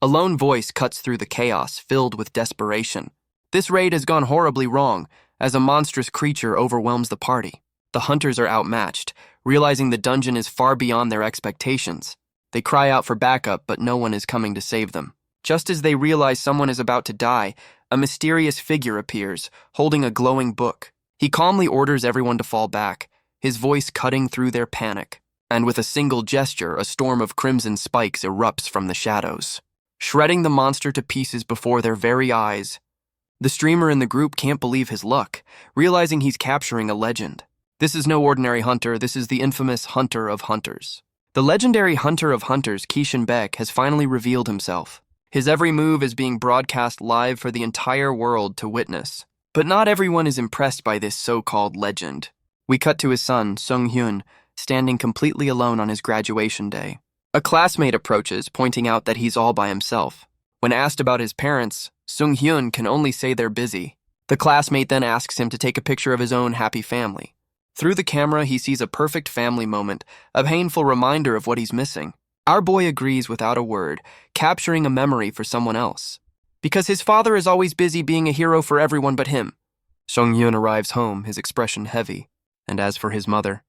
A lone voice cuts through the chaos, filled with desperation. This raid has gone horribly wrong, as a monstrous creature overwhelms the party. The hunters are outmatched, realizing the dungeon is far beyond their expectations. They cry out for backup, but no one is coming to save them. Just as they realize someone is about to die, a mysterious figure appears, holding a glowing book. He calmly orders everyone to fall back, his voice cutting through their panic. And with a single gesture, a storm of crimson spikes erupts from the shadows, shredding the monster to pieces before their very eyes. The streamer in the group can't believe his luck, realizing he's capturing a legend. This is no ordinary hunter, this is the infamous Hunter of Hunters. The legendary Hunter of Hunters, Kishin Beck, has finally revealed himself. His every move is being broadcast live for the entire world to witness. But not everyone is impressed by this so-called legend. We cut to his son, Sung-hyun, standing completely alone on his graduation day. A classmate approaches, pointing out that he's all by himself. When asked about his parents, Sung-hyun can only say they're busy. The classmate then asks him to take a picture of his own happy family. Through the camera, he sees a perfect family moment, a painful reminder of what he's missing. Our boy agrees without a word, capturing a memory for someone else. Because his father is always busy being a hero for everyone but him. Sung-hyun arrives home, his expression heavy. And as for his mother,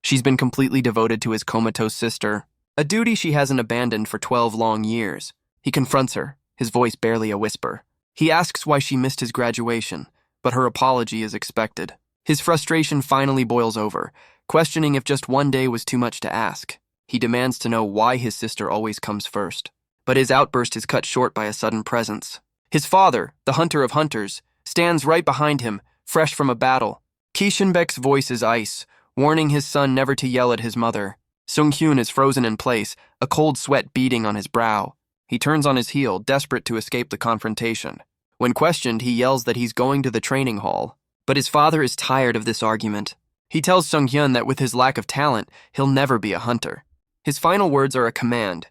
she's been completely devoted to his comatose sister, a duty she hasn't abandoned for 12 long years. He confronts her, his voice barely a whisper. He asks why she missed his graduation, but her apology is expected. His frustration finally boils over, questioning if just one day was too much to ask. He demands to know why his sister always comes first. But his outburst is cut short by a sudden presence. His father, the Hunter of Hunters, stands right behind him, fresh from a battle. Kishin Beck's voice is ice, warning his son never to yell at his mother. Sung-hyun is frozen in place, a cold sweat beading on his brow. He turns on his heel, desperate to escape the confrontation. When questioned, he yells that he's going to the training hall. But his father is tired of this argument. He tells Sung-hyun that with his lack of talent, he'll never be a hunter. His final words are a command.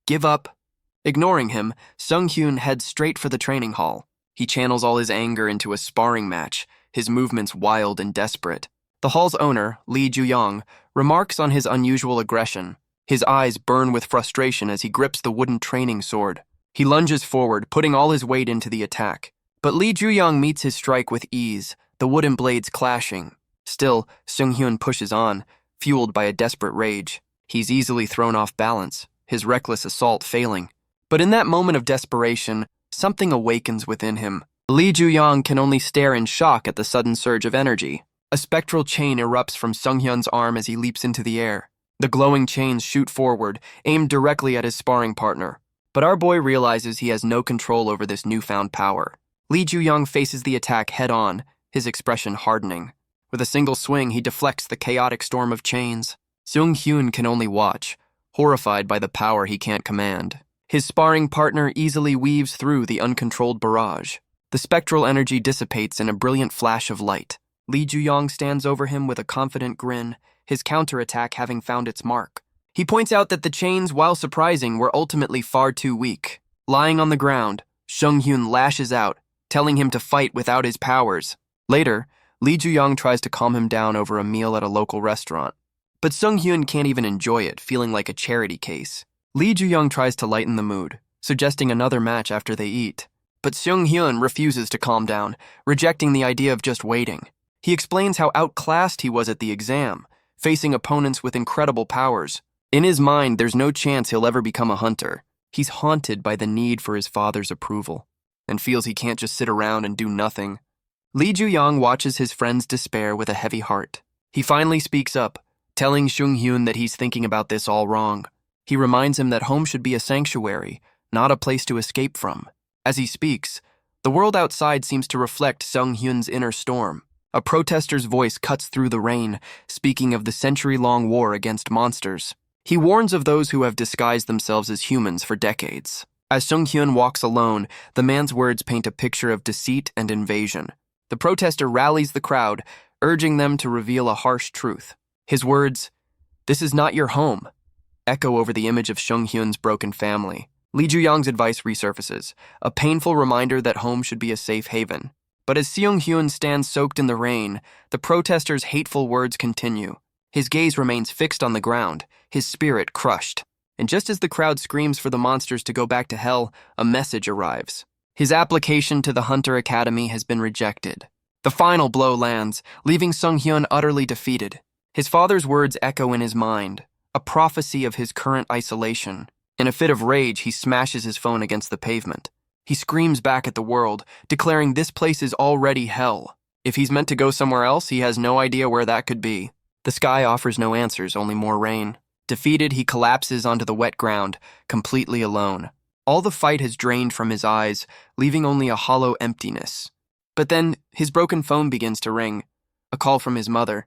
Give up. Ignoring him, Sung-hyun heads straight for the training hall. He channels all his anger into a sparring match, his movements wild and desperate. The hall's owner, Lee Ju-young, remarks on his unusual aggression. His eyes burn with frustration as he grips the wooden training sword. He lunges forward, putting all his weight into the attack. But Lee Ju-young meets his strike with ease, the wooden blades clashing. Still, Sung-hyun pushes on, fueled by a desperate rage. He's easily thrown off balance, his reckless assault failing. But in that moment of desperation, something awakens within him. Lee Ju-young can only stare in shock at the sudden surge of energy. A spectral chain erupts from Sung-hyun's arm as he leaps into the air. The glowing chains shoot forward, aimed directly at his sparring partner. But our boy realizes he has no control over this newfound power. Lee Ju-young faces the attack head-on, his expression hardening. With a single swing, he deflects the chaotic storm of chains. Sung-hyun can only watch, horrified by the power he can't command. His sparring partner easily weaves through the uncontrolled barrage. The spectral energy dissipates in a brilliant flash of light. Lee Ju-young stands over him with a confident grin, his counterattack having found its mark. He points out that the chains, while surprising, were ultimately far too weak. Lying on the ground, Sung-hyun lashes out, telling him to fight without his powers. Later, Lee Ju-young tries to calm him down over a meal at a local restaurant. But Sung-hyun can't even enjoy it, feeling like a charity case. Lee Ju-young tries to lighten the mood, suggesting another match after they eat. But Sung-hyun refuses to calm down, rejecting the idea of just waiting. He explains how outclassed he was at the exam, facing opponents with incredible powers. In his mind, there's no chance he'll ever become a hunter. He's haunted by the need for his father's approval, and feels he can't just sit around and do nothing. Lee Ju-young watches his friend's despair with a heavy heart. He finally speaks up, telling Sung-hyun that he's thinking about this all wrong. He reminds him that home should be a sanctuary, not a place to escape from. As he speaks, the world outside seems to reflect Sung-hyun's inner storm. A protester's voice cuts through the rain, speaking of the century-long war against monsters. He warns of those who have disguised themselves as humans for decades. As Sung-hyun walks alone, the man's words paint a picture of deceit and invasion. The protester rallies the crowd, urging them to reveal a harsh truth. His words, "This is not your home," echo over the image of Sung-hyun's broken family. Lee Ju-young's advice resurfaces, a painful reminder that home should be a safe haven. But as Sung-hyun stands soaked in the rain, the protester's hateful words continue. His gaze remains fixed on the ground, his spirit crushed. And just as the crowd screams for the monsters to go back to hell, a message arrives. His application to the Hunter Academy has been rejected. The final blow lands, leaving Sung-hyun utterly defeated. His father's words echo in his mind, a prophecy of his current isolation. In a fit of rage, he smashes his phone against the pavement. He screams back at the world, declaring this place is already hell. If he's meant to go somewhere else, he has no idea where that could be. The sky offers no answers, only more rain. Defeated, he collapses onto the wet ground, completely alone. All the fight has drained from his eyes, leaving only a hollow emptiness. But then, his broken phone begins to ring. A call from his mother.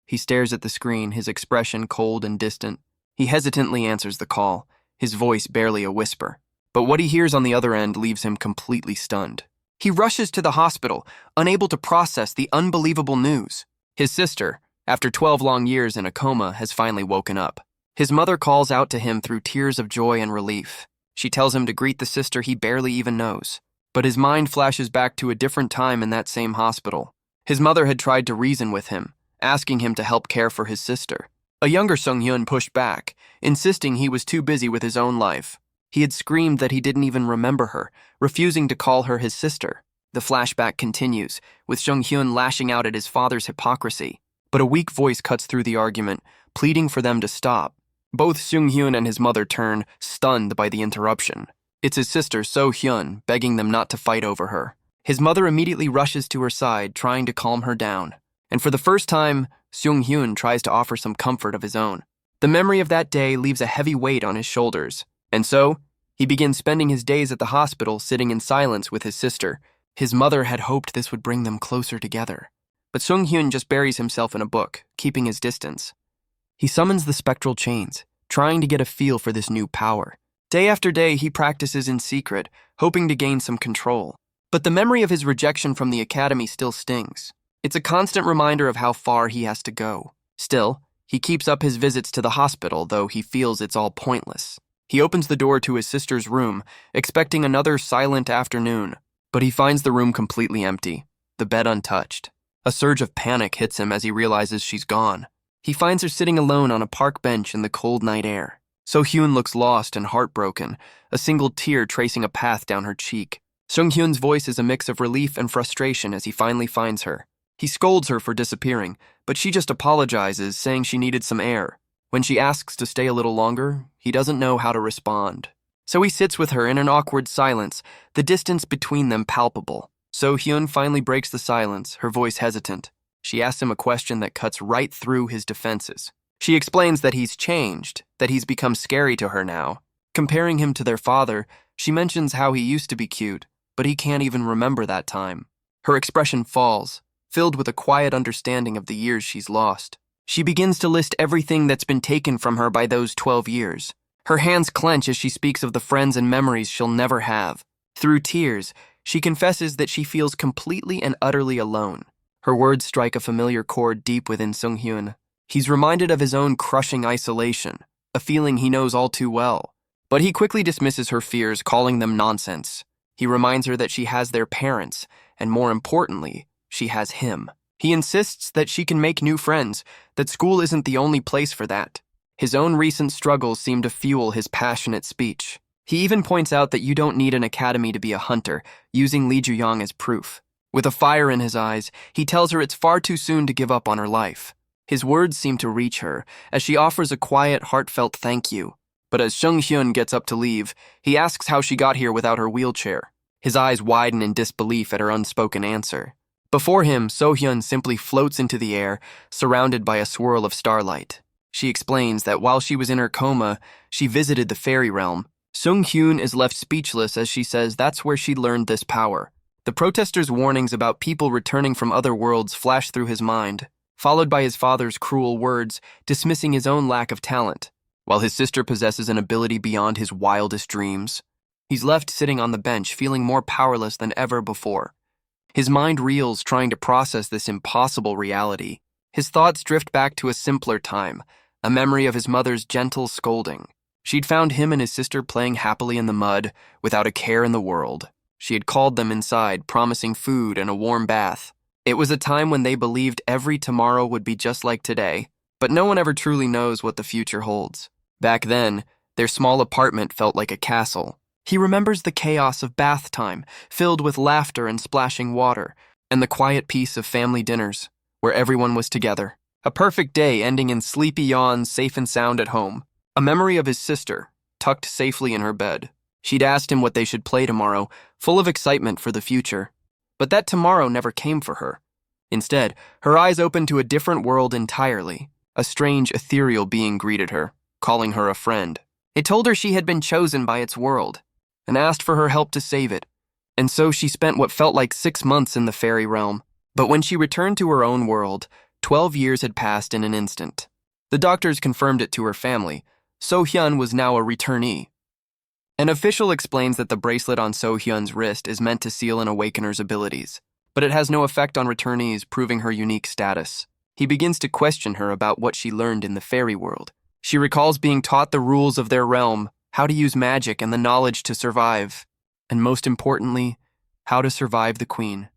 He stares at the screen, his expression cold and distant. He hesitantly answers the call, his voice barely a whisper. But what he hears on the other end leaves him completely stunned. He rushes to the hospital, unable to process the unbelievable news. His sister, after 12 long years in a coma, has finally woken up. His mother calls out to him through tears of joy and relief. She tells him to greet the sister he barely even knows. But his mind flashes back to a different time in that same hospital. His mother had tried to reason with him, asking him to help care for his sister. A younger Sung-hyun pushed back, insisting he was too busy with his own life. He had screamed that he didn't even remember her, refusing to call her his sister. The flashback continues, with Sung-hyun lashing out at his father's hypocrisy. But a weak voice cuts through the argument, pleading for them to stop. Both Sung-hyun and his mother turn, stunned by the interruption. It's his sister, So-hyun, begging them not to fight over her. His mother immediately rushes to her side, trying to calm her down. And for the first time, Sung-hyun tries to offer some comfort of his own. The memory of that day leaves a heavy weight on his shoulders. And so, he begins spending his days at the hospital sitting in silence with his sister. His mother had hoped this would bring them closer together. But Sung-hyun just buries himself in a book, keeping his distance. He summons the spectral chains, trying to get a feel for this new power. Day after day, he practices in secret, hoping to gain some control. But the memory of his rejection from the academy still stings. It's a constant reminder of how far he has to go. Still, he keeps up his visits to the hospital, though he feels it's all pointless. He opens the door to his sister's room, expecting another silent afternoon. But he finds the room completely empty, the bed untouched. A surge of panic hits him as he realizes she's gone. He finds her sitting alone on a park bench in the cold night air. So-hyun looks lost and heartbroken, a single tear tracing a path down her cheek. Sung-hyun's voice is a mix of relief and frustration as he finally finds her. He scolds her for disappearing, but she just apologizes, saying she needed some air. When she asks to stay a little longer, he doesn't know how to respond. So he sits with her in an awkward silence, the distance between them palpable. So-hyun finally breaks the silence, her voice hesitant. She asks him a question that cuts right through his defenses. She explains that he's changed, that he's become scary to her now. Comparing him to their father, she mentions how he used to be cute, but he can't even remember that time. Her expression falls, filled with a quiet understanding of the years she's lost. She begins to list everything that's been taken from her by those 12 years. Her hands clench as she speaks of the friends and memories she'll never have. Through tears, she confesses that she feels completely and utterly alone. Her words strike a familiar chord deep within Sung-hyun. He's reminded of his own crushing isolation, a feeling he knows all too well. But he quickly dismisses her fears, calling them nonsense. He reminds her that she has their parents, and more importantly, she has him. He insists that she can make new friends, that school isn't the only place for that. His own recent struggles seem to fuel his passionate speech. He even points out that you don't need an academy to be a hunter, using Lee Ju-young as proof. With a fire in his eyes, he tells her it's far too soon to give up on her life. His words seem to reach her, as she offers a quiet, heartfelt thank you. But as Sung-hyun gets up to leave, he asks how she got here without her wheelchair. His eyes widen in disbelief at her unspoken answer. Before him, So-hyun simply floats into the air, surrounded by a swirl of starlight. She explains that while she was in her coma, she visited the fairy realm. Sung-hyun is left speechless as she says that's where she learned this power. The protesters' warnings about people returning from other worlds flash through his mind, followed by his father's cruel words, dismissing his own lack of talent. While his sister possesses an ability beyond his wildest dreams, he's left sitting on the bench, feeling more powerless than ever before. His mind reels, trying to process this impossible reality. His thoughts drift back to a simpler time, a memory of his mother's gentle scolding. She'd found him and his sister playing happily in the mud, without a care in the world. She had called them inside, promising food and a warm bath. It was a time when they believed every tomorrow would be just like today, but no one ever truly knows what the future holds. Back then, Their small apartment felt like a castle. He remembers the chaos of bath time, filled with laughter and splashing water, and the quiet peace of family dinners, where everyone was together. A perfect day ending in sleepy yawns, safe and sound at home. A memory of his sister, tucked safely in her bed. She'd asked him what they should play tomorrow, full of excitement for the future. But that tomorrow never came for her. Instead, her eyes opened to a different world entirely. A strange, ethereal being greeted her, calling her a friend. It told her she had been chosen by its world, and asked for her help to save it. And so she spent what felt like 6 months in the fairy realm. But when she returned to her own world, 12 years had passed in an instant. The doctors confirmed it to her family. So-hyun was now a returnee. An official explains that the bracelet on So-hyun's wrist is meant to seal an awakener's abilities, but it has no effect on returnees, proving her unique status. He begins to question her about what she learned in the fairy world. She recalls being taught the rules of their realm, how to use magic and the knowledge to survive, and most importantly, how to survive the queen.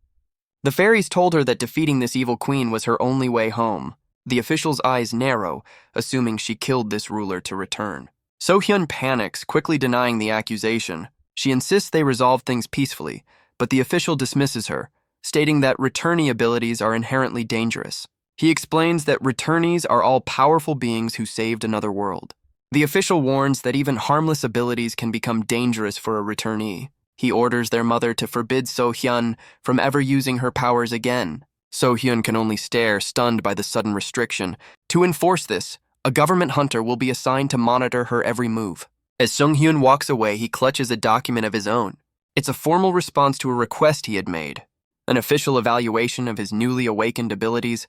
The fairies told her that defeating this evil queen was her only way home. The official's eyes narrow, assuming she killed this ruler to return. So-hyun panics, quickly denying the accusation. She insists they resolve things peacefully, but the official dismisses her, stating that returnee abilities are inherently dangerous. He explains that returnees are all powerful beings who saved another world. The official warns that even harmless abilities can become dangerous for a returnee. He orders their mother to forbid So-hyun from ever using her powers again. So-hyun can only stare, stunned by the sudden restriction. To enforce this, a government hunter will be assigned to monitor her every move. As Sung-hyun walks away, he clutches a document of his own. It's a formal response to a request he had made, an official evaluation of his newly awakened abilities.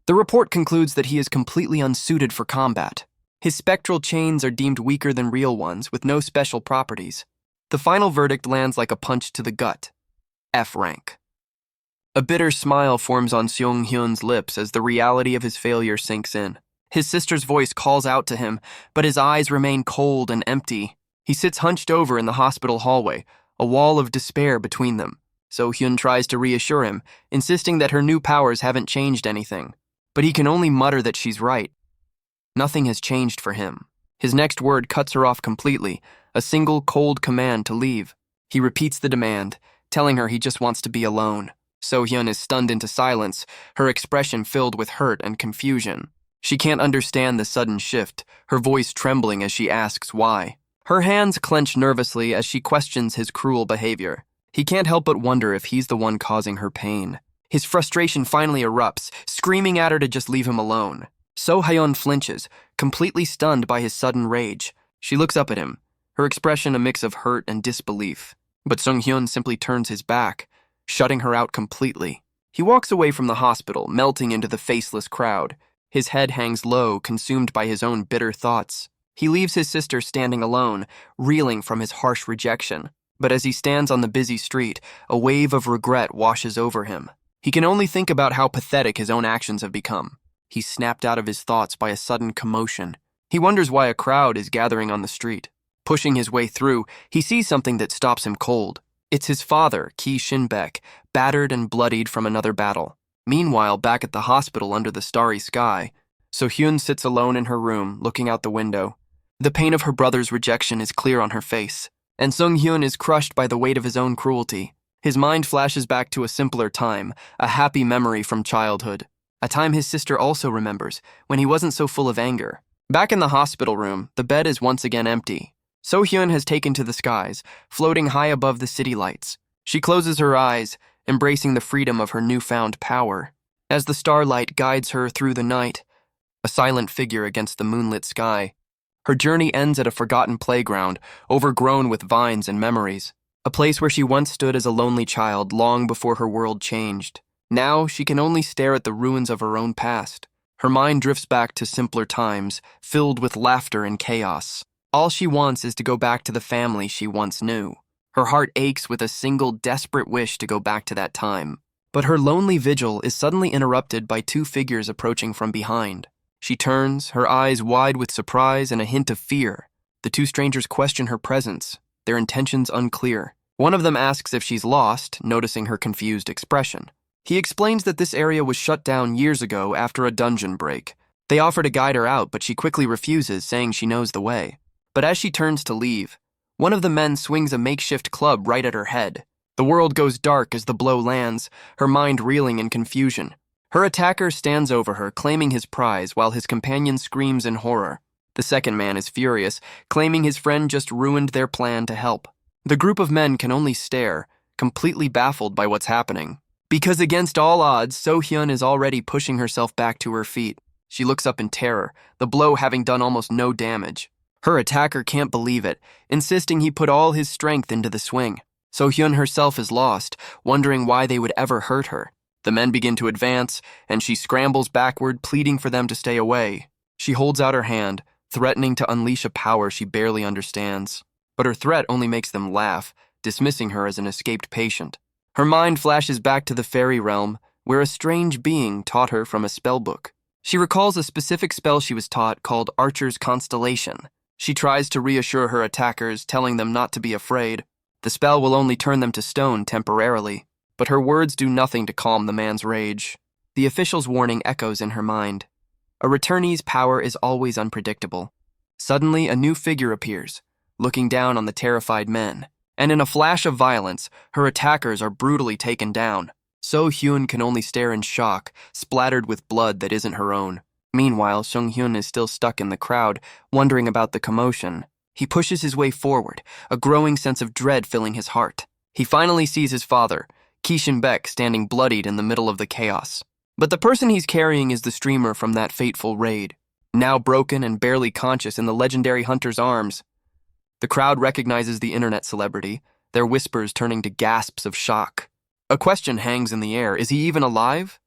The report concludes that he is completely unsuited for combat. His spectral chains are deemed weaker than real ones, with no special properties. The final verdict lands like a punch to the gut. F rank. A bitter smile forms on Seong-hyun's lips as the reality of his failure sinks in. His sister's voice calls out to him, but his eyes remain cold and empty. He sits hunched over in the hospital hallway, a wall of despair between them. So-hyun tries to reassure him, insisting that her new powers haven't changed anything. But he can only mutter that she's right. Nothing has changed for him. His next word cuts her off completely, a single cold command to leave. He repeats the demand, telling her he just wants to be alone. So-hyun is stunned into silence, her expression filled with hurt and confusion. She can't understand the sudden shift, her voice trembling as she asks why. Her hands clench nervously as she questions his cruel behavior. He can't help but wonder if he's the one causing her pain. His frustration finally erupts, screaming at her to just leave him alone. So-hyun flinches, completely stunned by his sudden rage. She looks up at him, her expression a mix of hurt and disbelief. But Sung-hyun simply turns his back, shutting her out completely. He walks away from the hospital, melting into the faceless crowd. His head hangs low, consumed by his own bitter thoughts. He leaves his sister standing alone, reeling from his harsh rejection. But as he stands on the busy street, a wave of regret washes over him. He can only think about how pathetic his own actions have become. He's snapped out of his thoughts by a sudden commotion. He wonders why a crowd is gathering on the street. Pushing his way through, he sees something that stops him cold. It's his father, Ki Shin-baek, battered and bloodied from another battle. Meanwhile, back at the hospital under the starry sky, So-hyun sits alone in her room, looking out the window. The pain of her brother's rejection is clear on her face, and Sung-hyun is crushed by the weight of his own cruelty. His mind flashes back to a simpler time, a happy memory from childhood. A time his sister also remembers, when he wasn't so full of anger. Back in the hospital room, the bed is once again empty. So-hyun has taken to the skies, floating high above the city lights. She closes her eyes, embracing the freedom of her newfound power. As the starlight guides her through the night, a silent figure against the moonlit sky, her journey ends at a forgotten playground, overgrown with vines and memories. A place where she once stood as a lonely child long before her world changed. Now she can only stare at the ruins of her own past. Her mind drifts back to simpler times, filled with laughter and chaos. All she wants is to go back to the family she once knew. Her heart aches with a single desperate wish to go back to that time. But her lonely vigil is suddenly interrupted by two figures approaching from behind. She turns, her eyes wide with surprise and a hint of fear. The two strangers question her presence, their intentions unclear. One of them asks if she's lost, noticing her confused expression. He explains that this area was shut down years ago after a dungeon break. They offer to guide her out, but she quickly refuses, saying she knows the way. But as she turns to leave, one of the men swings a makeshift club right at her head. The world goes dark as the blow lands, her mind reeling in confusion. Her attacker stands over her, claiming his prize, while his companion screams in horror. The second man is furious, claiming his friend just ruined their plan to help. The group of men can only stare, completely baffled by what's happening. Because against all odds, So-hyun is already pushing herself back to her feet. She looks up in terror, the blow having done almost no damage. Her attacker can't believe it, insisting he put all his strength into the swing. So-hyun herself is lost, wondering why they would ever hurt her. The men begin to advance, and she scrambles backward, pleading for them to stay away. She holds out her hand, threatening to unleash a power she barely understands. But her threat only makes them laugh, dismissing her as an escaped patient. Her mind flashes back to the fairy realm, where a strange being taught her from a spellbook. She recalls a specific spell she was taught called Archer's Constellation. She tries to reassure her attackers, telling them not to be afraid. The spell will only turn them to stone temporarily. But her words do nothing to calm the man's rage. The official's warning echoes in her mind. A returnee's power is always unpredictable. Suddenly, a new figure appears, looking down on the terrified men. And in a flash of violence, her attackers are brutally taken down. So-hyun can only stare in shock, splattered with blood that isn't her own. Meanwhile, Sung-hyun is still stuck in the crowd, wondering about the commotion. He pushes his way forward, a growing sense of dread filling his heart. He finally sees his father, Ki-shin-baek, standing bloodied in the middle of the chaos. But the person he's carrying is the streamer from that fateful raid, now broken and barely conscious in the legendary hunter's arms. The crowd recognizes the internet celebrity, their whispers turning to gasps of shock. A question hangs in the air. Is he even alive?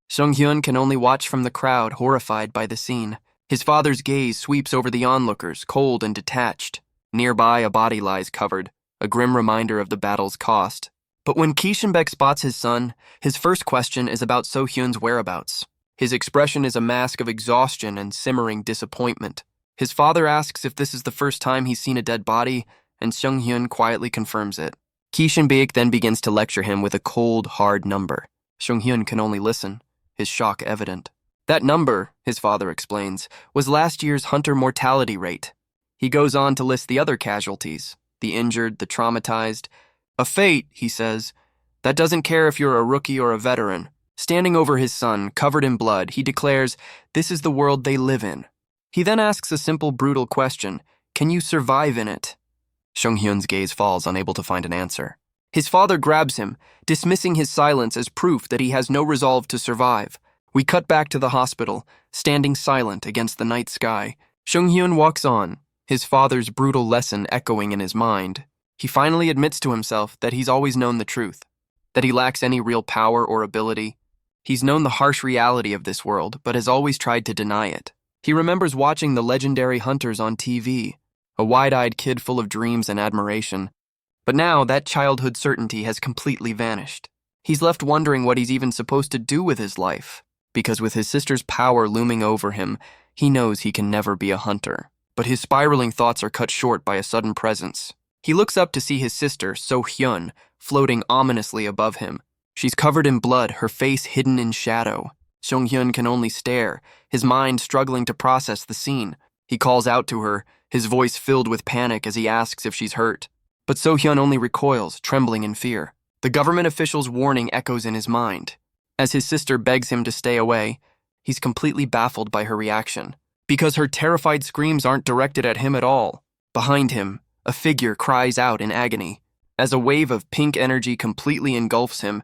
Sung-hyun can only watch from the crowd, horrified by the scene. His father's gaze sweeps over the onlookers, cold and detached. Nearby, a body lies covered, a grim reminder of the battle's cost. But when Ki-shin-baek spots his son, his first question is about So-hyun's whereabouts. His expression is a mask of exhaustion and simmering disappointment. His father asks if this is the first time he's seen a dead body, and Sung-hyun quietly confirms it. Ki-shin-baek then begins to lecture him with a cold, hard number. Sung-hyun can only listen, his shock evident. That number, his father explains, was last year's hunter mortality rate. He goes on to list the other casualties, the injured, the traumatized. A fate, he says, that doesn't care if you're a rookie or a veteran. Standing over his son, covered in blood, he declares, this is the world they live in. He then asks a simple, brutal question, can you survive in it? Sung-hyun's gaze falls, unable to find an answer. His father grabs him, dismissing his silence as proof that he has no resolve to survive. We cut back to the hospital, standing silent against the night sky. Sung-hyun walks on, his father's brutal lesson echoing in his mind. He finally admits to himself that he's always known the truth, that he lacks any real power or ability. He's known the harsh reality of this world, but has always tried to deny it. He remembers watching the legendary hunters on TV, a wide-eyed kid full of dreams and admiration. But now that childhood certainty has completely vanished. He's left wondering what he's even supposed to do with his life, because with his sister's power looming over him, he knows he can never be a hunter. But his spiraling thoughts are cut short by a sudden presence. He looks up to see his sister, So-hyun, floating ominously above him. She's covered in blood, her face hidden in shadow. Sung-hyun can only stare, his mind struggling to process the scene. He calls out to her, his voice filled with panic as he asks if she's hurt. But So-hyun only recoils, trembling in fear. The government official's warning echoes in his mind. As his sister begs him to stay away, he's completely baffled by her reaction, because her terrified screams aren't directed at him at all. Behind him, a figure cries out in agony. As a wave of pink energy completely engulfs him,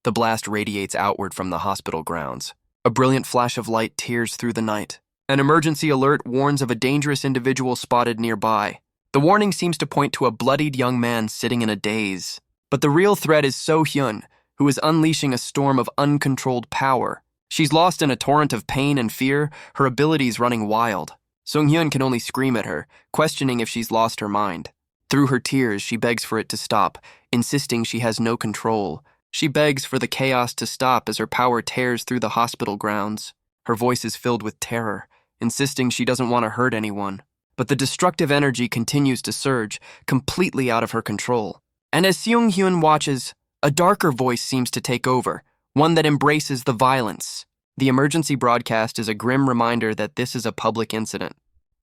the blast radiates outward from the hospital grounds. A brilliant flash of light tears through the night. An emergency alert warns of a dangerous individual spotted nearby. The warning seems to point to a bloodied young man sitting in a daze. But the real threat is So-hyun, who is unleashing a storm of uncontrolled power. She's lost in a torrent of pain and fear, her abilities running wild. Sung-hyun can only scream at her, questioning if she's lost her mind. Through her tears, she begs for it to stop, insisting she has no control. She begs for the chaos to stop as her power tears through the hospital grounds. Her voice is filled with terror, insisting she doesn't want to hurt anyone. But the destructive energy continues to surge, completely out of her control. And as Sung-hyun watches, a darker voice seems to take over, one that embraces the violence. The emergency broadcast is a grim reminder that this is a public incident.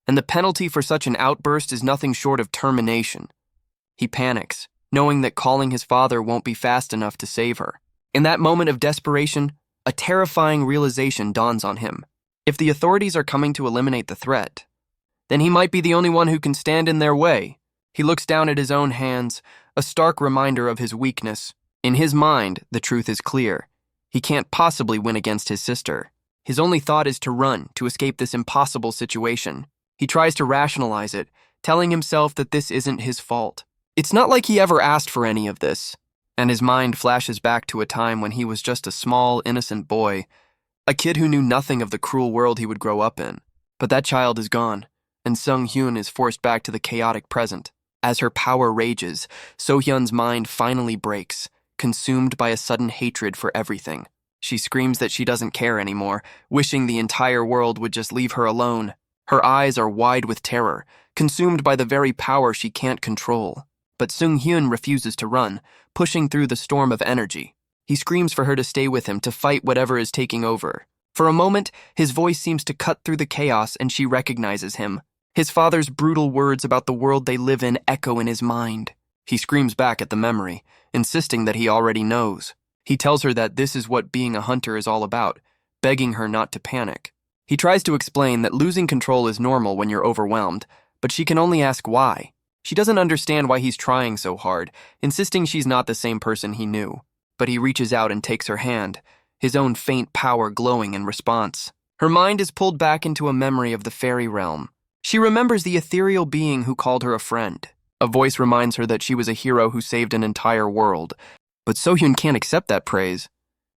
and the penalty for such an outburst is nothing short of termination. He panics, knowing that calling his father won't be fast enough to save her. In that moment of desperation, a terrifying realization dawns on him. If the authorities are coming to eliminate the threat, then he might be the only one who can stand in their way. He looks down at his own hands, a stark reminder of his weakness. In his mind, the truth is clear. He can't possibly win against his sister. His only thought is to run, to escape this impossible situation. He tries to rationalize it, telling himself that this isn't his fault. It's not like he ever asked for any of this. And his mind flashes back to a time when he was just a small, innocent boy, a kid who knew nothing of the cruel world he would grow up in. But that child is gone, and Sung-hyun is forced back to the chaotic present. As her power rages, So-hyun's mind finally breaks, consumed by a sudden hatred for everything. She screams that she doesn't care anymore, wishing the entire world would just leave her alone. Her eyes are wide with terror, consumed by the very power she can't control. But Sung-hyun refuses to run, pushing through the storm of energy. He screams for her to stay with him, to fight whatever is taking over. For a moment, his voice seems to cut through the chaos and she recognizes him. His father's brutal words about the world they live in echo in his mind. He screams back at the memory, insisting that he already knows. He tells her that this is what being a hunter is all about, begging her not to panic. He tries to explain that losing control is normal when you're overwhelmed, but she can only ask why. She doesn't understand why he's trying so hard, insisting she's not the same person he knew. But he reaches out and takes her hand, his own faint power glowing in response. Her mind is pulled back into a memory of the fairy realm. She remembers the ethereal being who called her a friend. A voice reminds her that she was a hero who saved an entire world. But So-hyun can't accept that praise.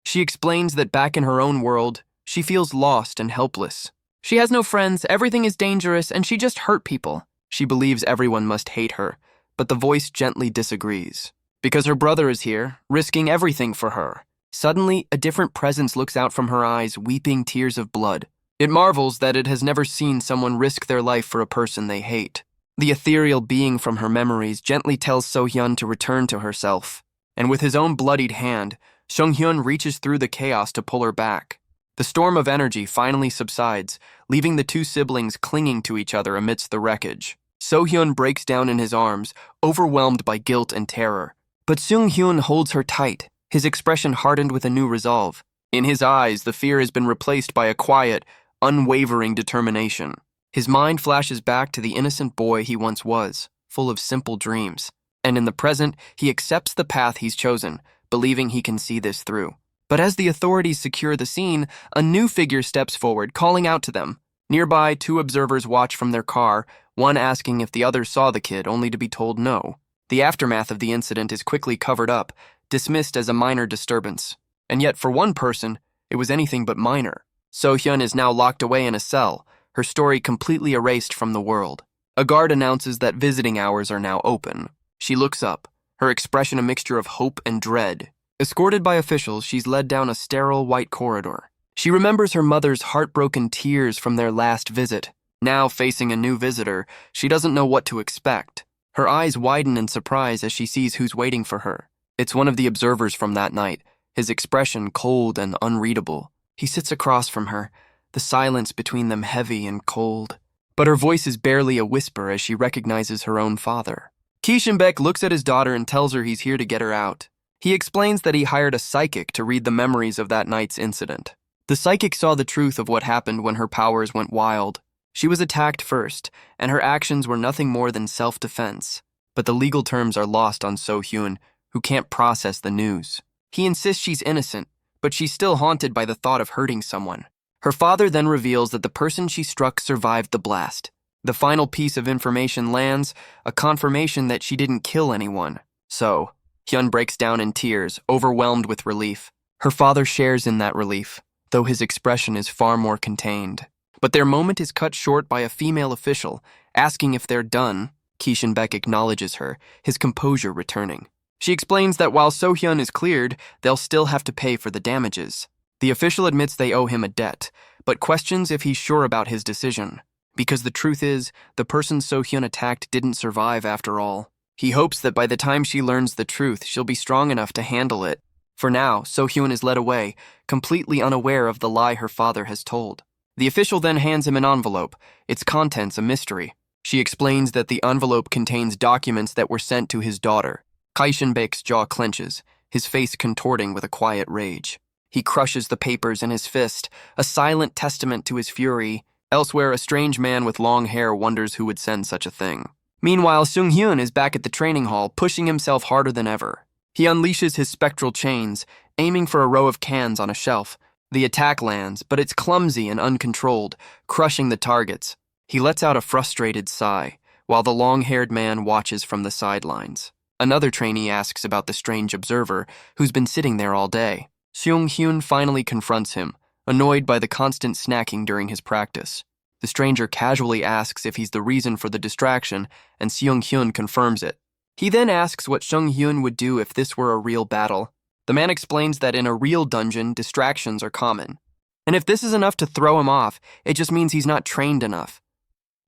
She explains that back in her own world, she feels lost and helpless. She has no friends, everything is dangerous, and she just hurt people. She believes everyone must hate her, but the voice gently disagrees. Because her brother is here, risking everything for her. Suddenly, a different presence looks out from her eyes, weeping tears of blood. It marvels that it has never seen someone risk their life for a person they hate. The ethereal being from her memories gently tells So-hyun to return to herself. And with his own bloodied hand, Sung-hyun reaches through the chaos to pull her back. The storm of energy finally subsides, leaving the two siblings clinging to each other amidst the wreckage. So-hyun breaks down in his arms, overwhelmed by guilt and terror. But Sung-hyun holds her tight, his expression hardened with a new resolve. In his eyes, the fear has been replaced by a quiet, unwavering determination. His mind flashes back to the innocent boy he once was, full of simple dreams. And in the present, he accepts the path he's chosen, believing he can see this through. But as the authorities secure the scene, a new figure steps forward, calling out to them. Nearby, two observers watch from their car, one asking if the other saw the kid, only to be told no. The aftermath of the incident is quickly covered up, dismissed as a minor disturbance. And yet, for one person, it was anything but minor. So-hyun is now locked away in a cell, her story completely erased from the world. A guard announces that visiting hours are now open. She looks up, her expression a mixture of hope and dread. Escorted by officials, she's led down a sterile white corridor. She remembers her mother's heartbroken tears from their last visit. Now, facing a new visitor, she doesn't know what to expect. Her eyes widen in surprise as she sees who's waiting for her. It's one of the observers from that night, his expression cold and unreadable. He sits across from her, the silence between them heavy and cold. But her voice is barely a whisper as she recognizes her own father. Kishinbek looks at his daughter and tells her he's here to get her out. He explains that he hired a psychic to read the memories of that night's incident. The psychic saw the truth of what happened when her powers went wild. She was attacked first, and her actions were nothing more than self-defense. But the legal terms are lost on So-hyun, who can't process the news. He insists she's innocent, but she's still haunted by the thought of hurting someone. Her father then reveals that the person she struck survived the blast. The final piece of information lands, a confirmation that she didn't kill anyone. So, Hyun breaks down in tears, overwhelmed with relief. Her father shares in that relief, though his expression is far more contained. But their moment is cut short by a female official, asking if they're done. Kishinbek acknowledges her, his composure returning. She explains that while So-hyun is cleared, they'll still have to pay for the damages. The official admits they owe him a debt, but questions if he's sure about his decision. Because the truth is, the person So-hyun attacked didn't survive after all. He hopes that by the time she learns the truth, she'll be strong enough to handle it. For now, So-hyun is led away, completely unaware of the lie her father has told. The official then hands him an envelope, its contents a mystery. She explains that the envelope contains documents that were sent to his daughter. Kaishinbaek's jaw clenches, his face contorting with a quiet rage. He crushes the papers in his fist, a silent testament to his fury. Elsewhere, a strange man with long hair wonders who would send such a thing. Meanwhile, Seung-hyun is back at the training hall, pushing himself harder than ever. He unleashes his spectral chains, aiming for a row of cans on a shelf. The attack lands, but it's clumsy and uncontrolled, crushing the targets. He lets out a frustrated sigh, while the long-haired man watches from the sidelines. Another trainee asks about the strange observer, who's been sitting there all day. Seung-hyun finally confronts him, annoyed by the constant snacking during his practice. The stranger casually asks if he's the reason for the distraction, and Seung-hyun confirms it. He then asks what Seung-hyun would do if this were a real battle. The man explains that in a real dungeon, distractions are common. And if this is enough to throw him off, it just means he's not trained enough.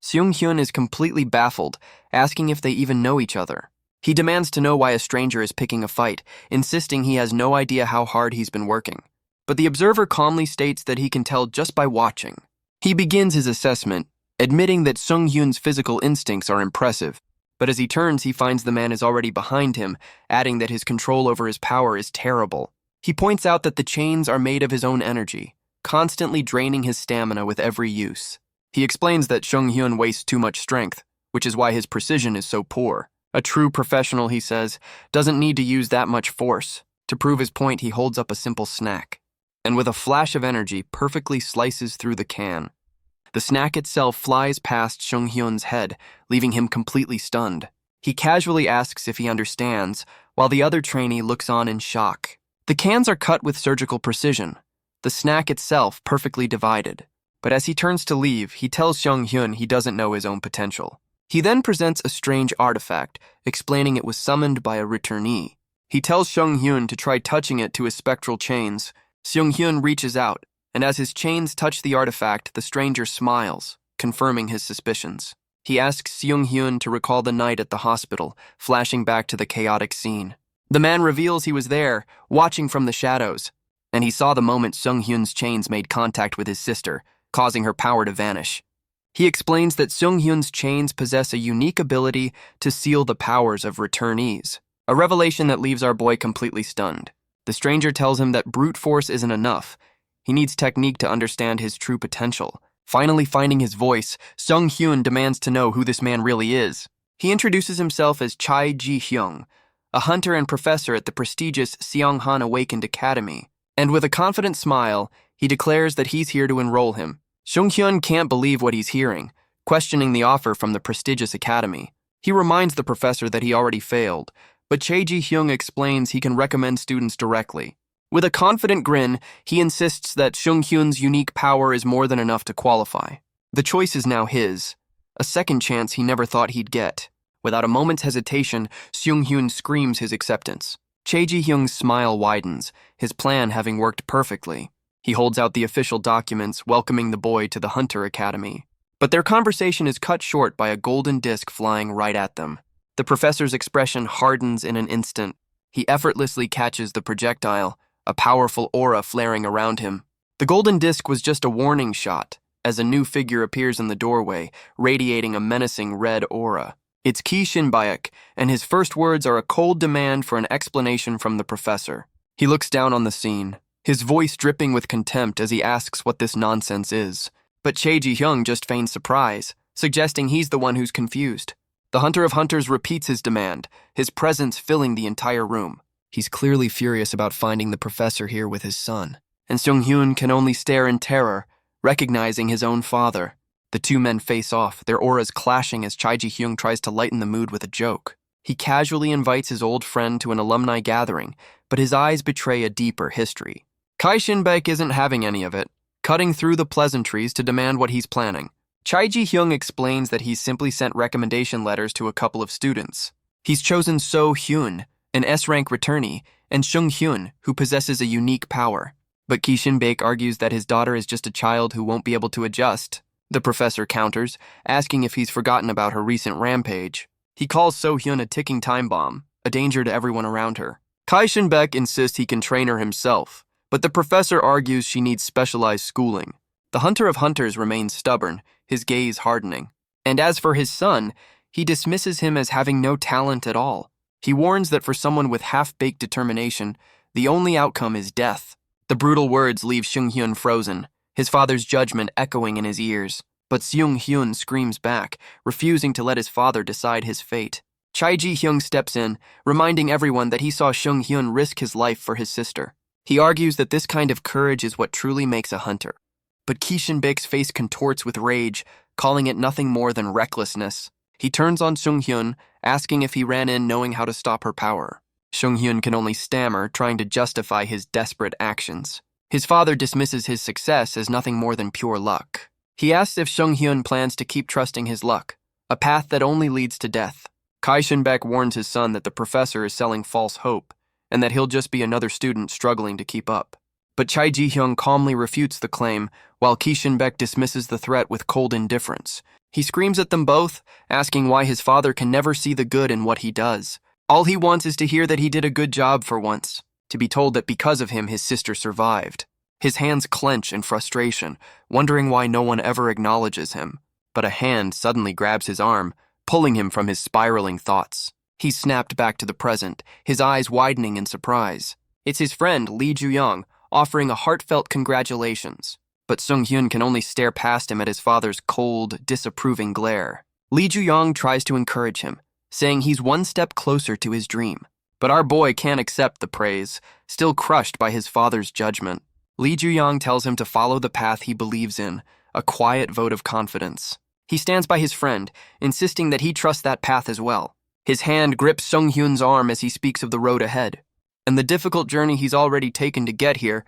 Seung-hyun is completely baffled, asking if they even know each other. He demands to know why a stranger is picking a fight, insisting he has no idea how hard he's been working. But the observer calmly states that he can tell just by watching. He begins his assessment, admitting that Seung-hyun's physical instincts are impressive. But as he turns, he finds the man is already behind him, adding that his control over his power is terrible. He points out that the chains are made of his own energy, constantly draining his stamina with every use. He explains that Seung-hyun wastes too much strength, which is why his precision is so poor. A true professional, he says, doesn't need to use that much force. To prove his point, he holds up a simple snack, and with a flash of energy, perfectly slices through the can. The snack itself flies past Seung-hyun's head, leaving him completely stunned. He casually asks if he understands, while the other trainee looks on in shock. The cans are cut with surgical precision, the snack itself perfectly divided. But as he turns to leave, he tells Seung-hyun he doesn't know his own potential. He then presents a strange artifact, explaining it was summoned by a returnee. He tells Seung-hyun to try touching it to his spectral chains. Seung-hyun reaches out, and as his chains touch the artifact, the stranger smiles, confirming his suspicions. He asks Seung-hyun to recall the night at the hospital, flashing back to the chaotic scene. The man reveals he was there, watching from the shadows, and he saw the moment Seung-hyun's chains made contact with his sister, causing her power to vanish. He explains that Seung-hyun's chains possess a unique ability to seal the powers of returnees, a revelation that leaves our boy completely stunned. The stranger tells him that brute force isn't enough. He needs technique to understand his true potential. Finally finding his voice, Seung-hyun demands to know who this man really is. He introduces himself as Chai Ji-hyung, a hunter and professor at the prestigious Seonghan Awakened Academy, and with a confident smile, he declares that he's here to enroll him. Seung-hyun can't believe what he's hearing, questioning the offer from the prestigious academy. He reminds the professor that he already failed, but Choi Ji-hyung explains he can recommend students directly. With a confident grin, he insists that Seung-hyun's unique power is more than enough to qualify. The choice is now his, a second chance he never thought he'd get. Without a moment's hesitation, Seung-hyun screams his acceptance. Choi Ji-hyung's smile widens, his plan having worked perfectly. He holds out the official documents, welcoming the boy to the Hunter Academy. But their conversation is cut short by a golden disc flying right at them. The professor's expression hardens in an instant. He effortlessly catches the projectile, a powerful aura flaring around him. The golden disc was just a warning shot, as a new figure appears in the doorway, radiating a menacing red aura. It's Ki Shin-baek, and his first words are a cold demand for an explanation from the professor. He looks down on the scene, his voice dripping with contempt as he asks what this nonsense is. But Choi Ji-hyung just feigns surprise, suggesting he's the one who's confused. The Hunter of Hunters repeats his demand, his presence filling the entire room. He's clearly furious about finding the professor here with his son, and Seung-hyun can only stare in terror, recognizing his own father. The two men face off, their auras clashing as Choi Ji-hyung tries to lighten the mood with a joke. He casually invites his old friend to an alumni gathering, but his eyes betray a deeper history. Kai Shin-baek isn't having any of it, cutting through the pleasantries to demand what he's planning. Choi Ji-hyung explains that he's simply sent recommendation letters to a couple of students. He's chosen So-hyun, an S-rank returnee, and Seung-hyun, who possesses a unique power. But Ki Shin-baek argues that his daughter is just a child who won't be able to adjust. The professor counters, asking if he's forgotten about her recent rampage. He calls So-hyun a ticking time bomb, a danger to everyone around her. Kai Shin-baek insists he can train her himself, but the professor argues she needs specialized schooling. The hunter of hunters remains stubborn, his gaze hardening. And as for his son, he dismisses him as having no talent at all. He warns that for someone with half-baked determination, the only outcome is death. The brutal words leave Seung-hyun frozen, his father's judgment echoing in his ears. But Seung-hyun screams back, refusing to let his father decide his fate. Chai Ji-hyung steps in, reminding everyone that he saw Seung-hyun risk his life for his sister. He argues that this kind of courage is what truly makes a hunter. But Ki Shin-baek's face contorts with rage, calling it nothing more than recklessness. He turns on Seung-hyun, asking if he ran in knowing how to stop her power. Seung-hyun can only stammer, trying to justify his desperate actions. His father dismisses his success as nothing more than pure luck. He asks if Seung-hyun plans to keep trusting his luck, a path that only leads to death. Ki Shin-baek warns his son that the professor is selling false hope, and that he'll just be another student struggling to keep up. But Chai Ji-hyung calmly refutes the claim, while Ki Shin-baek dismisses the threat with cold indifference. He screams at them both, asking why his father can never see the good in what he does. All he wants is to hear that he did a good job for once, to be told that because of him his sister survived. His hands clench in frustration, wondering why no one ever acknowledges him. But a hand suddenly grabs his arm, pulling him from his spiraling thoughts. He's snapped back to the present, his eyes widening in surprise. It's his friend, Lee Ju-young, offering a heartfelt congratulations. But Seung-hyun can only stare past him at his father's cold, disapproving glare. Lee Ju-young tries to encourage him, saying he's one step closer to his dream. But our boy can't accept the praise, still crushed by his father's judgment. Lee Ju-young tells him to follow the path he believes in, a quiet vote of confidence. He stands by his friend, insisting that he trusts that path as well. His hand grips Seung-hyun's arm as he speaks of the road ahead, and the difficult journey he's already taken to get here.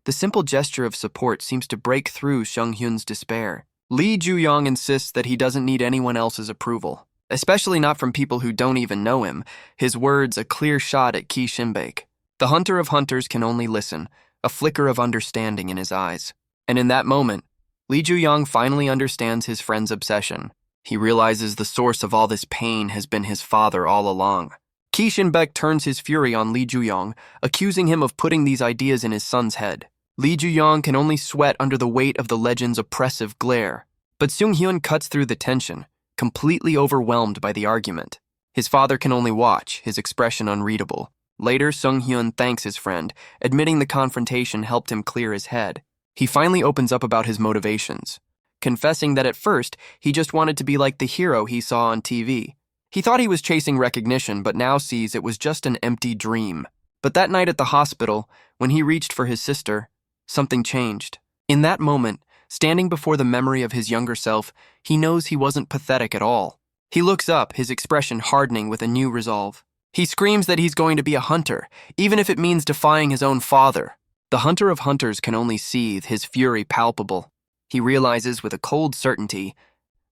The simple gesture of support seems to break through Seung-hyun's despair. Lee Ju-young insists that he doesn't need anyone else's approval, especially not from people who don't even know him, his words a clear shot at Ki Shin-baek. The hunter of hunters can only listen, a flicker of understanding in his eyes. And in that moment, Lee Ju-young finally understands his friend's obsession. He realizes the source of all this pain has been his father all along. Ki Shin-baek turns his fury on Lee Ju-young, accusing him of putting these ideas in his son's head. Lee Ju-young can only sweat under the weight of the legend's oppressive glare. But Seung-hyun cuts through the tension, completely overwhelmed by the argument. His father can only watch, his expression unreadable. Later, Seung-hyun thanks his friend, admitting the confrontation helped him clear his head. He finally opens up about his motivations, confessing that at first, he just wanted to be like the hero he saw on TV. He thought he was chasing recognition, but now sees it was just an empty dream. But that night at the hospital, when he reached for his sister, something changed. In that moment, standing before the memory of his younger self, he knows he wasn't pathetic at all. He looks up, his expression hardening with a new resolve. He screams that he's going to be a hunter, even if it means defying his own father. The hunter of hunters can only seethe, his fury palpable. He realizes with a cold certainty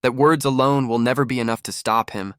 that words alone will never be enough to stop him.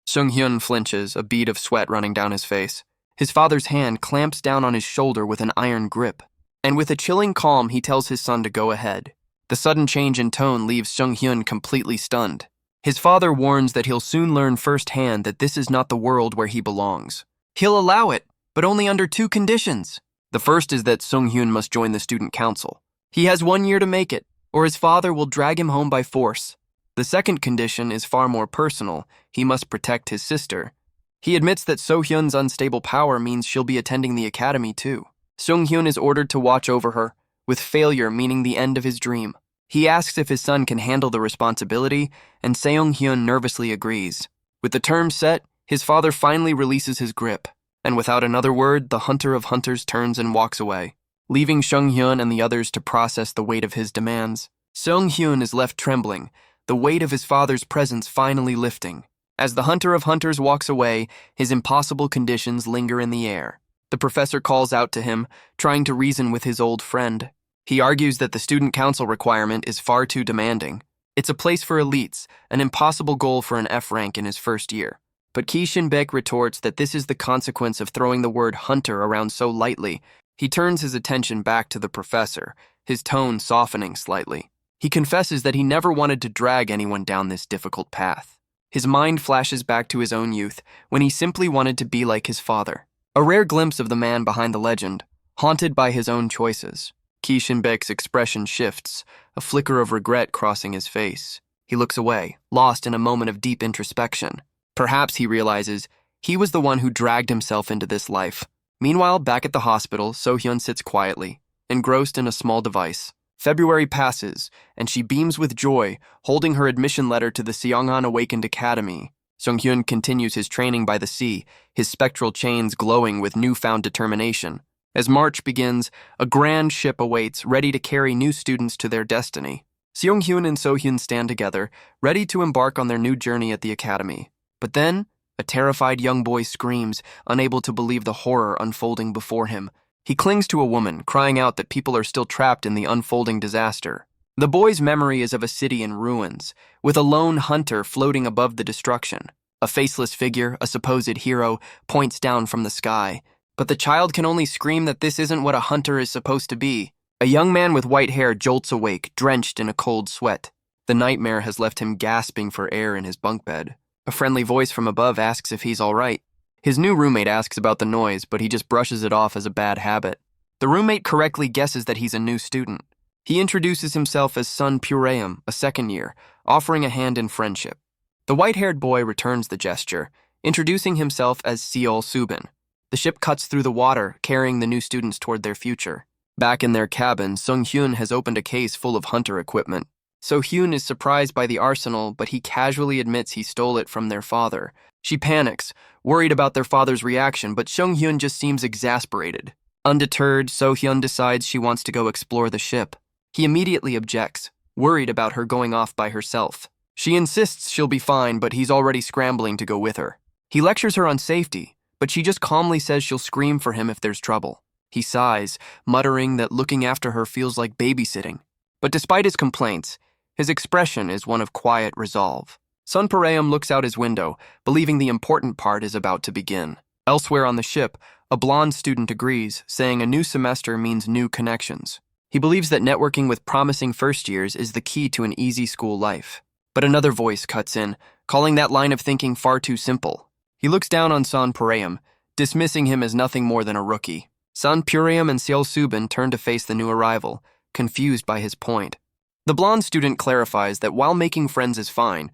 Seung-hyun flinches, a bead of sweat running down his face. His father's hand clamps down on his shoulder with an iron grip, and with a chilling calm he tells his son to go ahead. The sudden change in tone leaves Seung-hyun completely stunned. His father warns that he'll soon learn firsthand that this is not the world where he belongs. He'll allow it, but only under two conditions. The first is that Seung-hyun must join the student council. He has 1 year to make it, or his father will drag him home by force. The second condition is far more personal. He must protect his sister. He admits that So-hyun's unstable power means she'll be attending the academy too. Seung-hyun is ordered to watch over her, with failure meaning the end of his dream. He asks if his son can handle the responsibility, and Seung-hyun nervously agrees. With the terms set, his father finally releases his grip, and without another word, the hunter of hunters turns and walks away, leaving Seung-hyun and the others to process the weight of his demands. Seung-hyun is left trembling, the weight of his father's presence finally lifting. As the hunter of hunters walks away, his impossible conditions linger in the air. The professor calls out to him, trying to reason with his old friend. He argues that the student council requirement is far too demanding. It's a place for elites, an impossible goal for an F rank in his first year. But Ki Shin-baek retorts that this is the consequence of throwing the word hunter around so lightly. He turns his attention back to the professor, his tone softening slightly. He confesses that he never wanted to drag anyone down this difficult path. His mind flashes back to his own youth, when he simply wanted to be like his father. A rare glimpse of the man behind the legend, haunted by his own choices. Ki Shinbaek's expression shifts, a flicker of regret crossing his face. He looks away, lost in a moment of deep introspection. Perhaps he realizes he was the one who dragged himself into this life. Meanwhile, back at the hospital, So-hyun sits quietly, engrossed in a small device. February passes, and she beams with joy, holding her admission letter to the Seonghan Awakened Academy. Sung-hyun continues his training by the sea, his spectral chains glowing with newfound determination. As March begins, a grand ship awaits, ready to carry new students to their destiny. Seong-hyun and So-hyun stand together, ready to embark on their new journey at the academy. But then, a terrified young boy screams, unable to believe the horror unfolding before him. He clings to a woman, crying out that people are still trapped in the unfolding disaster. The boy's memory is of a city in ruins, with a lone hunter floating above the destruction. A faceless figure, a supposed hero, points down from the sky. But the child can only scream that this isn't what a hunter is supposed to be. A young man with white hair jolts awake, drenched in a cold sweat. The nightmare has left him gasping for air in his bunk bed. A friendly voice from above asks if he's all right. His new roommate asks about the noise, but he just brushes it off as a bad habit. The roommate correctly guesses that he's a new student. He introduces himself as Sun Pureum, a second year, offering a hand in friendship. The white-haired boy returns the gesture, introducing himself as Seol Subin. The ship cuts through the water, carrying the new students toward their future. Back in their cabin, Sung-hyun has opened a case full of hunter equipment. So-hyun is surprised by the arsenal, but he casually admits he stole it from their father. She panics, worried about their father's reaction, but Sung-hyun just seems exasperated. Undeterred, So-hyun decides she wants to go explore the ship. He immediately objects, worried about her going off by herself. She insists she'll be fine, but he's already scrambling to go with her. He lectures her on safety, but she just calmly says she'll scream for him if there's trouble. He sighs, muttering that looking after her feels like babysitting. But despite his complaints, his expression is one of quiet resolve. Sun Pareum looks out his window, believing the important part is about to begin. Elsewhere on the ship, a blonde student agrees, saying a new semester means new connections. He believes that networking with promising first years is the key to an easy school life. But another voice cuts in, calling that line of thinking far too simple. He looks down on Sun Pareum, dismissing him as nothing more than a rookie. Sun Pureum and Seol Subin turn to face the new arrival, confused by his point. The blonde student clarifies that while making friends is fine,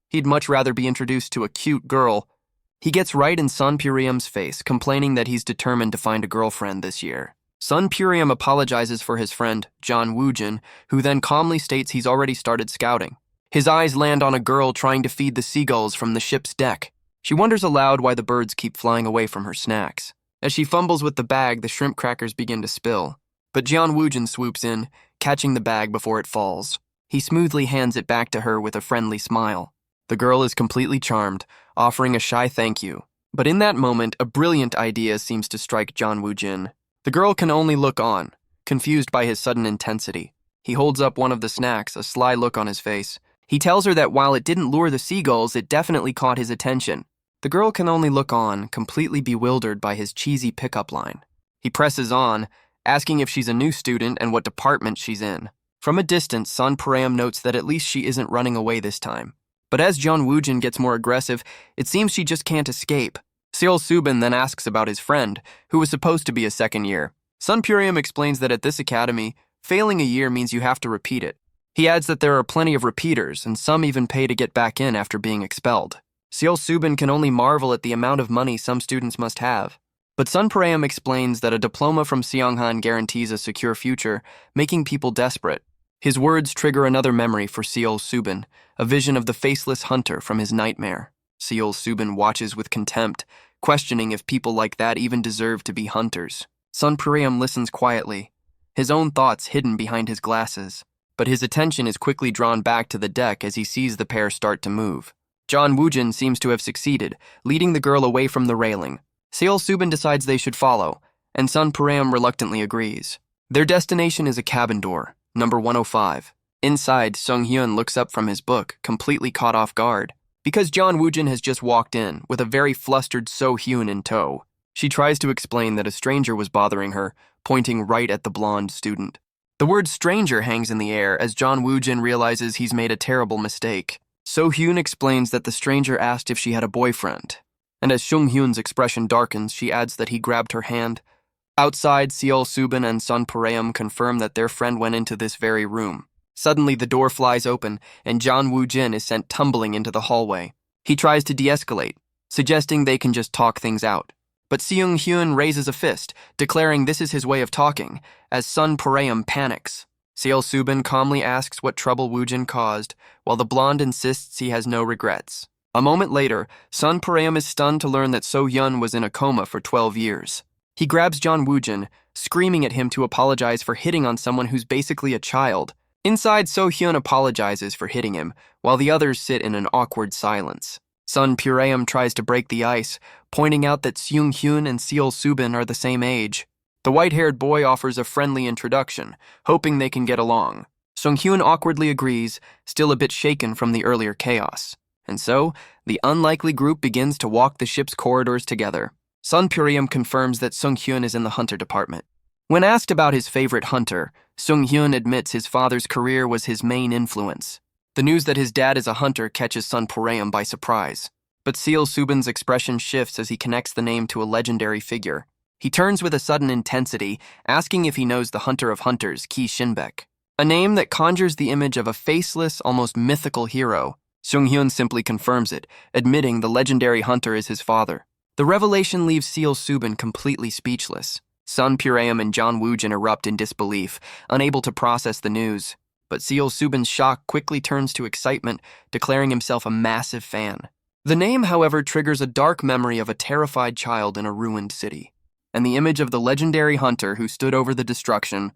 he'd much rather be introduced to a cute girl. He gets right in Sun Pureum's face, complaining that he's determined to find a girlfriend this year. Sun Pureum apologizes for his friend, John Woojin, who then calmly states he's already started scouting. His eyes land on a girl trying to feed the seagulls from the ship's deck. She wonders aloud why the birds keep flying away from her snacks. As she fumbles with the bag, the shrimp crackers begin to spill. But John Woojin swoops in, catching the bag before it falls. He smoothly hands it back to her with a friendly smile. The girl is completely charmed, offering a shy thank you. But in that moment, a brilliant idea seems to strike John Woojin. The girl can only look on, confused by his sudden intensity. He holds up one of the snacks, a sly look on his face. He tells her that while it didn't lure the seagulls, it definitely caught his attention. The girl can only look on, completely bewildered by his cheesy pickup line. He presses on, asking if she's a new student and what department she's in. From a distance, Sun Pareum notes that at least she isn't running away this time. But as John Woojin gets more aggressive, it seems she just can't escape. Seol Subin then asks about his friend, who was supposed to be a second year. Sun Pareum explains that at this academy, failing a year means you have to repeat it. He adds that there are plenty of repeaters, and some even pay to get back in after being expelled. Seol Subin can only marvel at the amount of money some students must have. But Sun Pareum explains that a diploma from Seonghan guarantees a secure future, making people desperate. His words trigger another memory for Seol Subin, a vision of the faceless hunter from his nightmare. Seol Subin watches with contempt, questioning if people like that even deserve to be hunters. Sun Pareum listens quietly, his own thoughts hidden behind his glasses. But his attention is quickly drawn back to the deck as he sees the pair start to move. John Woojin seems to have succeeded, leading the girl away from the railing. Seol Subin decides they should follow, and Sun Pareum reluctantly agrees. Their destination is a cabin door, number 105. Inside, Sung-hyun looks up from his book, completely caught off guard, because John Woojin has just walked in, with a very flustered So-hyun in tow. She tries to explain that a stranger was bothering her, pointing right at the blonde student. The word stranger hangs in the air as John Woojin realizes he's made a terrible mistake. So-hyun explains that the stranger asked if she had a boyfriend. And as Sung-hyun's expression darkens, she adds that he grabbed her hand. Outside, Seol Subin and Sun Pareum confirm that their friend went into this very room. Suddenly, the door flies open, and John Woo-jin is sent tumbling into the hallway. He tries to de-escalate, suggesting they can just talk things out. But Seung-hyun raises a fist, declaring this is his way of talking, as Sun Pareum panics. Seol Subin calmly asks what trouble Woo-jin caused, while the blonde insists he has no regrets. A moment later, Sun Pareum is stunned to learn that So-hyun was in a coma for 12 years. He grabs John Woo-jin, screaming at him to apologize for hitting on someone who's basically a child. Inside, So-hyun apologizes for hitting him, while the others sit in an awkward silence. Sun Pareum tries to break the ice, pointing out that Seung-hyun and Seol Subin are the same age. The white-haired boy offers a friendly introduction, hoping they can get along. Seung-hyun awkwardly agrees, still a bit shaken from the earlier chaos. And so, the unlikely group begins to walk the ship's corridors together. Sun Pareum confirms that Seung-hyun is in the hunter department. When asked about his favorite hunter, Seung-hyun admits his father's career was his main influence. The news that his dad is a hunter catches Sun Pareum by surprise. But Seol Subin's expression shifts as he connects the name to a legendary figure. He turns with a sudden intensity, asking if he knows the hunter of hunters, Ki Shinbaek. A name that conjures the image of a faceless, almost mythical hero. Seung-hyun simply confirms it, admitting the legendary hunter is his father. The revelation leaves Seol Subin completely speechless. Sun Pareum and John Woo-jin erupt in disbelief, unable to process the news. But Seol Subin's shock quickly turns to excitement, declaring himself a massive fan. The name, however, triggers a dark memory of a terrified child in a ruined city. And the image of the legendary hunter who stood over the destruction.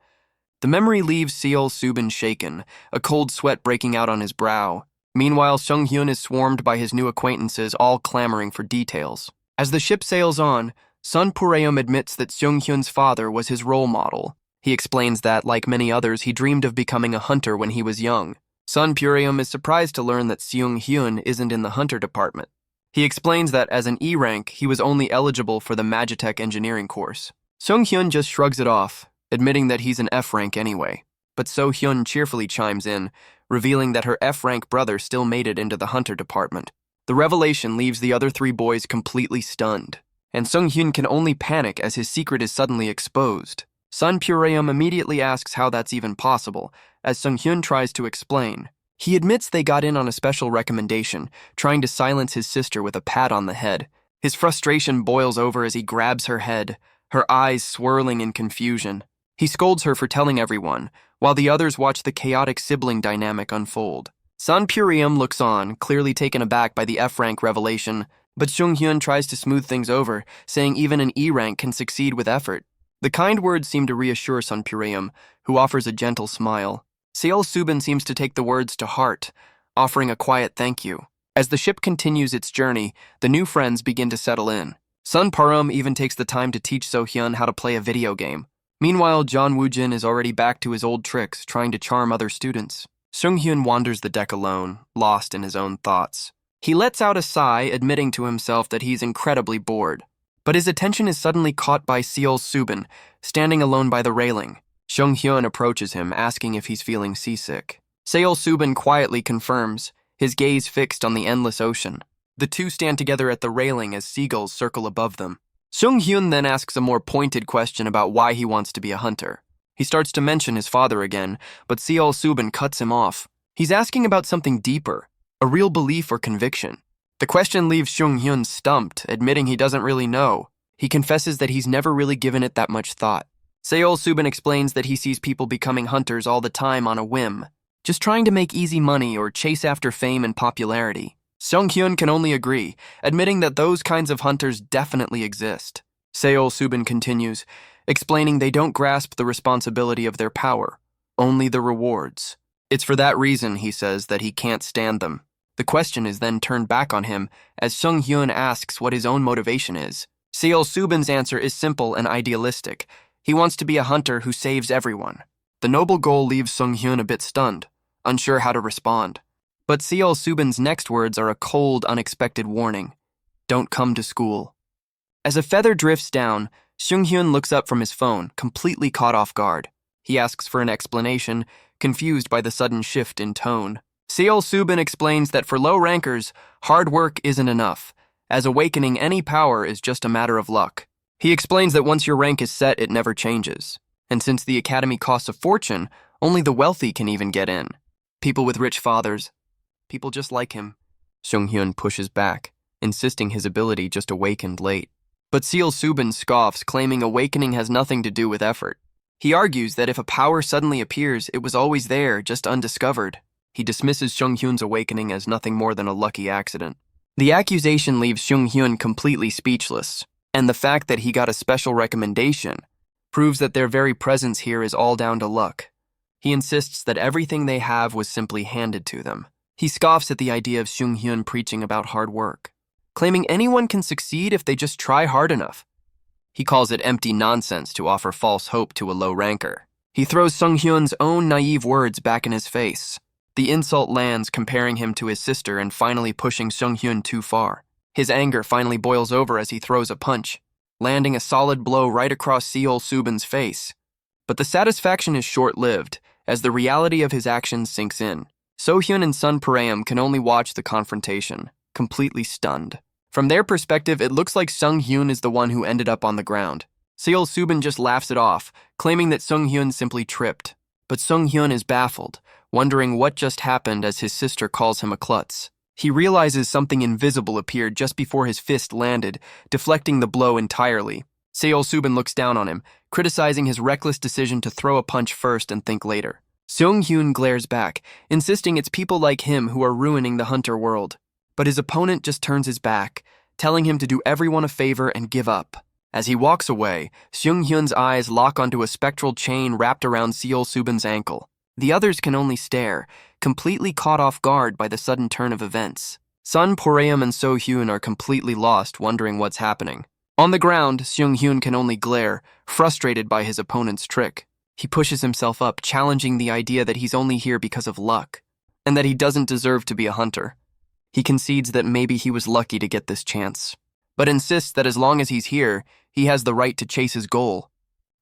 The memory leaves Seol Subin shaken, a cold sweat breaking out on his brow. Meanwhile, Seung-hyun is swarmed by his new acquaintances, all clamoring for details. As the ship sails on, Sun Pareum admits that Seung-hyun's father was his role model. He explains that, like many others, he dreamed of becoming a hunter when he was young. Sun Pareum is surprised to learn that Seung-hyun isn't in the hunter department. He explains that as an E rank, he was only eligible for the Magitech engineering course. Seung-hyun just shrugs it off, admitting that he's an F rank anyway. But So-hyun cheerfully chimes in, revealing that her F rank brother still made it into the hunter department. The revelation leaves the other three boys completely stunned, and Seung-hyun can only panic as his secret is suddenly exposed. Sun Pareum immediately asks how that's even possible, as Seung-hyun tries to explain. He admits they got in on a special recommendation, trying to silence his sister with a pat on the head. His frustration boils over as he grabs her head, her eyes swirling in confusion. He scolds her for telling everyone, while the others watch the chaotic sibling dynamic unfold. Sun Pareum looks on, clearly taken aback by the F-rank revelation, but Seung-hyun tries to smooth things over, saying even an E-rank can succeed with effort. The kind words seem to reassure Sun Pareum, who offers a gentle smile. Seol Subin seems to take the words to heart, offering a quiet thank you. As the ship continues its journey, the new friends begin to settle in. Sun Pareum even takes the time to teach So-hyun how to play a video game. Meanwhile, John Woo-jin is already back to his old tricks, trying to charm other students. Seung-hyun wanders the deck alone, lost in his own thoughts. He lets out a sigh, admitting to himself that he's incredibly bored. But his attention is suddenly caught by Seol Subin, standing alone by the railing. Seung-hyun approaches him, asking if he's feeling seasick. Seol Subin quietly confirms, his gaze fixed on the endless ocean. The two stand together at the railing as seagulls circle above them. Seung-hyun then asks a more pointed question about why he wants to be a hunter. He starts to mention his father again, but Seol Subin cuts him off. He's asking about something deeper, a real belief or conviction. The question leaves Seung-hyun stumped, admitting he doesn't really know. He confesses that he's never really given it that much thought. Seol Subin explains that he sees people becoming hunters all the time on a whim, just trying to make easy money or chase after fame and popularity. Seung-hyun can only agree, admitting that those kinds of hunters definitely exist. Seol Subin continues, explaining they don't grasp the responsibility of their power, only the rewards. It's for that reason, he says, that he can't stand them. The question is then turned back on him as Seung-hyun asks what his own motivation is. Seol Subin's answer is simple and idealistic. He wants to be a hunter who saves everyone. The noble goal leaves Seung-hyun a bit stunned, unsure how to respond. But Seol Subin's next words are a cold, unexpected warning. Don't come to school. As a feather drifts down, Seung-hyun looks up from his phone, completely caught off guard. He asks for an explanation, confused by the sudden shift in tone. Seol Subin explains that for low rankers, hard work isn't enough, as awakening any power is just a matter of luck. He explains that once your rank is set, it never changes. And since the academy costs a fortune, only the wealthy can even get in. People with rich fathers. People just like him. Seung-hyun pushes back, insisting his ability just awakened late. But Seol-subin scoffs, claiming awakening has nothing to do with effort. He argues that if a power suddenly appears, it was always there, just undiscovered. He dismisses Seung-hyun's awakening as nothing more than a lucky accident. The accusation leaves Seung-hyun completely speechless, and the fact that he got a special recommendation proves that their very presence here is all down to luck. He insists that everything they have was simply handed to them. He scoffs at the idea of Seung-hyun preaching about hard work, claiming anyone can succeed if they just try hard enough. He calls it empty nonsense to offer false hope to a low ranker. He throws Seung-hyun's own naive words back in his face. The insult lands, comparing him to his sister and finally pushing Seung-hyun too far. His anger finally boils over as he throws a punch, landing a solid blow right across Seol-subin's face. But the satisfaction is short-lived, as the reality of his actions sinks in. So-hyun and Sun Pareum can only watch the confrontation, completely stunned. From their perspective, it looks like Seung-hyun is the one who ended up on the ground. Seol-subin just laughs it off, claiming that Seung-hyun simply tripped. But Seung-hyun is baffled, wondering what just happened as his sister calls him a klutz. He realizes something invisible appeared just before his fist landed, deflecting the blow entirely. Seol-subin looks down on him, criticizing his reckless decision to throw a punch first and think later. Seung-hyun glares back, insisting it's people like him who are ruining the hunter world. But his opponent just turns his back, telling him to do everyone a favor and give up. As he walks away, Seung-hyun's eyes lock onto a spectral chain wrapped around Seol-subin's ankle. The others can only stare, completely caught off guard by the sudden turn of events. Sun Pareum and So-hyun are completely lost, wondering what's happening. On the ground, Seung-hyun can only glare, frustrated by his opponent's trick. He pushes himself up, challenging the idea that he's only here because of luck, and that he doesn't deserve to be a hunter. He concedes that maybe he was lucky to get this chance, but insists that as long as he's here, he has the right to chase his goal.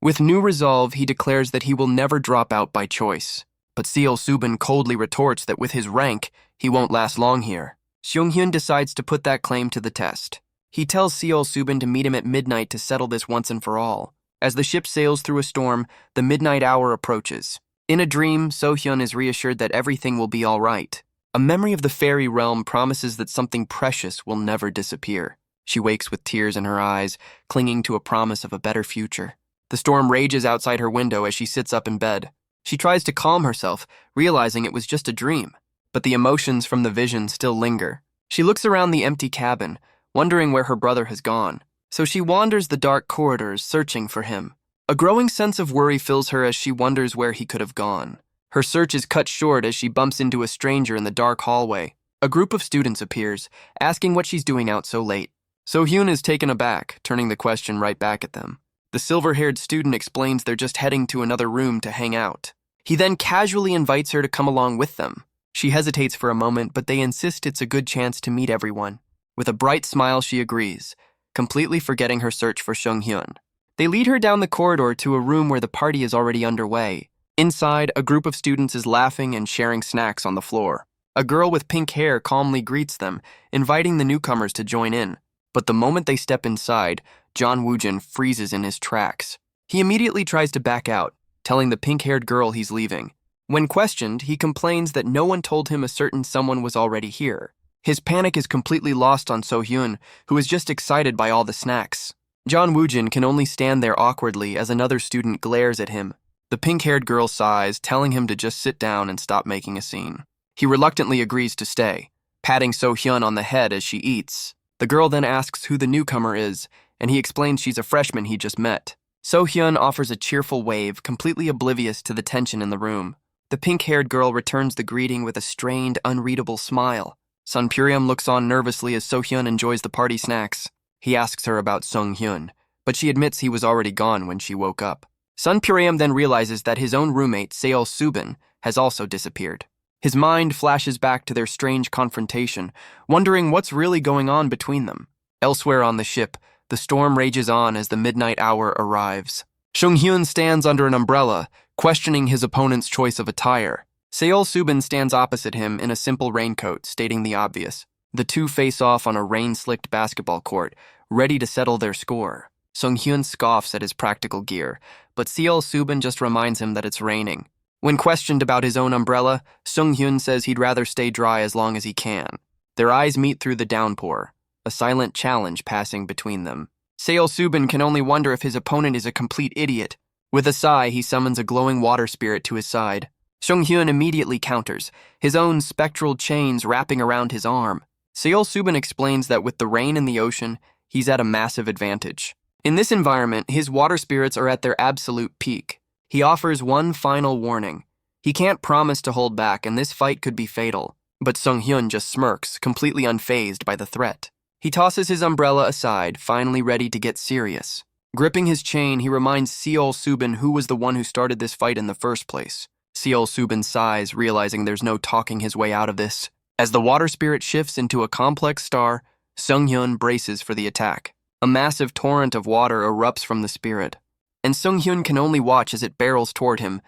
With new resolve, he declares that he will never drop out by choice. But Seol-subin coldly retorts that with his rank, he won't last long here. Seung-hyun decides to put that claim to the test. He tells Seol-subin to meet him at midnight to settle this once and for all. As the ship sails through a storm, the midnight hour approaches. In a dream, So-hyun is reassured that everything will be all right. A memory of the fairy realm promises that something precious will never disappear. She wakes with tears in her eyes, clinging to a promise of a better future. The storm rages outside her window as she sits up in bed. She tries to calm herself, realizing it was just a dream, but the emotions from the vision still linger. She looks around the empty cabin, wondering where her brother has gone. So she wanders the dark corridors, searching for him. A growing sense of worry fills her as she wonders where he could have gone. Her search is cut short as she bumps into a stranger in the dark hallway. A group of students appears, asking what she's doing out so late. So-hyun is taken aback, turning the question right back at them. The silver-haired student explains they're just heading to another room to hang out. He then casually invites her to come along with them. She hesitates for a moment, but they insist it's a good chance to meet everyone. With a bright smile, she agrees, completely forgetting her search for Seung-hyun. They lead her down the corridor to a room where the party is already underway. Inside, a group of students is laughing and sharing snacks on the floor. A girl with pink hair calmly greets them, inviting the newcomers to join in. But the moment they step inside, John Woojin freezes in his tracks. He immediately tries to back out, telling the pink-haired girl he's leaving. When questioned, he complains that no one told him a certain someone was already here. His panic is completely lost on So-hyun, who is just excited by all the snacks. John Woojin can only stand there awkwardly as another student glares at him. The pink-haired girl sighs, telling him to just sit down and stop making a scene. He reluctantly agrees to stay, patting So-hyun on the head as she eats. The girl then asks who the newcomer is, and he explains she's a freshman he just met. So-hyun offers a cheerful wave, completely oblivious to the tension in the room. The pink-haired girl returns the greeting with a strained, unreadable smile. Sun Pareum looks on nervously as So-hyun enjoys the party snacks. He asks her about Seung-hyun, but she admits he was already gone when she woke up. Sun Pareum then realizes that his own roommate, Seol-subin, has also disappeared. His mind flashes back to their strange confrontation, wondering what's really going on between them. Elsewhere on the ship, the storm rages on as the midnight hour arrives. Seung-hyun stands under an umbrella, questioning his opponent's choice of attire. Seol-subin stands opposite him in a simple raincoat, stating the obvious. The two face off on a rain-slicked basketball court, ready to settle their score. Sung-hyun scoffs at his practical gear, but Seol-subin just reminds him that it's raining. When questioned about his own umbrella, Sung-hyun says he'd rather stay dry as long as he can. Their eyes meet through the downpour, a silent challenge passing between them. Seol-subin can only wonder if his opponent is a complete idiot. With a sigh, he summons a glowing water spirit to his side. Sung-hyun immediately counters, his own spectral chains wrapping around his arm. Seol-subin explains that with the rain in the ocean, he's at a massive advantage. In this environment, his water spirits are at their absolute peak. He offers one final warning. He can't promise to hold back, and this fight could be fatal. But Sung-hyun just smirks, completely unfazed by the threat. He tosses his umbrella aside, finally ready to get serious. Gripping his chain, he reminds Seol-subin who was the one who started this fight in the first place. Seol-subin sighs, realizing there's no talking his way out of this. As the water spirit shifts into a complex star, Sung-hyun braces for the attack. A massive torrent of water erupts from the spirit, and Sung-hyun can only watch as it barrels toward him.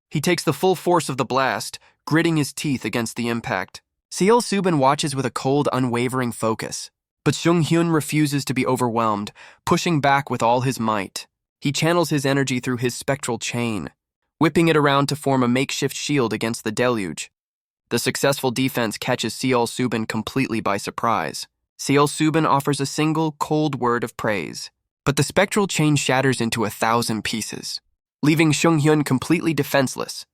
He takes the full force of the blast, gritting his teeth against the impact. Seol-subin watches with a cold, unwavering focus. But Sung-hyun refuses to be overwhelmed, pushing back with all his might. He channels his energy through his spectral chain, whipping it around to form a makeshift shield against the deluge. The successful defense catches Seol-subin completely by surprise. Seol-subin offers a single, cold word of praise, but the spectral chain shatters into 1,000 pieces, leaving Sung-hyun completely defenseless.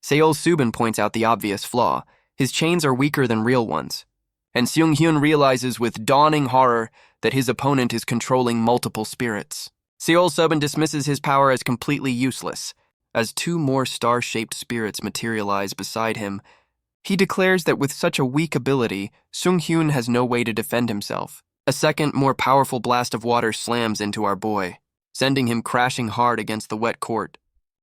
Seol-subin points out the obvious flaw. His chains are weaker than real ones. And Sung-hyun realizes with dawning horror that his opponent is controlling multiple spirits. Seol-subin dismisses his power as completely useless. As 2 more star-shaped spirits materialize beside him, he declares that with such a weak ability, Sung-hyun has no way to defend himself. A second, more powerful blast of water slams into our boy, sending him crashing hard against the wet court.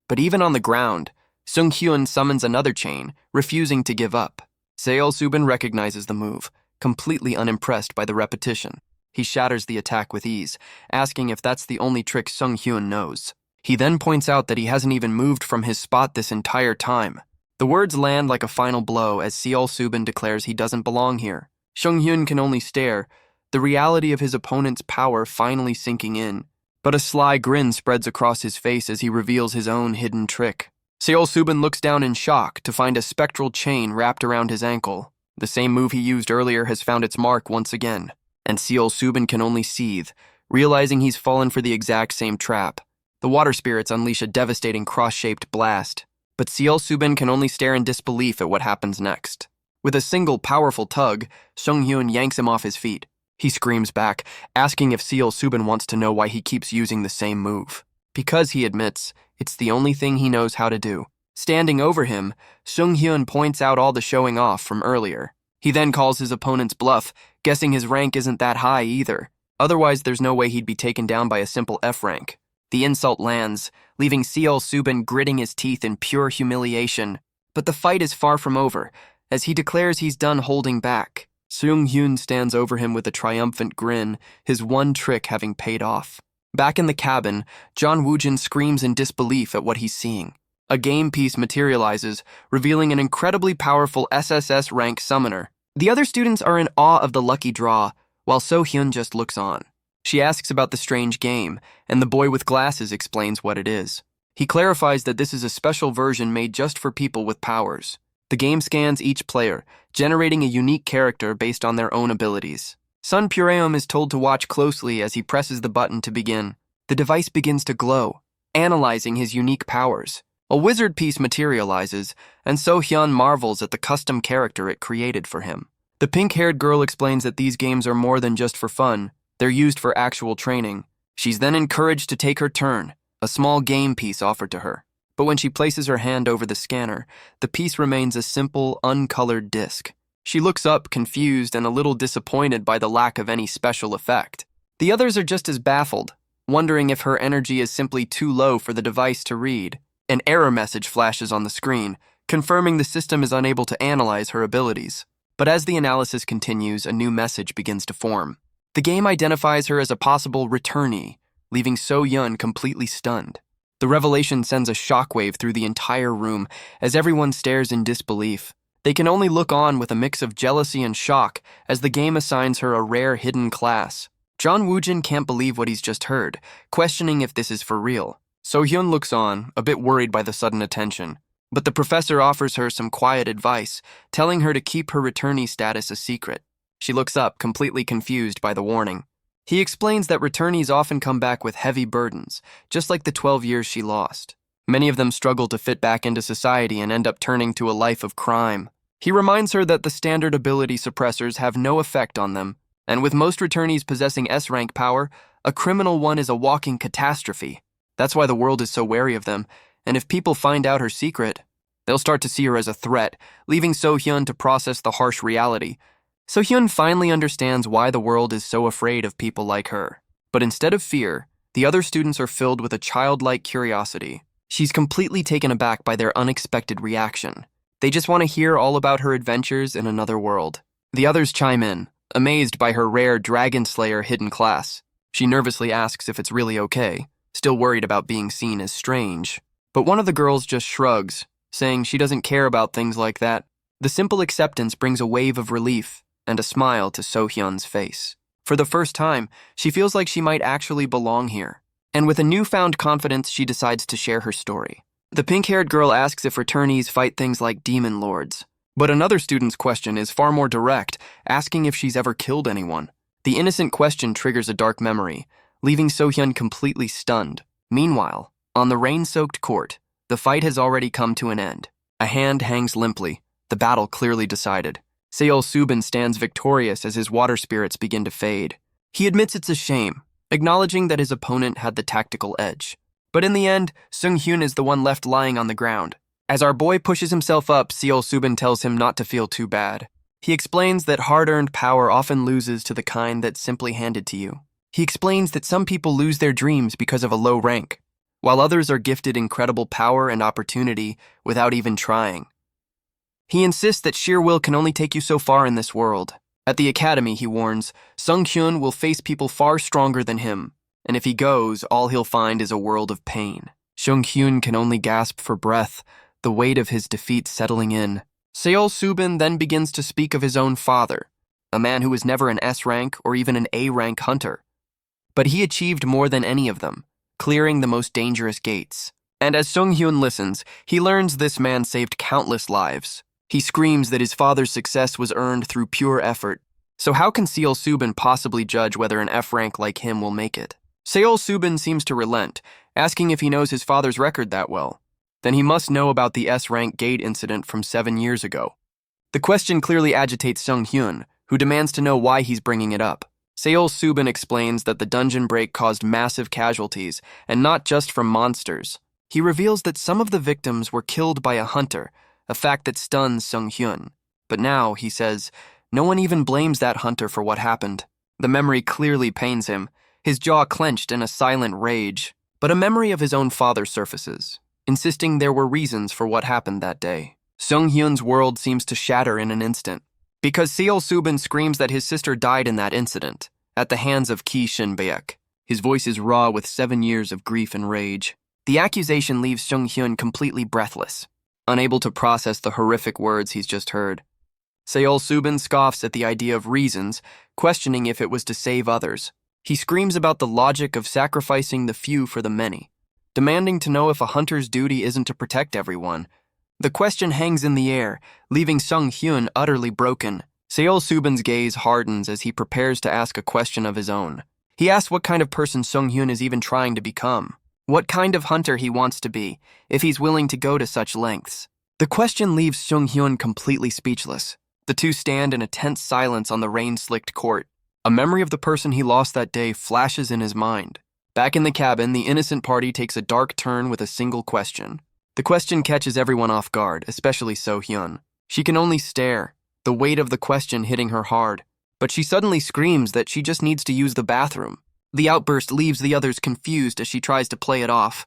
But even on the ground, Sung-hyun summons another chain, refusing to give up. Seol-subin recognizes the move, completely unimpressed by the repetition. He shatters the attack with ease, asking if that's the only trick Sung-hyun knows. He then points out that he hasn't even moved from his spot this entire time. The words land like a final blow as Seol-subin declares he doesn't belong here. Sung-hyun can only stare, the reality of his opponent's power finally sinking in. But a sly grin spreads across his face as he reveals his own hidden trick. Seol-subin looks down in shock to find a spectral chain wrapped around his ankle. The same move he used earlier has found its mark once again, and Seol-subin can only seethe, realizing he's fallen for the exact same trap. The water spirits unleash a devastating cross-shaped blast, but Seol-subin can only stare in disbelief at what happens next. With a single powerful tug, Sung-hyun yanks him off his feet. He screams back, asking if Seol-subin wants to know why he keeps using the same move. Because, he admits, it's the only thing he knows how to do. Standing over him, Sung-hyun points out all the showing off from earlier. He then calls his opponent's bluff, guessing his rank isn't that high either. Otherwise, there's no way he'd be taken down by a simple F rank. The insult lands, leaving Seol-subin gritting his teeth in pure humiliation. But the fight is far from over, as he declares he's done holding back. Sung-hyun stands over him with a triumphant grin, his one trick having paid off. Back in the cabin, John Woojin screams in disbelief at what he's seeing. A game piece materializes, revealing an incredibly powerful SSS rank summoner. The other students are in awe of the lucky draw, while So-hyun just looks on. She asks about the strange game, and the boy with glasses explains what it is. He clarifies that this is a special version made just for people with powers. The game scans each player, generating a unique character based on their own abilities. Sun Pureum is told to watch closely as he presses the button to begin. The device begins to glow, analyzing his unique powers. A wizard piece materializes, and So-hyun marvels at the custom character it created for him. The pink-haired girl explains that these games are more than just for fun. They're used for actual training. She's then encouraged to take her turn, a small game piece offered to her. But when she places her hand over the scanner, the piece remains a simple, uncolored disc. She looks up, confused and a little disappointed by the lack of any special effect. The others are just as baffled, wondering if her energy is simply too low for the device to read. An error message flashes on the screen, confirming the system is unable to analyze her abilities. But as the analysis continues, a new message begins to form. The game identifies her as a possible returnee, leaving So-hyun completely stunned. The revelation sends a shockwave through the entire room as everyone stares in disbelief. They can only look on with a mix of jealousy and shock as the game assigns her a rare hidden class. John Woojin can't believe what he's just heard, questioning if this is for real. So-hyun looks on, a bit worried by the sudden attention. But the professor offers her some quiet advice, telling her to keep her returnee status a secret. She looks up, completely confused by the warning. He explains that returnees often come back with heavy burdens, just like the 12 years she lost. Many of them struggle to fit back into society and end up turning to a life of crime. He reminds her that the standard ability suppressors have no effect on them, and with most returnees possessing S-rank power, a criminal one is a walking catastrophe. That's why the world is so wary of them, and if people find out her secret, they'll start to see her as a threat, leaving So-hyun to process the harsh reality. So-hyun finally understands why the world is so afraid of people like her. But instead of fear, the other students are filled with a childlike curiosity. She's completely taken aback by their unexpected reaction. They just want to hear all about her adventures in another world. The others chime in, amazed by her rare Dragon Slayer hidden class. She nervously asks if it's really okay, still worried about being seen as strange. But one of the girls just shrugs, saying she doesn't care about things like that. The simple acceptance brings a wave of relief and a smile to So-hyun's face. For the first time, she feels like she might actually belong here. And with a newfound confidence, she decides to share her story. The pink-haired girl asks if returnees fight things like demon lords. But another student's question is far more direct, asking if she's ever killed anyone. The innocent question triggers a dark memory, leaving So-hyun completely stunned. Meanwhile, on the rain-soaked court, the fight has already come to an end. A hand hangs limply, the battle clearly decided. Seol-subin stands victorious as his water spirits begin to fade. He admits it's a shame, acknowledging that his opponent had the tactical edge. But in the end, Sung-hyun is the one left lying on the ground. As our boy pushes himself up, Seol-subin tells him not to feel too bad. He explains that hard-earned power often loses to the kind that's simply handed to you. He explains that some people lose their dreams because of a low rank, while others are gifted incredible power and opportunity without even trying. He insists that sheer will can only take you so far in this world. At the academy, he warns, Sung-hyun will face people far stronger than him, and if he goes, all he'll find is a world of pain. Sung-hyun can only gasp for breath, the weight of his defeat settling in. Seol-subin then begins to speak of his own father, a man who was never an S-rank or even an A-rank hunter. But he achieved more than any of them, clearing the most dangerous gates. And as Sung-hyun listens, he learns this man saved countless lives. He screams that his father's success was earned through pure effort. So how can Seol-subin possibly judge whether an F-rank like him will make it? Seol-subin seems to relent, asking if he knows his father's record that well. Then he must know about the S-rank gate incident from 7 years ago. The question clearly agitates Sung-hyun, who demands to know why he's bringing it up. Seol-subin explains that the dungeon break caused massive casualties, and not just from monsters. He reveals that some of the victims were killed by a hunter, a fact that stuns Sung-hyun. But now, he says, no one even blames that hunter for what happened. The memory clearly pains him, his jaw clenched in a silent rage. But a memory of his own father surfaces, insisting there were reasons for what happened that day. Sung-hyun's world seems to shatter in an instant, because Seol-subin screams that his sister died in that incident, at the hands of Ki Shin-baek. His voice is raw with 7 years of grief and rage. The accusation leaves Sung-hyun completely breathless, unable to process the horrific words he's just heard. Seol-subin scoffs at the idea of reasons, questioning if it was to save others. He screams about the logic of sacrificing the few for the many, demanding to know if a hunter's duty isn't to protect everyone. The question hangs in the air, leaving Sung-hyun utterly broken. Seol-subin's gaze hardens as he prepares to ask a question of his own. He asks what kind of person Sung-hyun is even trying to become, what kind of hunter he wants to be, if he's willing to go to such lengths. The question leaves Sung-hyun completely speechless. The two stand in a tense silence on the rain-slicked court. A memory of the person he lost that day flashes in his mind. Back in the cabin, the innocent party takes a dark turn with a single question. The question catches everyone off guard, especially So-hyun. She can only stare, the weight of the question hitting her hard. But she suddenly screams that she just needs to use the bathroom. The outburst leaves the others confused as she tries to play it off.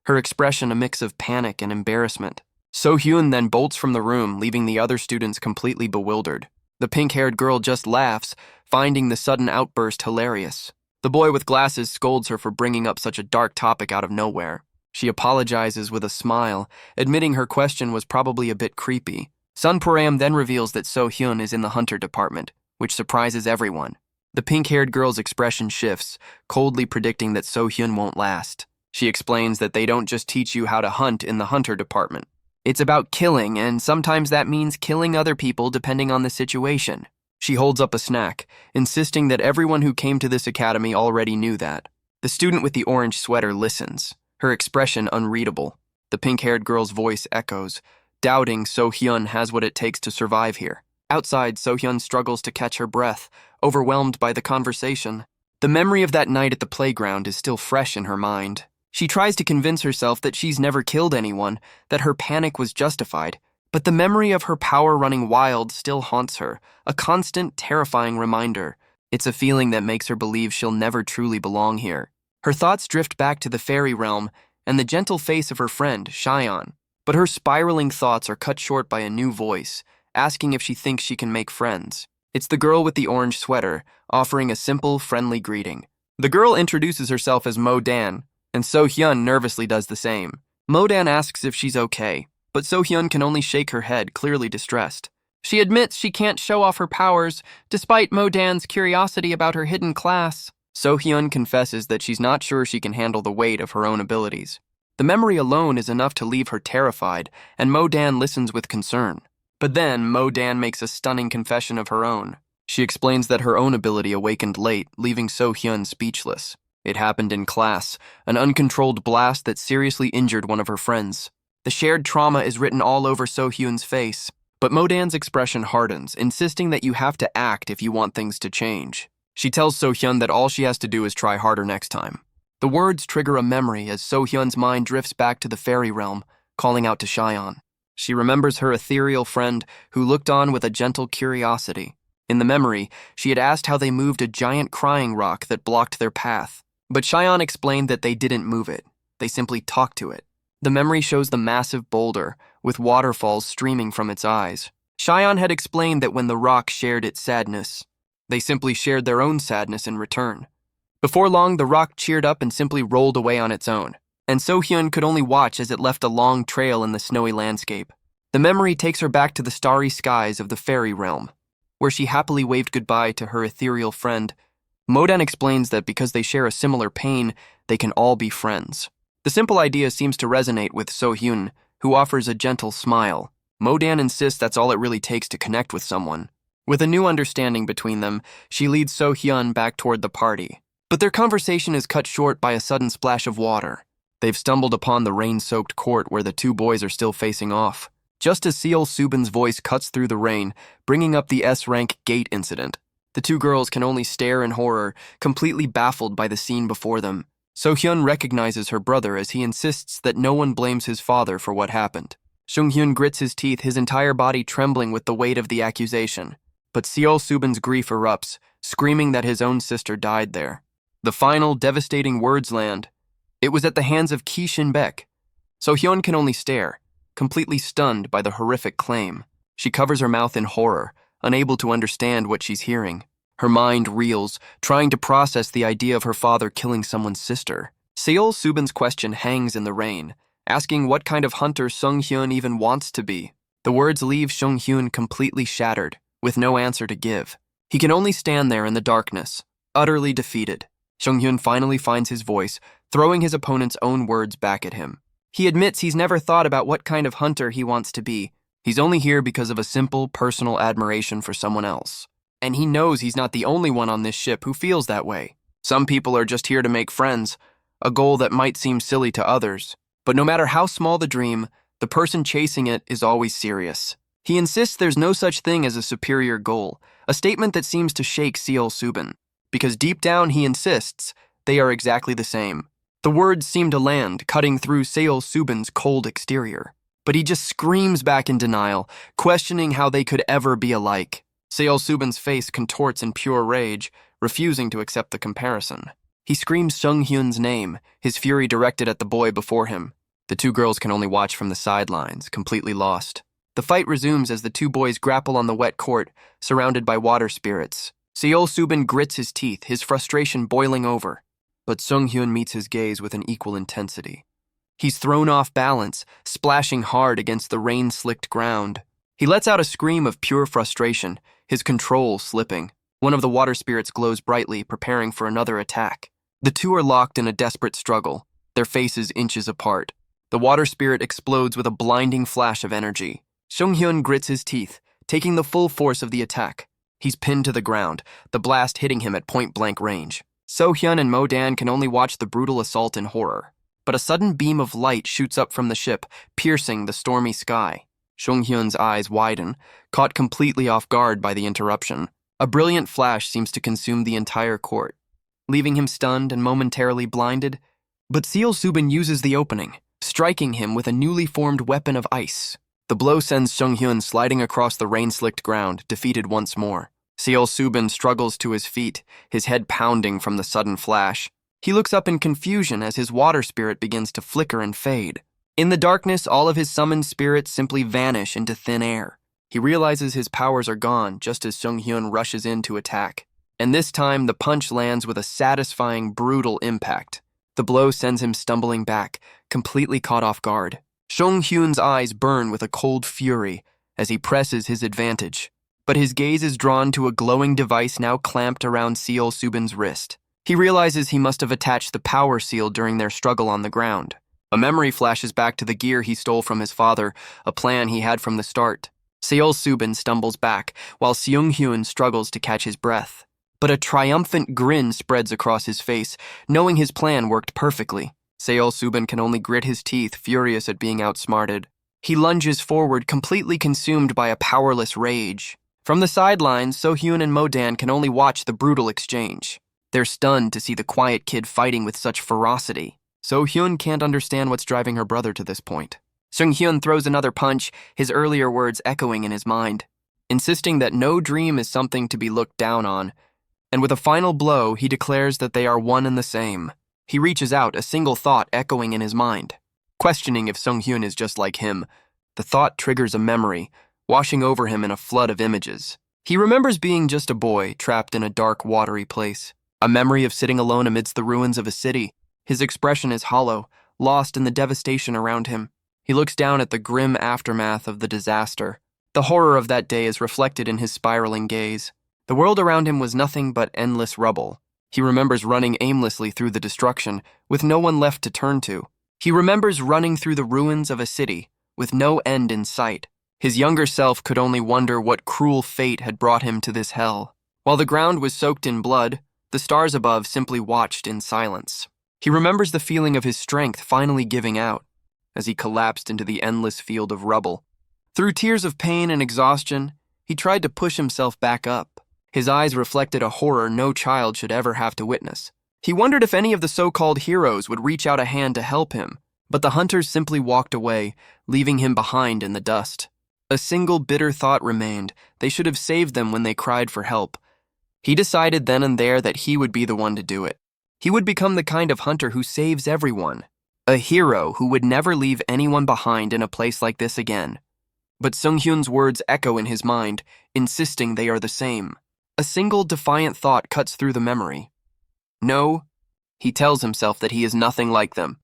Her expression a mix of panic and embarrassment. So-hyun then bolts from the room, leaving the other students completely bewildered. The pink-haired girl just laughs, finding the sudden outburst hilarious. The boy with glasses scolds her for bringing up such a dark topic out of nowhere. She apologizes with a smile, admitting her question was probably a bit creepy. Sun Puram then reveals that So-hyun is in the hunter department, which surprises everyone. The pink-haired girl's expression shifts, coldly predicting that So-hyun won't last. She explains that they don't just teach you how to hunt in the hunter department. It's about killing, and sometimes that means killing other people depending on the situation. She holds up a snack, insisting that everyone who came to this academy already knew that. The student with the orange sweater listens, her expression unreadable. The pink-haired girl's voice echoes, doubting So-hyun has what it takes to survive here. Outside, So-hyun struggles to catch her breath, overwhelmed by the conversation. The memory of that night at the playground is still fresh in her mind. She tries to convince herself that she's never killed anyone, that her panic was justified, but the memory of her power running wild still haunts her, a constant, terrifying reminder. It's a feeling that makes her believe she'll never truly belong here. Her thoughts drift back to the fairy realm and the gentle face of her friend, Cheyenne. But her spiraling thoughts are cut short by a new voice, asking if she thinks she can make friends. It's the girl with the orange sweater, offering a simple, friendly greeting. The girl introduces herself as Mo-dan, and So-hyun nervously does the same. Mo-dan asks if she's okay, but So-hyun can only shake her head, clearly distressed. She admits she can't show off her powers, despite Mo-dan's curiosity about her hidden class. So-hyun confesses that she's not sure she can handle the weight of her own abilities. The memory alone is enough to leave her terrified, and Mo-dan listens with concern. But then, Mo-dan makes a stunning confession of her own. She explains that her own ability awakened late, leaving So-hyun speechless. It happened in class, an uncontrolled blast that seriously injured one of her friends. The shared trauma is written all over So-hyun's face, but Mo-dan's expression hardens, insisting that you have to act if you want things to change. She tells So-hyun that all she has to do is try harder next time. The words trigger a memory as So-hyun's mind drifts back to the fairy realm, calling out to Cheyenne. She remembers her ethereal friend who looked on with a gentle curiosity. In the memory, she had asked how they moved a giant crying rock that blocked their path. But Cheyenne explained that they didn't move it. They simply talked to it. The memory shows the massive boulder, with waterfalls streaming from its eyes. Cheyenne had explained that when the rock shared its sadness, they simply shared their own sadness in return. Before long, the rock cheered up and simply rolled away on its own, and So-hyun could only watch as it left a long trail in the snowy landscape. The memory takes her back to the starry skies of the fairy realm, where she happily waved goodbye to her ethereal friend. Mo-dan explains that because they share a similar pain, they can all be friends. The simple idea seems to resonate with So-hyun, who offers a gentle smile. Mo-dan insists that's all it really takes to connect with someone. With a new understanding between them, she leads So-hyun back toward the party. But their conversation is cut short by a sudden splash of water. They've stumbled upon the rain-soaked court where the two boys are still facing off. Just as Seol Subin's voice cuts through the rain, bringing up the S-rank gate incident. The two girls can only stare in horror, completely baffled by the scene before them. So-hyun recognizes her brother as he insists that no one blames his father for what happened. Sung-hyun grits his teeth, his entire body trembling with the weight of the accusation. But Seol Subin's grief erupts, screaming that his own sister died there. The final, devastating words land. It was at the hands of Ki Shin-baek. So-hyun can only stare, completely stunned by the horrific claim. She covers her mouth in horror, unable to understand what she's hearing. Her mind reels, trying to process the idea of her father killing someone's sister. Seol Subin's question hangs in the rain, asking what kind of hunter Sung-hyun even wants to be. The words leave Sung-hyun completely shattered, with no answer to give. He can only stand there in the darkness, utterly defeated. Sung-hyun finally finds his voice, throwing his opponent's own words back at him. He admits he's never thought about what kind of hunter he wants to be. He's only here because of a simple, personal admiration for someone else. And he knows he's not the only one on this ship who feels that way. Some people are just here to make friends, a goal that might seem silly to others. But no matter how small the dream, the person chasing it is always serious. He insists there's no such thing as a superior goal, a statement that seems to shake Seol Subin. Because deep down, he insists, they are exactly the same. The words seem to land, cutting through Seol Subin's cold exterior. But he just screams back in denial, questioning how they could ever be alike. Seol Subin's face contorts in pure rage, refusing to accept the comparison. He screams Sung-hyun's name, his fury directed at the boy before him. The two girls can only watch from the sidelines, completely lost. The fight resumes as the two boys grapple on the wet court, surrounded by water spirits. Seol Subin grits his teeth, his frustration boiling over. But Sung-hyun meets his gaze with an equal intensity. He's thrown off balance, splashing hard against the rain-slicked ground. He lets out a scream of pure frustration, his control slipping. One of the water spirits glows brightly, preparing for another attack. The two are locked in a desperate struggle, their faces inches apart. The water spirit explodes with a blinding flash of energy. Sung-hyun grits his teeth, taking the full force of the attack. He's pinned to the ground, the blast hitting him at point-blank range. So-hyun and Mo-dan can only watch the brutal assault in horror. But a sudden beam of light shoots up from the ship, piercing the stormy sky. Sung-hyun's eyes widen, caught completely off guard by the interruption. A brilliant flash seems to consume the entire court, leaving him stunned and momentarily blinded. But Seol-subin uses the opening, striking him with a newly formed weapon of ice. The blow sends Sung-hyun sliding across the rain-slicked ground, defeated once more. Seol-subin struggles to his feet, his head pounding from the sudden flash. He looks up in confusion as his water spirit begins to flicker and fade. In the darkness, all of his summoned spirits simply vanish into thin air. He realizes his powers are gone just as Sung-hyun rushes in to attack. And this time, the punch lands with a satisfying, brutal impact. The blow sends him stumbling back, completely caught off guard. Sung-hyun's eyes burn with a cold fury as he presses his advantage. But his gaze is drawn to a glowing device now clamped around Seol-subin's wrist. He realizes he must have attached the power seal during their struggle on the ground. A memory flashes back to the gear he stole from his father, a plan he had from the start. Seol-subin stumbles back, while Sung-hyun struggles to catch his breath. But a triumphant grin spreads across his face, knowing his plan worked perfectly. Seol-subin can only grit his teeth, furious at being outsmarted. He lunges forward, completely consumed by a powerless rage. From the sidelines, So-hyun and Mo-dan can only watch the brutal exchange. They're stunned to see the quiet kid fighting with such ferocity. So-hyun can't understand what's driving her brother to this point. Sung-hyun throws another punch, his earlier words echoing in his mind, insisting that no dream is something to be looked down on. And with a final blow, he declares that they are one and the same. He reaches out, a single thought echoing in his mind, questioning if Sung-hyun is just like him. The thought triggers a memory, washing over him in a flood of images. He remembers being just a boy, trapped in a dark, watery place. A memory of sitting alone amidst the ruins of a city. His expression is hollow, lost in the devastation around him. He looks down at the grim aftermath of the disaster. The horror of that day is reflected in his spiraling gaze. The world around him was nothing but endless rubble. He remembers running aimlessly through the destruction, with no one left to turn to. He remembers running through the ruins of a city, with no end in sight. His younger self could only wonder what cruel fate had brought him to this hell. While the ground was soaked in blood, the stars above simply watched in silence. He remembers the feeling of his strength finally giving out, as he collapsed into the endless field of rubble. Through tears of pain and exhaustion, he tried to push himself back up. His eyes reflected a horror no child should ever have to witness. He wondered if any of the so-called heroes would reach out a hand to help him, but the hunters simply walked away, leaving him behind in the dust. A single bitter thought remained: they should have saved them when they cried for help. He decided then and there that he would be the one to do it. He would become the kind of hunter who saves everyone. A hero who would never leave anyone behind in a place like this again. But Sung-hyun's words echo in his mind, insisting they are the same. A single defiant thought cuts through the memory. No, he tells himself that he is nothing like them.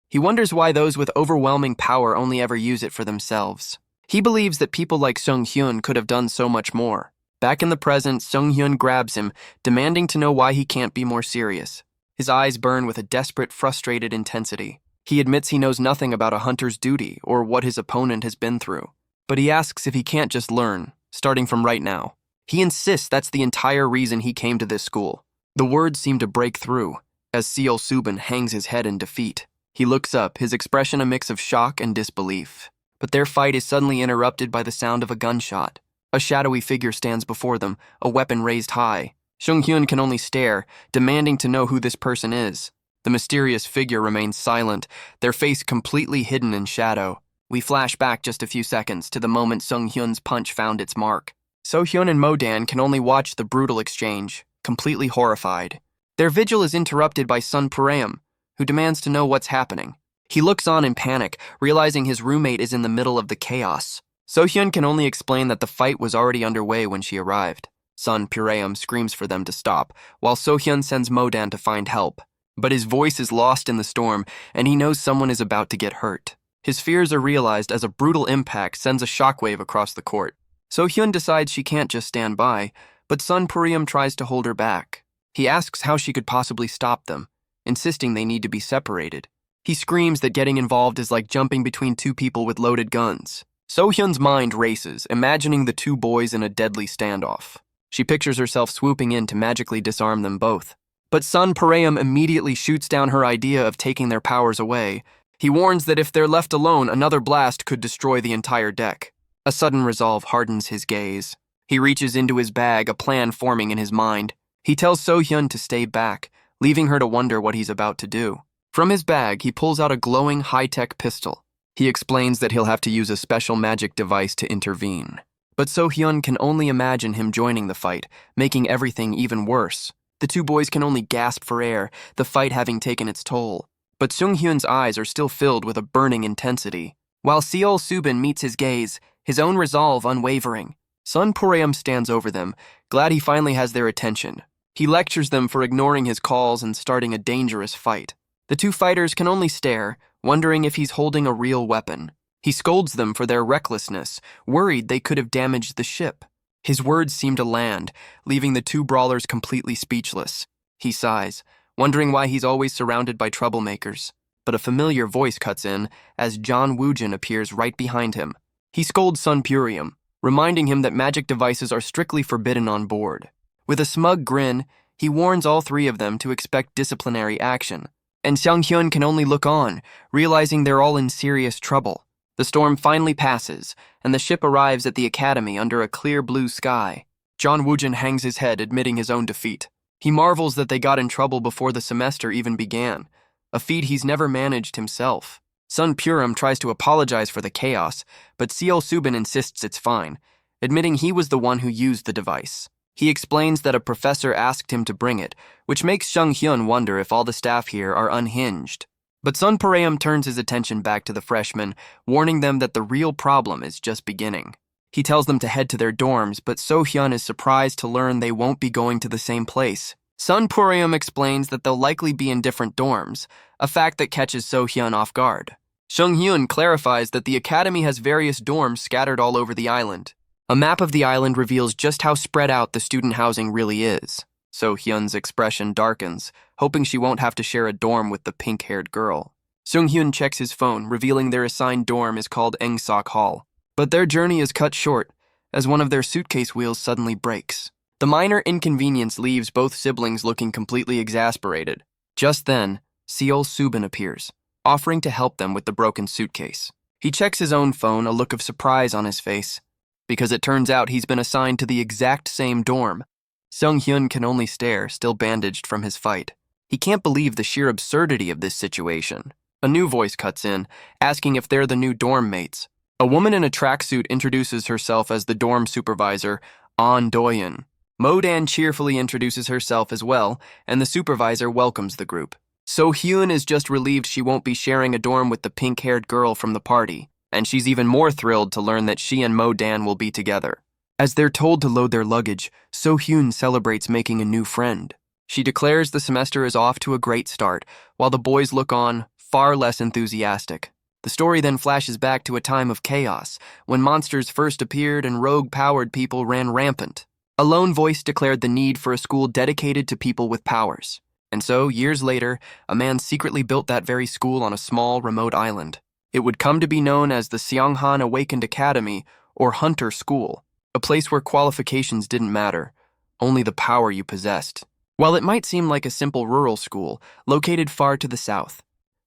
He wonders why those with overwhelming power only ever use it for themselves. He believes that people like Sung-hyun could have done so much more. Back in the present, Sung-hyun grabs him, demanding to know why he can't be more serious. His eyes burn with a desperate, frustrated intensity. He admits he knows nothing about a hunter's duty or what his opponent has been through. But he asks if he can't just learn, starting from right now. He insists that's the entire reason he came to this school. The words seem to break through, as Seol-subin hangs his head in defeat. He looks up, his expression a mix of shock and disbelief. But their fight is suddenly interrupted by the sound of a gunshot. A shadowy figure stands before them, a weapon raised high. Sung-hyun can only stare, demanding to know who this person is. The mysterious figure remains silent, their face completely hidden in shadow. We flash back just a few seconds to the moment Sung-hyun's punch found its mark. So-hyun and Mo-dan can only watch the brutal exchange, completely horrified. Their vigil is interrupted by Sun Param, who demands to know what's happening. He looks on in panic, realizing his roommate is in the middle of the chaos. So-hyun can only explain that the fight was already underway when she arrived. Sun Param screams for them to stop, while So-hyun sends Mo-dan to find help. But his voice is lost in the storm, and he knows someone is about to get hurt. His fears are realized as a brutal impact sends a shockwave across the court. So-hyun decides she can't just stand by, but Sun Puriam tries to hold her back. He asks how she could possibly stop them, insisting they need to be separated. He screams that getting involved is like jumping between two people with loaded guns. So-hyun's mind races, imagining the two boys in a deadly standoff. She pictures herself swooping in to magically disarm them both. But Sun Puriam immediately shoots down her idea of taking their powers away. He warns that if they're left alone, another blast could destroy the entire deck. A sudden resolve hardens his gaze. He reaches into his bag, a plan forming in his mind. He tells So-hyun to stay back, leaving her to wonder what he's about to do. From his bag, he pulls out a glowing high-tech pistol. He explains that he'll have to use a special magic device to intervene. But So-hyun can only imagine him joining the fight, making everything even worse. The two boys can only gasp for air, the fight having taken its toll. But Sung-hyun's eyes are still filled with a burning intensity. While Seol-subin meets his gaze, his own resolve unwavering. Sun Puriam stands over them, glad he finally has their attention. He lectures them for ignoring his calls and starting a dangerous fight. The two fighters can only stare, wondering if he's holding a real weapon. He scolds them for their recklessness, worried they could have damaged the ship. His words seem to land, leaving the two brawlers completely speechless. He sighs, wondering why he's always surrounded by troublemakers. But a familiar voice cuts in as John Woojin appears right behind him. He scolds Sun Puriam, reminding him that magic devices are strictly forbidden on board. With a smug grin, he warns all three of them to expect disciplinary action. And Sung-hyun can only look on, realizing they're all in serious trouble. The storm finally passes, and the ship arrives at the academy under a clear blue sky. John Woojin hangs his head, admitting his own defeat. He marvels that they got in trouble before the semester even began, a feat he's never managed himself. Sun Puriam tries to apologize for the chaos, but Seol-subin insists it's fine, admitting he was the one who used the device. He explains that a professor asked him to bring it, which makes Sung-hyun wonder if all the staff here are unhinged. But Sun Puriam turns his attention back to the freshmen, warning them that the real problem is just beginning. He tells them to head to their dorms, but So-hyun is surprised to learn they won't be going to the same place. Sun Puriam explains that they'll likely be in different dorms, a fact that catches So-hyun off guard. Sung-hyun clarifies that the academy has various dorms scattered all over the island. A map of the island reveals just how spread out the student housing really is. So-hyun's expression darkens, hoping she won't have to share a dorm with the pink-haired girl. Sung-hyun checks his phone, revealing their assigned dorm is called Engsok Hall. But their journey is cut short, as one of their suitcase wheels suddenly breaks. The minor inconvenience leaves both siblings looking completely exasperated. Just then, Seol-subin appears, offering to help them with the broken suitcase. He checks his own phone, a look of surprise on his face, because it turns out he's been assigned to the exact same dorm. Sung-hyun can only stare, still bandaged from his fight. He can't believe the sheer absurdity of this situation. A new voice cuts in, asking if they're the new dorm mates. A woman in a tracksuit introduces herself as the dorm supervisor, An Doyeon. Mo-dan cheerfully introduces herself as well, and the supervisor welcomes the group. So-hyun is just relieved she won't be sharing a dorm with the pink-haired girl from the party, and she's even more thrilled to learn that she and Mo-dan will be together. As they're told to load their luggage, So-hyun celebrates making a new friend. She declares the semester is off to a great start, while the boys look on, far less enthusiastic. The story then flashes back to a time of chaos, when monsters first appeared and rogue-powered people ran rampant. A lone voice declared the need for a school dedicated to people with powers. And so, years later, a man secretly built that very school on a small, remote island. It would come to be known as the Seonghan Awakened Academy, or Hunter School, a place where qualifications didn't matter, only the power you possessed. While it might seem like a simple rural school, located far to the south,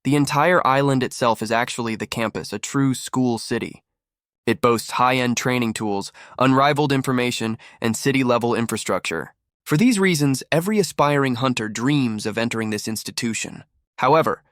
the entire island itself is actually the campus, a true school city. It boasts high-end training tools, unrivaled information, and city-level infrastructure. For these reasons, every aspiring hunter dreams of entering this institution. However,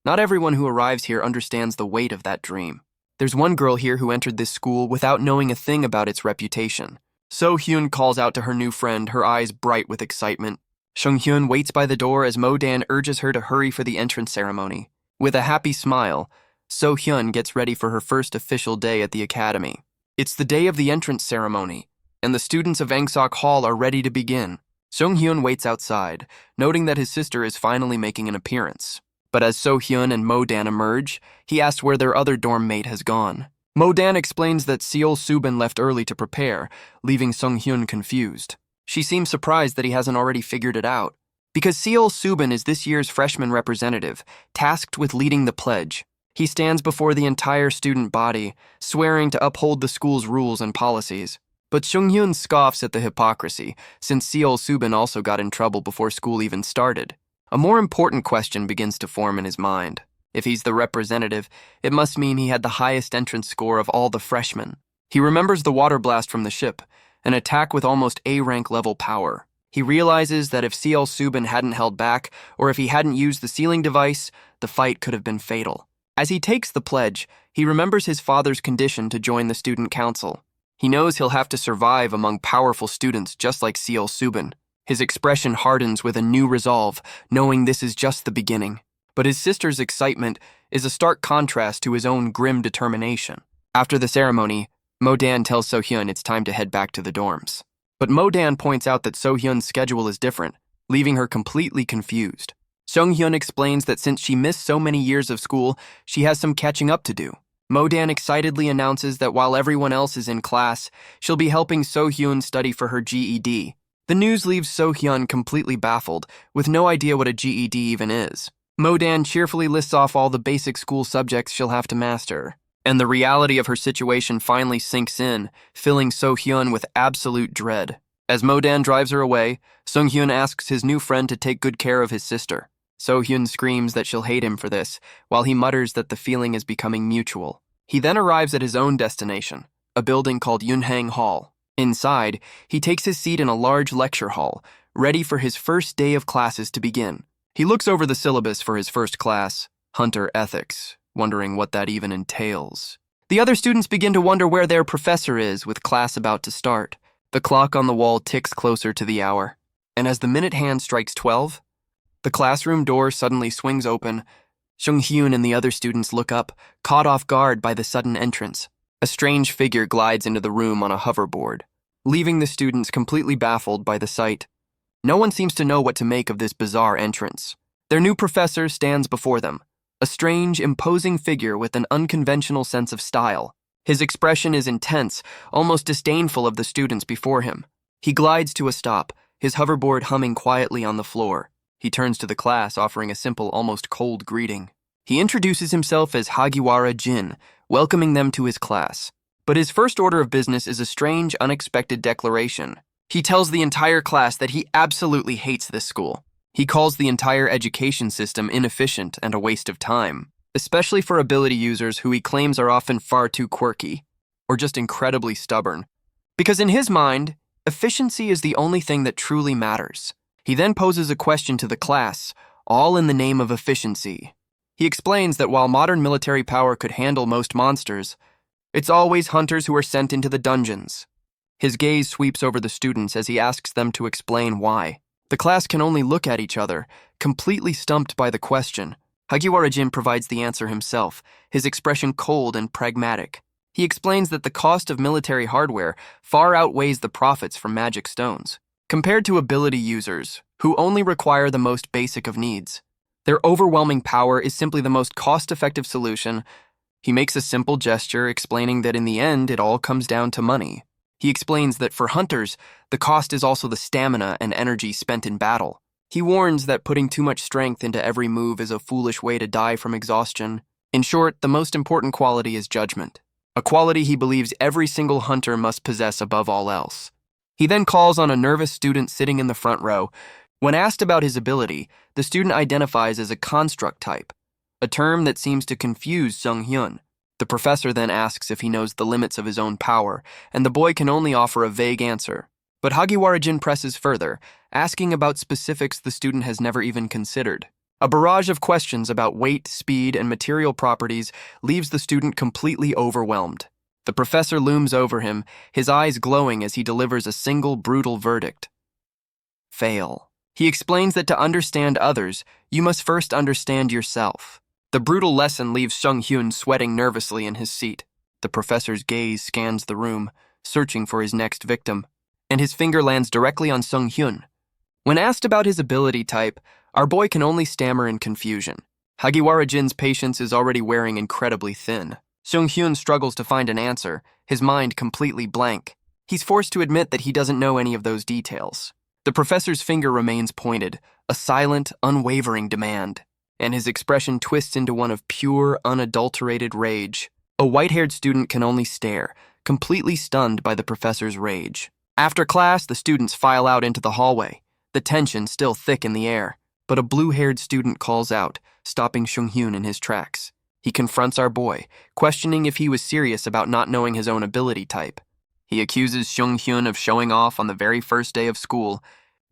not everyone who arrives here understands the weight of that dream. There's one girl here who entered this school without knowing a thing about its reputation. So-hyun calls out to her new friend, her eyes bright with excitement. Sung-hyun waits by the door as Mo-dan urges her to hurry for the entrance ceremony. With a happy smile, So-hyun gets ready for her first official day at the academy. It's the day of the entrance ceremony, and the students of Engsok Hall are ready to begin. Sung-hyun waits outside, noting that his sister is finally making an appearance. But as So-hyun and Mo-dan emerge, he asks where their other dorm mate has gone. Mo-dan explains that Seol-subin left early to prepare, leaving Sung-hyun confused. She seems surprised that he hasn't already figured it out. Because Seol Subin is this year's freshman representative, tasked with leading the pledge. He stands before the entire student body, swearing to uphold the school's rules and policies. But Sung-hyun scoffs at the hypocrisy, since Seol Subin also got in trouble before school even started. A more important question begins to form in his mind. If he's the representative, it must mean he had the highest entrance score of all the freshmen. He remembers the water blast from the ship, an attack with almost A-rank level power. He realizes that if Seol Subin hadn't held back, or if he hadn't used the sealing device, the fight could have been fatal. As he takes the pledge, he remembers his father's condition to join the student council. He knows he'll have to survive among powerful students just like Seol Subin. His expression hardens with a new resolve, knowing this is just the beginning. But his sister's excitement is a stark contrast to his own grim determination. After the ceremony, Mo-dan tells So-hyun it's time to head back to the dorms. But Mo-dan points out that So-hyun's schedule is different, leaving her completely confused. Sung-hyun explains that since she missed so many years of school, she has some catching up to do. Mo-dan excitedly announces that while everyone else is in class, she'll be helping So-hyun study for her GED. The news leaves So-hyun completely baffled, with no idea what a GED even is. Mo-dan cheerfully lists off all the basic school subjects she'll have to master. And the reality of her situation finally sinks in, filling So-hyun with absolute dread. As Mo-dan drives her away, Sung-hyun asks his new friend to take good care of his sister. So-hyun screams that she'll hate him for this, while he mutters that the feeling is becoming mutual. He then arrives at his own destination, a building called Yunhang Hall. Inside, he takes his seat in a large lecture hall, ready for his first day of classes to begin. He looks over the syllabus for his first class, Hunter Ethics, wondering what that even entails. The other students begin to wonder where their professor is, with class about to start. The clock on the wall ticks closer to the hour, and as the minute hand strikes 12, the classroom door suddenly swings open. Sung-hyun and the other students look up, caught off guard by the sudden entrance. A strange figure glides into the room on a hoverboard, leaving the students completely baffled by the sight. No one seems to know what to make of this bizarre entrance. Their new professor stands before them, a strange, imposing figure with an unconventional sense of style. His expression is intense, almost disdainful of the students before him. He glides to a stop, his hoverboard humming quietly on the floor. He turns to the class, offering a simple, almost cold greeting. He introduces himself as Hagiwara Jin, welcoming them to his class. But his first order of business is a strange, unexpected declaration. He tells the entire class that he absolutely hates this school. He calls the entire education system inefficient and a waste of time, especially for ability users who he claims are often far too quirky, or just incredibly stubborn. Because in his mind, efficiency is the only thing that truly matters. He then poses a question to the class, all in the name of efficiency. He explains that while modern military power could handle most monsters, it's always hunters who are sent into the dungeons. His gaze sweeps over the students as he asks them to explain why. The class can only look at each other, completely stumped by the question. Hagiwara Jin provides the answer himself, his expression cold and pragmatic. He explains that the cost of military hardware far outweighs the profits from magic stones. Compared to ability users, who only require the most basic of needs, their overwhelming power is simply the most cost-effective solution. He makes a simple gesture explaining that in the end it all comes down to money. He explains that for hunters, the cost is also the stamina and energy spent in battle. He warns that putting too much strength into every move is a foolish way to die from exhaustion. In short, the most important quality is judgment, a quality he believes every single hunter must possess above all else. He then calls on a nervous student sitting in the front row. When asked about his ability, the student identifies as a construct type, a term that seems to confuse Sung-hyun. The professor then asks if he knows the limits of his own power, and the boy can only offer a vague answer. But Hagiwara Jin presses further, asking about specifics the student has never even considered. A barrage of questions about weight, speed, and material properties leaves the student completely overwhelmed. The professor looms over him, his eyes glowing as he delivers a single brutal verdict. Fail. He explains that to understand others, you must first understand yourself. The brutal lesson leaves Sung-hyun sweating nervously in his seat. The professor's gaze scans the room, searching for his next victim, and his finger lands directly on Sung-hyun. When asked about his ability type, our boy can only stammer in confusion. Hagiwara Jin's patience is already wearing incredibly thin. Sung-hyun struggles to find an answer, his mind completely blank. He's forced to admit that he doesn't know any of those details. The professor's finger remains pointed, a silent, unwavering demand, and his expression twists into one of pure, unadulterated rage. A white-haired student can only stare, completely stunned by the professor's rage. After class, the students file out into the hallway, the tension still thick in the air. But a blue-haired student calls out, stopping Seung-hyun in his tracks. He confronts our boy, questioning if he was serious about not knowing his own ability type. He accuses Seung-hyun of showing off on the very first day of school,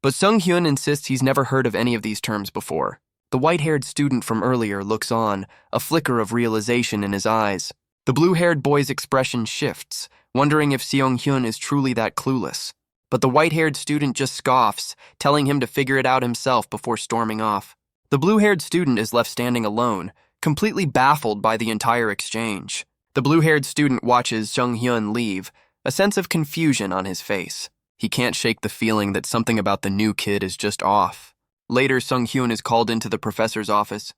but Seung-hyun insists he's never heard of any of these terms before. The white-haired student from earlier looks on, a flicker of realization in his eyes. The blue-haired boy's expression shifts, wondering if Seung-hyun is truly that clueless. But the white-haired student just scoffs, telling him to figure it out himself before storming off. The blue-haired student is left standing alone, completely baffled by the entire exchange. The blue-haired student watches Seung-hyun leave, a sense of confusion on his face. He can't shake the feeling that something about the new kid is just off. Later, Seung-hyun is called into the professor's office.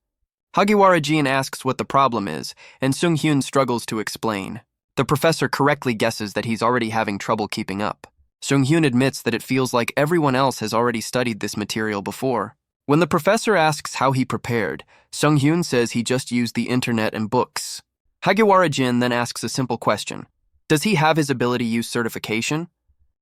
Hagiwara-jin asks what the problem is, and Seung-hyun struggles to explain. The professor correctly guesses that he's already having trouble keeping up. Seung-hyun admits that it feels like everyone else has already studied this material before. When the professor asks how he prepared, Seung-hyun says he just used the internet and books. Hagiwara-jin then asks a simple question. Does he have his ability use certification?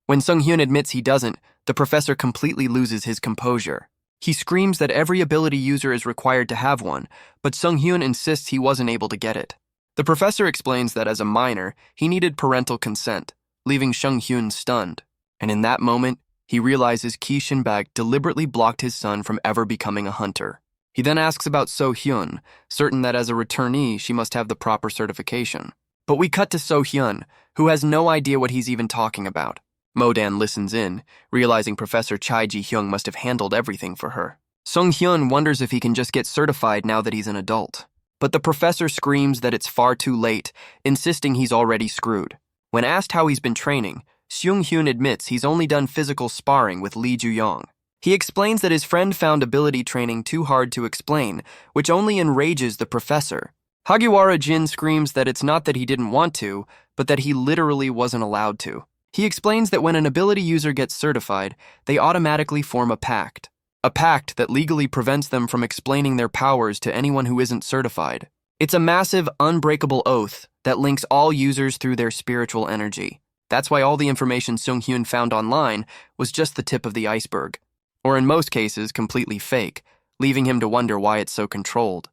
When Seung-hyun admits he doesn't, the professor completely loses his composure. He screams that every ability user is required to have one, but Seung-hyun insists he wasn't able to get it. The professor explains that as a minor, he needed parental consent, leaving Seung-hyun stunned. And in that moment, he realizes Ki Shin-bak deliberately blocked his son from ever becoming a hunter. He then asks about So-hyun, certain that as a returnee, she must have the proper certification. But we cut to So-hyun, who has no idea what he's even talking about. Mo-dan listens in, realizing Professor Chai Ji-hyung must have handled everything for her. Seung-hyun wonders if he can just get certified now that he's an adult. But the professor screams that it's far too late, insisting he's already screwed. When asked how he's been training, Seung-hyun admits he's only done physical sparring with Lee Ju-yong. He explains that his friend found ability training too hard to explain, which only enrages the professor. Hagiwara-jin screams that it's not that he didn't want to, but that he literally wasn't allowed to. He explains that when an ability user gets certified, they automatically form a pact that legally prevents them from explaining their powers to anyone who isn't certified. It's a massive, unbreakable oath that links all users through their spiritual energy. That's why all the information Seung-hyun found online was just the tip of the iceberg, or in most cases, completely fake, leaving him to wonder why it's so controlled.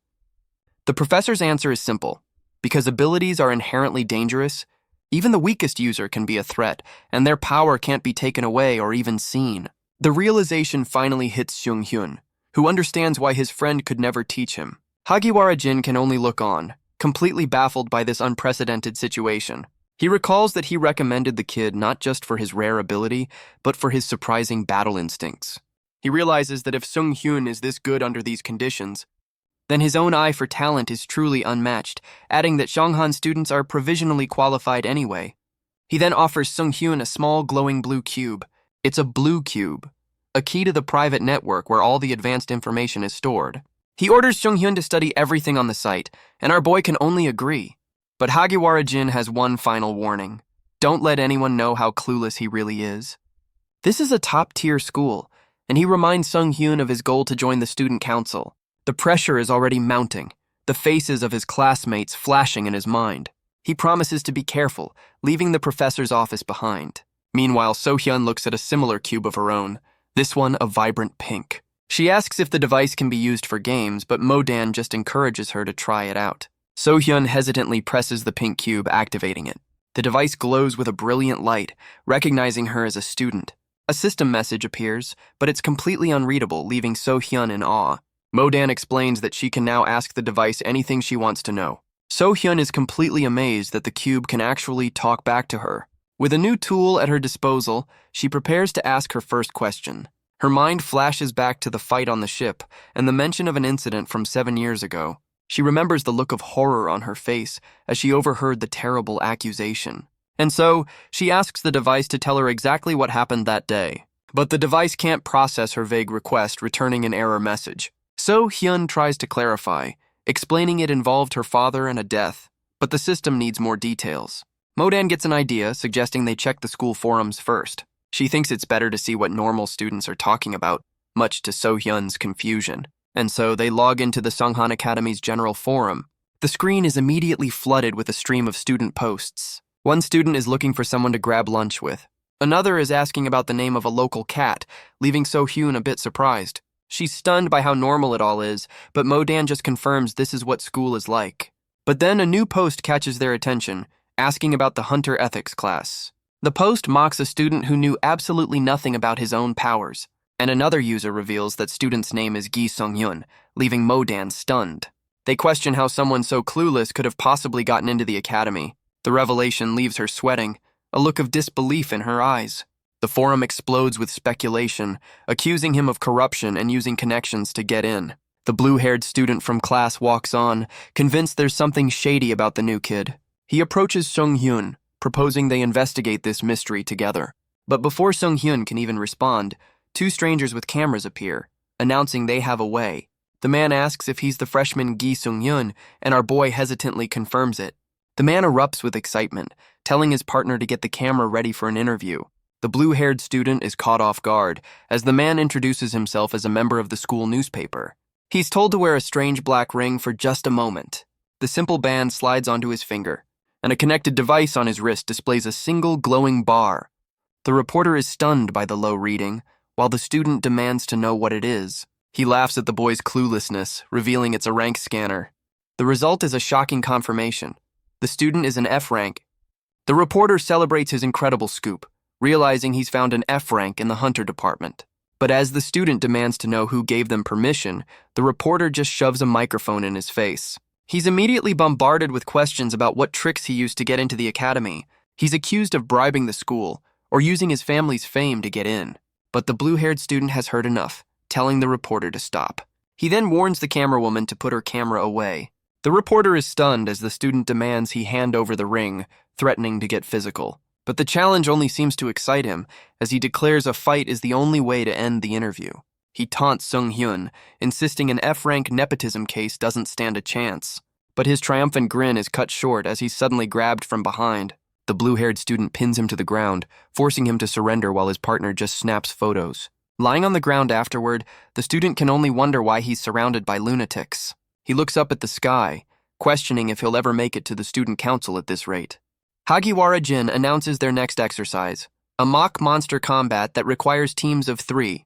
The professor's answer is simple. Because abilities are inherently dangerous, even the weakest user can be a threat, and their power can't be taken away or even seen. The realization finally hits Seung-hyun, who understands why his friend could never teach him. Hagiwara-jin can only look on, completely baffled by this unprecedented situation. He recalls that he recommended the kid not just for his rare ability, but for his surprising battle instincts. He realizes that if Seung-hyun is this good under these conditions, then his own eye for talent is truly unmatched, adding that Shanghan students are provisionally qualified anyway. He then offers Seung-hyun a small glowing blue cube. It's a blue cube, a key to the private network where all the advanced information is stored. He orders Seung-hyun to study everything on the site, and our boy can only agree. But Hagiwara-jin has one final warning. Don't let anyone know how clueless he really is. This is a top-tier school, and he reminds Seung-hyun of his goal to join the student council. The pressure is already mounting, the faces of his classmates flashing in his mind. He promises to be careful, leaving the professor's office behind. Meanwhile, So-hyun looks at a similar cube of her own, this one a vibrant pink. She asks if the device can be used for games, but Mo-dan just encourages her to try it out. So-hyun hesitantly presses the pink cube, activating it. The device glows with a brilliant light, recognizing her as a student. A system message appears, but it's completely unreadable, leaving So-hyun in awe. Mo-dan explains that she can now ask the device anything she wants to know. So-hyun is completely amazed that the cube can actually talk back to her. With a new tool at her disposal, she prepares to ask her first question. Her mind flashes back to the fight on the ship and the mention of an incident from 7 years ago. She remembers the look of horror on her face as she overheard the terrible accusation. And so, she asks the device to tell her exactly what happened that day. But the device can't process her vague request, returning an error message. So-hyun tries to clarify, explaining it involved her father and a death, but the system needs more details. Modan gets an idea, suggesting they check the school forums first. She thinks it's better to see what normal students are talking about, much to So-hyun's confusion. And so they log into the Sunghan Academy's general forum. The screen is immediately flooded with a stream of student posts. One student is looking for someone to grab lunch with. Another is asking about the name of a local cat, leaving So-hyun a bit surprised. She's stunned by how normal it all is, but Modan just confirms this is what school is like. But then a new post catches their attention, asking about the Hunter Ethics class. The post mocks a student who knew absolutely nothing about his own powers, and another user reveals that student's name is Gi Sung-hyun, leaving Modan stunned. They question how someone so clueless could have possibly gotten into the academy. The revelation leaves her sweating, a look of disbelief in her eyes. The forum explodes with speculation, accusing him of corruption and using connections to get in. The blue-haired student from class walks on, convinced there's something shady about the new kid. He approaches Sung-hyun, proposing they investigate this mystery together. But before Sung-hyun can even respond, two strangers with cameras appear, announcing they have a way. The man asks if he's the freshman Gi Sung-hyun, and our boy hesitantly confirms it. The man erupts with excitement, telling his partner to get the camera ready for an interview. The blue-haired student is caught off guard, as the man introduces himself as a member of the school newspaper. He's told to wear a strange black ring for just a moment. The simple band slides onto his finger, and a connected device on his wrist displays a single glowing bar. The reporter is stunned by the low reading, while the student demands to know what it is. He laughs at the boy's cluelessness, revealing it's a rank scanner. The result is a shocking confirmation. The student is an F rank. The reporter celebrates his incredible scoop, realizing he's found an F rank in the Hunter department. But as the student demands to know who gave them permission, the reporter just shoves a microphone in his face. He's immediately bombarded with questions about what tricks he used to get into the academy. He's accused of bribing the school, or using his family's fame to get in. But the blue-haired student has heard enough, telling the reporter to stop. He then warns the camerawoman to put her camera away. The reporter is stunned as the student demands he hand over the ring, threatening to get physical. But the challenge only seems to excite him, as he declares a fight is the only way to end the interview. He taunts Sung-hyun, insisting an F-rank nepotism case doesn't stand a chance. But his triumphant grin is cut short as he's suddenly grabbed from behind. The blue-haired student pins him to the ground, forcing him to surrender while his partner just snaps photos. Lying on the ground afterward, the student can only wonder why he's surrounded by lunatics. He looks up at the sky, questioning if he'll ever make it to the student council at this rate. Hagiwara Jin announces their next exercise, a mock monster combat that requires teams of 3.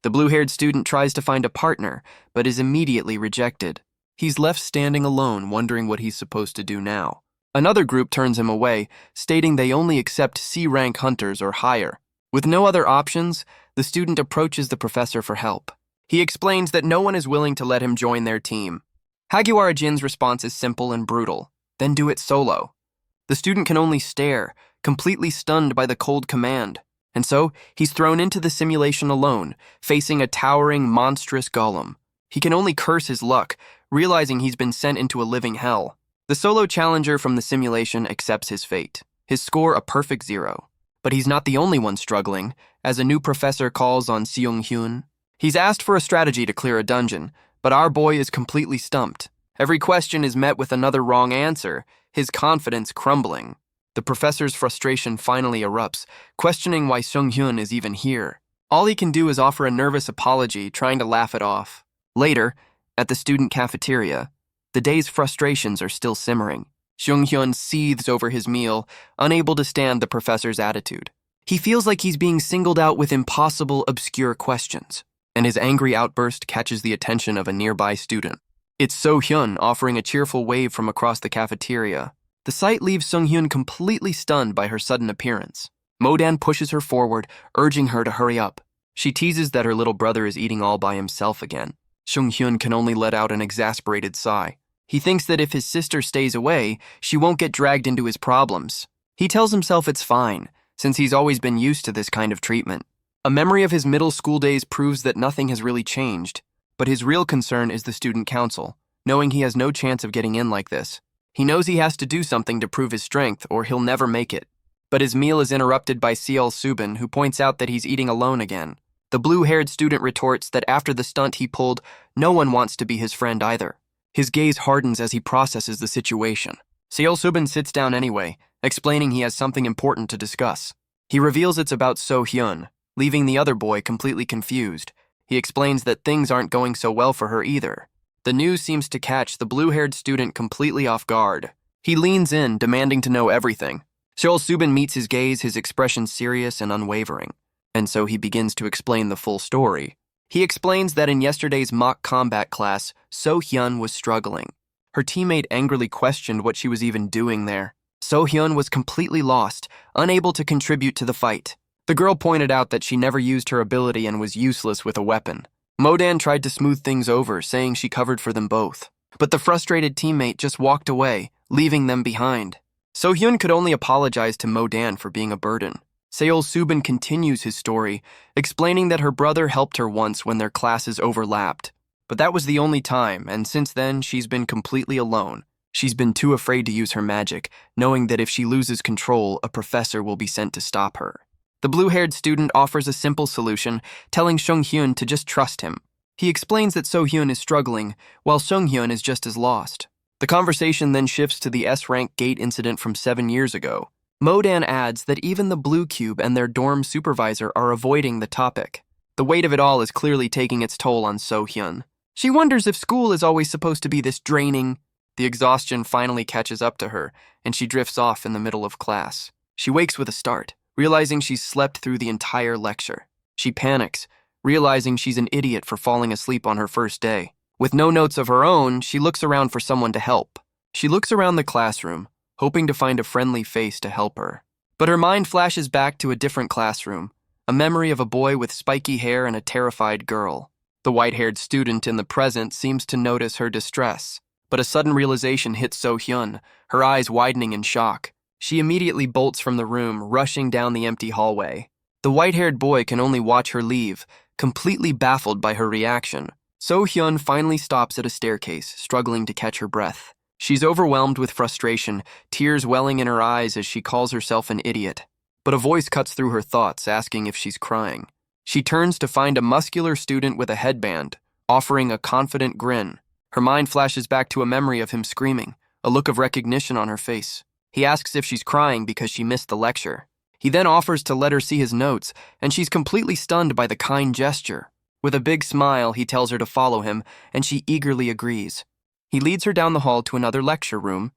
The blue-haired student tries to find a partner, but is immediately rejected. He's left standing alone, wondering what he's supposed to do now. Another group turns him away, stating they only accept C-rank hunters or higher. With no other options, the student approaches the professor for help. He explains that no one is willing to let him join their team. Hagiwara Jin's response is simple and brutal. Then do it solo. The student can only stare, completely stunned by the cold command. And so, he's thrown into the simulation alone, facing a towering, monstrous golem. He can only curse his luck, realizing he's been sent into a living hell. The solo challenger from the simulation accepts his fate. His score a perfect 0. But he's not the only one struggling, as a new professor calls on Seung-hyun. He's asked for a strategy to clear a dungeon, but our boy is completely stumped. Every question is met with another wrong answer, his confidence crumbling. The professor's frustration finally erupts, questioning why Sung-hyun is even here. All he can do is offer a nervous apology, trying to laugh it off. Later, at the student cafeteria, the day's frustrations are still simmering. Sung-hyun seethes over his meal, unable to stand the professor's attitude. He feels like he's being singled out with impossible, obscure questions, and his angry outburst catches the attention of a nearby student. It's So-hyun offering a cheerful wave from across the cafeteria. The sight leaves Sung-hyun completely stunned by her sudden appearance. Modan pushes her forward, urging her to hurry up. She teases that her little brother is eating all by himself again. Sung-hyun can only let out an exasperated sigh. He thinks that if his sister stays away, she won't get dragged into his problems. He tells himself it's fine, since he's always been used to this kind of treatment. A memory of his middle school days proves that nothing has really changed. But his real concern is the student council, knowing he has no chance of getting in like this. He knows he has to do something to prove his strength, or he'll never make it. But his meal is interrupted by Seol Subin, who points out that he's eating alone again. The blue-haired student retorts that after the stunt he pulled, no one wants to be his friend either. His gaze hardens as he processes the situation. Seol Subin sits down anyway, explaining he has something important to discuss. He reveals it's about So-hyun, leaving the other boy completely confused. He explains that things aren't going so well for her either. The news seems to catch the blue-haired student completely off guard. He leans in, demanding to know everything. Seol-subin meets his gaze, his expression serious and unwavering. And so he begins to explain the full story. He explains that in yesterday's mock combat class, So-hyun was struggling. Her teammate angrily questioned what she was even doing there. So-hyun was completely lost, unable to contribute to the fight. The girl pointed out that she never used her ability and was useless with a weapon. Modan tried to smooth things over, saying she covered for them both. But the frustrated teammate just walked away, leaving them behind. So-hyun could only apologize to Modan for being a burden. Seol-subin continues his story, explaining that her brother helped her once when their classes overlapped. But that was the only time, and since then, she's been completely alone. She's been too afraid to use her magic, knowing that if she loses control, a professor will be sent to stop her. The blue-haired student offers a simple solution, telling Seung-hyun to just trust him. He explains that So-hyun is struggling, while Seung-hyun is just as lost. The conversation then shifts to the S-rank gate incident from 7 years ago. Modan adds that even the Blue Cube and their dorm supervisor are avoiding the topic. The weight of it all is clearly taking its toll on So-hyun. She wonders if school is always supposed to be this draining. The exhaustion finally catches up to her, and she drifts off in the middle of class. She wakes with a start, realizing she's slept through the entire lecture. She panics, realizing she's an idiot for falling asleep on her first day. With no notes of her own, she looks around for someone to help. She looks around the classroom, hoping to find a friendly face to help her. But her mind flashes back to a different classroom, a memory of a boy with spiky hair and a terrified girl. The white-haired student in the present seems to notice her distress, but a sudden realization hits So-hyun, her eyes widening in shock. She immediately bolts from the room, rushing down the empty hallway. The white-haired boy can only watch her leave, completely baffled by her reaction. So-hyun finally stops at a staircase, struggling to catch her breath. She's overwhelmed with frustration, tears welling in her eyes as she calls herself an idiot. But a voice cuts through her thoughts, asking if she's crying. She turns to find a muscular student with a headband, offering a confident grin. Her mind flashes back to a memory of him screaming, a look of recognition on her face. He asks if she's crying because she missed the lecture. He then offers to let her see his notes, and she's completely stunned by the kind gesture. With a big smile, he tells her to follow him, and she eagerly agrees. He leads her down the hall to another lecture room.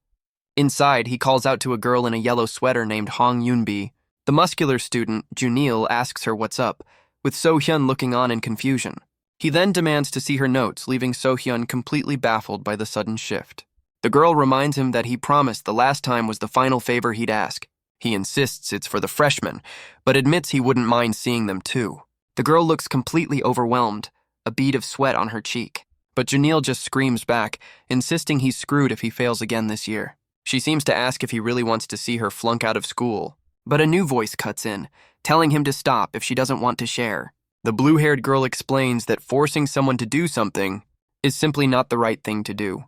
Inside, he calls out to a girl in a yellow sweater named Hong Yoonbi. The muscular student, Junil, asks her what's up, with So-hyun looking on in confusion. He then demands to see her notes, leaving So-hyun completely baffled by the sudden shift. The girl reminds him that he promised the last time was the final favor he'd ask. He insists it's for the freshmen, but admits he wouldn't mind seeing them too. The girl looks completely overwhelmed, a bead of sweat on her cheek. But Junil just screams back, insisting he's screwed if he fails again this year. She seems to ask if he really wants to see her flunk out of school. But a new voice cuts in, telling him to stop if she doesn't want to share. The blue-haired girl explains that forcing someone to do something is simply not the right thing to do.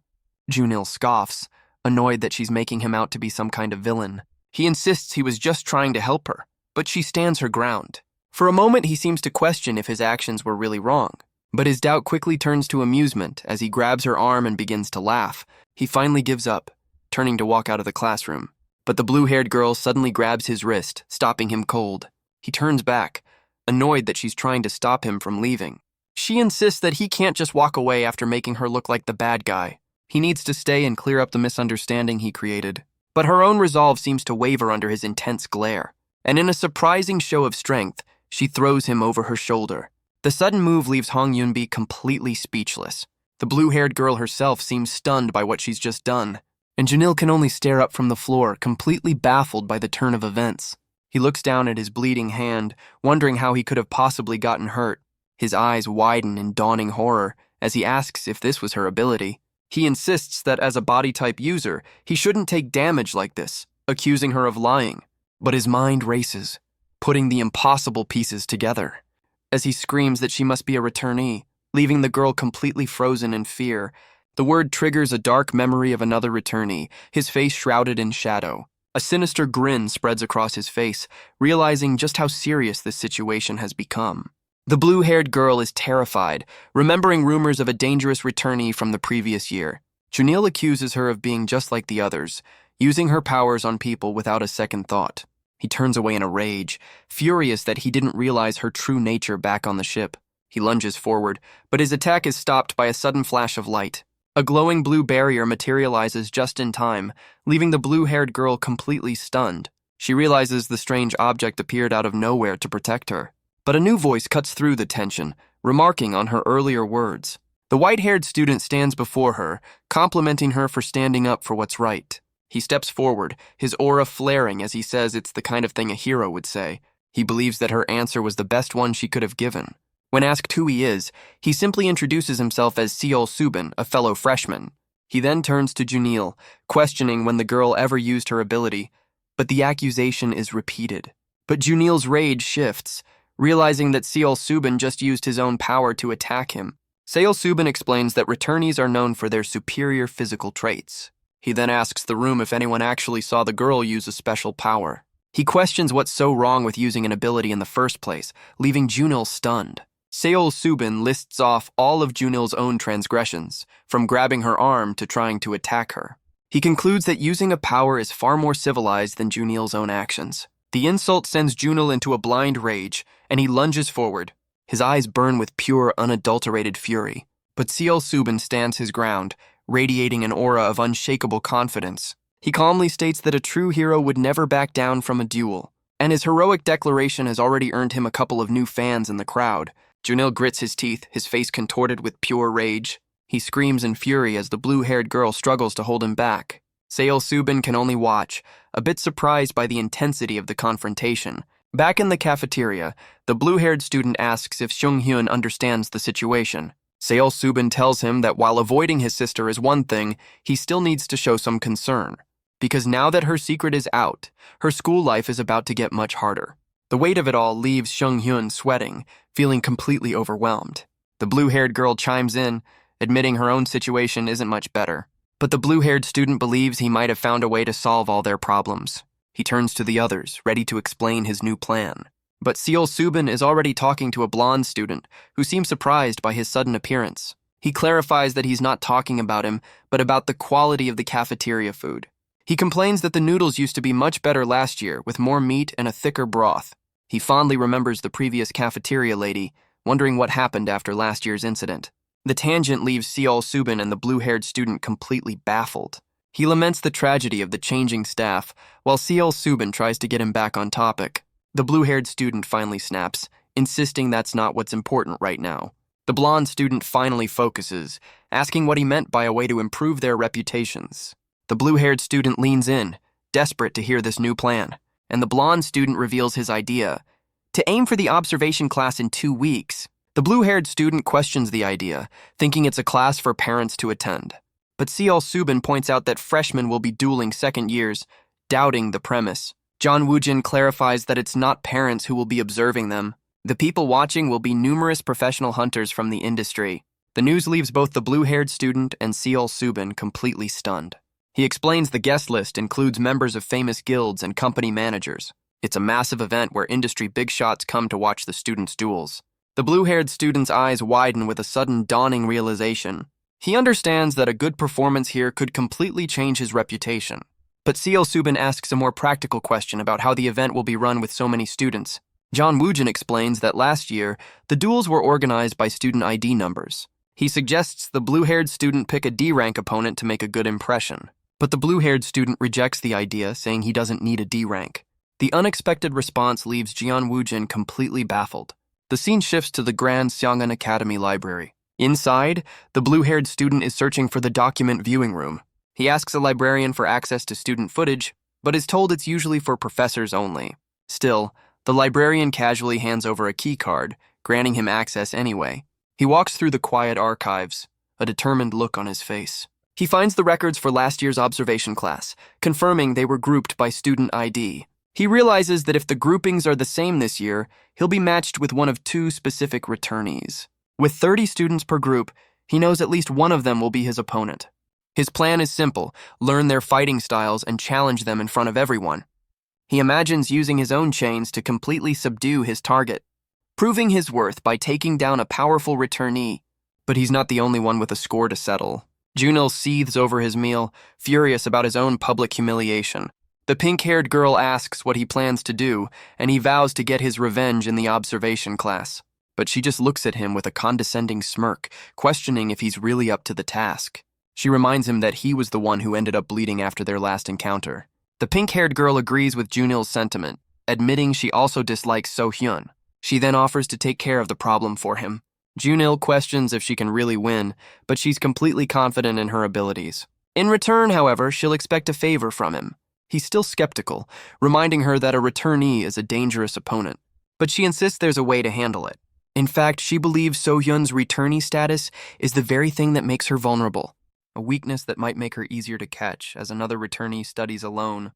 Junil scoffs, annoyed that she's making him out to be some kind of villain. He insists he was just trying to help her, but she stands her ground. For a moment, he seems to question if his actions were really wrong. But his doubt quickly turns to amusement as he grabs her arm and begins to laugh. He finally gives up, turning to walk out of the classroom. But the blue-haired girl suddenly grabs his wrist, stopping him cold. He turns back, annoyed that she's trying to stop him from leaving. She insists that he can't just walk away after making her look like the bad guy. He needs to stay and clear up the misunderstanding he created. But her own resolve seems to waver under his intense glare. And in a surprising show of strength, she throws him over her shoulder. The sudden move leaves Hong Yoonbi completely speechless. The blue-haired girl herself seems stunned by what she's just done, and Junil can only stare up from the floor, completely baffled by the turn of events. He looks down at his bleeding hand, wondering how he could have possibly gotten hurt. His eyes widen in dawning horror as he asks if this was her ability. He insists that as a body-type user, he shouldn't take damage like this, accusing her of lying. But his mind races, putting the impossible pieces together. As he screams that she must be a returnee, leaving the girl completely frozen in fear. The word triggers a dark memory of another returnee, his face shrouded in shadow. A sinister grin spreads across his face, realizing just how serious this situation has become. The blue-haired girl is terrified, remembering rumors of a dangerous returnee from the previous year. Junil accuses her of being just like the others, using her powers on people without a second thought. He turns away in a rage, furious that he didn't realize her true nature back on the ship. He lunges forward, but his attack is stopped by a sudden flash of light. A glowing blue barrier materializes just in time, leaving the blue-haired girl completely stunned. She realizes the strange object appeared out of nowhere to protect her. But a new voice cuts through the tension, remarking on her earlier words. The white-haired student stands before her, complimenting her for standing up for what's right. He steps forward, his aura flaring as he says it's the kind of thing a hero would say. He believes that her answer was the best one she could have given. When asked who he is, he simply introduces himself as Seol Subin, a fellow freshman. He then turns to Junil, questioning when the girl ever used her ability, but the accusation is repeated. But Junil's rage shifts, realizing that Seol Subin just used his own power to attack him. Seol Subin explains that returnees are known for their superior physical traits. He then asks the room if anyone actually saw the girl use a special power. He questions what's so wrong with using an ability in the first place, leaving Junil stunned. Seol Subin lists off all of Junil's own transgressions, from grabbing her arm to trying to attack her. He concludes that using a power is far more civilized than Junil's own actions. The insult sends Junil into a blind rage, and he lunges forward. His eyes burn with pure, unadulterated fury. But Seol Subin stands his ground, radiating an aura of unshakable confidence. He calmly states that a true hero would never back down from a duel, and his heroic declaration has already earned him a couple of new fans in the crowd. Junil grits his teeth, his face contorted with pure rage. He screams in fury as the blue-haired girl struggles to hold him back. Seol Subin can only watch, a bit surprised by the intensity of the confrontation. Back in the cafeteria, the blue-haired student asks if Seung-hyun understands the situation. Seol Subin tells him that while avoiding his sister is one thing, he still needs to show some concern. Because now that her secret is out, her school life is about to get much harder. The weight of it all leaves Seung-hyun sweating, feeling completely overwhelmed. The blue-haired girl chimes in, admitting her own situation isn't much better. But the blue-haired student believes he might have found a way to solve all their problems. He turns to the others, ready to explain his new plan. But Seol Subin is already talking to a blonde student, who seems surprised by his sudden appearance. He clarifies that he's not talking about him, but about the quality of the cafeteria food. He complains that the noodles used to be much better last year, with more meat and a thicker broth. He fondly remembers the previous cafeteria lady, wondering what happened after last year's incident. The tangent leaves Seol Subin and the blue-haired student completely baffled. He laments the tragedy of the changing staff, while Seol Subin tries to get him back on topic. The blue-haired student finally snaps, insisting that's not what's important right now. The blonde student finally focuses, asking what he meant by a way to improve their reputations. The blue-haired student leans in, desperate to hear this new plan, and the blonde student reveals his idea. To aim for the observation class in 2 weeks. The blue-haired student questions the idea, thinking it's a class for parents to attend. But Seol Subin points out that freshmen will be dueling second years, doubting the premise. John Woojin clarifies that it's not parents who will be observing them. The people watching will be numerous professional hunters from the industry. The news leaves both the blue-haired student and Seol Subin completely stunned. He explains the guest list includes members of famous guilds and company managers. It's a massive event where industry big shots come to watch the students' duels. The blue-haired student's eyes widen with a sudden dawning realization. He understands that a good performance here could completely change his reputation. But Seol Subin asks a more practical question about how the event will be run with so many students. John Woojin explains that last year, the duels were organized by student ID numbers. He suggests the blue-haired student pick a D-rank opponent to make a good impression. But the blue-haired student rejects the idea, saying he doesn't need a D-rank. The unexpected response leaves Jeon Woojin completely baffled. The scene shifts to the Grand Seongan Academy library. Inside, the blue-haired student is searching for the document viewing room. He asks a librarian for access to student footage, but is told it's usually for professors only. Still, the librarian casually hands over a key card, granting him access anyway. He walks through the quiet archives, a determined look on his face. He finds the records for last year's observation class, confirming they were grouped by student ID. He realizes that if the groupings are the same this year, he'll be matched with one of 2 specific returnees. With 30 students per group, he knows at least one of them will be his opponent. His plan is simple: learn their fighting styles and challenge them in front of everyone. He imagines using his own chains to completely subdue his target, proving his worth by taking down a powerful returnee. But he's not the only one with a score to settle. Junil seethes over his meal, furious about his own public humiliation. The pink-haired girl asks what he plans to do, and he vows to get his revenge in the observation class. But she just looks at him with a condescending smirk, questioning if he's really up to the task. She reminds him that he was the one who ended up bleeding after their last encounter. The pink-haired girl agrees with Junil's sentiment, admitting she also dislikes So-hyun. She then offers to take care of the problem for him. Junil questions if she can really win, but she's completely confident in her abilities. In return, however, she'll expect a favor from him. He's still skeptical, reminding her that a returnee is a dangerous opponent. But she insists there's a way to handle it. In fact, she believes So-hyun's returnee status is the very thing that makes her vulnerable, a weakness that might make her easier to catch as another returnee studies alone.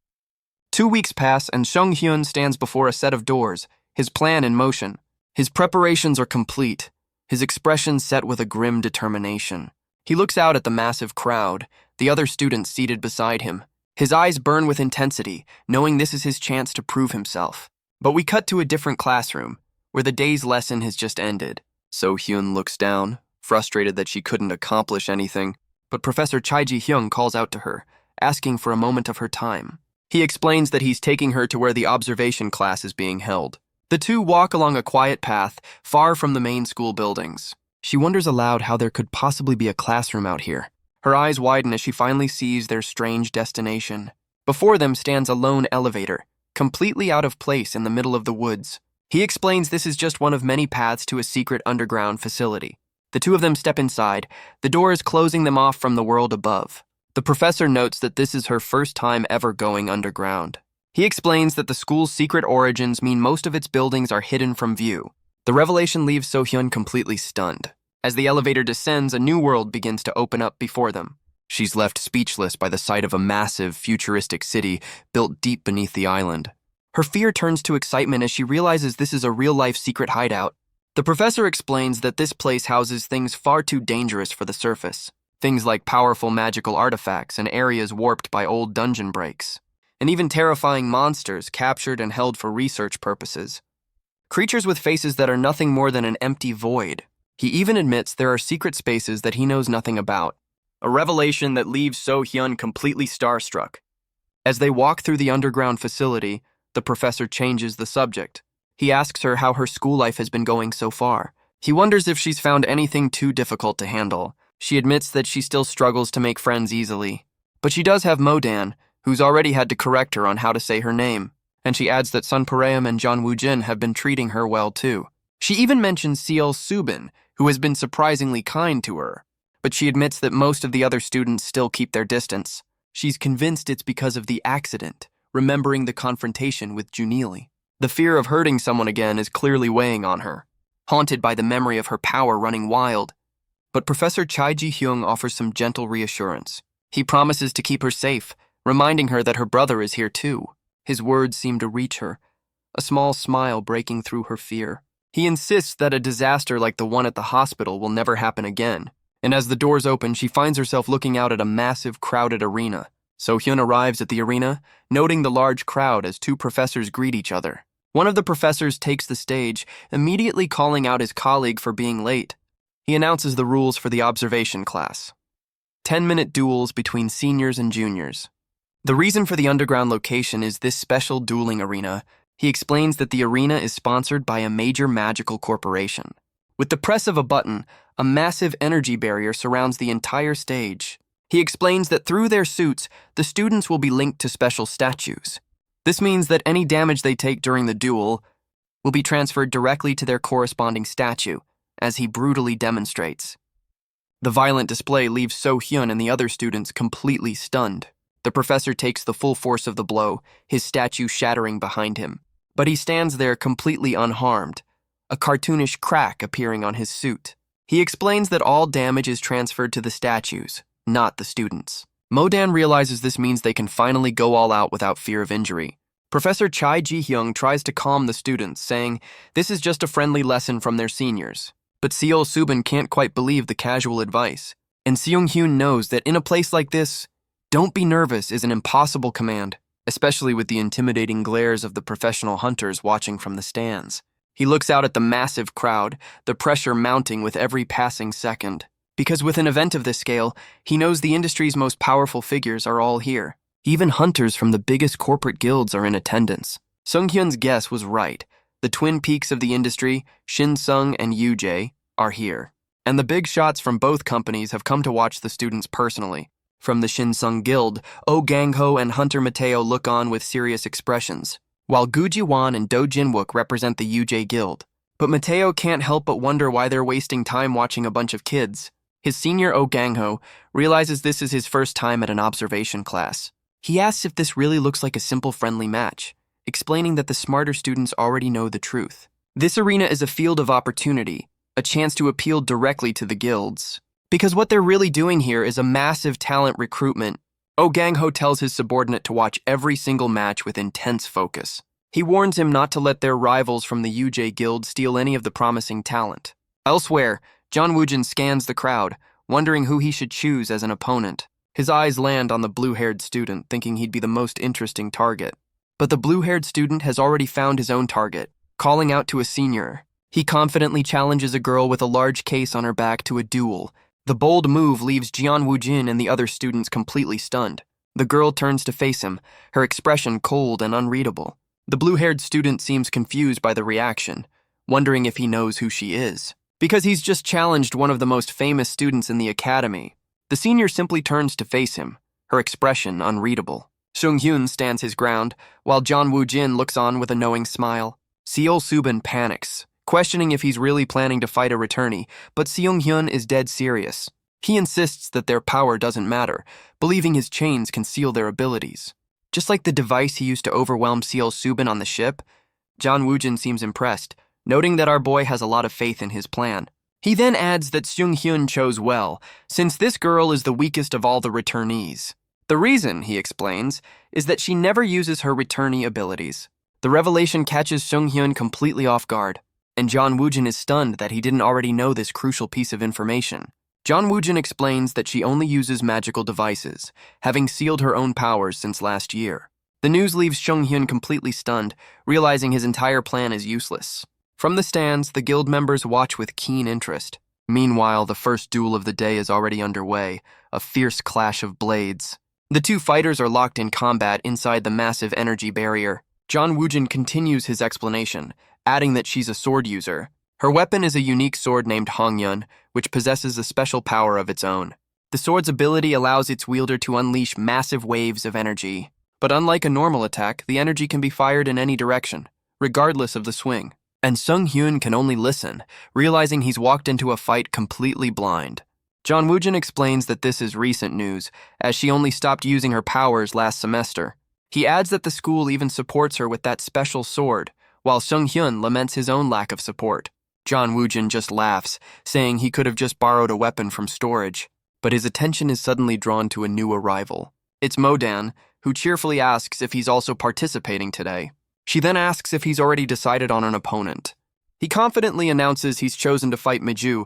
2 weeks pass and Sung-hyun stands before a set of doors, his plan in motion. His preparations are complete, his expression set with a grim determination. He looks out at the massive crowd, the other students seated beside him. His eyes burn with intensity, knowing this is his chance to prove himself. But we cut to a different classroom, where the day's lesson has just ended. So-hyun looks down, frustrated that she couldn't accomplish anything, but Professor Chai Ji-hyung calls out to her, asking for a moment of her time. He explains that he's taking her to where the observation class is being held. The two walk along a quiet path, far from the main school buildings. She wonders aloud how there could possibly be a classroom out here. Her eyes widen as she finally sees their strange destination. Before them stands a lone elevator, completely out of place in the middle of the woods. He explains this is just one of many paths to a secret underground facility. The two of them step inside, the doors closing them off from the world above. The professor notes that this is her first time ever going underground. He explains that the school's secret origins mean most of its buildings are hidden from view. The revelation leaves So-hyun completely stunned. As the elevator descends, a new world begins to open up before them. She's left speechless by the sight of a massive, futuristic city built deep beneath the island. Her fear turns to excitement as she realizes this is a real-life secret hideout. The professor explains that this place houses things far too dangerous for the surface. Things like powerful magical artifacts and areas warped by old dungeon breaks, and even terrifying monsters captured and held for research purposes. Creatures with faces that are nothing more than an empty void. He even admits there are secret spaces that he knows nothing about, a revelation that leaves So-hyun completely starstruck. As they walk through the underground facility, the professor changes the subject. He asks her how her school life has been going so far. He wonders if she's found anything too difficult to handle. She admits that she still struggles to make friends easily. But she does have Modan, who's already had to correct her on how to say her name, and she adds that Sun Pareum and John Woo-jin have been treating her well too. She even mentions Seol Subin, who has been surprisingly kind to her, but she admits that most of the other students still keep their distance. She's convinced it's because of the accident, remembering the confrontation with Junili. The fear of hurting someone again is clearly weighing on her, haunted by the memory of her power running wild. But Professor Chai Ji-hyung offers some gentle reassurance. He promises to keep her safe, reminding her that her brother is here too. His words seem to reach her, a small smile breaking through her fear. He insists that a disaster like the one at the hospital will never happen again, and as the doors open, she finds herself looking out at a massive, crowded arena. So-hyun arrives at the arena, noting the large crowd as two professors greet each other. One of the professors takes the stage, immediately calling out his colleague for being late. He announces the rules for the observation class. 10-minute duels between seniors and juniors. The reason for the underground location is this special dueling arena. He explains that the arena is sponsored by a major magical corporation. With the press of a button, a massive energy barrier surrounds the entire stage. He explains that through their suits, the students will be linked to special statues. This means that any damage they take during the duel will be transferred directly to their corresponding statue, as he brutally demonstrates. The violent display leaves So-hyun and the other students completely stunned. The professor takes the full force of the blow, his statue shattering behind him. But he stands there completely unharmed, a cartoonish crack appearing on his suit. He explains that all damage is transferred to the statues, not the students. Modan realizes this means they can finally go all out without fear of injury. Professor Chai Ji-hyung tries to calm the students, saying this is just a friendly lesson from their seniors. But Seol Subin can't quite believe the casual advice, and Seung-hyun knows that in a place like this, don't be nervous is an impossible command, especially with the intimidating glares of the professional hunters watching from the stands. He looks out at the massive crowd, the pressure mounting with every passing second. because with an event of this scale, he knows the industry's most powerful figures are all here. Even hunters from the biggest corporate guilds are in attendance. Sung-hyun's guess was right. The twin peaks of the industry, Shin-sung and Yoo-jae, are here. And the big shots from both companies have come to watch the students personally. From the Shin-sung Guild, Oh Gang-ho and Hunter Mateo look on with serious expressions, while Gu Ji-won and Do Jin-wook represent the Yoo-jae Guild. But Mateo can't help but wonder why they're wasting time watching a bunch of kids. His senior Oh Gang-ho realizes this is his first time at an observation class. He asks if this really looks like a simple friendly match, explaining that the smarter students already know the truth. This arena is a field of opportunity, a chance to appeal directly to the guilds. Because what they're really doing here is a massive talent recruitment. Oh Gang-ho tells his subordinate to watch every single match with intense focus. He warns him not to let their rivals from the Yoo-jae Guild steal any of the promising talent. Elsewhere, John Woo-jin scans the crowd, wondering who he should choose as an opponent. His eyes land on the blue-haired student, thinking he'd be the most interesting target. But the blue-haired student has already found his own target, calling out to a senior. He confidently challenges a girl with a large case on her back to a duel. The bold move leaves Jeon Woo-jin and the other students completely stunned. The girl turns to face him, her expression cold and unreadable. The blue-haired student seems confused by the reaction, wondering if he knows who she is, because he's just challenged one of the most famous students in the academy. The senior simply turns to face him, her expression unreadable. Sung-hyun stands his ground, while John Woo-jin looks on with a knowing smile. Seol-subin panics, questioning if he's really planning to fight a returnee, but Seung-hyun is dead serious. He insists that their power doesn't matter, believing his chains conceal their abilities. Just like the device he used to overwhelm Seol-subin on the ship, John Woo-jin seems impressed, noting that our boy has a lot of faith in his plan. He then adds that Sung-hyun chose well, since this girl is the weakest of all the returnees. The reason, he explains, is that she never uses her returnee abilities. The revelation catches Sung-hyun completely off guard, and John Woo-jin is stunned that he didn't already know this crucial piece of information. John Woo-jin explains that she only uses magical devices, having sealed her own powers since last year. The news leaves Sung-hyun completely stunned, realizing his entire plan is useless. From the stands, the guild members watch with keen interest. Meanwhile, the first duel of the day is already underway, a fierce clash of blades. The two fighters are locked in combat inside the massive energy barrier. John Woo-jin continues his explanation, adding that she's a sword user. Her weapon is a unique sword named Hongyun, which possesses a special power of its own. The sword's ability allows its wielder to unleash massive waves of energy. But unlike a normal attack, the energy can be fired in any direction, regardless of the swing. And Sung-hyun can only listen, realizing he's walked into a fight completely blind. John Woo-jin explains that this is recent news, as she only stopped using her powers last semester. He adds that the school even supports her with that special sword, while Sung-hyun laments his own lack of support. John Woo-jin just laughs, saying he could have just borrowed a weapon from storage. But his attention is suddenly drawn to a new arrival. It's Mo-dan, who cheerfully asks if he's also participating today. She then asks if he's already decided on an opponent. He confidently announces he's chosen to fight Miju.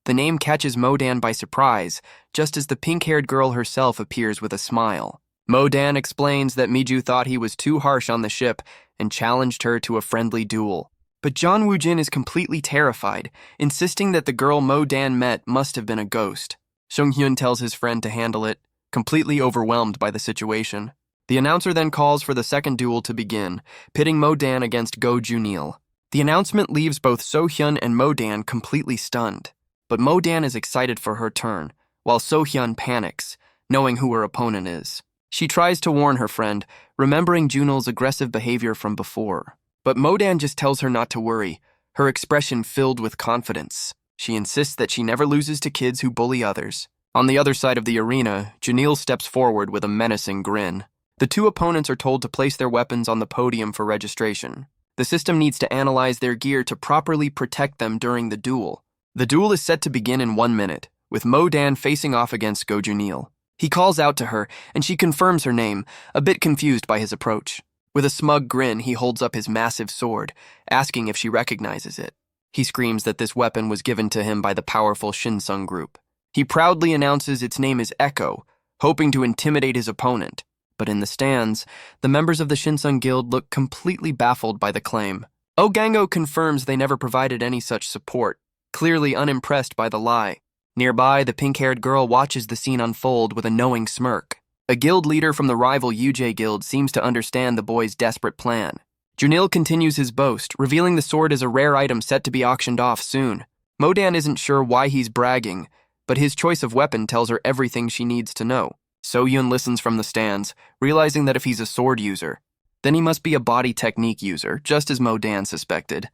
The name catches Mo-dan by surprise, just as the pink-haired girl herself appears with a smile. Mo-dan explains that Miju thought he was too harsh on the ship and challenged her to a friendly duel. But John Woo-jin is completely terrified, insisting that the girl Mo-dan met must have been a ghost. Sung-hyun tells his friend to handle it, completely overwhelmed by the situation. The announcer then calls for the second duel to begin, pitting Mo-dan against Go Junil. The announcement leaves both So-hyun and Mo-dan completely stunned. But Mo-dan is excited for her turn, while So-hyun panics, knowing who her opponent is. She tries to warn her friend, remembering Junil's aggressive behavior from before. But Mo-dan just tells her not to worry, her expression filled with confidence. She insists that she never loses to kids who bully others. On the other side of the arena, Junil steps forward with a menacing grin. The two opponents are told to place their weapons on the podium for registration. The system needs to analyze their gear to properly protect them during the duel. The duel is set to begin in 1 minute, with Mo-dan facing off against Go Junil. He calls out to her, and she confirms her name, a bit confused by his approach. With a smug grin, he holds up his massive sword, asking if she recognizes it. He screams that this weapon was given to him by the powerful Shin-sung group. He proudly announces its name is Echo, hoping to intimidate his opponent. But in the stands, the members of the Shin-sung Guild look completely baffled by the claim. Oh Gang-ho confirms they never provided any such support, clearly unimpressed by the lie. Nearby, the pink-haired girl watches the scene unfold with a knowing smirk. A guild leader from the rival UJ guild seems to understand the boy's desperate plan. Junil continues his boast, revealing the sword as a rare item set to be auctioned off soon. Modan isn't sure why he's bragging, but his choice of weapon tells her everything she needs to know. So-hyun listens from the stands, realizing that if he's a sword user, then he must be a body technique user, just as Modan suspected.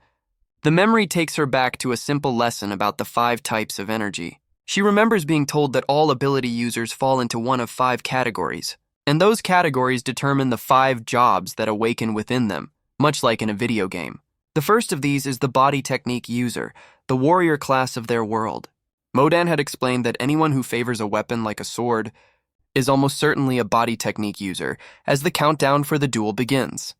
The memory takes her back to a simple lesson about the 5 types of energy. She remembers being told that all ability users fall into one of 5 categories, and those categories determine the 5 jobs that awaken within them, much like in a video game. The first of these is the body technique user, the warrior class of their world. Modan had explained that anyone who favors a weapon like a sword is almost certainly a body technique user, as the countdown for the duel begins.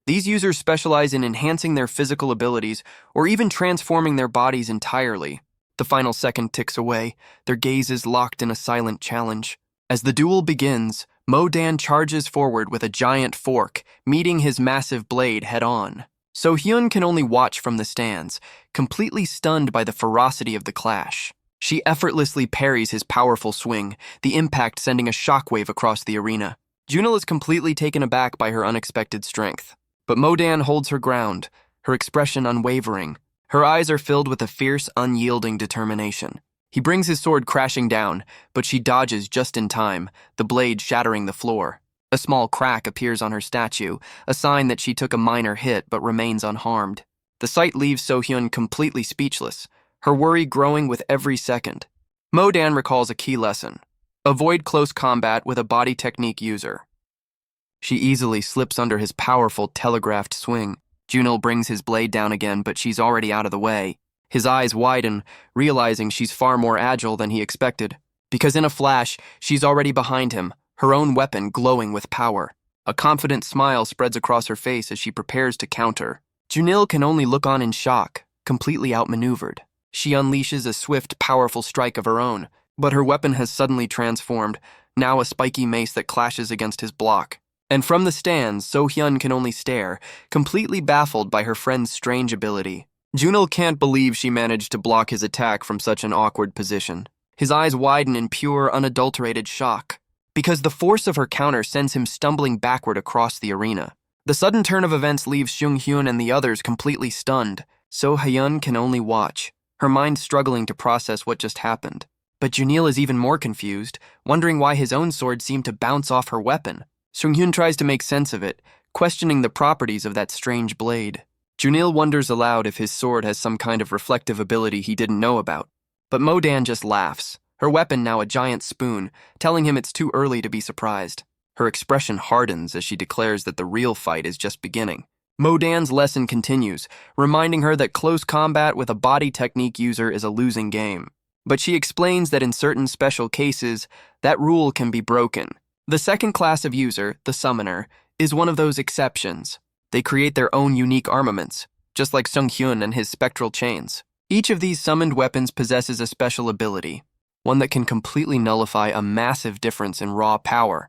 These users specialize in enhancing their physical abilities or even transforming their bodies entirely. The final second ticks away, their gazes locked in a silent challenge. As the duel begins, Modan charges forward with a giant fork, meeting his massive blade head-on. So-hyun can only watch from the stands, completely stunned by the ferocity of the clash. She effortlessly parries his powerful swing, the impact sending a shockwave across the arena. Junil is completely taken aback by her unexpected strength. But Modan holds her ground, her expression unwavering. Her eyes are filled with a fierce, unyielding determination. He brings his sword crashing down, but she dodges just in time, the blade shattering the floor. A small crack appears on her statue, a sign that she took a minor hit but remains unharmed. The sight leaves So-hyun completely speechless, her worry growing with every second. Modan recalls a key lesson: avoid close combat with a body technique user. She easily slips under his powerful telegraphed swing. Junil brings his blade down again, but she's already out of the way. His eyes widen, realizing she's far more agile than he expected. Because in a flash, she's already behind him, her own weapon glowing with power. A confident smile spreads across her face as she prepares to counter. Junil can only look on in shock, completely outmaneuvered. She unleashes a swift, powerful strike of her own, but her weapon has suddenly transformed, now a spiky mace that clashes against his block. And from the stands, So-hyun can only stare, completely baffled by her friend's strange ability. Junil can't believe she managed to block his attack from such an awkward position. His eyes widen in pure, unadulterated shock, because the force of her counter sends him stumbling backward across the arena. The sudden turn of events leaves Seung-hyun and the others completely stunned. So-hyun can only watch, her mind struggling to process what just happened. But Junil is even more confused, wondering why his own sword seemed to bounce off her weapon. Seung-hyun tries to make sense of it, questioning the properties of that strange blade. Junil wonders aloud if his sword has some kind of reflective ability he didn't know about. But Modan just laughs, her weapon now a giant spoon, telling him it's too early to be surprised. Her expression hardens as she declares that the real fight is just beginning. Modan's lesson continues, reminding her that close combat with a body technique user is a losing game. But she explains that in certain special cases, that rule can be broken. The second class of user, the summoner, is one of those exceptions. They create their own unique armaments, just like Seung-hyun and his spectral chains. Each of these summoned weapons possesses a special ability, one that can completely nullify a massive difference in raw power.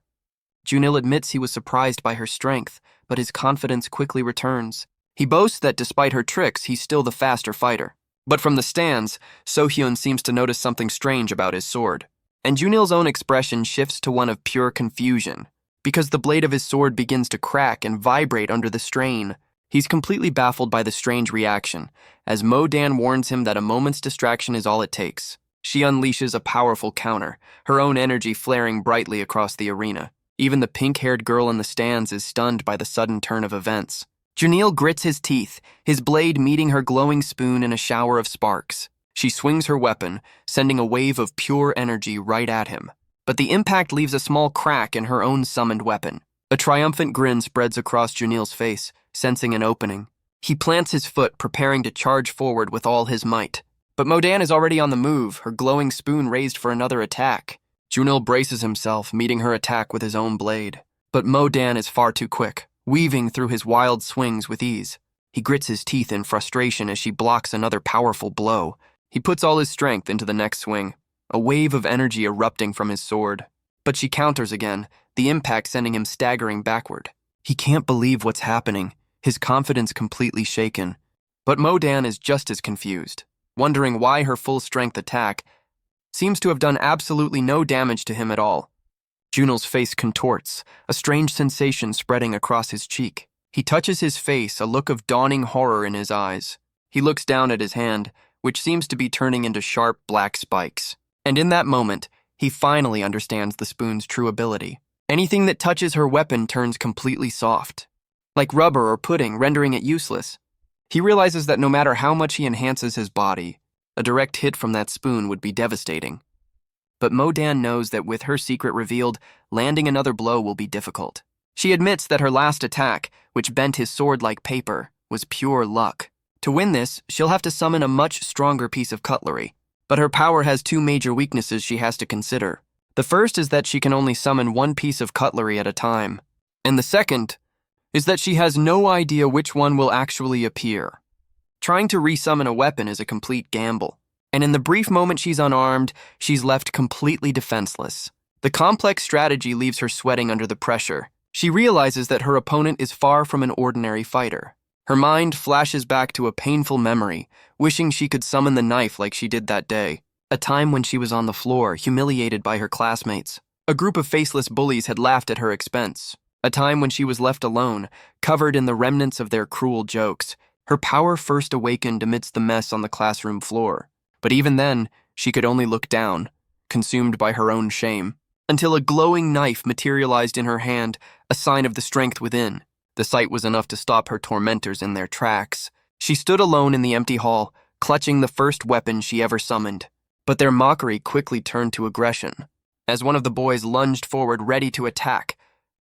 Junil admits he was surprised by her strength, but his confidence quickly returns. He boasts that despite her tricks, he's still the faster fighter. But from the stands, So-hyun seems to notice something strange about his sword. And Junil's own expression shifts to one of pure confusion, because the blade of his sword begins to crack and vibrate under the strain. He's completely baffled by the strange reaction, as Modan warns him that a moment's distraction is all it takes. She unleashes a powerful counter, her own energy flaring brightly across the arena. Even the pink-haired girl in the stands is stunned by the sudden turn of events. Junil grits his teeth, his blade meeting her glowing spoon in a shower of sparks. She swings her weapon, sending a wave of pure energy right at him. But the impact leaves a small crack in her own summoned weapon. A triumphant grin spreads across Junil's face, sensing an opening. He plants his foot, preparing to charge forward with all his might. But Modan is already on the move, her glowing spoon raised for another attack. Junil braces himself, meeting her attack with his own blade. But Modan is far too quick, weaving through his wild swings with ease. He grits his teeth in frustration as she blocks another powerful blow. He puts all his strength into the next swing, a wave of energy erupting from his sword. But she counters again, the impact sending him staggering backward. He can't believe what's happening, his confidence completely shaken. But Modan is just as confused, wondering why her full-strength attack seems to have done absolutely no damage to him at all. Junel's face contorts, a strange sensation spreading across his cheek. He touches his face, a look of dawning horror in his eyes. He looks down at his hand, which seems to be turning into sharp black spikes. And in that moment, he finally understands the spoon's true ability. Anything that touches her weapon turns completely soft, like rubber or pudding, rendering it useless. He realizes that no matter how much he enhances his body, a direct hit from that spoon would be devastating. But Modan knows that with her secret revealed, landing another blow will be difficult. She admits that her last attack, which bent his sword like paper, was pure luck. To win this, she'll have to summon a much stronger piece of cutlery. But her power has two major weaknesses she has to consider. The first is that she can only summon one piece of cutlery at a time. And the second is that she has no idea which one will actually appear. Trying to resummon a weapon is a complete gamble. And in the brief moment she's unarmed, she's left completely defenseless. The complex strategy leaves her sweating under the pressure. She realizes that her opponent is far from an ordinary fighter. Her mind flashes back to a painful memory, wishing she could summon the knife like she did that day. A time when she was on the floor, humiliated by her classmates. A group of faceless bullies had laughed at her expense. A time when she was left alone, covered in the remnants of their cruel jokes. Her power first awakened amidst the mess on the classroom floor. But even then, she could only look down, consumed by her own shame, until a glowing knife materialized in her hand, a sign of the strength within. The sight was enough to stop her tormentors in their tracks. She stood alone in the empty hall, clutching the first weapon she ever summoned. But their mockery quickly turned to aggression. As one of the boys lunged forward ready to attack,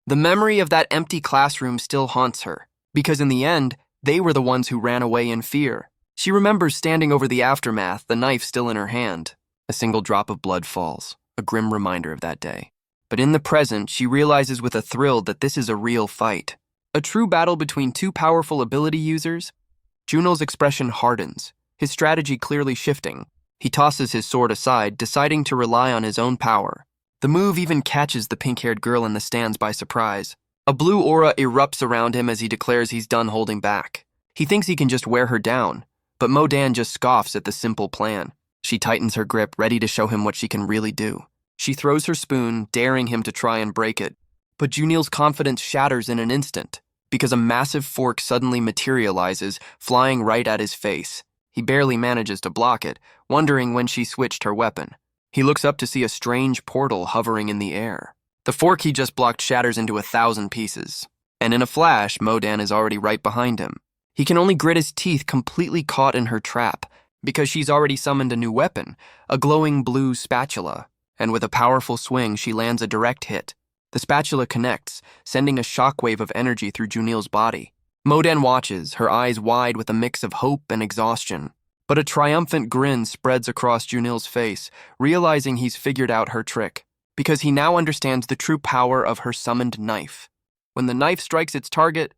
the memory of that empty classroom still haunts her, because in the end, they were the ones who ran away in fear. She remembers standing over the aftermath, the knife still in her hand. A single drop of blood falls, a grim reminder of that day. But in the present, she realizes with a thrill that this is a real fight. A true battle between two powerful ability users. Junel's expression hardens, his strategy clearly shifting. He tosses his sword aside, deciding to rely on his own power. The move even catches the pink-haired girl in the stands by surprise. A blue aura erupts around him as he declares he's done holding back. He thinks he can just wear her down. But Modan just scoffs at the simple plan. She tightens her grip, ready to show him what she can really do. She throws her spoon, daring him to try and break it. But Junil's confidence shatters in an instant, because a massive fork suddenly materializes, flying right at his face. He barely manages to block it, wondering when she switched her weapon. He looks up to see a strange portal hovering in the air. The fork he just blocked shatters into 1,000 pieces. And in a flash, Modan is already right behind him. He can only grit his teeth, completely caught in her trap, because she's already summoned a new weapon, a glowing blue spatula, and with a powerful swing, she lands a direct hit. The spatula connects, sending a shockwave of energy through Junil's body. Modan watches, her eyes wide with a mix of hope and exhaustion. But a triumphant grin spreads across Junil's face, realizing he's figured out her trick, because he now understands the true power of her summoned knife. When the knife strikes its target,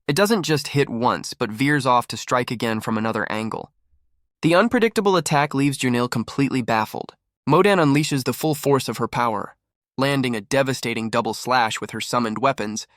it doesn't just hit once, but veers off to strike again from another angle. The unpredictable attack leaves Junil completely baffled. Modan unleashes the full force of her power, landing a devastating double slash with her summoned weapons,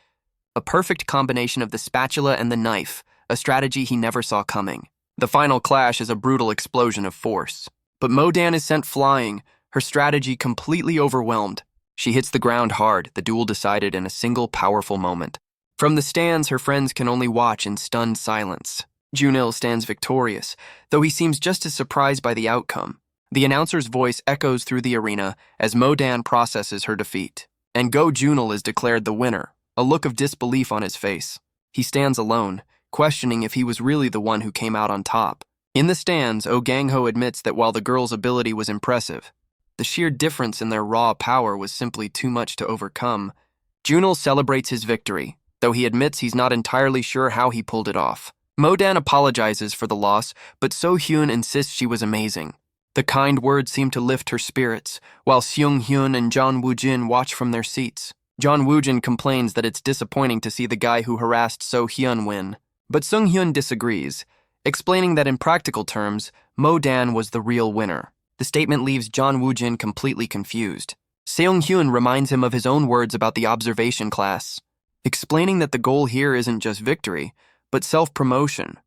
a perfect combination of the spatula and the knife, a strategy he never saw coming. The final clash is a brutal explosion of force. But Modan is sent flying, her strategy completely overwhelmed. She hits the ground hard, the duel decided in a single powerful moment. From the stands, her friends can only watch in stunned silence. Junil stands victorious, though he seems just as surprised by the outcome. The announcer's voice echoes through the arena as Modan processes her defeat. And Go Junil is declared the winner, a look of disbelief on his face. He stands alone, questioning if he was really the one who came out on top. In the stands, Oh Gangho admits that while the girl's ability was impressive, the sheer difference in their raw power was simply too much to overcome. Junil celebrates his victory, though he admits he's not entirely sure how he pulled it off. Modan apologizes for the loss, but So Hyun insists she was amazing. The kind words seem to lift her spirits, while Seung Hyun and John Woo-jin watch from their seats. John Woo-jin complains that it's disappointing to see the guy who harassed So Hyun win. But Seung Hyun disagrees, explaining that in practical terms, Modan was the real winner. The statement leaves John Woo-jin completely confused. Seung Hyun reminds him of his own words about the observation class, explaining that the goal here isn't just victory, but self-promotion.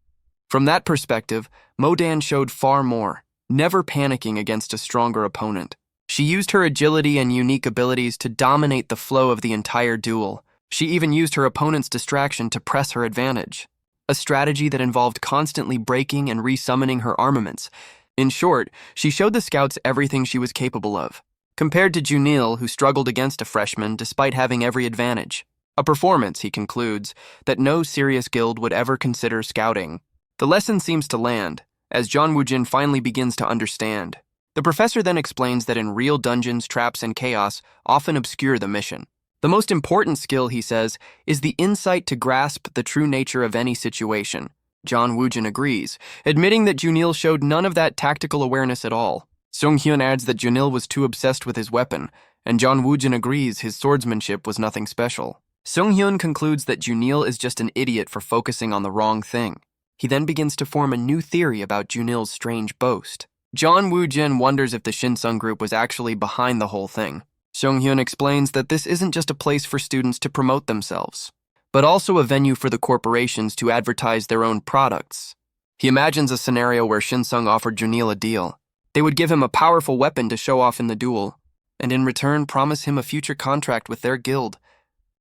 From that perspective, Modan showed far more. never panicking against a stronger opponent. She used her agility and unique abilities to dominate the flow of the entire duel. She even used her opponent's distraction to press her advantage, a strategy that involved constantly breaking and resummoning her armaments. In short, she showed the scouts everything she was capable of, compared to Junil, who struggled against a freshman despite having every advantage. A performance, he concludes, that no serious guild would ever consider scouting. The lesson seems to land, as John Woojin finally begins to understand. The professor then explains that in real dungeons, traps, and chaos often obscure the mission. The most important skill, he says, is the insight to grasp the true nature of any situation. John Woojin agrees, admitting that Junil showed none of that tactical awareness at all. Sung-hyun adds that Junil was too obsessed with his weapon, and John Woojin agrees his swordsmanship was nothing special. Sung-hyun concludes that Junil is just an idiot for focusing on the wrong thing. He then begins to form a new theory about Junil's strange boast. John Woojin wonders if the Shinsung group was actually behind the whole thing. Sung-hyun explains that this isn't just a place for students to promote themselves, but also a venue for the corporations to advertise their own products. He imagines a scenario where Shinsung offered Junil a deal. They would give him a powerful weapon to show off in the duel, and in return promise him a future contract with their guild.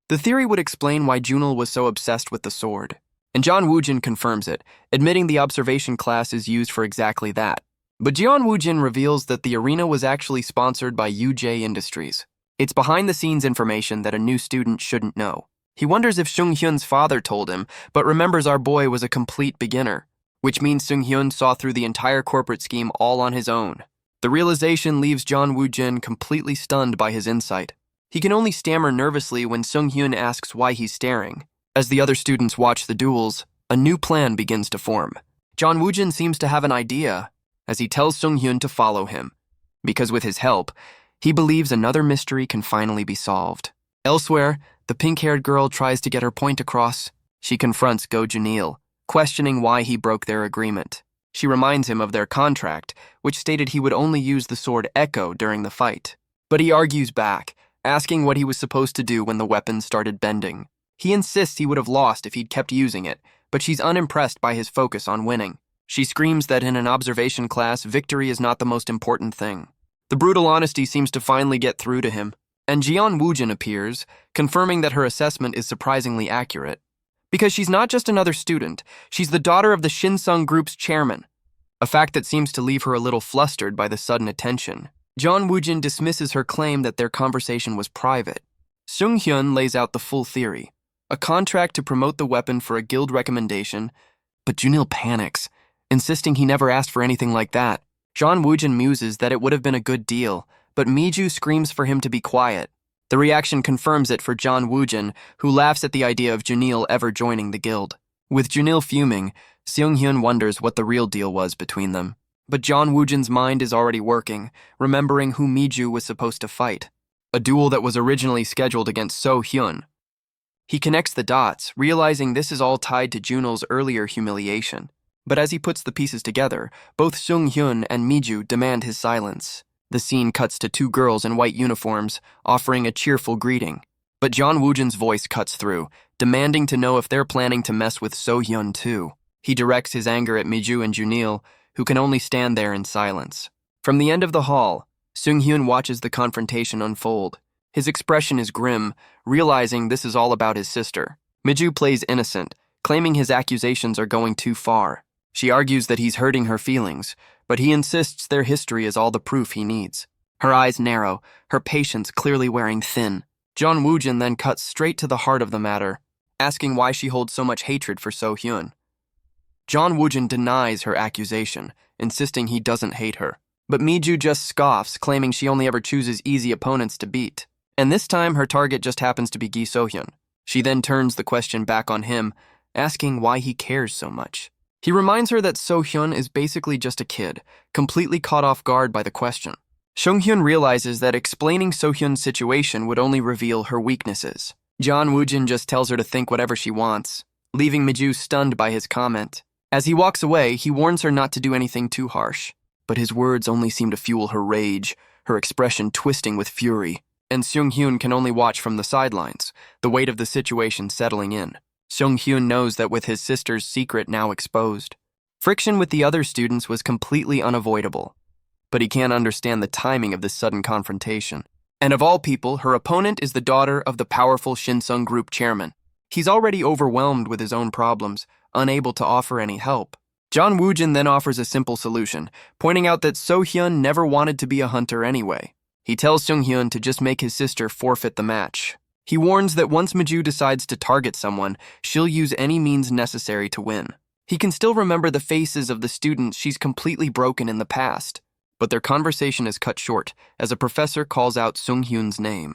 The theory would explain why Junil was so obsessed with the sword, and John Woojin confirms it, admitting the observation class is used for exactly that. But John Woojin reveals that the arena was actually sponsored by UJ Industries. It's behind-the-scenes information that a new student shouldn't know. He wonders if Sung-hyun's father told him, but remembers our boy was a complete beginner, which means Sung-hyun saw through the entire corporate scheme all on his own. The realization leaves John Woojin completely stunned by his insight. He can only stammer nervously when Sung-hyun asks why he's staring. As the other students watch the duels, a new plan begins to form. John Woojin seems to have an idea, as he tells Sung-hyun to follow him, because with his help, he believes another mystery can finally be solved. Elsewhere, the pink-haired girl tries to get her point across. She confronts Go Junil, questioning why he broke their agreement. She reminds him of their contract, which stated he would only use the sword Echo during the fight. But he argues back, asking what he was supposed to do when the weapon started bending. He insists he would have lost if he'd kept using it, but she's unimpressed by his focus on winning. She screams that in an observation class, victory is not the most important thing. The brutal honesty seems to finally get through to him, and Jeon Woojin appears, confirming that her assessment is surprisingly accurate. Because she's not just another student, she's the daughter of the Shinsung Group's chairman, a fact that seems to leave her a little flustered by the sudden attention. John Woojin dismisses her claim that their conversation was private. Sung-hyun lays out the full theory, a contract to promote the weapon for a guild recommendation, but Junil panics, insisting he never asked for anything like that. John Woojin muses that it would have been a good deal, but Miju screams for him to be quiet. The reaction confirms it for John Woojin, who laughs at the idea of Junil ever joining the guild. With Junil fuming, Seung-hyun wonders what the real deal was between them. But John Woojin's mind is already working, remembering who Miju was supposed to fight, a duel that was originally scheduled against So-hyun. He connects the dots, realizing this is all tied to Junil's earlier humiliation. But as he puts the pieces together, both Sung-hyun and Miju demand his silence. The scene cuts to two girls in white uniforms, offering a cheerful greeting. But John Woojin's voice cuts through, demanding to know if they're planning to mess with So-hyun too. He directs his anger at Miju and Junil, who can only stand there in silence. From the end of the hall, Sung-hyun watches the confrontation unfold. His expression is grim, realizing this is all about his sister. Miju plays innocent, claiming his accusations are going too far. She argues that he's hurting her feelings, but he insists their history is all the proof he needs. Her eyes narrow, her patience clearly wearing thin. John Woojin then cuts straight to the heart of the matter, asking why she holds so much hatred for So-hyun. John Woojin denies her accusation, insisting he doesn't hate her. But Miju just scoffs, claiming she only ever chooses easy opponents to beat. And this time, her target just happens to be Gi So-hyun. She then turns the question back on him, asking why he cares so much. He reminds her that So-hyun is basically just a kid, completely caught off guard by the question. Sung-hyun realizes that explaining So-hyun's situation would only reveal her weaknesses. John Woojin just tells her to think whatever she wants, leaving Miju stunned by his comment. As he walks away, he warns her not to do anything too harsh. But his words only seem to fuel her rage, her expression twisting with fury. And Sung-hyun can only watch from the sidelines, the weight of the situation settling in. Sung-hyun knows that with his sister's secret now exposed, Friction with the other students was completely unavoidable, but he can't understand the timing of this sudden confrontation. And of all people, her opponent is the daughter of the powerful Shinsung Group chairman. He's already overwhelmed with his own problems, unable to offer any help. John Woojin then offers a simple solution, pointing out that So-hyun never wanted to be a hunter anyway. He tells Sung-hyun to just make his sister forfeit the match. He warns that once Miju decides to target someone, she'll use any means necessary to win. He can still remember the faces of the students she's completely broken in the past. But their conversation is cut short as a professor calls out Sung-hyun's name.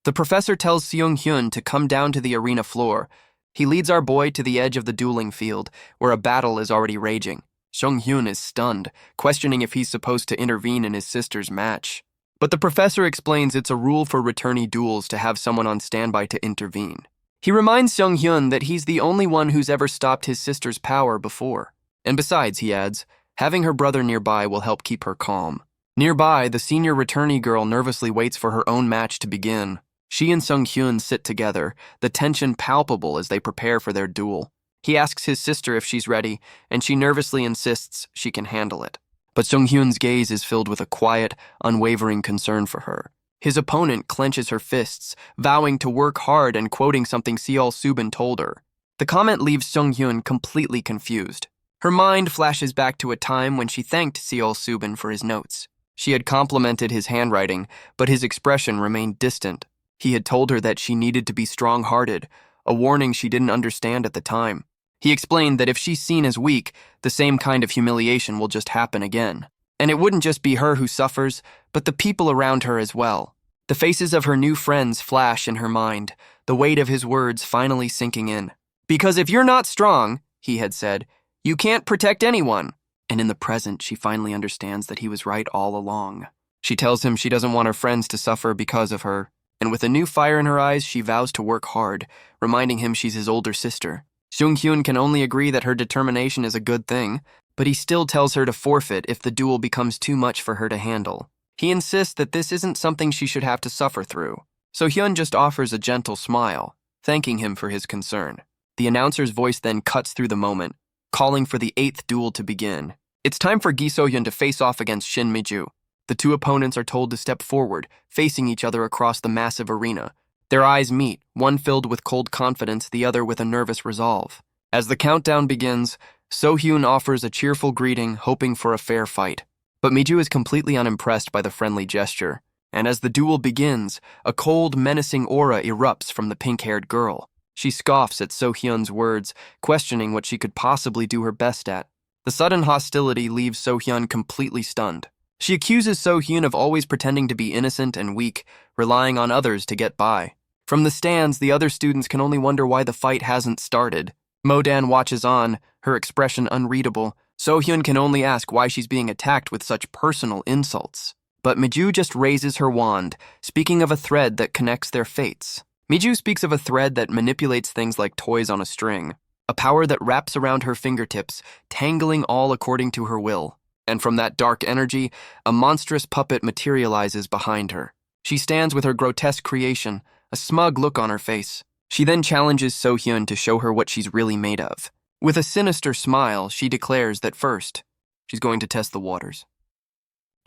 The professor tells Seung-hyun to come down to the arena floor. He leads our boy to the edge of the dueling field, where a battle is already raging. Sung-hyun is stunned, questioning if he's supposed to intervene in his sister's match. But the professor explains it's a rule for returnee duels to have someone on standby to intervene. He reminds Sung-hyun that he's the only one who's ever stopped his sister's power before. And besides, he adds, having her brother nearby will help keep her calm. Nearby, the senior returnee girl nervously waits for her own match to begin. She and Sung-hyun sit together, the tension palpable as they prepare for their duel. He asks his sister if she's ready, and she nervously insists she can handle it. But Sung-hyun's gaze is filled with a quiet, unwavering concern for her. His opponent clenches her fists, vowing to work hard and quoting something Seol-subin told her. The comment leaves Sung-hyun completely confused. Her mind flashes back to a time when she thanked Seol-subin for his notes. She had complimented his handwriting, but his expression remained distant. He had told her that she needed to be strong-hearted, a warning she didn't understand at the time. He explained that if she's seen as weak, the same kind of humiliation will just happen again. And it wouldn't just be her who suffers, but the people around her as well. The faces of her new friends flash in her mind, the weight of his words finally sinking in. Because if you're not strong, he had said, you can't protect anyone. And in the present, she finally understands that he was right all along. She tells him she doesn't want her friends to suffer because of her. And with a new fire in her eyes, she vows to work hard, reminding him she's his older sister. Sung-hyun can only agree that her determination is a good thing, but he still tells her to forfeit if the duel becomes too much for her to handle. He insists that this isn't something she should have to suffer through. So Hyun just offers a gentle smile, thanking him for his concern. The announcer's voice then cuts through the moment, calling for the 8th duel to begin. It's time for Gi So-hyun to face off against Shin Mi-ju. The two opponents are told to step forward, facing each other across the massive arena. Their eyes meet, one filled with cold confidence, the other with a nervous resolve. As the countdown begins, So-hyun offers a cheerful greeting, hoping for a fair fight. But Mi-ju is completely unimpressed by the friendly gesture. And as the duel begins, a cold, menacing aura erupts from the pink-haired girl. She scoffs at So-hyun's words, questioning what she could possibly do her best at. The sudden hostility leaves So-hyun completely stunned. She accuses So-hyun of always pretending to be innocent and weak, relying on others to get by. From the stands, the other students can only wonder why the fight hasn't started. Mo-dan watches on, her expression unreadable. So-hyun can only ask why she's being attacked with such personal insults. But Mi-ju just raises her wand, speaking of a thread that connects their fates. Mi-ju speaks of a thread that manipulates things like toys on a string, a power that wraps around her fingertips, tangling all according to her will. And from that dark energy, a monstrous puppet materializes behind her. She stands with her grotesque creation, a smug look on her face. She then challenges So-hyun to show her what she's really made of. With a sinister smile, she declares that first, she's going to test the waters.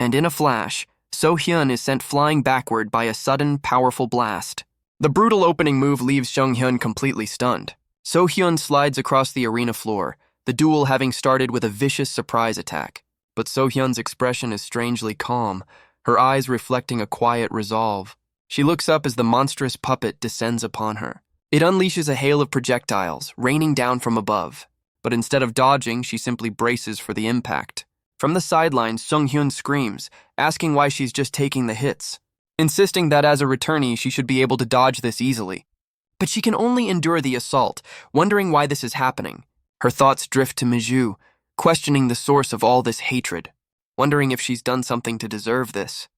And in a flash, So-hyun is sent flying backward by a sudden, powerful blast. The brutal opening move leaves Sung-hyun completely stunned. So-hyun slides across the arena floor, the duel having started with a vicious surprise attack. But So-hyun's expression is strangely calm, her eyes reflecting a quiet resolve. She looks up as the monstrous puppet descends upon her. It unleashes a hail of projectiles, raining down from above. But instead of dodging, she simply braces for the impact. From the sidelines, Sung-hyun screams, asking why she's just taking the hits, insisting that as a returnee, she should be able to dodge this easily. But she can only endure the assault, wondering why this is happening. Her thoughts drift to Mi-ju, questioning the source of all this hatred, wondering if she's done something to deserve this.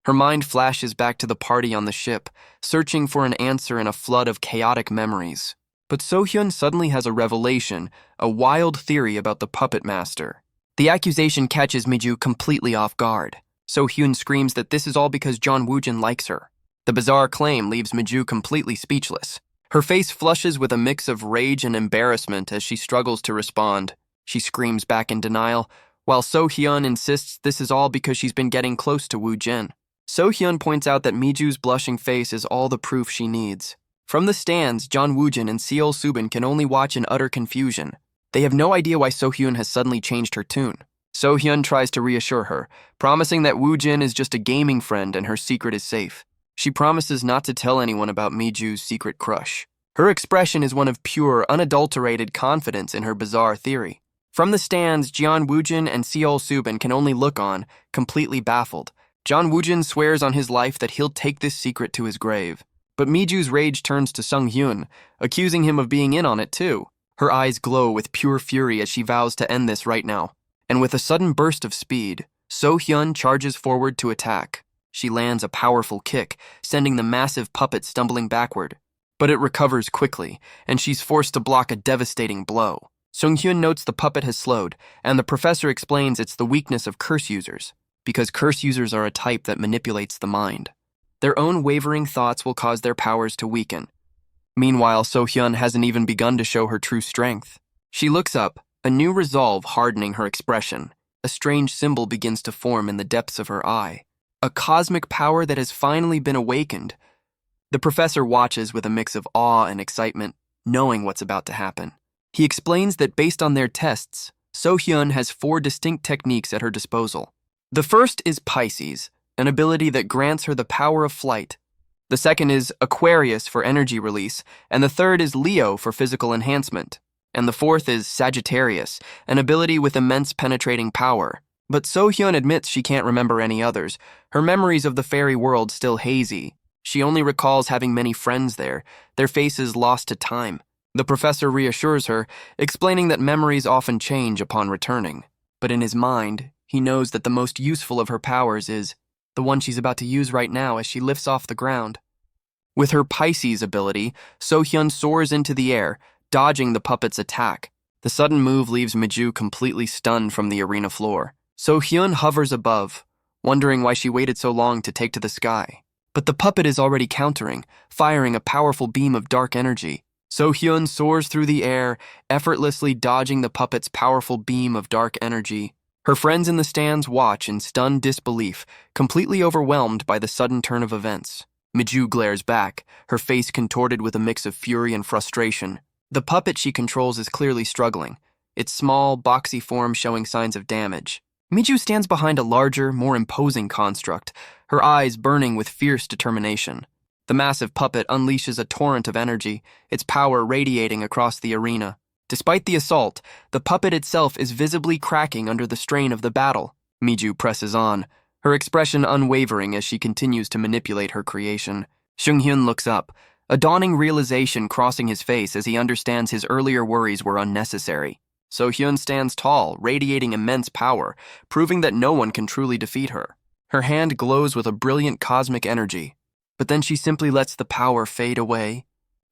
Her mind flashes back to the party on the ship, searching for an answer in a flood of chaotic memories. But So-hyun suddenly has a revelation, a wild theory about the puppet master. The accusation catches Mi-ju completely off guard. So-hyun screams that this is all because John Woojin likes her. The bizarre claim leaves Mi-ju completely speechless. Her face flushes with a mix of rage and embarrassment as she struggles to respond. she screams back in denial, while So-hyun insists this is all because she's been getting close to Woo-jin. So-hyun points out that Miju's blushing face is all the proof she needs. From the stands, John Woo-jin and Seol Subin can only watch in utter confusion. They have no idea why So-hyun has suddenly changed her tune. So-hyun tries to reassure her, promising that Woo-jin is just a gaming friend and her secret is safe. She promises not to tell anyone about Miju's secret crush. Her expression is one of pure, unadulterated confidence in her bizarre theory. From the stands, Jeon Woo-jin and Seol Subin can only look on, completely baffled. John Woo-jin swears on his life that he'll take this secret to his grave. But Miju's rage turns to Sung-hyun, accusing him of being in on it too. Her eyes glow with pure fury as she vows to end this right now. And with a sudden burst of speed, So-hyun charges forward to attack. She lands a powerful kick, sending the massive puppet stumbling backward. But it recovers quickly, and she's forced to block a devastating blow. Sung-hyun notes the puppet has slowed, and the professor explains it's the weakness of curse users, because curse users are a type that manipulates the mind. Their own wavering thoughts will cause their powers to weaken. Meanwhile, So-hyun hasn't even begun to show her true strength. She looks up, a new resolve hardening her expression. A strange symbol begins to form in the depths of her eye. A cosmic power that has finally been awakened. The professor watches with a mix of awe and excitement, knowing what's about to happen. He explains that based on their tests, So-hyun has 4 distinct techniques at her disposal. The first is Pisces, an ability that grants her the power of flight. The second is Aquarius for energy release, and the third is Leo for physical enhancement. And the fourth is Sagittarius, an ability with immense penetrating power. But So-hyun admits she can't remember any others. Her memories of the fairy world still hazy. She only recalls having many friends there, their faces lost to time. The professor reassures her, explaining that memories often change upon returning. But in his mind, he knows that the most useful of her powers is the one she's about to use right now as she lifts off the ground. With her Pisces ability, So-hyun soars into the air, dodging the puppet's attack. The sudden move leaves Miju completely stunned from the arena floor. So-hyun hovers above, wondering why she waited so long to take to the sky. But the puppet is already countering, firing a powerful beam of dark energy. So-hyun soars through the air, effortlessly dodging the puppet's powerful beam of dark energy. Her friends in the stands watch in stunned disbelief, completely overwhelmed by the sudden turn of events. Miju glares back, her face contorted with a mix of fury and frustration. The puppet she controls is clearly struggling, its small, boxy form showing signs of damage. Miju stands behind a larger, more imposing construct, her eyes burning with fierce determination. The massive puppet unleashes a torrent of energy, its power radiating across the arena. Despite the assault, the puppet itself is visibly cracking under the strain of the battle. Miju presses on, her expression unwavering as she continues to manipulate her creation. Sung-hyun looks up, a dawning realization crossing his face as he understands his earlier worries were unnecessary. So-hyun stands tall, radiating immense power, proving that no one can truly defeat her. Her hand glows with a brilliant cosmic energy, but then she simply lets the power fade away.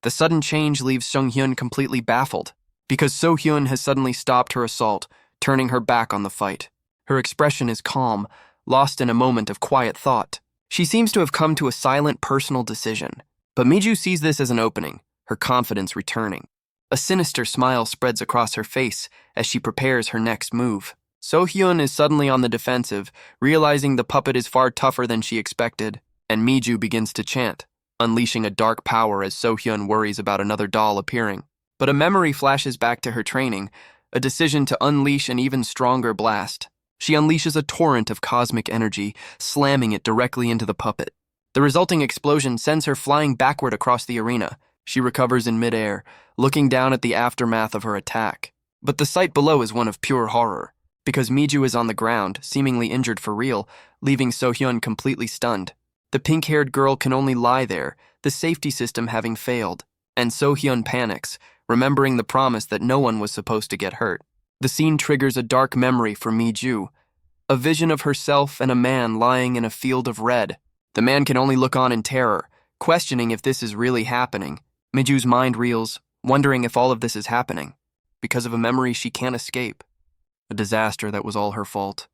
The sudden change leaves Sung-hyun completely baffled, because So-hyun has suddenly stopped her assault, turning her back on the fight. Her expression is calm, lost in a moment of quiet thought. She seems to have come to a silent personal decision. But Miju sees this as an opening, her confidence returning. A sinister smile spreads across her face as she prepares her next move. So-hyun is suddenly on the defensive, realizing the puppet is far tougher than she expected, and Miju begins to chant, unleashing a dark power as So-hyun worries about another doll appearing. But a memory flashes back to her training, a decision to unleash an even stronger blast. She unleashes a torrent of cosmic energy, slamming it directly into the puppet. The resulting explosion sends her flying backward across the arena. She recovers in midair, looking down at the aftermath of her attack. But the sight below is one of pure horror, because Miju is on the ground, seemingly injured for real, leaving So-hyun completely stunned. The pink-haired girl can only lie there, the safety system having failed, and So-hyun panics, remembering the promise that no one was supposed to get hurt. The scene triggers a dark memory for Miju, a vision of herself and a man lying in a field of red. The man can only look on in terror, questioning if this is really happening. Miju's mind reels, wondering if all of this is happening, because of a memory she can't escape. A disaster that was all her fault.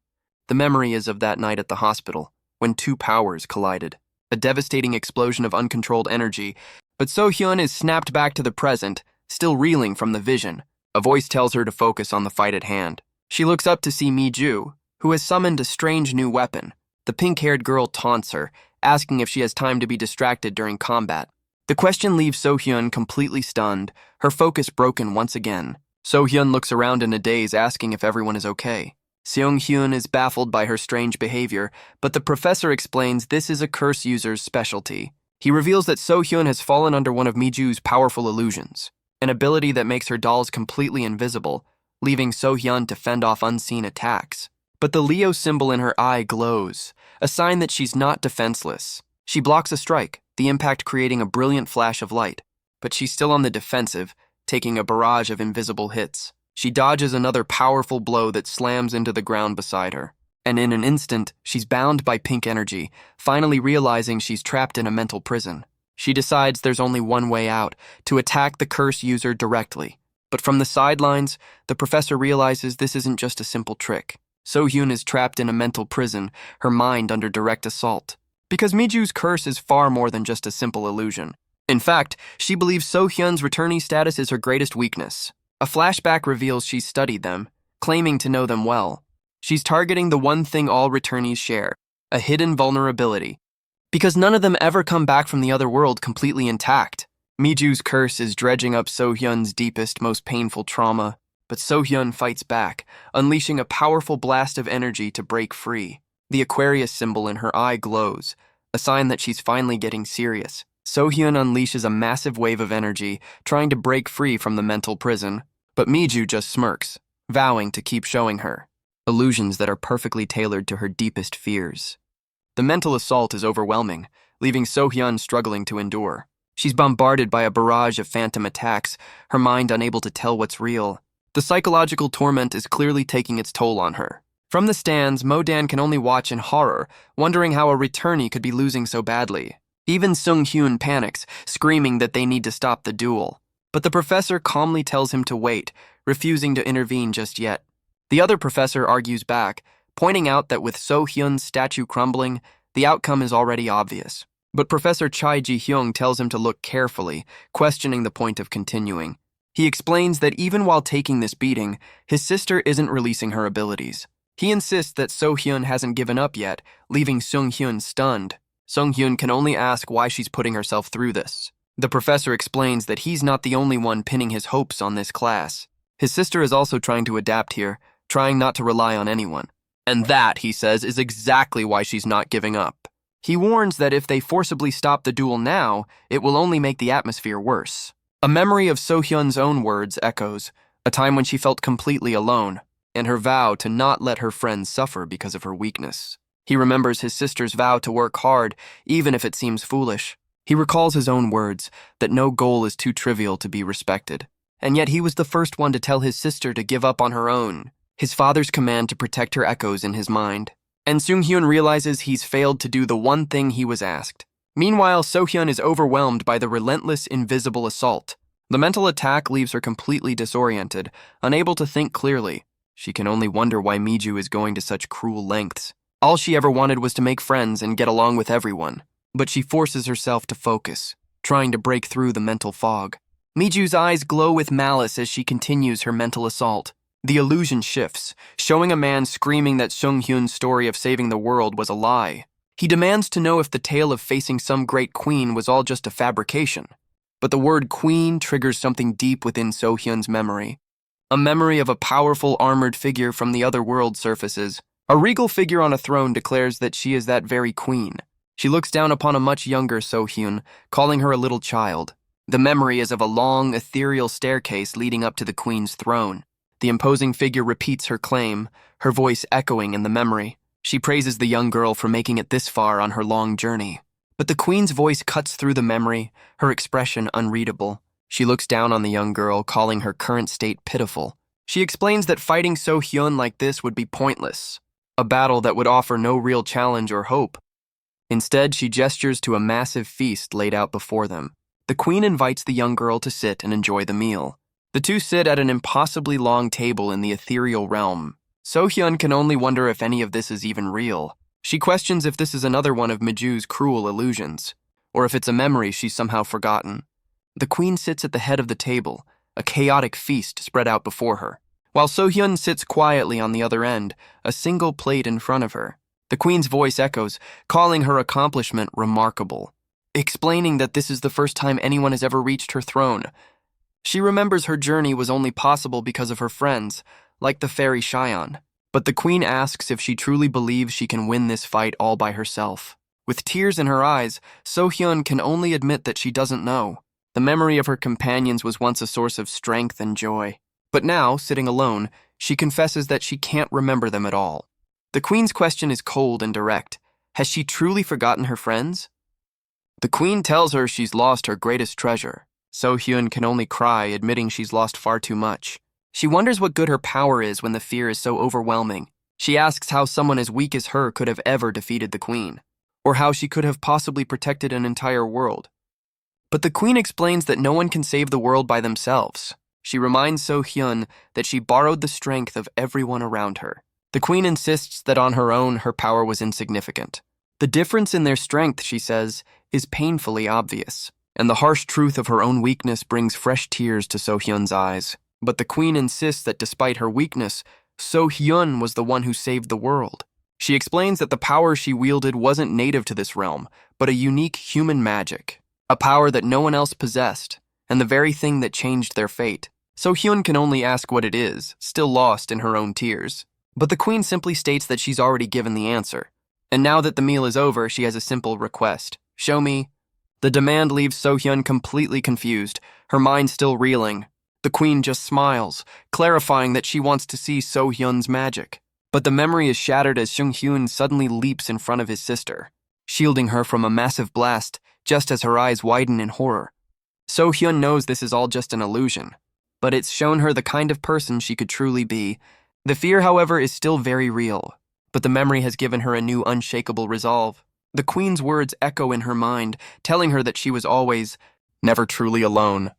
The memory is of that night at the hospital, when 2 powers collided. A devastating explosion of uncontrolled energy, but So-hyun is snapped back to the present, still reeling from the vision. A voice tells her to focus on the fight at hand. She looks up to see Mi-ju, who has summoned a strange new weapon. The pink-haired girl taunts her, asking if she has time to be distracted during combat. The question leaves So-hyun completely stunned, her focus broken once again. So-hyun looks around in a daze, asking if everyone is okay. Seong-hyun is baffled by her strange behavior, but the professor explains this is a curse user's specialty. He reveals that So-hyun has fallen under one of Mi-ju's powerful illusions, an ability that makes her dolls completely invisible, leaving So-hyun to fend off unseen attacks. But the Leo symbol in her eye glows, a sign that she's not defenseless. She blocks a strike, the impact creating a brilliant flash of light. But she's still on the defensive, taking a barrage of invisible hits. She dodges another powerful blow that slams into the ground beside her. And in an instant, she's bound by pink energy, finally realizing she's trapped in a mental prison. She decides there's only one way out, to attack the curse user directly. But from the sidelines, the professor realizes this isn't just a simple trick. So-hyun is trapped in a mental prison, her mind under direct assault. Because Mi-ju's curse is far more than just a simple illusion. In fact, she believes So-hyun's returnee status is her greatest weakness. A flashback reveals she's studied them, claiming to know them well. She's targeting the one thing all returnees share, a hidden vulnerability. Because none of them ever come back from the other world completely intact. Mi-ju's curse is dredging up So-hyun's deepest, most painful trauma, but So-hyun fights back, unleashing a powerful blast of energy to break free. The Aquarius symbol in her eye glows, a sign that she's finally getting serious. So-hyun unleashes a massive wave of energy, trying to break free from the mental prison, but Mi-ju just smirks, vowing to keep showing her illusions that are perfectly tailored to her deepest fears. The mental assault is overwhelming, leaving So-hyun struggling to endure. She's bombarded by a barrage of phantom attacks, her mind unable to tell what's real. The psychological torment is clearly taking its toll on her. From the stands, Mo-dan can only watch in horror, wondering how a returnee could be losing so badly. Even Seung-hyun panics, screaming that they need to stop the duel. But the professor calmly tells him to wait, refusing to intervene just yet. The other professor argues back, pointing out that with So-hyun's statue crumbling, the outcome is already obvious. But Professor Chai Ji-hyung tells him to look carefully, questioning the point of continuing. He explains that even while taking this beating, his sister isn't releasing her abilities. He insists that So-hyun hasn't given up yet, leaving Seung-hyun stunned. Seung-hyun can only ask why she's putting herself through this. The professor explains that he's not the only one pinning his hopes on this class. His sister is also trying to adapt here, trying not to rely on anyone. And that, he says, is exactly why she's not giving up. He warns that if they forcibly stop the duel now, it will only make the atmosphere worse. A memory of So-hyun's own words echoes, a time when she felt completely alone, and her vow to not let her friends suffer because of her weakness. He remembers his sister's vow to work hard, even if it seems foolish. He recalls his own words, that no goal is too trivial to be respected. And yet he was the first one to tell his sister to give up on her own. His father's command to protect her echoes in his mind. And Seung-hyun realizes he's failed to do the one thing he was asked. Meanwhile, So-hyun is overwhelmed by the relentless, invisible assault. The mental attack leaves her completely disoriented, unable to think clearly. She can only wonder why Mi-ju is going to such cruel lengths. All she ever wanted was to make friends and get along with everyone. But she forces herself to focus, trying to break through the mental fog. Mi-ju's eyes glow with malice as she continues her mental assault. The illusion shifts, showing a man screaming that Seung-hyun's story of saving the world was a lie. He demands to know if the tale of facing some great queen was all just a fabrication. But the word queen triggers something deep within So-hyun's memory. A memory of a powerful armored figure from the other world surfaces. A regal figure on a throne declares that she is that very queen. She looks down upon a much younger So-hyun, calling her a little child. The memory is of a long, ethereal staircase leading up to the queen's throne. The imposing figure repeats her claim, her voice echoing in the memory. She praises the young girl for making it this far on her long journey. But the queen's voice cuts through the memory, her expression unreadable. She looks down on the young girl, calling her current state pitiful. She explains that fighting So-hyun like this would be pointless, a battle that would offer no real challenge or hope. Instead, she gestures to a massive feast laid out before them. The queen invites the young girl to sit and enjoy the meal. The two sit at an impossibly long table in the ethereal realm. So-hyun can only wonder if any of this is even real. She questions if this is another one of Mi-ju's cruel illusions, or if it's a memory she's somehow forgotten. The queen sits at the head of the table, a chaotic feast spread out before her. While So-hyun sits quietly on the other end, a single plate in front of her. The queen's voice echoes, calling her accomplishment remarkable, explaining that this is the first time anyone has ever reached her throne. She remembers her journey was only possible because of her friends, like the fairy Cheyenne. But the queen asks if she truly believes she can win this fight all by herself. With tears in her eyes, So-hyun can only admit that she doesn't know. The memory of her companions was once a source of strength and joy. But now, sitting alone, she confesses that she can't remember them at all. The queen's question is cold and direct. Has she truly forgotten her friends? The queen tells her she's lost her greatest treasure. So-hyun can only cry, admitting she's lost far too much. She wonders what good her power is when the fear is so overwhelming. She asks how someone as weak as her could have ever defeated the queen, or how she could have possibly protected an entire world. But the queen explains that no one can save the world by themselves. She reminds So-hyun that she borrowed the strength of everyone around her. The queen insists that on her own, her power was insignificant. The difference in their strength, she says, is painfully obvious, and the harsh truth of her own weakness brings fresh tears to So-hyun's eyes. But the queen insists that despite her weakness, So-hyun was the one who saved the world. She explains that the power she wielded wasn't native to this realm, but a unique human magic, a power that no one else possessed, and the very thing that changed their fate. So-hyun can only ask what it is, still lost in her own tears. But the queen simply states that she's already given the answer. And now that the meal is over, she has a simple request. Show me. The demand leaves So-hyun completely confused, her mind still reeling. The queen just smiles, clarifying that she wants to see So-hyun's magic. But the memory is shattered as Seung-hyun suddenly leaps in front of his sister, shielding her from a massive blast, just as her eyes widen in horror. So-hyun knows this is all just an illusion, but it's shown her the kind of person she could truly be. The fear, however, is still very real, but the memory has given her a new unshakable resolve. The queen's words echo in her mind, telling her that she was always, never truly alone.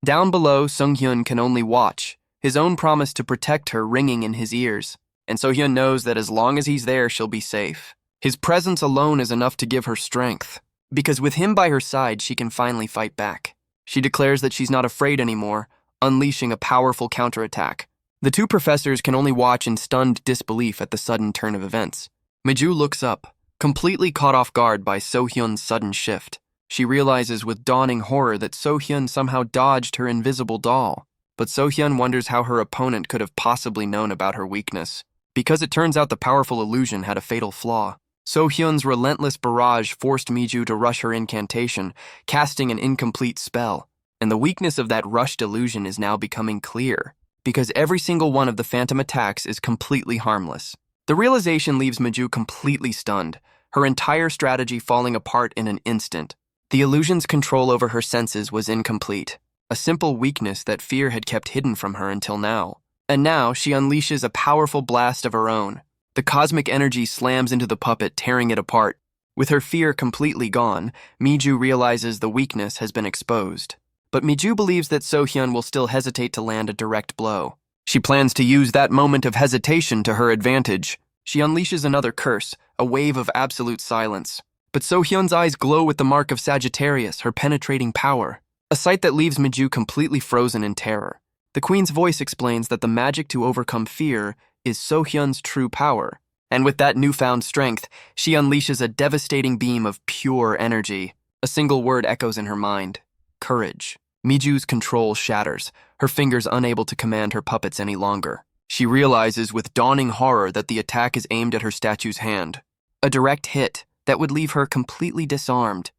Down below, Seung-hyun can only watch, his own promise to protect her ringing in his ears. And So-hyun knows that as long as he's there, she'll be safe. His presence alone is enough to give her strength, because with him by her side, she can finally fight back. She declares that she's not afraid anymore, unleashing a powerful counterattack. The two professors can only watch in stunned disbelief at the sudden turn of events. Miju looks up, completely caught off guard by So-hyun's sudden shift. She realizes with dawning horror that So-hyun somehow dodged her invisible doll. But So-hyun wonders how her opponent could have possibly known about her weakness, because it turns out the powerful illusion had a fatal flaw. So-hyun's relentless barrage forced Miju to rush her incantation, casting an incomplete spell. And the weakness of that rushed illusion is now becoming clear, because every single one of the phantom attacks is completely harmless. The realization leaves Miju completely stunned, her entire strategy falling apart in an instant. The illusion's control over her senses was incomplete, a simple weakness that fear had kept hidden from her until now. And now she unleashes a powerful blast of her own. The cosmic energy slams into the puppet, tearing it apart. With her fear completely gone, Miju realizes the weakness has been exposed. But Miju believes that So-hyun will still hesitate to land a direct blow. She plans to use that moment of hesitation to her advantage. She unleashes another curse, a wave of absolute silence. But So-hyun's eyes glow with the mark of Sagittarius, her penetrating power, a sight that leaves Miju completely frozen in terror. The queen's voice explains that the magic to overcome fear is So-hyun's true power, and with that newfound strength, she unleashes a devastating beam of pure energy. A single word echoes in her mind: courage. Miju's control shatters, her fingers unable to command her puppets any longer. She realizes with dawning horror that the attack is aimed at her statue's hand, a direct hit that would leave her completely disarmed.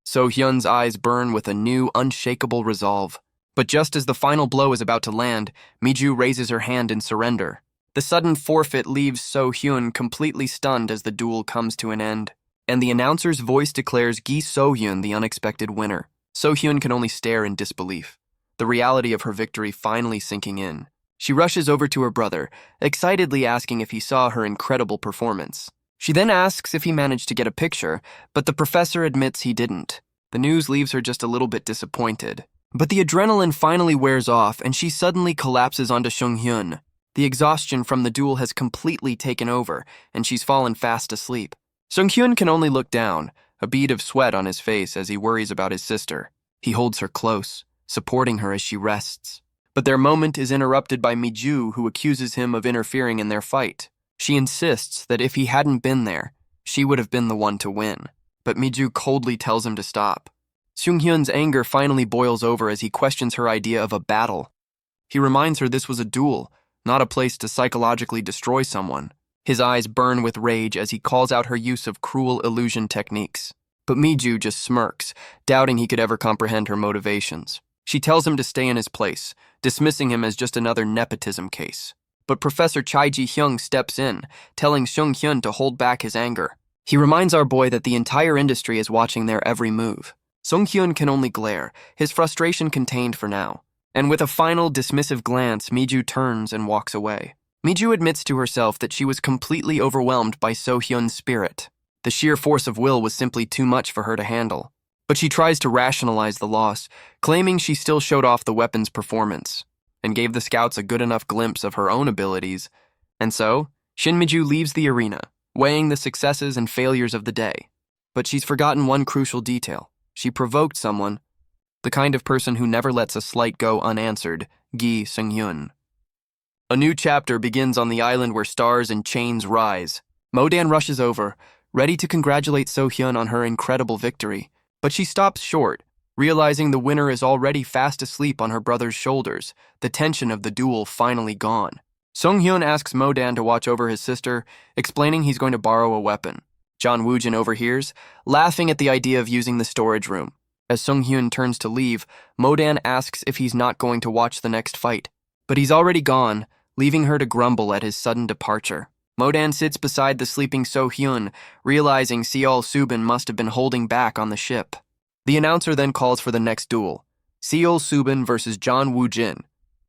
So-hyun's eyes burn with a new, unshakable resolve. But just as the final blow is about to land, Miju raises her hand in surrender. The sudden forfeit leaves So-hyun completely stunned as the duel comes to an end, and the announcer's voice declares Gi So-hyun the unexpected winner. So-hyun can only stare in disbelief, the reality of her victory finally sinking in. She rushes over to her brother, excitedly asking if he saw her incredible performance. She then asks if he managed to get a picture, but the professor admits he didn't. The news leaves her just a little bit disappointed. But the adrenaline finally wears off, and she suddenly collapses onto Seung-hyun. The exhaustion from the duel has completely taken over, and she's fallen fast asleep. Seung-hyun can only look down, a bead of sweat on his face as he worries about his sister. He holds her close, supporting her as she rests. But their moment is interrupted by Miju, who accuses him of interfering in their fight. She insists that if he hadn't been there, she would have been the one to win. But Miju coldly tells him to stop. Seung-hyun's anger finally boils over as he questions her idea of a battle. He reminds her this was a duel, not a place to psychologically destroy someone. His eyes burn with rage as he calls out her use of cruel illusion techniques. But Miju just smirks, doubting he could ever comprehend her motivations. She tells him to stay in his place, dismissing him as just another nepotism case. But Professor Chai Ji-hyung steps in, telling Seung-hyun to hold back his anger. He reminds our boy that the entire industry is watching their every move. Seung-hyun can only glare, his frustration contained for now. And with a final dismissive glance, Miju turns and walks away. Miju admits to herself that she was completely overwhelmed by So-hyun's spirit. The sheer force of will was simply too much for her to handle. But she tries to rationalize the loss, claiming she still showed off the weapon's performance, and gave the scouts a good enough glimpse of her own abilities. And so, Shin Miju leaves the arena, weighing the successes and failures of the day. But she's forgotten one crucial detail. She provoked someone, the kind of person who never lets a slight go unanswered, Gi Seung-hyun. A new chapter begins on the island where stars and chains rise. Modan rushes over, ready to congratulate So-hyun on her incredible victory, but she stops short, realizing the winner is already fast asleep on her brother's shoulders, the tension of the duel finally gone. Seung-hyun asks Modan to watch over his sister, explaining he's going to borrow a weapon. John Woo-jin overhears, laughing at the idea of using the storage room. As Seung-hyun turns to leave, Modan asks if he's not going to watch the next fight. But he's already gone, leaving her to grumble at his sudden departure. Modan sits beside the sleeping So-hyun, realizing Seol Subin must have been holding back on the ship. The announcer then calls for the next duel, Seol Subin versus John Woo-jin.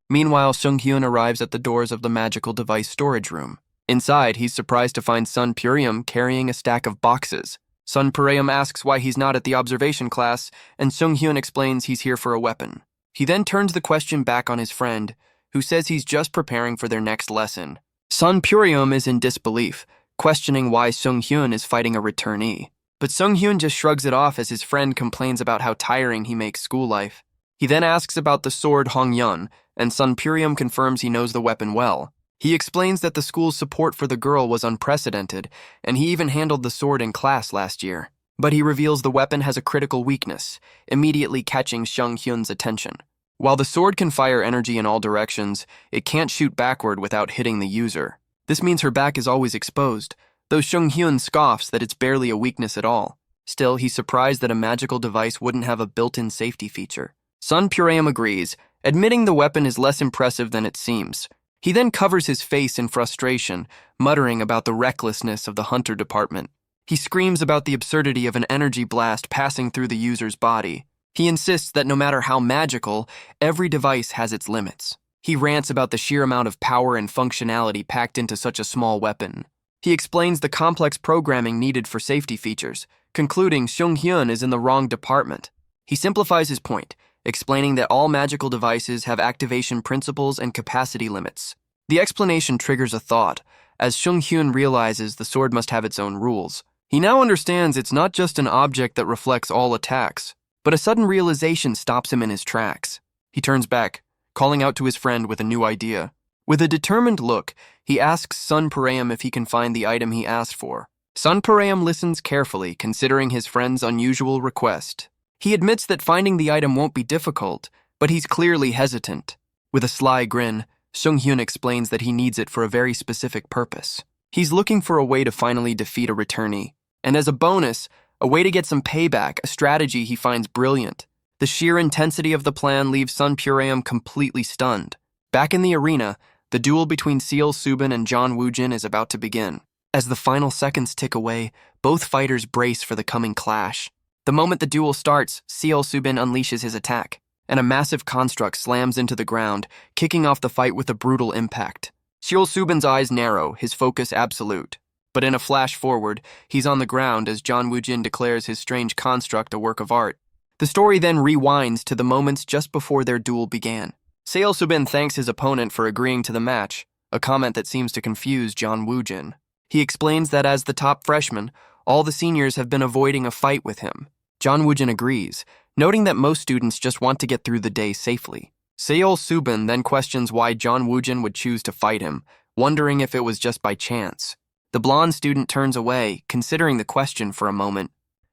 Meanwhile, Seung-hyun arrives at the doors of the magical device storage room. Inside, he's surprised to find Sun Purium carrying a stack of boxes. Sun Purium asks why he's not at the observation class, and Seung-hyun explains he's here for a weapon. He then turns the question back on his friend, who says he's just preparing for their next lesson. Sun Purium is in disbelief, questioning why Seung-hyun is fighting a returnee. But Seung-hyun just shrugs it off as his friend complains about how tiring he makes school life. He then asks about the sword Hong-yun, and Sun Purium confirms he knows the weapon well. He explains that the school's support for the girl was unprecedented, and he even handled the sword in class last year. But he reveals the weapon has a critical weakness, immediately catching Seung-hyun's attention. While the sword can fire energy in all directions, it can't shoot backward without hitting the user. This means her back is always exposed, though Seung-hyun scoffs that it's barely a weakness at all. Still, he's surprised that a magical device wouldn't have a built-in safety feature. Sun Purium agrees, admitting the weapon is less impressive than it seems. He then covers his face in frustration, muttering about the recklessness of the hunter department. He screams about the absurdity of an energy blast passing through the user's body. He insists that no matter how magical, every device has its limits. He rants about the sheer amount of power and functionality packed into such a small weapon. He explains the complex programming needed for safety features, concluding Seung-hyun is in the wrong department. He simplifies his point, explaining that all magical devices have activation principles and capacity limits. The explanation triggers a thought, as Seung-hyun realizes the sword must have its own rules. He now understands it's not just an object that reflects all attacks, but a sudden realization stops him in his tracks. He turns back, calling out to his friend with a new idea. With a determined look, he asks Sun Purium if he can find the item he asked for. Sun Purium listens carefully, considering his friend's unusual request. He admits that finding the item won't be difficult, but he's clearly hesitant. With a sly grin, Seung-hyun explains that he needs it for a very specific purpose. He's looking for a way to finally defeat a returnee, and as a bonus, a way to get some payback, a strategy he finds brilliant. The sheer intensity of the plan leaves Sun Purium completely stunned. Back in the arena, the duel between Seol Subin and John Woo-jin is about to begin. As the final seconds tick away, both fighters brace for the coming clash. The moment the duel starts, Seol Subin unleashes his attack, and a massive construct slams into the ground, kicking off the fight with a brutal impact. Seol Subin's eyes narrow, his focus absolute. But in a flash forward, he's on the ground as John Woo-jin declares his strange construct a work of art. The story then rewinds to the moments just before their duel began. Seol Subin thanks his opponent for agreeing to the match, a comment that seems to confuse John Woo-jin. He explains that as the top freshman, all the seniors have been avoiding a fight with him. John Woo-jin agrees, noting that most students just want to get through the day safely. Seol Subin then questions why John Woojin would choose to fight him, wondering if it was just by chance. The blonde student turns away, considering the question for a moment.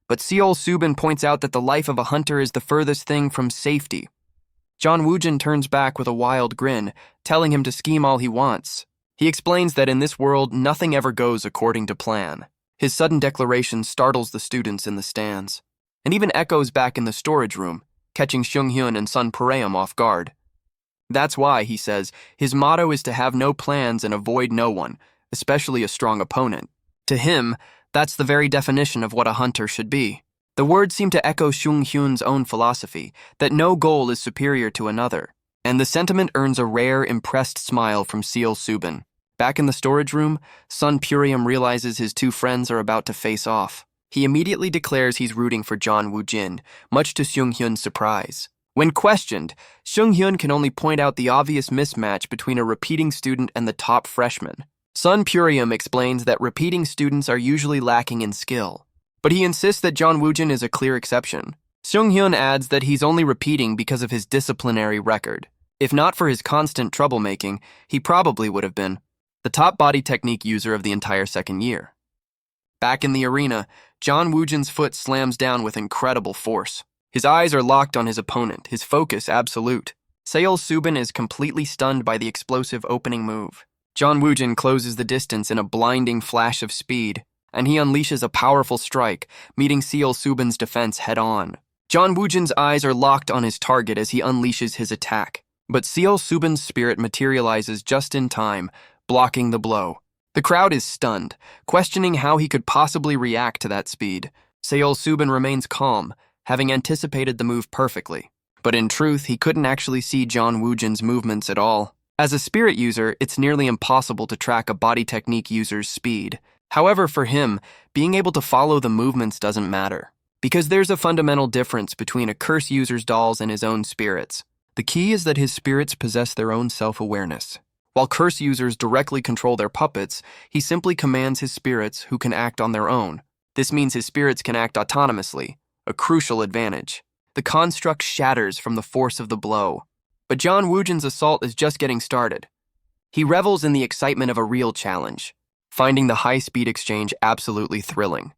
But Seol Subin points out that the life of a hunter is the furthest thing from safety. John Woojin turns back with a wild grin, telling him to scheme all he wants. He explains that in this world, nothing ever goes according to plan. His sudden declaration startles the students in the stands, and even echoes back in the storage room, catching Seung-hyun and Sun Pareum off guard. That's why, he says, his motto is to have no plans and avoid no one, especially a strong opponent. To him, that's the very definition of what a hunter should be. The words seem to echo Seung-hyun's own philosophy, that no goal is superior to another, and the sentiment earns a rare, impressed smile from Seol Subin. Back in the storage room, Sun Purium realizes his two friends are about to face off. He immediately declares he's rooting for John Woojin, much to Seung-hyun's surprise. When questioned, Seung-hyun can only point out the obvious mismatch between a repeating student and the top freshman. Sun Purium explains that repeating students are usually lacking in skill, but he insists that John Woojin is a clear exception. Seung-hyun adds that he's only repeating because of his disciplinary record. If not for his constant troublemaking, he probably would have been the top body technique user of the entire second year. Back in the arena, John Woojin's foot slams down with incredible force. His eyes are locked on his opponent, his focus absolute. Seol Subin is completely stunned by the explosive opening move. John Woojin closes the distance in a blinding flash of speed, and he unleashes a powerful strike, meeting Seol Subin's defense head-on. John Woojin's eyes are locked on his target as he unleashes his attack, but Seol Subin's spirit materializes just in time, blocking the blow. The crowd is stunned, questioning how he could possibly react to that speed. Seol Subin remains calm, having anticipated the move perfectly. But in truth, he couldn't actually see John Woojin's movements at all. As a spirit user, it's nearly impossible to track a body technique user's speed. However, for him, being able to follow the movements doesn't matter, because there's a fundamental difference between a curse user's dolls and his own spirits. The key is that his spirits possess their own self-awareness. While curse users directly control their puppets, he simply commands his spirits who can act on their own. This means his spirits can act autonomously, a crucial advantage. The construct shatters from the force of the blow. But John Woojin's assault is just getting started. He revels in the excitement of a real challenge, finding the high-speed exchange absolutely thrilling.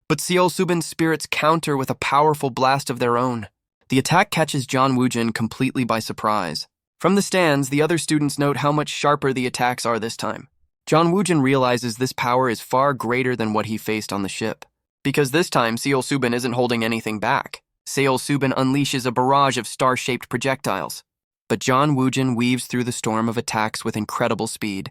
But Seol Subin's spirits counter with a powerful blast of their own. The attack catches John Woojin completely by surprise. From the stands, the other students note how much sharper the attacks are this time. John Woojin realizes this power is far greater than what he faced on the ship, because this time Seol Subin isn't holding anything back. Seol Subin unleashes a barrage of star-shaped projectiles, but John Woojin weaves through the storm of attacks with incredible speed.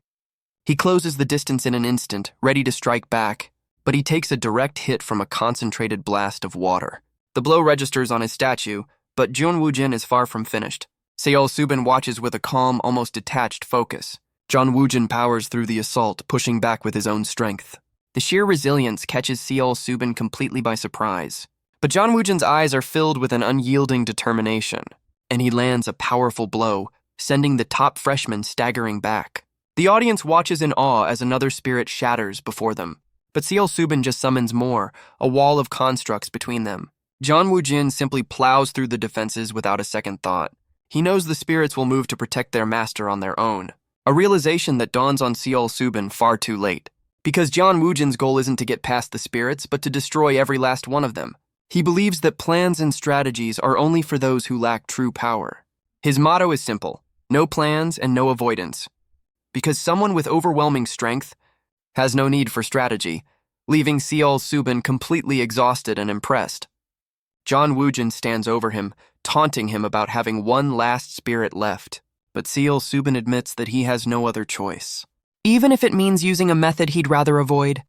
He closes the distance in an instant, ready to strike back, but he takes a direct hit from a concentrated blast of water. The blow registers on his statue, but John Woojin is far from finished. Seol Subin watches with a calm, almost detached focus. John Woojin powers through the assault, pushing back with his own strength. The sheer resilience catches Seol Subin completely by surprise. But John Woojin's eyes are filled with an unyielding determination, and he lands a powerful blow, sending the top freshman staggering back. The audience watches in awe as another spirit shatters before them. But Seol Subin just summons more, a wall of constructs between them. John Woojin simply plows through the defenses without a second thought. He knows the spirits will move to protect their master on their own, a realization that dawns on Seol Subin far too late. Because John Woojin's goal isn't to get past the spirits, but to destroy every last one of them. He believes that plans and strategies are only for those who lack true power. His motto is simple: no plans and no avoidance. Because someone with overwhelming strength has no need for strategy, leaving Seol Subin completely exhausted and impressed. John Woojin stands over him, taunting him about having one last spirit left. But Seol Subin admits that he has no other choice, even if it means using a method he'd rather avoid.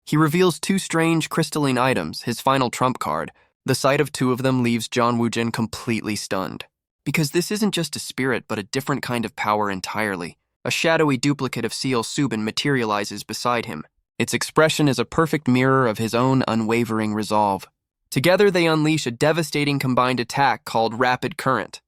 He reveals two strange crystalline items, his final trump card. The sight of two of them leaves John Woojin completely stunned. Because this isn't just a spirit, but a different kind of power entirely. A shadowy duplicate of Seol Subin materializes beside him. Its expression is a perfect mirror of his own unwavering resolve. Together they unleash a devastating combined attack called Rapid Current.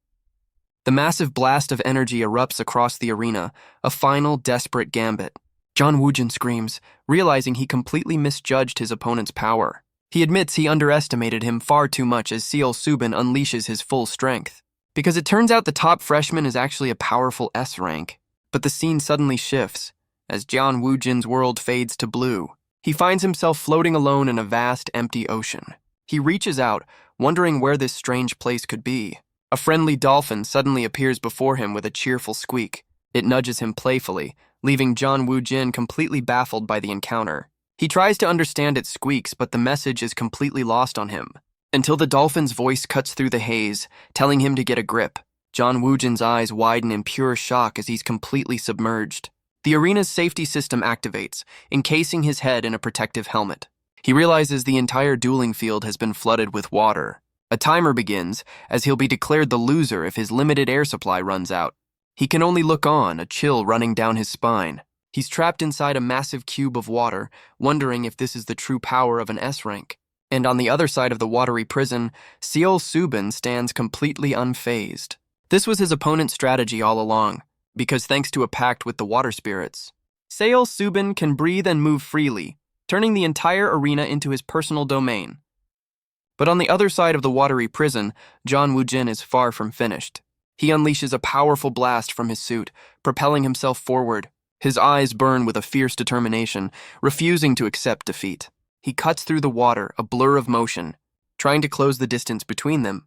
The massive blast of energy erupts across the arena, a final desperate gambit. John Woojin screams, realizing he completely misjudged his opponent's power. He admits he underestimated him far too much as Seol Subin unleashes his full strength. because it turns out the top freshman is actually a powerful S rank. But the scene suddenly shifts as Jian Woojin's world fades to blue. He finds himself floating alone in a vast, empty ocean. He reaches out, wondering where this strange place could be. A friendly dolphin suddenly appears before him with a cheerful squeak. It nudges him playfully, leaving Jian Woojin completely baffled by the encounter. He tries to understand its squeaks, but the message is completely lost on him, until the dolphin's voice cuts through the haze, telling him to get a grip. Jian Woojin's eyes widen in pure shock as he's completely submerged. The arena's safety system activates, encasing his head in a protective helmet. He realizes the entire dueling field has been flooded with water. A timer begins, as he'll be declared the loser if his limited air supply runs out. He can only look on, a chill running down his spine. He's trapped inside a massive cube of water, wondering if this is the true power of an S rank. And on the other side of the watery prison, Seol Subin stands completely unfazed. This was his opponent's strategy all along, because thanks to a pact with the water spirits, Seol Subin can breathe and move freely, turning the entire arena into his personal domain. But on the other side of the watery prison, Jian Woojin is far from finished. He unleashes a powerful blast from his suit, propelling himself forward. His eyes burn with a fierce determination, refusing to accept defeat. He cuts through the water, a blur of motion, trying to close the distance between them.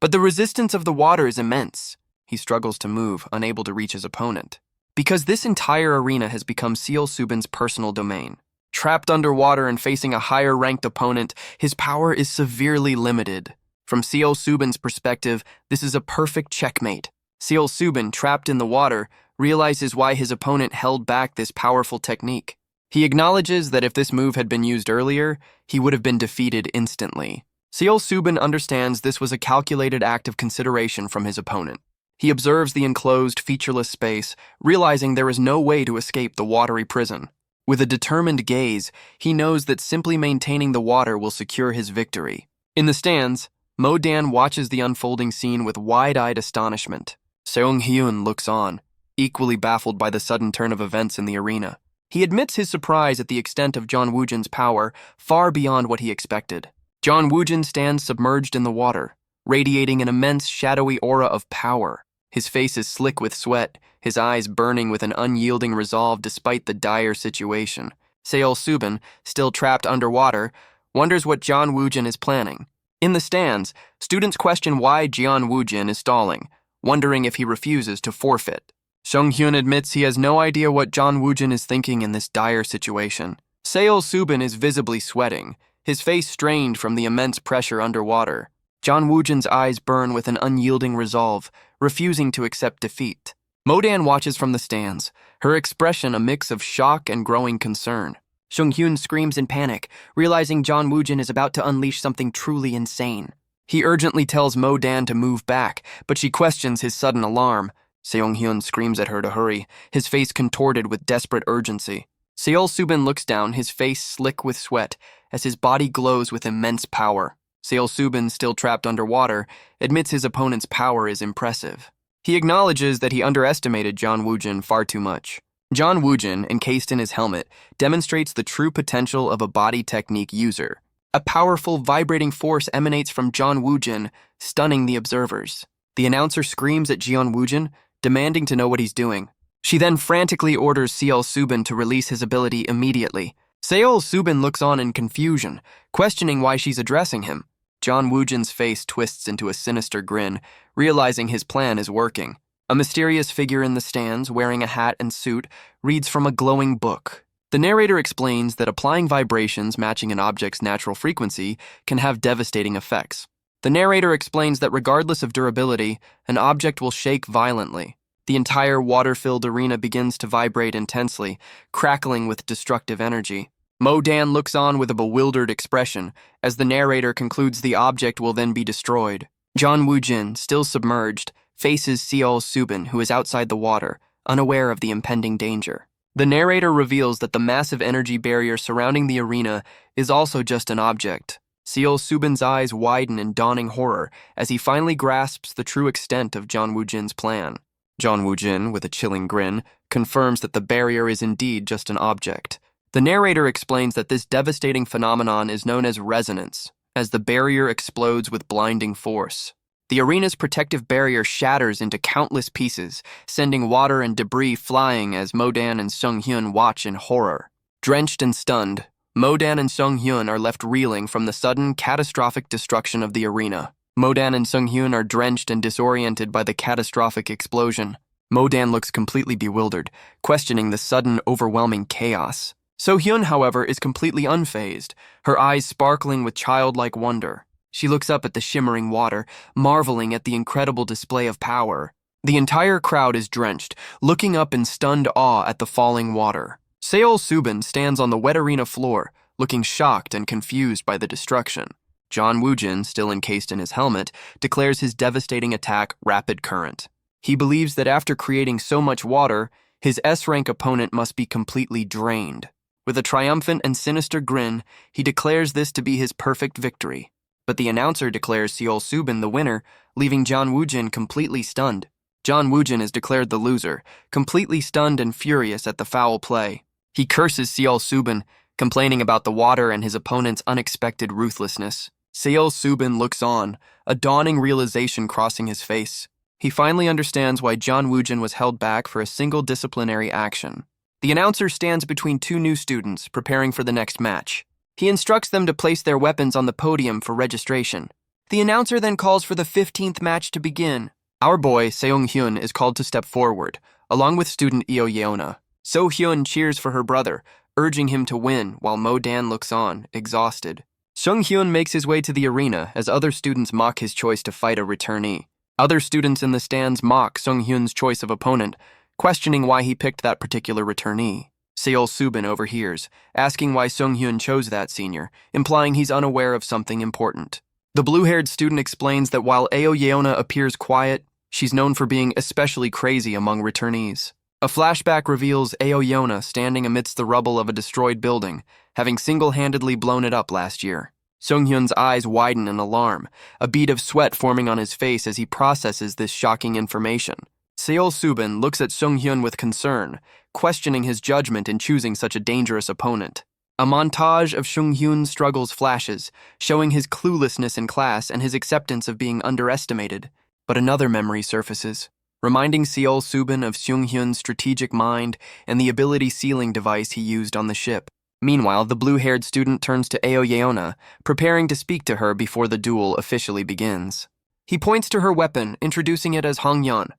But the resistance of the water is immense. He struggles to move, unable to reach his opponent. Because this entire arena has become Seol Subin's personal domain. Trapped underwater and facing a higher-ranked opponent, his power is severely limited. From Seol Subin's perspective, this is a perfect checkmate. Seol Subin, trapped in the water, realizes why his opponent held back this powerful technique. He acknowledges that if this move had been used earlier, he would have been defeated instantly. Seol Subin understands this was a calculated act of consideration from his opponent. He observes the enclosed, featureless space, realizing there is no way to escape the watery prison. With a determined gaze, he knows that simply maintaining the water will secure his victory. In the stands, Mo Dan watches the unfolding scene with wide-eyed astonishment. Seong Hyun looks on, equally baffled by the sudden turn of events in the arena. He admits his surprise at the extent of Jian Woojin's power, far beyond what he expected. Jian Woojin stands submerged in the water, radiating an immense shadowy aura of power. His face is slick with sweat, his eyes burning with an unyielding resolve despite the dire situation. Seol Subin, still trapped underwater, wonders what Jian Woojin is planning. In the stands, students question why Jian Woojin is stalling, wondering if he refuses to forfeit. Seong Hyun admits he has no idea what Jian Woojin is thinking in this dire situation. Seol Subin is visibly sweating, his face strained from the immense pressure underwater. Jian Woojin's eyes burn with an unyielding resolve, refusing to accept defeat. Modan watches from the stands, her expression a mix of shock and growing concern. Seong Hyun screams in panic, realizing Jian Woojin is about to unleash something truly insane. He urgently tells Modan to move back, but she questions his sudden alarm. Seong Hyun screams at her to hurry, his face contorted with desperate urgency. Seol Subin looks down, his face slick with sweat, as his body glows with immense power. Seol Subin, still trapped underwater, admits his opponent's power is impressive. He acknowledges that he underestimated Jian Woojin far too much. Jian Woojin, encased in his helmet, demonstrates the true potential of a body technique user. A powerful, vibrating force emanates from Jian Woojin, stunning the observers. The announcer screams at Jian Woojin, demanding to know what he's doing. She then frantically orders Seol Subin to release his ability immediately. Seol Subin looks on in confusion, questioning why she's addressing him. Jian Woojin's face twists into a sinister grin, realizing his plan is working. A mysterious figure in the stands, wearing a hat and suit, reads from a glowing book. The narrator explains that applying vibrations matching an object's natural frequency can have devastating effects. The narrator explains that regardless of durability, an object will shake violently. The entire water-filled arena begins to vibrate intensely, crackling with destructive energy. Mo Dan looks on with a bewildered expression, as the narrator concludes the object will then be destroyed. Jian Woojin, still submerged, faces Seol Subin, who is outside the water, unaware of the impending danger. The narrator reveals that the massive energy barrier surrounding the arena is also just an object. Seol Subin's eyes widen in dawning horror as he finally grasps the true extent of Jian Woojin's plan. Jian Woojin, with a chilling grin, confirms that the barrier is indeed just an object. The narrator explains that this devastating phenomenon is known as resonance, as the barrier explodes with blinding force. The arena's protective barrier shatters into countless pieces, sending water and debris flying as Modan and Sung-hyun watch in horror. Drenched and stunned, Modan and Sung-hyun are left reeling from the sudden, catastrophic destruction of the arena. Modan and Sung-hyun are drenched and disoriented by the catastrophic explosion. Modan looks completely bewildered, questioning the sudden, overwhelming chaos. So-hyun, however, is completely unfazed, her eyes sparkling with childlike wonder. She looks up at the shimmering water, marveling at the incredible display of power. The entire crowd is drenched, looking up in stunned awe at the falling water. Seol Subin stands on the wet arena floor, looking shocked and confused by the destruction. John Woojin, still encased in his helmet, declares his devastating attack Rapid Current. He believes that after creating so much water, his S-rank opponent must be completely drained. With a triumphant and sinister grin, he declares this to be his perfect victory. But the announcer declares Seol Subin the winner, leaving John Woojin completely stunned. John Woojin is declared the loser, completely stunned and furious at the foul play. He curses Seol Subin, complaining about the water and his opponent's unexpected ruthlessness. Seol Subin looks on, a dawning realization crossing his face. He finally understands why John Woojin was held back for a single disciplinary action. The announcer stands between two new students, preparing for the next match. He instructs them to place their weapons on the podium for registration. The announcer then calls for the 15th match to begin. Our boy, Seong-hyun, is called to step forward, along with student Eo Yeona. So-hyun cheers for her brother, urging him to win, while Mo-dan looks on, exhausted. Sung-hyun makes his way to the arena as other students mock his choice to fight a returnee. Other students in the stands mock Sung-hyun's choice of opponent, questioning why he picked that particular returnee. Seol Subin overhears, asking why Sung-hyun chose that senior, implying he's unaware of something important. The blue-haired student explains that while Eo Yeona appears quiet, she's known for being especially crazy among returnees. A flashback reveals Eo Yeona standing amidst the rubble of a destroyed building, having single-handedly blown it up last year. Sung-hyun's eyes widen in alarm, a bead of sweat forming on his face as he processes this shocking information. Seol Subin looks at Sung-hyun with concern, questioning his judgment in choosing such a dangerous opponent. A montage of Sung-hyun's struggles flashes, showing his cluelessness in class and his acceptance of being underestimated. But another memory surfaces, reminding Seol Subin of Sung-hyun's strategic mind and the ability sealing device he used on the ship. Meanwhile, the blue-haired student turns to Eo Yeona, preparing to speak to her before the duel officially begins. He points to her weapon, introducing it as Hongyeon.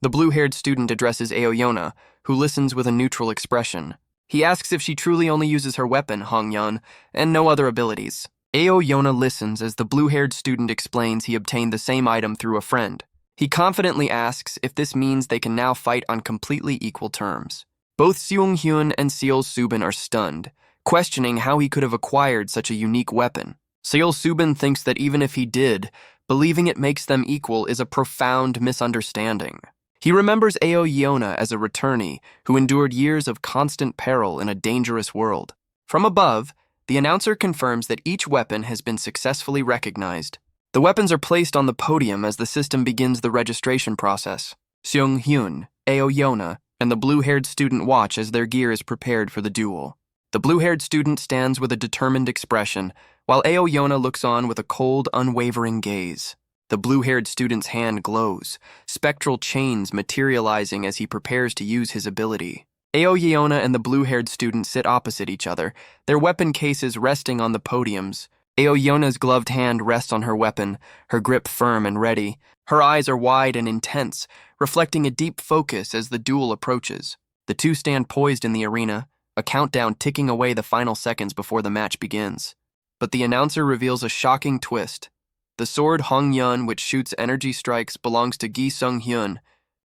The blue-haired student addresses Eo Yeona, who listens with a neutral expression. He asks if she truly only uses her weapon, Hongyeon, and no other abilities. Eo Yeona listens as the blue-haired student explains he obtained the same item through a friend. He confidently asks if this means they can now fight on completely equal terms. Both Seong-hyun and Seol Subin are stunned, questioning how he could have acquired such a unique weapon. Seol Subin thinks that even if he did, believing it makes them equal is a profound misunderstanding. He remembers Eo Yeona as a returnee who endured years of constant peril in a dangerous world. From above, the announcer confirms that each weapon has been successfully recognized. The weapons are placed on the podium as the system begins the registration process. Seong-hyun, Eo Yeona, and the blue-haired student watch as their gear is prepared for the duel. The blue-haired student stands with a determined expression, while Eo Yeona looks on with a cold, unwavering gaze. The blue-haired student's hand glows, spectral chains materializing as he prepares to use his ability. Eo Yeona and the blue-haired student sit opposite each other, their weapon cases resting on the podiums. Eo Yeona's gloved hand rests on her weapon, her grip firm and ready. Her eyes are wide and intense, reflecting a deep focus as the duel approaches. The two stand poised in the arena, a countdown ticking away the final seconds before the match begins. But the announcer reveals a shocking twist. The sword Hongyeon, which shoots energy strikes, belongs to Gi Sung-hyun,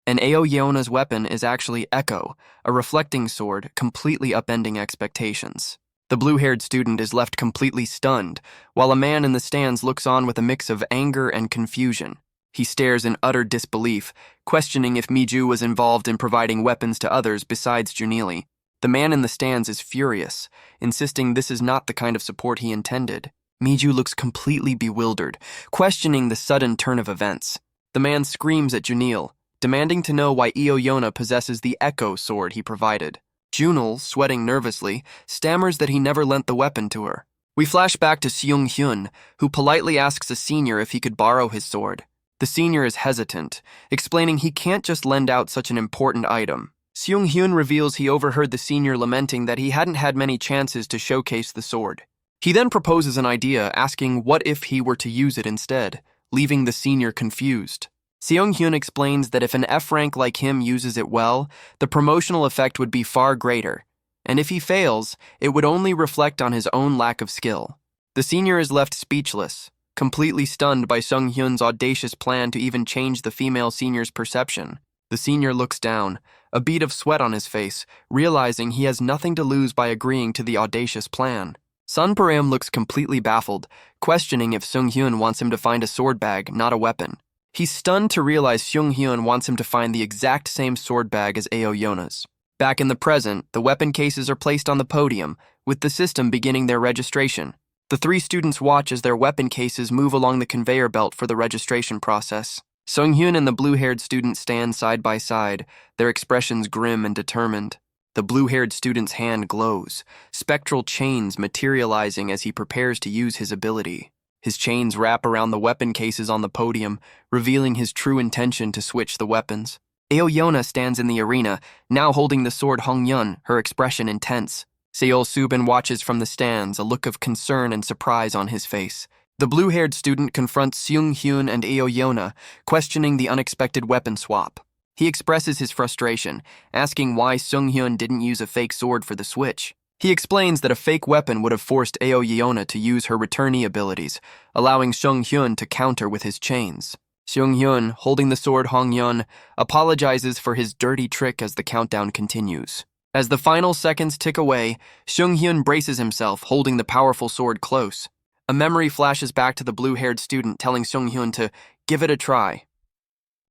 and Eo Yeona's weapon is actually Echo, a reflecting sword completely upending expectations. The blue-haired student is left completely stunned, while a man in the stands looks on with a mix of anger and confusion. He stares in utter disbelief, questioning if Miju was involved in providing weapons to others besides Junili. The man in the stands is furious, insisting this is not the kind of support he intended. Miju looks completely bewildered, questioning the sudden turn of events. The man screams at Junil, demanding to know why Eo Yeona possesses the Echo sword he provided. Junil, sweating nervously, stammers that he never lent the weapon to her. We flash back to Seong-hyun, who politely asks a senior if he could borrow his sword. The senior is hesitant, explaining he can't just lend out such an important item. Seung-hyun reveals he overheard the senior lamenting that he hadn't had many chances to showcase the sword. He then proposes an idea, asking what if he were to use it instead, leaving the senior confused. Seung-hyun explains that if an F rank like him uses it well, the promotional effect would be far greater, and if he fails, it would only reflect on his own lack of skill. The senior is left speechless, completely stunned by Seung-hyun's audacious plan to even change the female senior's perception. The senior looks down, a bead of sweat on his face, realizing he has nothing to lose by agreeing to the audacious plan. Sun Param looks completely baffled, questioning if Seung-hyun wants him to find a sword bag, not a weapon. He's stunned to realize Seung-hyun wants him to find the exact same sword bag as Aoyona's. Back in the present, the weapon cases are placed on the podium, with the system beginning their registration. The three students watch as their weapon cases move along the conveyor belt for the registration process. Seung-hyun and the blue-haired student stand side by side, their expressions grim and determined. The blue-haired student's hand glows, spectral chains materializing as he prepares to use his ability. His chains wrap around the weapon cases on the podium, revealing his true intention to switch the weapons. Aoyona stands in the arena, now holding the sword Hongyun, her expression intense. Seol Subin watches from the stands, a look of concern and surprise on his face. The blue-haired student confronts Seung-hyun and Aoyona, questioning the unexpected weapon swap. He expresses his frustration, asking why Seung-hyun didn't use a fake sword for the switch. He explains that a fake weapon would have forced Aoyona to use her returnee abilities, allowing Seung-hyun to counter with his chains. Seung-hyun, holding the sword Hongyun, apologizes for his dirty trick as the countdown continues. As the final seconds tick away, Seung-hyun braces himself, holding the powerful sword close. A memory flashes back to the blue-haired student, telling Seung-hyun to give it a try.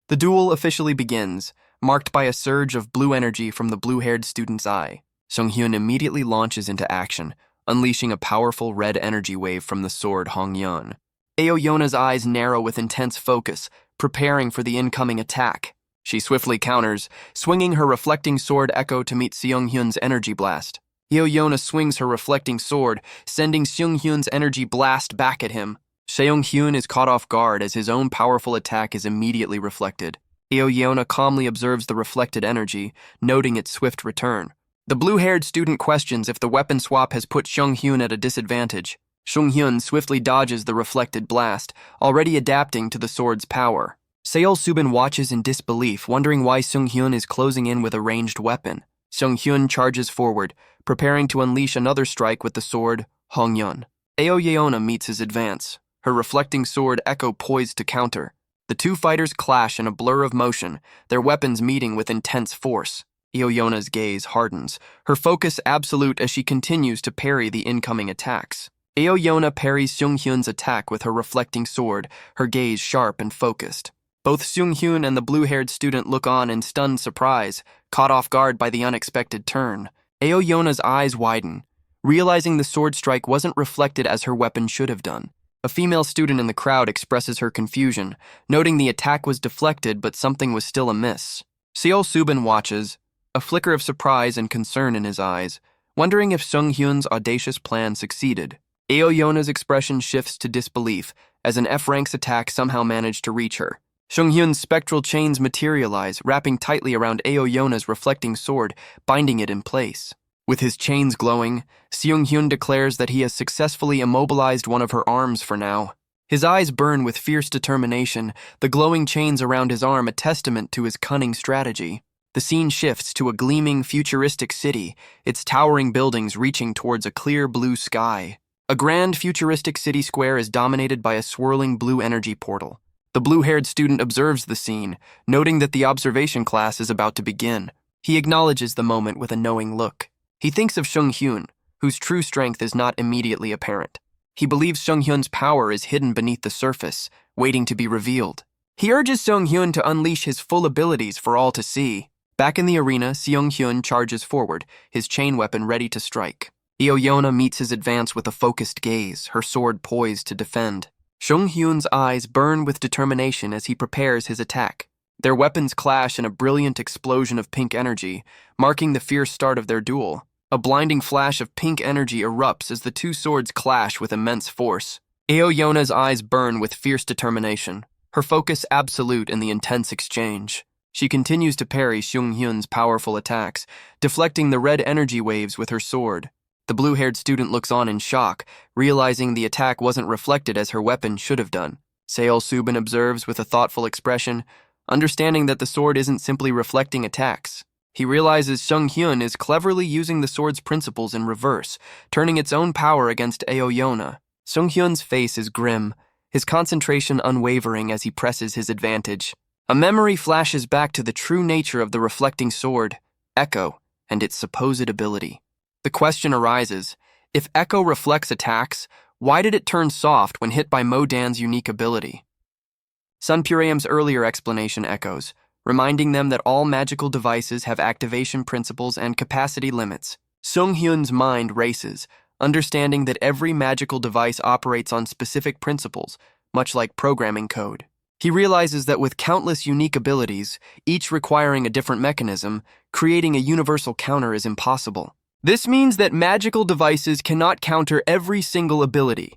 The duel officially begins, marked by a surge of blue energy from the blue-haired student's eye. Seung-hyun immediately launches into action, unleashing a powerful red energy wave from the sword Hongyun. Aoyona's eyes narrow with intense focus, preparing for the incoming attack. She swiftly counters, swinging her reflecting sword Echo to meet Seung-hyun's energy blast. Aoyona swings her reflecting sword, sending Seung-hyun's energy blast back at him. Seung-hyun is caught off guard as his own powerful attack is immediately reflected. Aoyona calmly observes the reflected energy, noting its swift return. The blue-haired student questions if the weapon swap has put Seung-hyun at a disadvantage. Seung-hyun swiftly dodges the reflected blast, already adapting to the sword's power. Seol Subin watches in disbelief, wondering why Seung-hyun is closing in with a ranged weapon. Seung-hyun charges forward, preparing to unleash another strike with the sword Hongyun. Aoyona meets his advance, her reflecting sword Echo poised to counter. The two fighters clash in a blur of motion, their weapons meeting with intense force. Aoyona's gaze hardens, her focus absolute as she continues to parry the incoming attacks. Aoyona parries Seung-hyun's attack with her reflecting sword, her gaze sharp and focused. Both Seung-hyun and the blue-haired student look on in stunned surprise, caught off guard by the unexpected turn. Aoyona's eyes widen, realizing the sword strike wasn't reflected as her weapon should have done. A female student in the crowd expresses her confusion, noting the attack was deflected but something was still amiss. Seol Subin watches, a flicker of surprise and concern in his eyes, wondering if Seung-hyun's audacious plan succeeded. Aoyona's expression shifts to disbelief as an F-rank's attack somehow managed to reach her. Seung-hyun's spectral chains materialize, wrapping tightly around Aoyona's reflecting sword, binding it in place. With his chains glowing, Seung-hyun declares that he has successfully immobilized one of her arms for now. His eyes burn with fierce determination, the glowing chains around his arm a testament to his cunning strategy. The scene shifts to a gleaming, futuristic city, its towering buildings reaching towards a clear blue sky. A grand, futuristic city square is dominated by a swirling blue energy portal. The blue-haired student observes the scene, noting that the observation class is about to begin. He acknowledges the moment with a knowing look. He thinks of Seung-hyun, whose true strength is not immediately apparent. He believes Seung-hyun's power is hidden beneath the surface, waiting to be revealed. He urges Seung-hyun to unleash his full abilities for all to see. Back in the arena, Seung-hyun charges forward, his chain weapon ready to strike. Aoyona meets his advance with a focused gaze, her sword poised to defend. Seung-hyun's eyes burn with determination as he prepares his attack. Their weapons clash in a brilliant explosion of pink energy, marking the fierce start of their duel. A blinding flash of pink energy erupts as the two swords clash with immense force. Aoyona's eyes burn with fierce determination. her focus absolute in the intense exchange. She continues to parry Seung-hyun's powerful attacks, deflecting the red energy waves with her sword. The blue-haired student looks on in shock, realizing the attack wasn't reflected as her weapon should have done. Seol-subin observes with a thoughtful expression, understanding that the sword isn't simply reflecting attacks. He realizes Seung-hyun is cleverly using the sword's principles in reverse, turning its own power against Aoyona. Seung-hyun's face is grim, his concentration unwavering as he presses his advantage. A memory flashes back to the true nature of the reflecting sword, Echo, and its supposed ability. The question arises, if Echo reflects attacks, why did it turn soft when hit by Modan's unique ability? Sun Puraeum's earlier explanation echoes, reminding them that all magical devices have activation principles and capacity limits. Seung-hyun's mind races, understanding that every magical device operates on specific principles, much like programming code. He realizes that with countless unique abilities, each requiring a different mechanism, creating a universal counter is impossible. This means that magical devices cannot counter every single ability,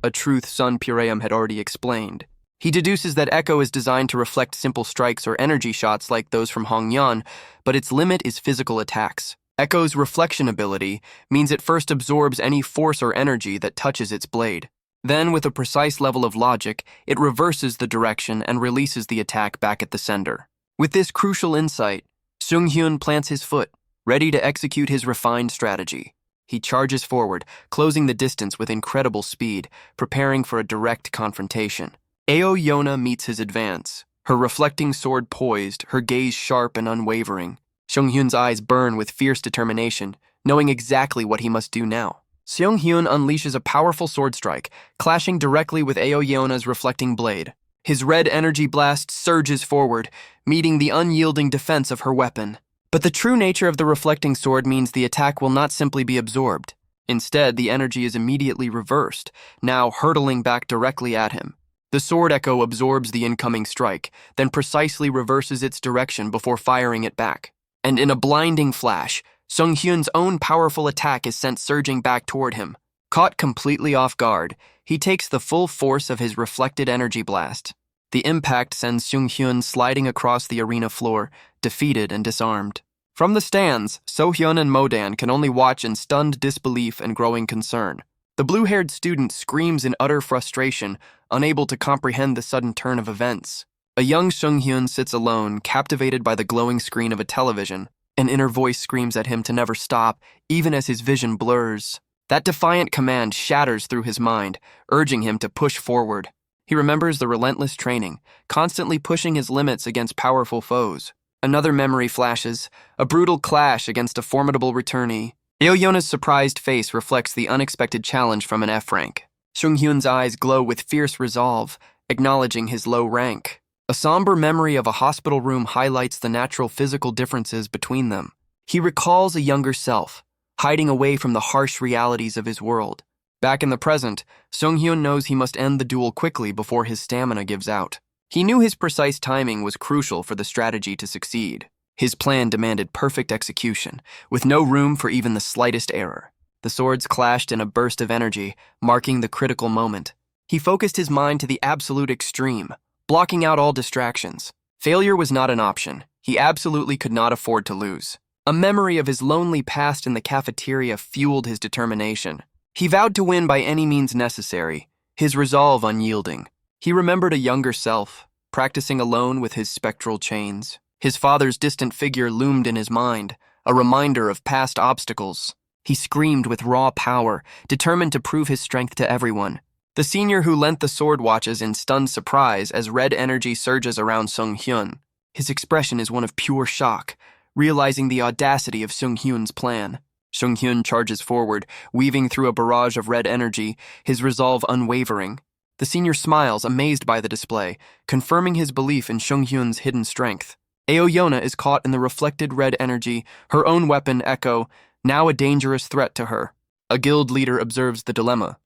a truth Sun Puraeum had already explained. He deduces that Echo is designed to reflect simple strikes or energy shots like those from Hongyan, but its limit is physical attacks. Echo's reflection ability means it first absorbs any force or energy that touches its blade. Then, with a precise level of logic, it reverses the direction and releases the attack back at the sender. With this crucial insight, Seung-hyun plants his foot, ready to execute his refined strategy. He charges forward, closing the distance with incredible speed, preparing for a direct confrontation. Aoyona meets his advance, her reflecting sword poised, her gaze sharp and unwavering. Seung-hyun's eyes burn with fierce determination, knowing exactly what he must do now. Seung-hyun unleashes a powerful sword strike, clashing directly with Aoyona's reflecting blade. His red energy blast surges forward, meeting the unyielding defense of her weapon. But the true nature of the reflecting sword means the attack will not simply be absorbed. Instead, the energy is immediately reversed, now hurtling back directly at him. The sword echo absorbs the incoming strike, then precisely reverses its direction before firing it back. And in a blinding flash, Seung-hyun's own powerful attack is sent surging back toward him. Caught completely off guard, he takes the full force of his reflected energy blast. The impact sends Seung-hyun sliding across the arena floor, defeated and disarmed. From the stands, So-hyun and Modan can only watch in stunned disbelief and growing concern. The blue-haired student screams in utter frustration, unable to comprehend the sudden turn of events. A young Seung-hyun sits alone, captivated by the glowing screen of a television. An inner voice screams at him to never stop, even as his vision blurs. That defiant command shatters through his mind, urging him to push forward. He remembers the relentless training, constantly pushing his limits against powerful foes. Another memory flashes, a brutal clash against a formidable returnee. Aoyona's surprised face reflects the unexpected challenge from an F rank. Seung-hyun's eyes glow with fierce resolve, acknowledging his low rank. A somber memory of a hospital room highlights the natural physical differences between them. He recalls a younger self, hiding away from the harsh realities of his world. Back in the present, Seung-hyun knows he must end the duel quickly before his stamina gives out. He knew his precise timing was crucial for the strategy to succeed. His plan demanded perfect execution, with no room for even the slightest error. The swords clashed in a burst of energy, marking the critical moment. He focused his mind to the absolute extreme, blocking out all distractions. Failure was not an option. He absolutely could not afford to lose. A memory of his lonely past in the cafeteria fueled his determination. He vowed to win by any means necessary, his resolve unyielding. He remembered a younger self, practicing alone with his spectral chains. His father's distant figure loomed in his mind, a reminder of past obstacles. He screamed with raw power, determined to prove his strength to everyone. The senior who lent the sword watches in stunned surprise as red energy surges around Seung-hyun. His expression is one of pure shock, realizing the audacity of Seung-hyun's plan. Seung-hyun charges forward, weaving through a barrage of red energy, his resolve unwavering. The senior smiles, amazed by the display, confirming his belief in Seung-hyun's hidden strength. Aoyona is caught in the reflected red energy, her own weapon, Echo, now a dangerous threat to her. A guild leader observes the dilemma.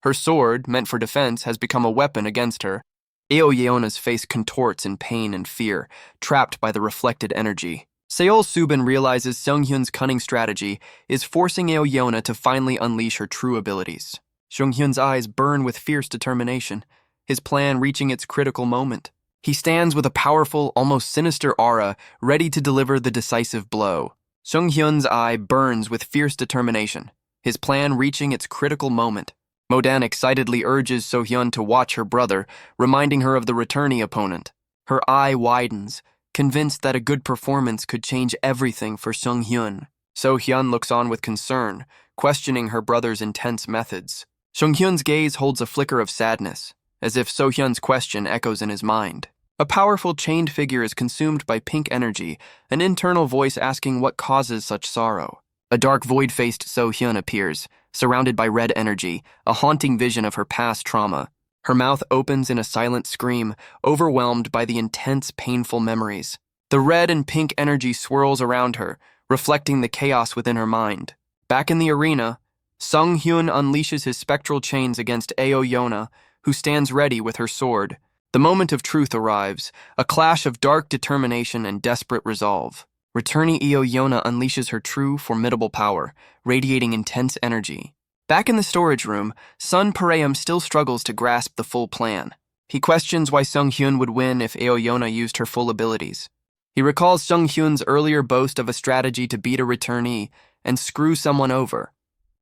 Her sword, meant for defense, has become a weapon against her. Aoyona's face contorts in pain and fear, trapped by the reflected energy. Seol-subin realizes Seung-hyun's cunning strategy is forcing Aoyona to finally unleash her true abilities. Seung-hyun's eyes burn with fierce determination, his plan reaching its critical moment. He stands with a powerful, almost sinister aura, ready to deliver the decisive blow. Sung-hyun's eye burns with fierce determination, his plan reaching its critical moment. Modan excitedly urges So-hyun to watch her brother, reminding her of the returnee opponent. Her eye widens, convinced that a good performance could change everything for Sung-hyun. So-hyun looks on with concern, questioning her brother's intense methods. Sung-hyun's gaze holds a flicker of sadness, as if So-hyun's question echoes in his mind. A powerful chained figure is consumed by pink energy, an internal voice asking what causes such sorrow. A dark void-faced So-hyun appears, surrounded by red energy, a haunting vision of her past trauma. Her mouth opens in a silent scream, overwhelmed by the intense, painful memories. The red and pink energy swirls around her, reflecting the chaos within her mind. Back in the arena, Sung-hyun unleashes his spectral chains against Aoyona, who stands ready with her sword. The moment of truth arrives, a clash of dark determination and desperate resolve. Returnee Aoyona unleashes her true, formidable power, radiating intense energy. Back in the storage room, Sun Pareum still struggles to grasp the full plan. He questions why Sung-hyun would win if Aoyona used her full abilities. He recalls Sung-hyun's earlier boast of a strategy to beat a returnee and screw someone over.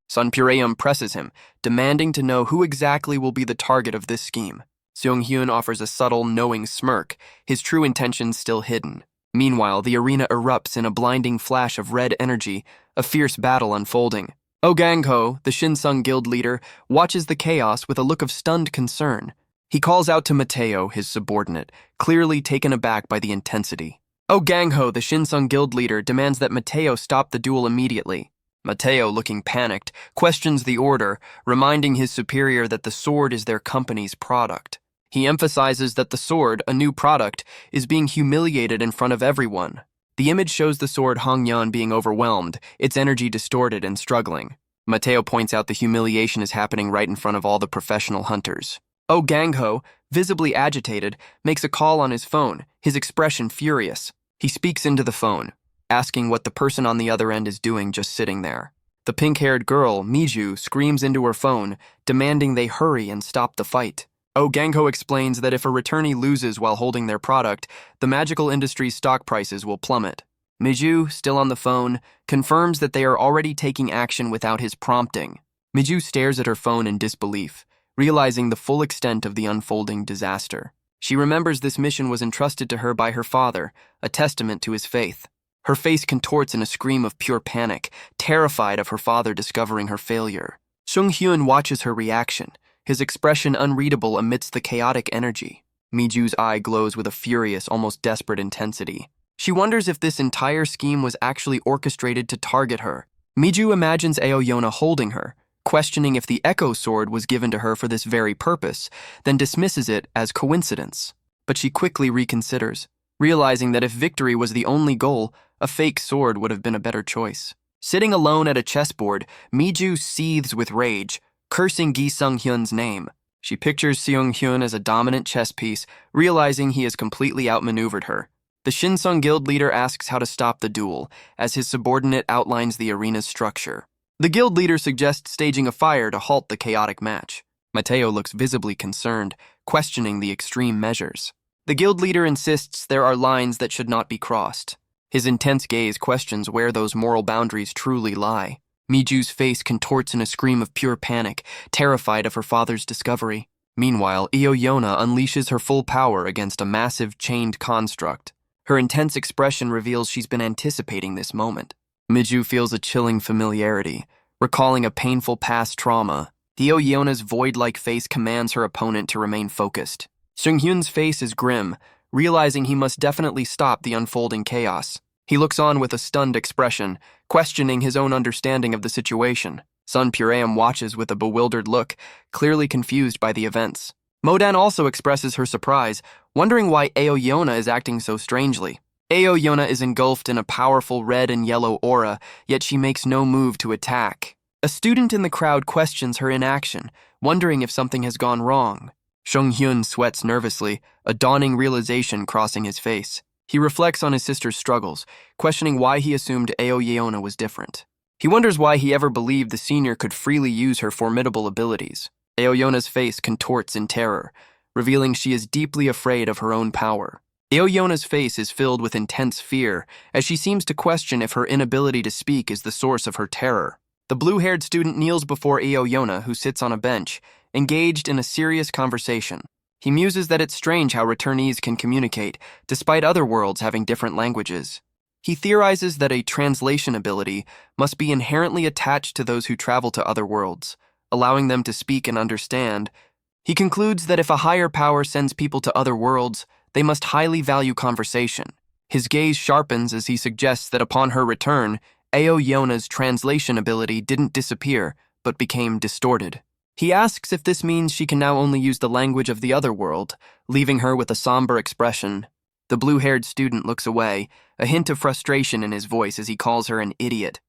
Sun Pareum presses him, demanding to know who exactly will be the target of this scheme. Sung-hyun offers a subtle, knowing smirk, his true intentions still hidden. Meanwhile, the arena erupts in a blinding flash of red energy, a fierce battle unfolding. Oh Gang-ho, the Shinsung Guild leader, watches the chaos with a look of stunned concern. He calls out to Mateo, his subordinate, clearly taken aback by the intensity. Oh Gang-ho, the Shinsung Guild leader, demands that Mateo stop the duel immediately. Mateo, looking panicked, questions the order, reminding his superior that the sword is their company's product. He emphasizes that the sword, a new product, is being humiliated in front of everyone. The image shows the sword Hongyan being overwhelmed, its energy distorted and struggling. Mateo points out the humiliation is happening right in front of all the professional hunters. Oh Gang-ho, visibly agitated, makes a call on his phone, his expression furious. He speaks into the phone, asking what the person on the other end is doing just sitting there. The pink-haired girl, Miju, screams into her phone, demanding they hurry and stop the fight. Oh Gang-ho explains that if a returnee loses while holding their product, the magical industry's stock prices will plummet. Miju, still on the phone, confirms that they are already taking action without his prompting. Miju stares at her phone in disbelief, realizing the full extent of the unfolding disaster. She remembers this mission was entrusted to her by her father, a testament to his faith. Her face contorts in a scream of pure panic, terrified of her father discovering her failure. Sung-hyun watches her reaction, his expression unreadable amidst the chaotic energy. Miju's eye glows with a furious, almost desperate intensity. She wonders if this entire scheme was actually orchestrated to target her. Miju imagines Aoyona holding her, questioning if the Echo Sword was given to her for this very purpose, then dismisses it as coincidence. But she quickly reconsiders, realizing that if victory was the only goal, a fake sword would have been a better choice. Sitting alone at a chessboard, Miju seethes with rage, cursing Gi Sung-hyun's name. She pictures Seung-hyun as a dominant chess piece, realizing he has completely outmaneuvered her. The Shinsung Guild leader asks how to stop the duel, as his subordinate outlines the arena's structure. The guild leader suggests staging a fire to halt the chaotic match. Mateo looks visibly concerned, questioning the extreme measures. The guild leader insists there are lines that should not be crossed. His intense gaze questions where those moral boundaries truly lie. Miju's face contorts in a scream of pure panic, terrified of her father's discovery. Meanwhile, Aoyona unleashes her full power against a massive chained construct. Her intense expression reveals she's been anticipating this moment. Miju feels a chilling familiarity, recalling a painful past trauma. Aoyona's void-like face commands her opponent to remain focused. Sung-hyun's face is grim, realizing he must definitely stop the unfolding chaos. He looks on with a stunned expression, questioning his own understanding of the situation. Sun Pareum watches with a bewildered look, clearly confused by the events. Modan also expresses her surprise, wondering why Aoyona is acting so strangely. Aoyona is engulfed in a powerful red and yellow aura, yet she makes no move to attack. A student in the crowd questions her inaction, wondering if something has gone wrong. Sung-hyun sweats nervously, a dawning realization crossing his face. He reflects on his sister's struggles, questioning why he assumed Aoyona was different. He wonders why he ever believed the senior could freely use her formidable abilities. Aoyona's face contorts in terror, revealing she is deeply afraid of her own power. Aoyona's face is filled with intense fear, as she seems to question if her inability to speak is the source of her terror. The blue-haired student kneels before Aoyona, who sits on a bench, engaged in a serious conversation. He muses that it's strange how returnees can communicate, despite other worlds having different languages. He theorizes that a translation ability must be inherently attached to those who travel to other worlds, allowing them to speak and understand. He concludes that if a higher power sends people to other worlds, they must highly value conversation. His gaze sharpens as he suggests that upon her return, Aoyona's translation ability didn't disappear, but became distorted. He asks if this means she can now only use the language of the other world, leaving her with a somber expression. The blue-haired student looks away, a hint of frustration in his voice as he calls her an idiot.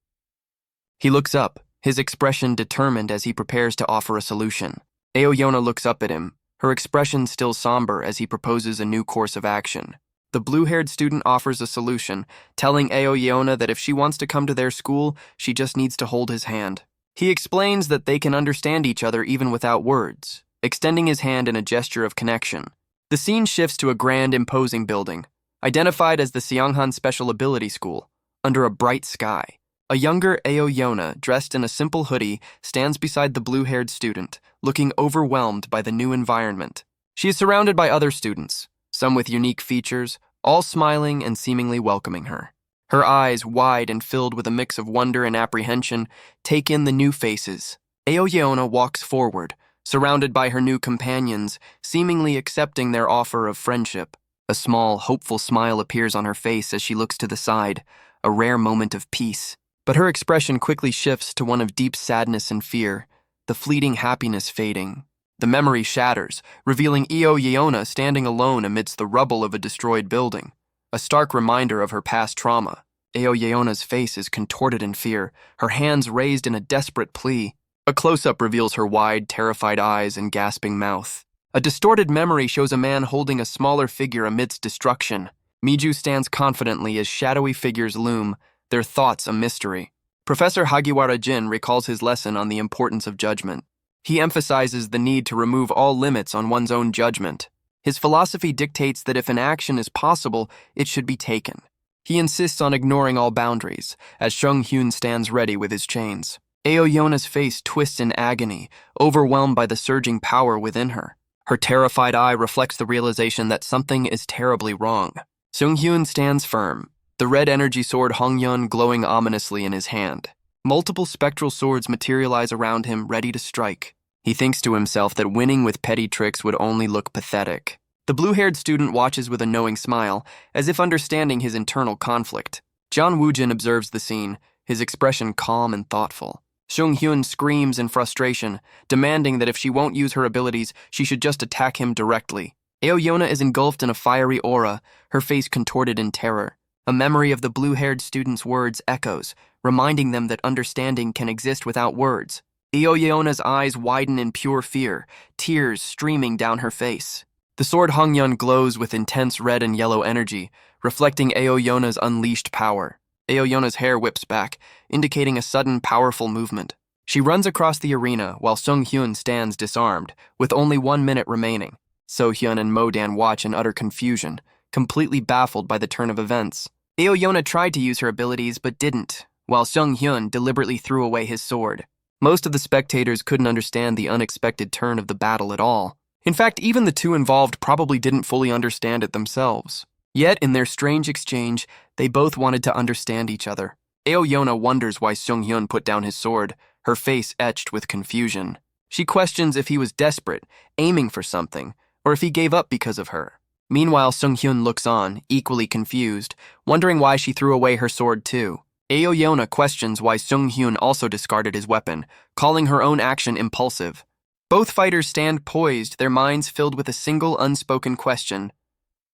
He looks up, his expression determined as he prepares to offer a solution. Aoyona looks up at him, her expression still somber as he proposes a new course of action. The blue-haired student offers a solution, telling Aoyona that if she wants to come to their school, she just needs to hold his hand. He explains that they can understand each other even without words, extending his hand in a gesture of connection. The scene shifts to a grand, imposing building, identified as the Seonghan Special Ability School, under a bright sky. A younger Aoyona, dressed in a simple hoodie, stands beside the blue-haired student, looking overwhelmed by the new environment. She is surrounded by other students, some with unique features, all smiling and seemingly welcoming her. Her eyes, wide and filled with a mix of wonder and apprehension, take in the new faces. Aoyona walks forward, surrounded by her new companions, seemingly accepting their offer of friendship. A small, hopeful smile appears on her face as she looks to the side, a rare moment of peace. But her expression quickly shifts to one of deep sadness and fear, the fleeting happiness fading. The memory shatters, revealing Aoyona standing alone amidst the rubble of a destroyed building, a stark reminder of her past trauma. Aoyona's face is contorted in fear, her hands raised in a desperate plea. A close-up reveals her wide, terrified eyes and gasping mouth. A distorted memory shows a man holding a smaller figure amidst destruction. Miju stands confidently as shadowy figures loom, their thoughts a mystery. Professor Hagiwara Jin recalls his lesson on the importance of judgment. He emphasizes the need to remove all limits on one's own judgment. His philosophy dictates that if an action is possible, it should be taken. He insists on ignoring all boundaries, as Seung-hyun stands ready with his chains. Aoyona's face twists in agony, overwhelmed by the surging power within her. Her terrified eye reflects the realization that something is terribly wrong. Seung-hyun stands firm, the red energy sword Hongyeon glowing ominously in his hand. Multiple spectral swords materialize around him, ready to strike. He thinks to himself that winning with petty tricks would only look pathetic. The blue-haired student watches with a knowing smile, as if understanding his internal conflict. John Woojin observes the scene, his expression calm and thoughtful. Seung-hyun screams in frustration, demanding that if she won't use her abilities, she should just attack him directly. Aoyona is engulfed in a fiery aura, her face contorted in terror. A memory of the blue-haired student's words echoes, reminding them that understanding can exist without words. Aoyona's eyes widen in pure fear, tears streaming down her face. The sword Hongyeon glows with intense red and yellow energy, reflecting Aoyona's unleashed power. Aoyona's hair whips back, indicating a sudden, powerful movement. She runs across the arena while Seung-hyun stands disarmed, with only 1 minute remaining. So-hyun and Mo-dan watch in utter confusion, completely baffled by the turn of events. Aoyona tried to use her abilities but didn't, while Seung-hyun deliberately threw away his sword. Most of the spectators couldn't understand the unexpected turn of the battle at all. In fact, even the two involved probably didn't fully understand it themselves. Yet, in their strange exchange, they both wanted to understand each other. Aoyona wonders why Seung-hyun put down his sword, her face etched with confusion. She questions if he was desperate, aiming for something, or if he gave up because of her. Meanwhile, Seung-hyun looks on, equally confused, wondering why she threw away her sword too. Aoyona questions why Seung-hyun also discarded his weapon, calling her own action impulsive. Both fighters stand poised, their minds filled with a single unspoken question.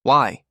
Why?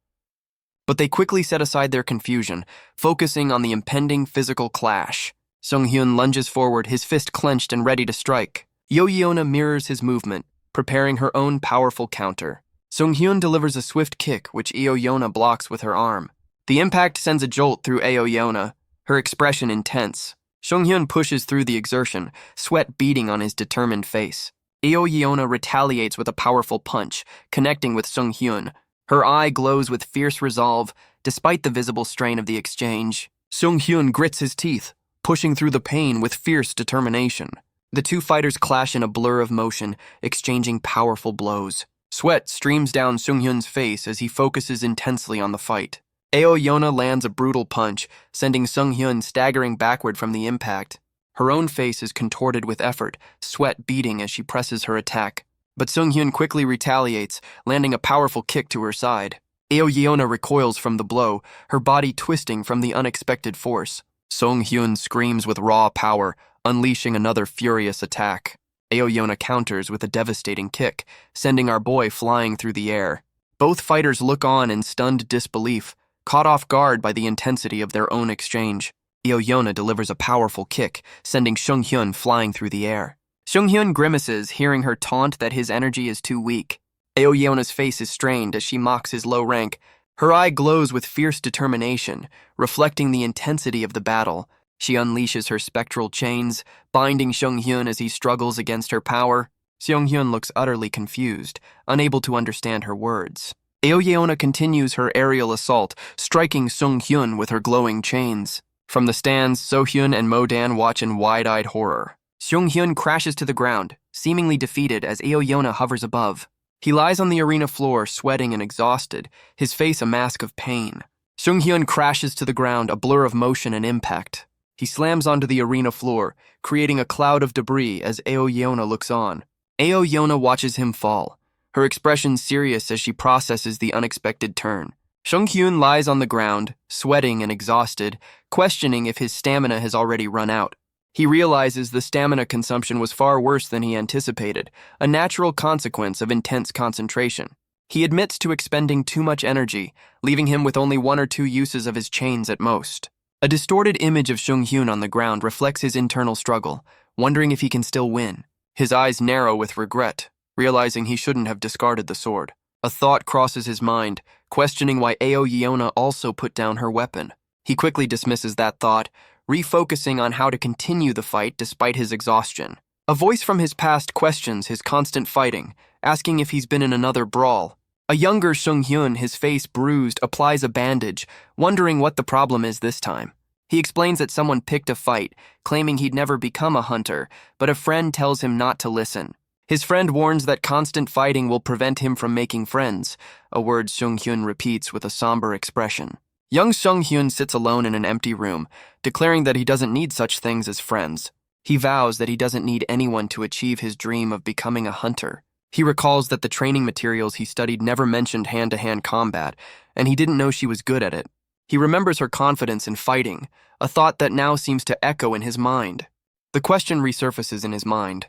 But they quickly set aside their confusion, focusing on the impending physical clash. Seung-hyun lunges forward, his fist clenched and ready to strike. Aoyona mirrors his movement, preparing her own powerful counter. Seung-hyun delivers a swift kick, which Aoyona blocks with her arm. The impact sends a jolt through Aoyona, her expression intense. Seung-hyun pushes through the exertion, sweat beading on his determined face. Yeona retaliates with a powerful punch, connecting with Sung Hyun. Her eye glows with fierce resolve, despite the visible strain of the exchange. Sung Hyun grits his teeth, pushing through the pain with fierce determination. The two fighters clash in a blur of motion, exchanging powerful blows. Sweat streams down Sung Hyun's face as he focuses intensely on the fight. Yeona lands a brutal punch, sending Sung Hyun staggering backward from the impact. Her own face is contorted with effort, sweat beading as she presses her attack. But Sung Hyun quickly retaliates, landing a powerful kick to her side. Yeona recoils from the blow, her body twisting from the unexpected force. Sung Hyun screams with raw power, unleashing another furious attack. Yeona counters with a devastating kick, sending our boy flying through the air. Both fighters look on in stunned disbelief, caught off guard by the intensity of their own exchange. Yeona delivers a powerful kick, sending Sung Hyun flying through the air. Sung Hyun grimaces, hearing her taunt that his energy is too weak. Yeona's face is strained as she mocks his low rank. Her eye glows with fierce determination, reflecting the intensity of the battle. She unleashes her spectral chains, binding Sung Hyun as he struggles against her power. Sung Hyun looks utterly confused, unable to understand her words. Yeona continues her aerial assault, striking Sung Hyun with her glowing chains. From the stands, So-hyun and Mo-dan watch in wide-eyed horror. Sung Hyun crashes to the ground, seemingly defeated as Yeona hovers above. He lies on the arena floor, sweating and exhausted, his face a mask of pain. Sung Hyun crashes to the ground, a blur of motion and impact. He slams onto the arena floor, creating a cloud of debris as Yeona looks on. Yeona watches him fall, her expression serious as she processes the unexpected turn. Sung Hyun lies on the ground, sweating and exhausted, questioning if his stamina has already run out. He realizes the stamina consumption was far worse than he anticipated, a natural consequence of intense concentration. He admits to expending too much energy, leaving him with only 1 or 2 uses of his chains at most. A distorted image of Sung Hyun on the ground reflects his internal struggle, wondering if he can still win. His eyes narrow with regret, realizing he shouldn't have discarded the sword. A thought crosses his mind, questioning why Yeona also put down her weapon. He quickly dismisses that thought, refocusing on how to continue the fight despite his exhaustion. A voice from his past questions his constant fighting, asking if he's been in another brawl. A younger Sung Hyun, his face bruised, applies a bandage, wondering what the problem is this time. He explains that someone picked a fight, claiming he'd never become a hunter, but a friend tells him not to listen. His friend warns that constant fighting will prevent him from making friends, a word Sung Hyun repeats with a somber expression. Young Sung Hyun sits alone in an empty room, declaring that he doesn't need such things as friends. He vows that he doesn't need anyone to achieve his dream of becoming a hunter. He recalls that the training materials he studied never mentioned hand-to-hand combat, and he didn't know she was good at it. He remembers her confidence in fighting, a thought that now seems to echo in his mind. The question resurfaces in his mind.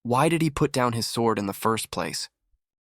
Why did he put down his sword in the first place?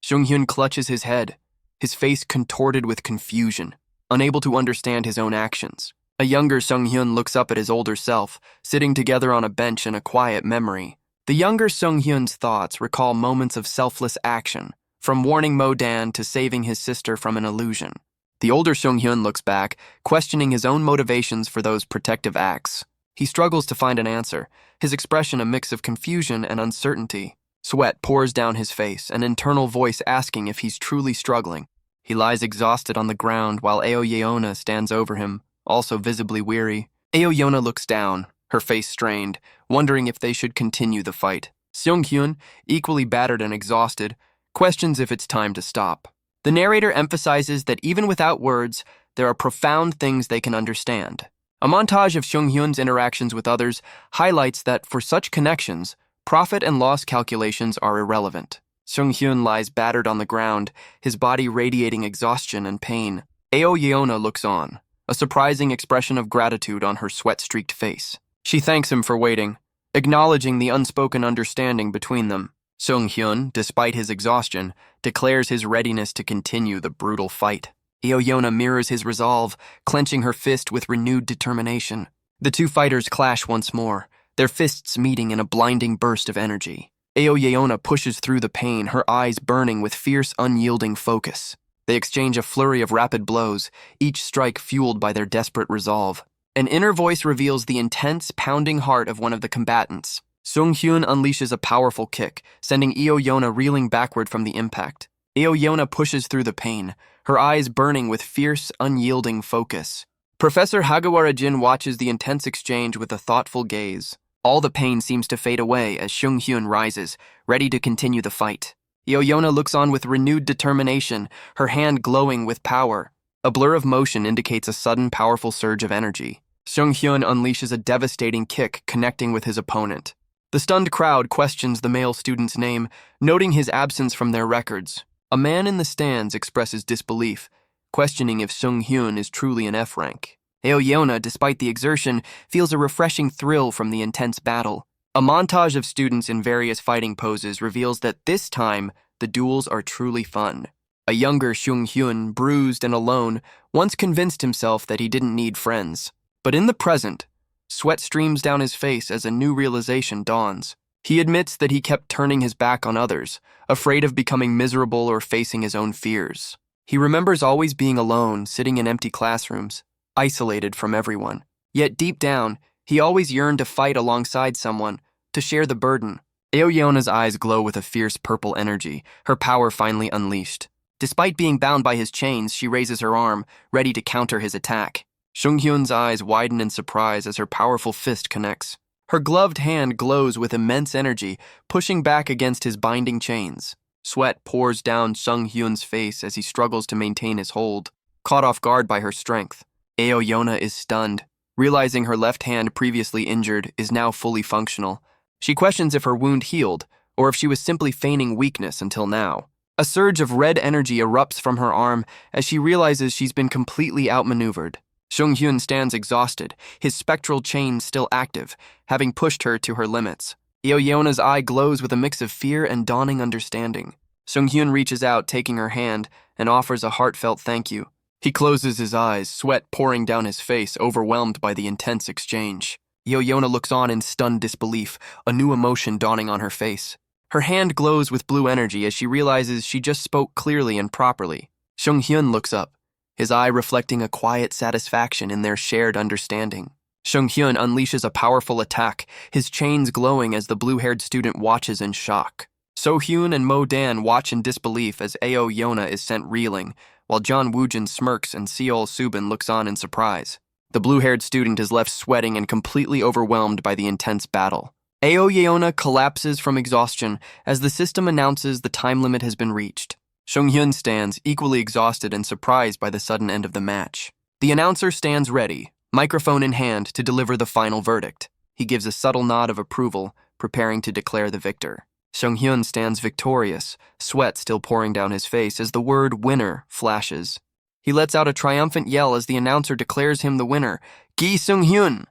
Sung Hyun clutches his head, his face contorted with confusion, unable to understand his own actions. A younger Sung Hyun looks up at his older self, sitting together on a bench in a quiet memory. The younger Sung Hyun's thoughts recall moments of selfless action, from warning Mo-dan to saving his sister from an illusion. The older Sung Hyun looks back, questioning his own motivations for those protective acts. He struggles to find an answer, his expression a mix of confusion and uncertainty. Sweat pours down his face, an internal voice asking if he's truly struggling. He lies exhausted on the ground while Yeona stands over him, also visibly weary. Yeona looks down, her face strained, wondering if they should continue the fight. Sung Hyun, equally battered and exhausted, questions if it's time to stop. The narrator emphasizes that even without words, there are profound things they can understand. A montage of Sung Hyun's interactions with others highlights that for such connections, profit and loss calculations are irrelevant. Sung Hyun lies battered on the ground, his body radiating exhaustion and pain. Yeona looks on, a surprising expression of gratitude on her sweat-streaked face. She thanks him for waiting, acknowledging the unspoken understanding between them. Sung Hyun, despite his exhaustion, declares his readiness to continue the brutal fight. Yeona mirrors his resolve, clenching her fist with renewed determination. The two fighters clash once more, their fists meeting in a blinding burst of energy. Yeona pushes through the pain, her eyes burning with fierce, unyielding focus. They exchange a flurry of rapid blows, each strike fueled by their desperate resolve. An inner voice reveals the intense, pounding heart of one of the combatants. Sung-hyun unleashes a powerful kick, sending Eo-yona reeling backward from the impact. Eo-yona pushes through the pain, her eyes burning with fierce, unyielding focus. Professor Hagiwara-jin watches the intense exchange with a thoughtful gaze. All the pain seems to fade away as Sung-hyun rises, ready to continue the fight. Eo-yona looks on with renewed determination, her hand glowing with power. A blur of motion indicates a sudden, powerful surge of energy. Sung-hyun unleashes a devastating kick, connecting with his opponent. The stunned crowd questions the male student's name, noting his absence from their records. A man in the stands expresses disbelief, questioning if Sung-hyun is truly an F rank. Eo-yona, despite the exertion, feels a refreshing thrill from the intense battle. A montage of students in various fighting poses reveals that this time, the duels are truly fun. A younger Sung-hyun, bruised and alone, once convinced himself that he didn't need friends. But in the present, sweat streams down his face as a new realization dawns. He admits that he kept turning his back on others, afraid of becoming miserable or facing his own fears. He remembers always being alone, sitting in empty classrooms, isolated from everyone. Yet deep down, he always yearned to fight alongside someone, to share the burden. Eo-yona's eyes glow with a fierce purple energy, her power finally unleashed. Despite being bound by his chains, she raises her arm, ready to counter his attack. Sung-hyun's eyes widen in surprise as her powerful fist connects. Her gloved hand glows with immense energy, pushing back against his binding chains. Sweat pours down Sung-hyun's face as he struggles to maintain his hold, caught off guard by her strength. Eo-yona is stunned, realizing her left hand, previously injured, is now fully functional. She questions if her wound healed, or if she was simply feigning weakness until now. A surge of red energy erupts from her arm as she realizes she's been completely outmaneuvered. Sung-hyun stands exhausted, his spectral chain still active, having pushed her to her limits. Eo-yona's eye glows with a mix of fear and dawning understanding. Sung-hyun reaches out, taking her hand, and offers a heartfelt thank you. He closes his eyes, sweat pouring down his face, overwhelmed by the intense exchange. Eo-yona looks on in stunned disbelief, a new emotion dawning on her face. Her hand glows with blue energy as she realizes she just spoke clearly and properly. Sung-hyun looks up, his eye reflecting a quiet satisfaction in their shared understanding. Sung-hyun unleashes a powerful attack, his chains glowing as the blue-haired student watches in shock. So-hyun and Mo-dan watch in disbelief as Eo-yona is sent reeling, while John Woo-jin smirks and Seol-subin looks on in surprise. The blue-haired student is left sweating and completely overwhelmed by the intense battle. Eo-yona collapses from exhaustion as the system announces the time limit has been reached. Sung-hyun stands, equally exhausted and surprised by the sudden end of the match. The announcer stands ready, microphone in hand, to deliver the final verdict. He gives a subtle nod of approval, preparing to declare the victor. Sung-hyun stands victorious, sweat still pouring down his face as the word winner flashes. He lets out a triumphant yell as the announcer declares him the winner, Gi Sung-hyun.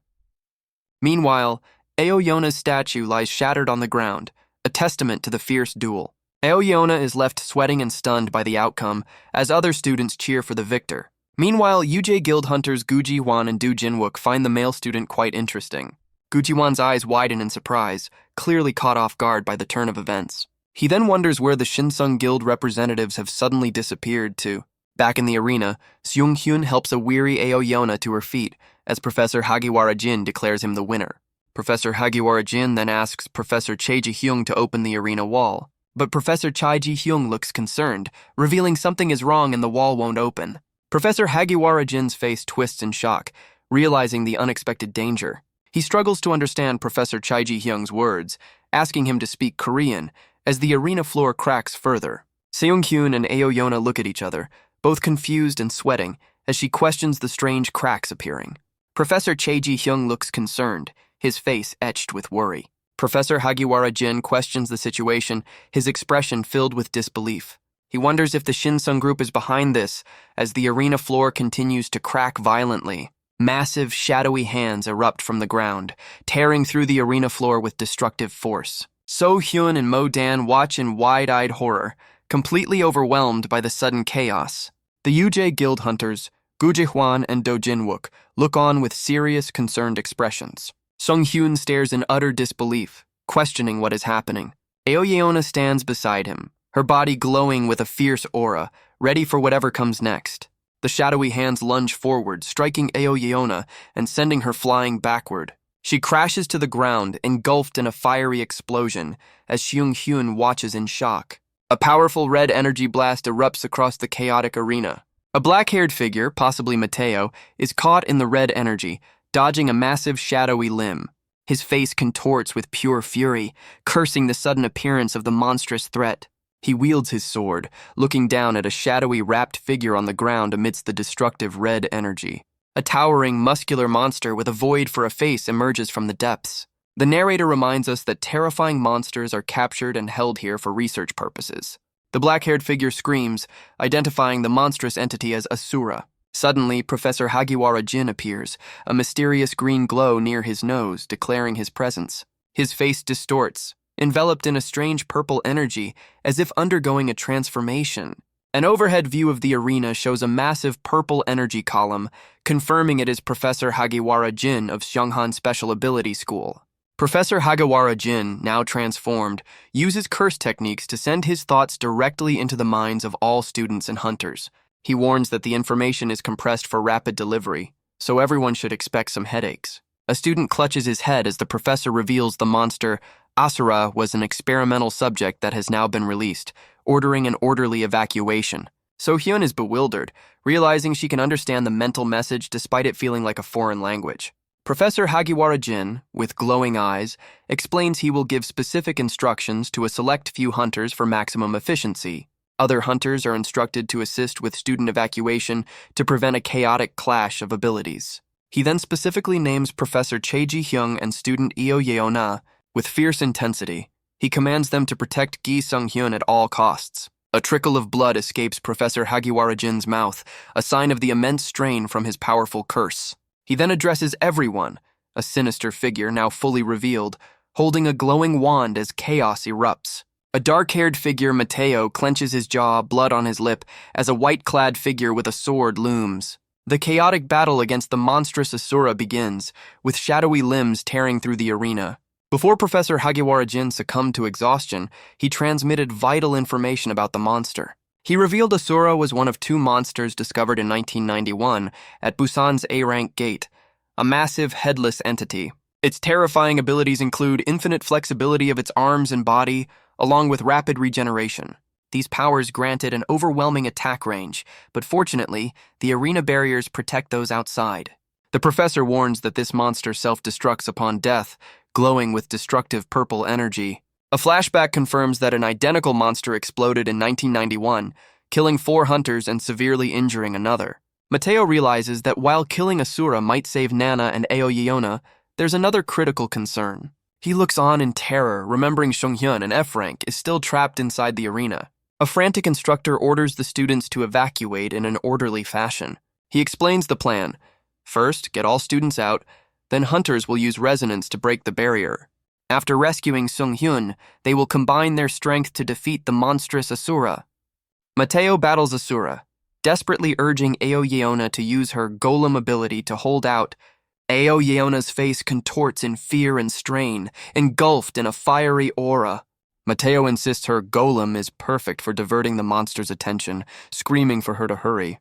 Meanwhile, Eo-yona's statue lies shattered on the ground, a testament to the fierce duel. Eo-yona is left sweating and stunned by the outcome as other students cheer for the victor. Meanwhile, UJ Guild hunters Gu Ji-hwan and Do Jin-wook find the male student quite interesting. Gu Ji-hwan's eyes widen in surprise, clearly caught off guard by the turn of events. He then wonders where the Shinsung Guild representatives have suddenly disappeared to. Back in the arena, Seung-hyun helps a weary Eo-yona to her feet as Professor Hagiwara-jin declares him the winner. Professor Hagiwara-jin then asks Professor Chae Ji-hyung to open the arena wall. But Professor Chae Ji-hyung looks concerned, revealing something is wrong and the wall won't open. Professor Hagiwara-jin's face twists in shock, realizing the unexpected danger. He struggles to understand Professor Chae Ji-hyung's words, asking him to speak Korean, as the arena floor cracks further. Seung-hyun and Eo-yona look at each other, both confused and sweating, as she questions the strange cracks appearing. Professor Chae Ji-hyung looks concerned, his face etched with worry. Professor Hagiwara-jin questions the situation, his expression filled with disbelief. He wonders if the Shinsung group is behind this, as the arena floor continues to crack violently. Massive, shadowy hands erupt from the ground, tearing through the arena floor with destructive force. So-hyun and Mo-dan watch in wide-eyed horror, completely overwhelmed by the sudden chaos. The UJ Guild hunters, Gu Ji-hwan and Do Jin-wook, look on with serious, concerned expressions. Sung-hyun stares in utter disbelief, questioning what is happening. Eo-yona stands beside him, her body glowing with a fierce aura, ready for whatever comes next. The shadowy hands lunge forward, striking Eo-yona and sending her flying backward. She crashes to the ground, engulfed in a fiery explosion, as Seung-hyun watches in shock. A powerful red energy blast erupts across the chaotic arena. A black-haired figure, possibly Mateo, is caught in the red energy, dodging a massive shadowy limb. His face contorts with pure fury, cursing the sudden appearance of the monstrous threat. He wields his sword, looking down at a shadowy wrapped figure on the ground amidst the destructive red energy. A towering, muscular monster with a void for a face emerges from the depths. The narrator reminds us that terrifying monsters are captured and held here for research purposes. The black-haired figure screams, identifying the monstrous entity as Asura. Suddenly, Professor Hagiwara Jin appears, a mysterious green glow near his nose, declaring his presence. His face distorts, enveloped in a strange purple energy, as if undergoing a transformation. An overhead view of the arena shows a massive purple energy column, confirming it is Professor Hagiwara Jin of Seonghan Special Ability School. Professor Hagiwara Jin, now transformed, uses curse techniques to send his thoughts directly into the minds of all students and hunters. He warns that the information is compressed for rapid delivery, so everyone should expect some headaches. A student clutches his head as the professor reveals the monster Asura was an experimental subject that has now been released, ordering an orderly evacuation. So-hyun is bewildered, realizing she can understand the mental message despite it feeling like a foreign language. Professor Hagiwara Jin, with glowing eyes, explains he will give specific instructions to a select few hunters for maximum efficiency. Other hunters are instructed to assist with student evacuation to prevent a chaotic clash of abilities. He then specifically names Professor Chae Ji-hyung and student Eo Yeona. With fierce intensity, he commands them to protect Gi Sung-hyun at all costs. A trickle of blood escapes Professor Hagiwara Jin's mouth, a sign of the immense strain from his powerful curse. He then addresses everyone, a sinister figure now fully revealed, holding a glowing wand as chaos erupts. A dark-haired figure, Mateo, clenches his jaw, blood on his lip, as a white-clad figure with a sword looms. The chaotic battle against the monstrous Asura begins, with shadowy limbs tearing through the arena. Before Professor Hagiwara Jin succumbed to exhaustion, he transmitted vital information about the monster. He revealed Asura was one of 2 monsters discovered in 1991 at Busan's A-rank gate, a massive headless entity. Its terrifying abilities include infinite flexibility of its arms and body, along with rapid regeneration. These powers granted an overwhelming attack range, but fortunately, the arena barriers protect those outside. The professor warns that this monster self-destructs upon death, glowing with destructive purple energy. A flashback confirms that an identical monster exploded in 1991, killing 4 hunters and severely injuring another. Mateo realizes that while killing Asura might save Nana and Eo Yeona, there's another critical concern. He looks on in terror, remembering Seung-hyun, an F-rank, is still trapped inside the arena. A frantic instructor orders the students to evacuate in an orderly fashion. He explains the plan. First, get all students out, then hunters will use resonance to break the barrier. After rescuing Seung-hyun, they will combine their strength to defeat the monstrous Asura. Mateo battles Asura, desperately urging Eo Yeona to use her golem ability to hold out. Eo Yeona's face contorts in fear and strain, engulfed in a fiery aura. Mateo insists her golem is perfect for diverting the monster's attention, screaming for her to hurry.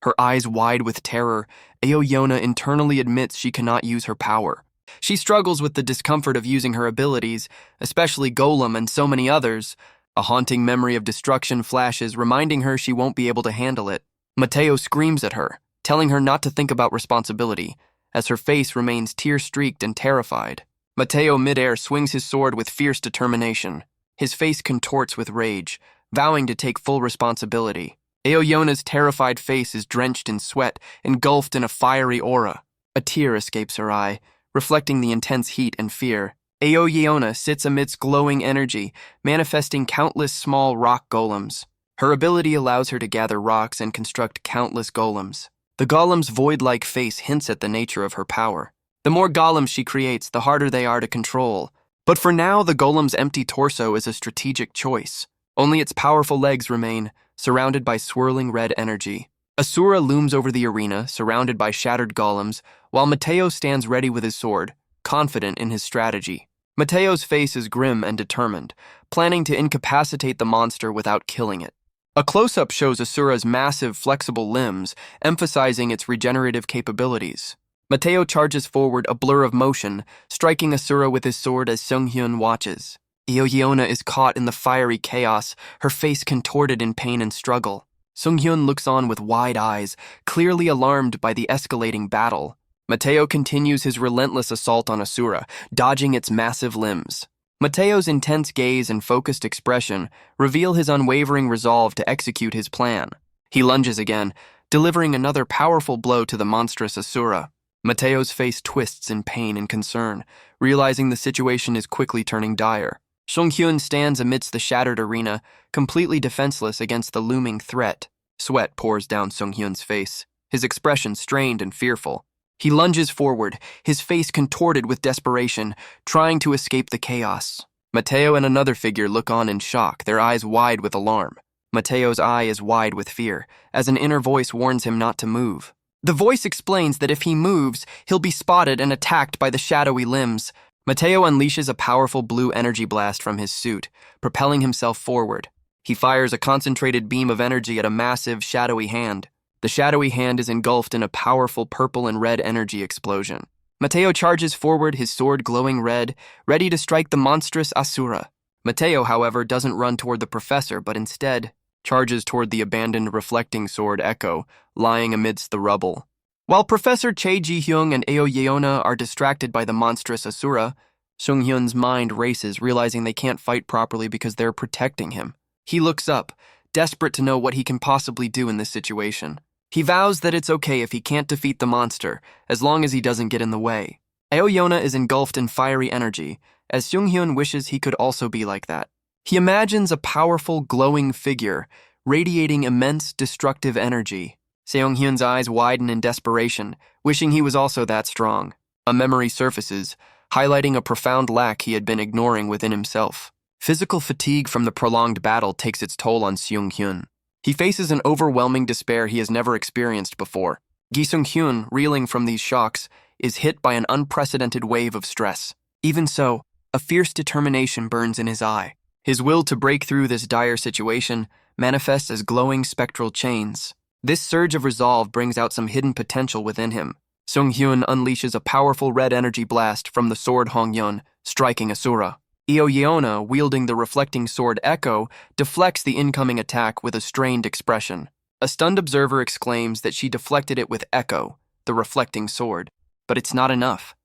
Her eyes wide with terror, Eo Yeona internally admits she cannot use her power. She struggles with the discomfort of using her abilities, especially Golem and so many others. A haunting memory of destruction flashes, reminding her she won't be able to handle it. Mateo screams at her, telling her not to think about responsibility, as her face remains tear-streaked and terrified. Mateo midair swings his sword with fierce determination. His face contorts with rage, vowing to take full responsibility. Eo Yeona's terrified face is drenched in sweat, engulfed in a fiery aura. A tear escapes her eye, reflecting the intense heat and fear. Eo Yeona sits amidst glowing energy, manifesting countless small rock golems. Her ability allows her to gather rocks and construct countless golems. The golem's void-like face hints at the nature of her power. The more golems she creates, the harder they are to control. But for now, the golem's empty torso is a strategic choice. Only its powerful legs remain, surrounded by swirling red energy. Asura looms over the arena, surrounded by shattered golems, while Mateo stands ready with his sword, confident in his strategy. Mateo's face is grim and determined, planning to incapacitate the monster without killing it. A close-up shows Asura's massive, flexible limbs, emphasizing its regenerative capabilities. Mateo charges forward, a blur of motion, striking Asura with his sword as Sunghyun watches. Ioyeona is caught in the fiery chaos, her face contorted in pain and struggle. Sunghyun looks on with wide eyes, clearly alarmed by the escalating battle. Mateo continues his relentless assault on Asura, dodging its massive limbs. Mateo's intense gaze and focused expression reveal his unwavering resolve to execute his plan. He lunges again, delivering another powerful blow to the monstrous Asura. Mateo's face twists in pain and concern, realizing the situation is quickly turning dire. Sunghyun stands amidst the shattered arena, completely defenseless against the looming threat. Sweat pours down Sunghyun's face, his expression strained and fearful. He lunges forward, his face contorted with desperation, trying to escape the chaos. Mateo and another figure look on in shock, their eyes wide with alarm. Mateo's eye is wide with fear, as an inner voice warns him not to move. The voice explains that if he moves, he'll be spotted and attacked by the shadowy limbs. Mateo unleashes a powerful blue energy blast from his suit, propelling himself forward. He fires a concentrated beam of energy at a massive, shadowy hand. The shadowy hand is engulfed in a powerful purple and red energy explosion. Mateo charges forward, his sword glowing red, ready to strike the monstrous Asura. Mateo, however, doesn't run toward the professor, but instead charges toward the abandoned reflecting sword Echo, lying amidst the rubble. While Professor Chae Ji-hyung and Ioyeona are distracted by the monstrous Asura, Sunghyun's mind races, realizing they can't fight properly because they're protecting him. He looks up, desperate to know what he can possibly do in this situation. He vows that it's okay if he can't defeat the monster, as long as he doesn't get in the way. Ioyeona is engulfed in fiery energy, as Sunghyun wishes he could also be like that. He imagines a powerful, glowing figure, radiating immense destructive energy. Seong-hyun's eyes widen in desperation, wishing he was also that strong. A memory surfaces, highlighting a profound lack he had been ignoring within himself. Physical fatigue from the prolonged battle takes its toll on Seong-hyun. He faces an overwhelming despair he has never experienced before. Gi Sung-hyun, reeling from these shocks, is hit by an unprecedented wave of stress. Even so, a fierce determination burns in his eye. His will to break through this dire situation manifests as glowing spectral chains. This surge of resolve brings out some hidden potential within him. Sung-hyun unleashes a powerful red energy blast from the sword Hong-yeon, striking Asura. Ioyeona, wielding the reflecting sword Echo, deflects the incoming attack with a strained expression. A stunned observer exclaims that she deflected it with Echo, the reflecting sword. But it's not enough.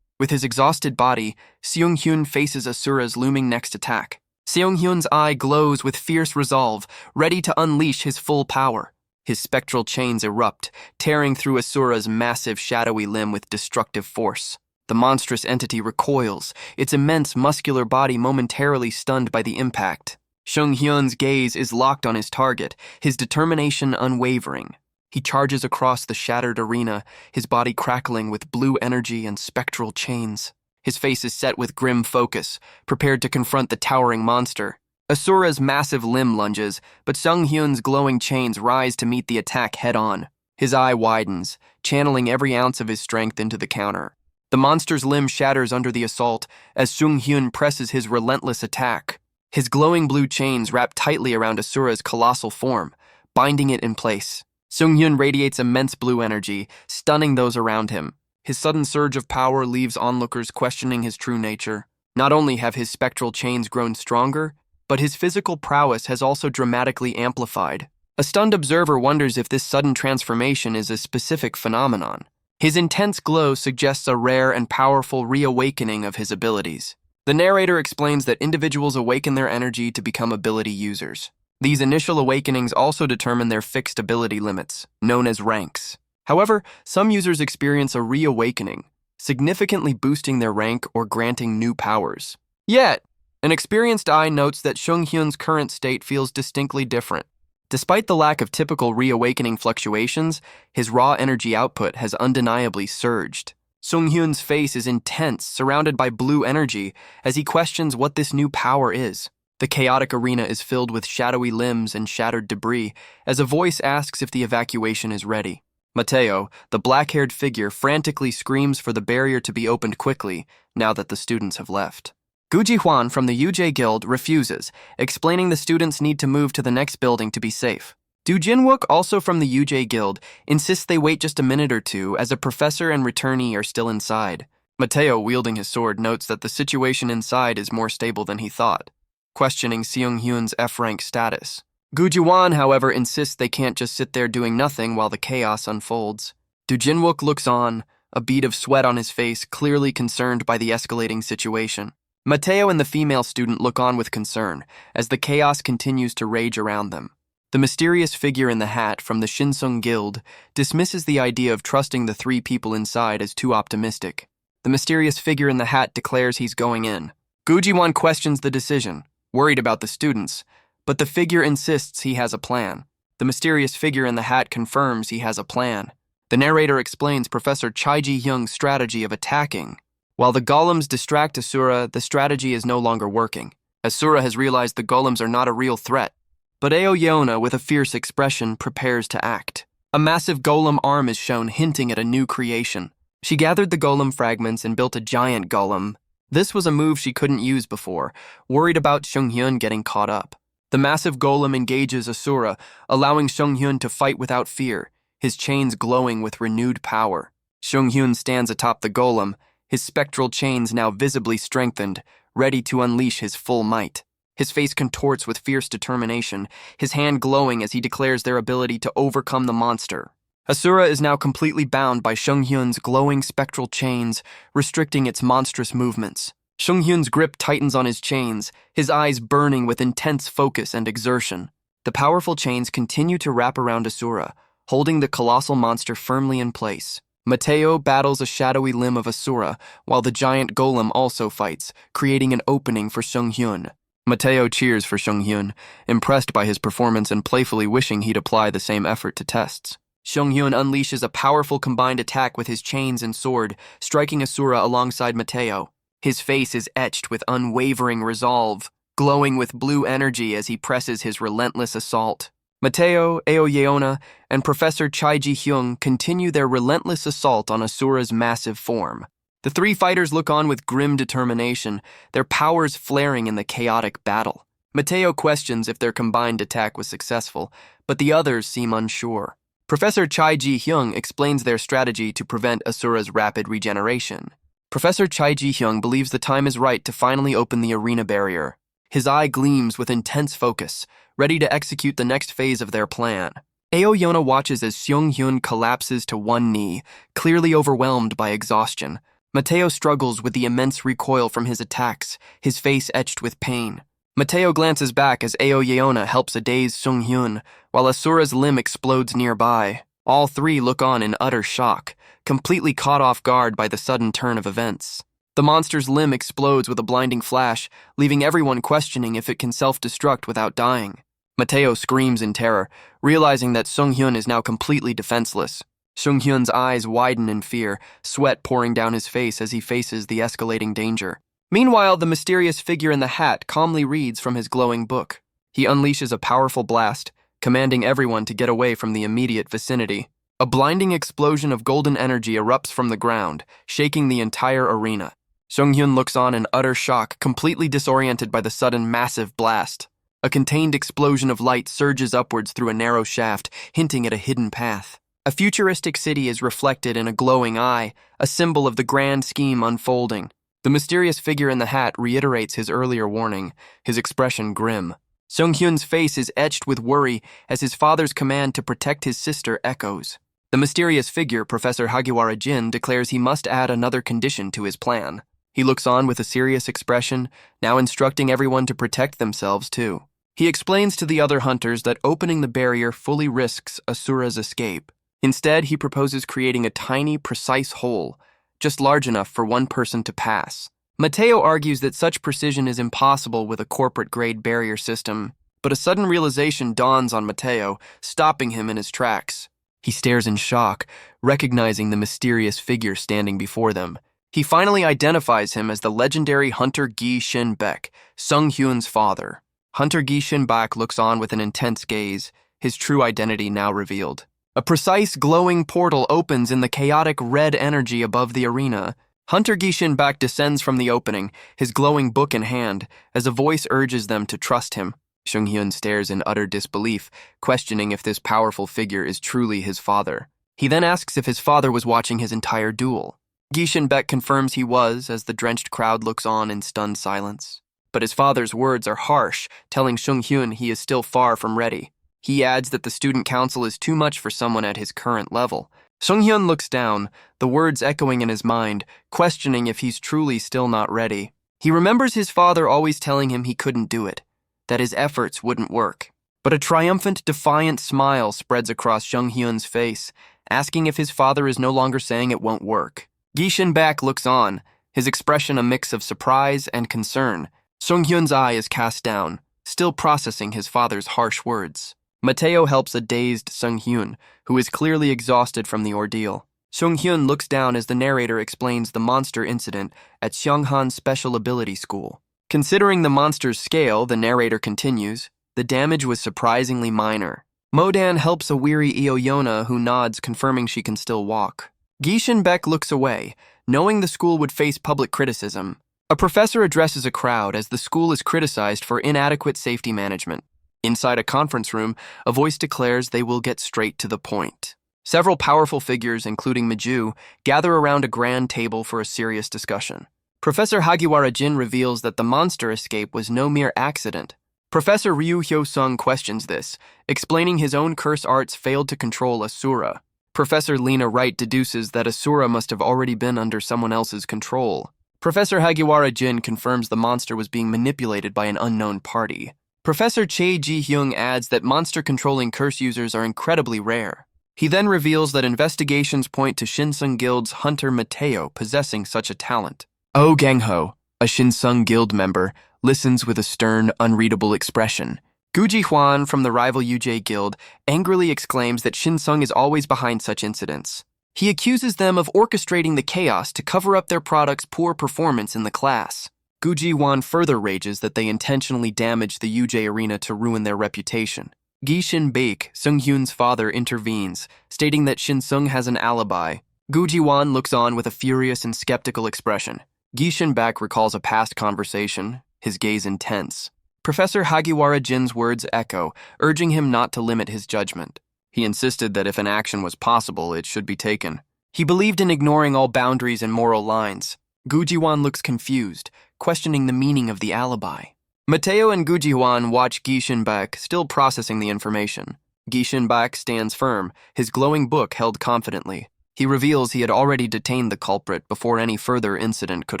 With his exhausted body, Seong-hyun faces Asura's looming next attack. Seong-hyun's eye glows with fierce resolve, ready to unleash his full power. His spectral chains erupt, tearing through Asura's massive shadowy limb with destructive force. The monstrous entity recoils, its immense muscular body momentarily stunned by the impact. Sung-hyun's gaze is locked on his target, his determination unwavering. He charges across the shattered arena, his body crackling with blue energy and spectral chains. His face is set with grim focus, prepared to confront the towering monster. Asura's massive limb lunges, but Sung-hyun's glowing chains rise to meet the attack head-on. His eye widens, channeling every ounce of his strength into the counter. The monster's limb shatters under the assault as Sung-hyun presses his relentless attack. His glowing blue chains wrap tightly around Asura's colossal form, binding it in place. Sung-hyun radiates immense blue energy, stunning those around him. His sudden surge of power leaves onlookers questioning his true nature. Not only have his spectral chains grown stronger, but his physical prowess has also dramatically amplified. A stunned observer wonders if this sudden transformation is a specific phenomenon. His intense glow suggests a rare and powerful reawakening of his abilities. The narrator explains that individuals awaken their energy to become ability users. These initial awakenings also determine their fixed ability limits, known as ranks. However, some users experience a reawakening, significantly boosting their rank or granting new powers. Yet, an experienced eye notes that Sung-hyun's current state feels distinctly different. Despite the lack of typical reawakening fluctuations, his raw energy output has undeniably surged. Sung-hyun's face is intense, surrounded by blue energy, as he questions what this new power is. The chaotic arena is filled with shadowy limbs and shattered debris, as a voice asks if the evacuation is ready. Mateo, the black-haired figure, frantically screams for the barrier to be opened quickly, now that the students have left. Gu Ji-hwan from the UJ Guild refuses, explaining the students need to move to the next building to be safe. Do Jinwook, also from the UJ Guild, insists they wait just a minute or two as a professor and returnee are still inside. Mateo, wielding his sword, notes that the situation inside is more stable than he thought, questioning Seung-hyun's F-rank status. Gu Jiwan, however, insists they can't just sit there doing nothing while the chaos unfolds. Do Jinwook looks on, a bead of sweat on his face, clearly concerned by the escalating situation. Mateo and the female student look on with concern as the chaos continues to rage around them. The mysterious figure in the hat from the Shinsung Guild dismisses the idea of trusting the three people inside as too optimistic. The mysterious figure in the hat declares he's going in. Gu Jiwan questions the decision, worried about the students, but the figure insists he has a plan. The mysterious figure in the hat confirms he has a plan. The narrator explains Professor Chai Ji-hyung's strategy of attacking. While the golems distract Asura, the strategy is no longer working. Asura has realized the golems are not a real threat. But Ao Yeona, with a fierce expression, prepares to act. A massive golem arm is shown, hinting at a new creation. She gathered the golem fragments and built a giant golem. This was a move she couldn't use before, worried about Seung-hyun getting caught up. The massive golem engages Asura, allowing Seung-hyun to fight without fear, his chains glowing with renewed power. Seung-hyun stands atop the golem, his spectral chains now visibly strengthened, ready to unleash his full might. His face contorts with fierce determination, his hand glowing as he declares their ability to overcome the monster. Asura is now completely bound by Seung-hyun's glowing spectral chains, restricting its monstrous movements. Seung-hyun's grip tightens on his chains, his eyes burning with intense focus and exertion. The powerful chains continue to wrap around Asura, holding the colossal monster firmly in place. Mateo battles a shadowy limb of Asura, while the giant golem also fights, creating an opening for Seung-hyun. Mateo cheers for Seung-hyun, impressed by his performance and playfully wishing he'd apply the same effort to tests. Seung-hyun unleashes a powerful combined attack with his chains and sword, striking Asura alongside Mateo. His face is etched with unwavering resolve, glowing with blue energy as he presses his relentless assault. Mateo, Ao Yeona, and Professor Chai Ji-hyung continue their relentless assault on Asura's massive form. The three fighters look on with grim determination, their powers flaring in the chaotic battle. Mateo questions if their combined attack was successful, but the others seem unsure. Professor Chai Ji-hyung explains their strategy to prevent Asura's rapid regeneration. Professor Chai Ji-hyung believes the time is right to finally open the arena barrier. His eye gleams with intense focus, ready to execute the next phase of their plan. Ao Yeona watches as Seung-hyun collapses to one knee, clearly overwhelmed by exhaustion. Mateo struggles with the immense recoil from his attacks, his face etched with pain. Mateo glances back as Ao Yeona helps a dazed Seung-hyun, while Asura's limb explodes nearby. All three look on in utter shock, completely caught off guard by the sudden turn of events. The monster's limb explodes with a blinding flash, leaving everyone questioning if it can self-destruct without dying. Mateo screams in terror, realizing that Seung-hyun is now completely defenseless. Seung-hyun's eyes widen in fear, sweat pouring down his face as he faces the escalating danger. Meanwhile, the mysterious figure in the hat calmly reads from his glowing book. He unleashes a powerful blast, commanding everyone to get away from the immediate vicinity. A blinding explosion of golden energy erupts from the ground, shaking the entire arena. Seung-hyun looks on in utter shock, completely disoriented by the sudden massive blast. A contained explosion of light surges upwards through a narrow shaft, hinting at a hidden path. A futuristic city is reflected in a glowing eye, a symbol of the grand scheme unfolding. The mysterious figure in the hat reiterates his earlier warning, his expression grim. Seung-hyun's face is etched with worry as his father's command to protect his sister echoes. The mysterious figure, Professor Hagiwara Jin, declares he must add another condition to his plan. He looks on with a serious expression, now instructing everyone to protect themselves too. He explains to the other hunters that opening the barrier fully risks Asura's escape. Instead, he proposes creating a tiny, precise hole, just large enough for one person to pass. Mateo argues that such precision is impossible with a corporate-grade barrier system, but a sudden realization dawns on Mateo, stopping him in his tracks. He stares in shock, recognizing the mysterious figure standing before them. He finally identifies him as the legendary hunter Gi Shin-baek, Seung-hyun's father. Hunter Gi Shin-baek looks on with an intense gaze, his true identity now revealed. A precise, glowing portal opens in the chaotic red energy above the arena. Hunter Gi Shin-baek descends from the opening, his glowing book in hand, as a voice urges them to trust him. Sung-hyun stares in utter disbelief, questioning if this powerful figure is truly his father. He then asks if his father was watching his entire duel. Gi Shin-baek confirms he was, as the drenched crowd looks on in stunned silence. But his father's words are harsh, telling Sung-hyun he is still far from ready. He adds that the student council is too much for someone at his current level. Sung-hyun looks down, the words echoing in his mind, questioning if he's truly still not ready. He remembers his father always telling him he couldn't do it, that his efforts wouldn't work. But a triumphant, defiant smile spreads across Sung-hyun's face, asking if his father is no longer saying it won't work. Gi Shin-baek looks on, his expression a mix of surprise and concern. Sung-hyun's eye is cast down, still processing his father's harsh words. Mateo helps a dazed Sung-hyun, who is clearly exhausted from the ordeal. Sung-hyun looks down as the narrator explains the monster incident at Seonghan Special Ability School. Considering the monster's scale, the narrator continues, the damage was surprisingly minor. Modan helps a weary Ioyona who nods, confirming she can still walk. Gi Shin-baek looks away, knowing the school would face public criticism. A professor addresses a crowd as the school is criticized for inadequate safety management. Inside a conference room, a voice declares they will get straight to the point. Several powerful figures, including Miju, gather around a grand table for a serious discussion. Professor Hagiwara Jin reveals that the monster escape was no mere accident. Professor Ryu Hyo-sung questions this, explaining his own curse arts failed to control Asura. Professor Lena Wright deduces that Asura must have already been under someone else's control. Professor Hagiwara Jin confirms the monster was being manipulated by an unknown party. Professor Chae Ji-hyung adds that monster-controlling curse users are incredibly rare. He then reveals that investigations point to Shinsung Guild's hunter Mateo possessing such a talent. Oh Gang-ho, a Shinsung Guild member, listens with a stern, unreadable expression. Gu Ji-hwan from the rival UJ Guild angrily exclaims that Shinsung is always behind such incidents. He accuses them of orchestrating the chaos to cover up their product's poor performance in the class. Gu Ji-hwan further rages that they intentionally damaged the UJ arena to ruin their reputation. Gi Shin-baek, Sung-hyun's father, intervenes, stating that Shinsung has an alibi. Gu Ji-hwan looks on with a furious and skeptical expression. Gi Shin-baek recalls a past conversation, his gaze intense. Professor Hagiwara Jin's words echo, urging him not to limit his judgment. He insisted that if an action was possible, it should be taken. He believed in ignoring all boundaries and moral lines. Gu Ji-hwan looks confused, questioning the meaning of the alibi. Mateo and Gu Ji-hwan watch Gi Shin-baek, still processing the information. Gi Shin-baek stands firm, his glowing book held confidently. He reveals he had already detained the culprit before any further incident could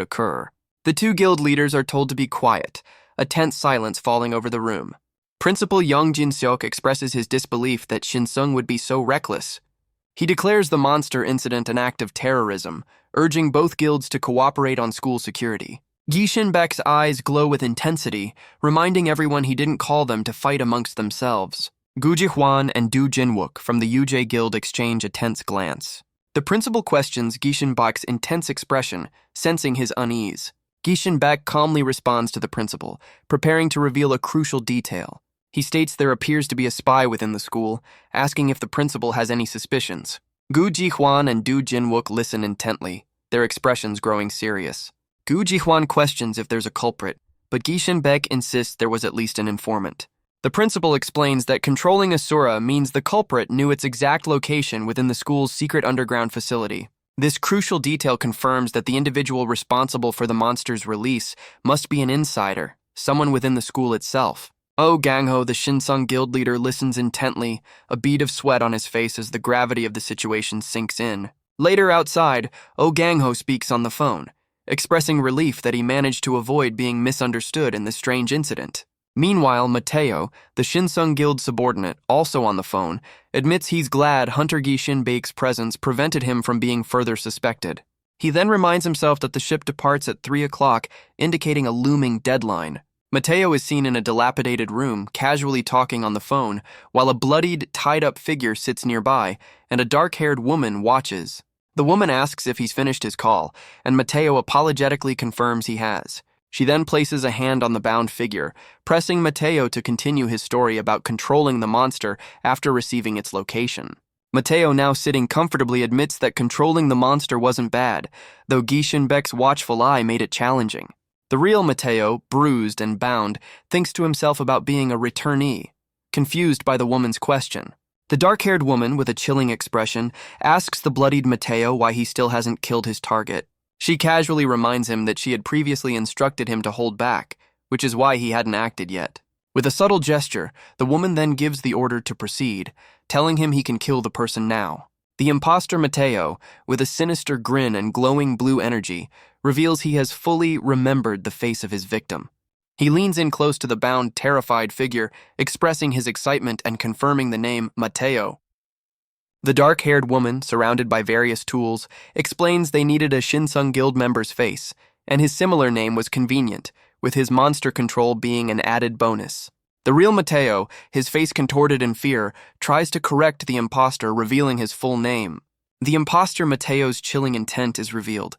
occur. The two guild leaders are told to be quiet, a tense silence falling over the room. Principal Young Jin-seok expresses his disbelief that Shinsung would be so reckless. He declares the monster incident an act of terrorism, urging both guilds to cooperate on school security. Gi Shin-baek's eyes glow with intensity, reminding everyone he didn't call them to fight amongst themselves. Gu Ji-hwan and Du Jin-wook from the UJ Guild exchange a tense glance. The principal questions Gi Shin-baek's intense expression, sensing his unease. Gi Shin-baek calmly responds to the principal, preparing to reveal a crucial detail. He states there appears to be a spy within the school, asking if the principal has any suspicions. Gu Ji-hwan and Du Jin-wook listen intently, their expressions growing serious. Gu Ji-hwan questions if there's a culprit, but Gi Shin-baek insists there was at least an informant. The principal explains that controlling Asura means the culprit knew its exact location within the school's secret underground facility. This crucial detail confirms that the individual responsible for the monster's release must be an insider, someone within the school itself. Oh Gang-ho, the Shinsung Guild leader, listens intently, a bead of sweat on his face as the gravity of the situation sinks in. Later outside, Oh Gang-ho speaks on the phone, expressing relief that he managed to avoid being misunderstood in this strange incident. Meanwhile, Mateo, the Shinsung Guild subordinate, also on the phone, admits he's glad Hunter Gi Shin-baek's presence prevented him from being further suspected. He then reminds himself that the ship departs at 3 o'clock, indicating a looming deadline. Mateo is seen in a dilapidated room, casually talking on the phone, while a bloodied, tied-up figure sits nearby, and a dark-haired woman watches. The woman asks if he's finished his call, and Mateo apologetically confirms he has. She then places a hand on the bound figure, pressing Mateo to continue his story about controlling the monster after receiving its location. Mateo, now sitting comfortably, admits that controlling the monster wasn't bad, though Gi Shin-baek's watchful eye made it challenging. The real Mateo, bruised and bound, thinks to himself about being a returnee, confused by the woman's question. The dark-haired woman, with a chilling expression, asks the bloodied Mateo why he still hasn't killed his target. She casually reminds him that she had previously instructed him to hold back, which is why he hadn't acted yet. With a subtle gesture, the woman then gives the order to proceed, telling him he can kill the person now. The imposter Mateo, with a sinister grin and glowing blue energy, reveals he has fully remembered the face of his victim. He leans in close to the bound, terrified figure, expressing his excitement and confirming the name Mateo. The dark-haired woman, surrounded by various tools, explains they needed a Shinsung Guild member's face, and his similar name was convenient, with his monster control being an added bonus. The real Mateo, his face contorted in fear, tries to correct the imposter, revealing his full name. The imposter Mateo's chilling intent is revealed.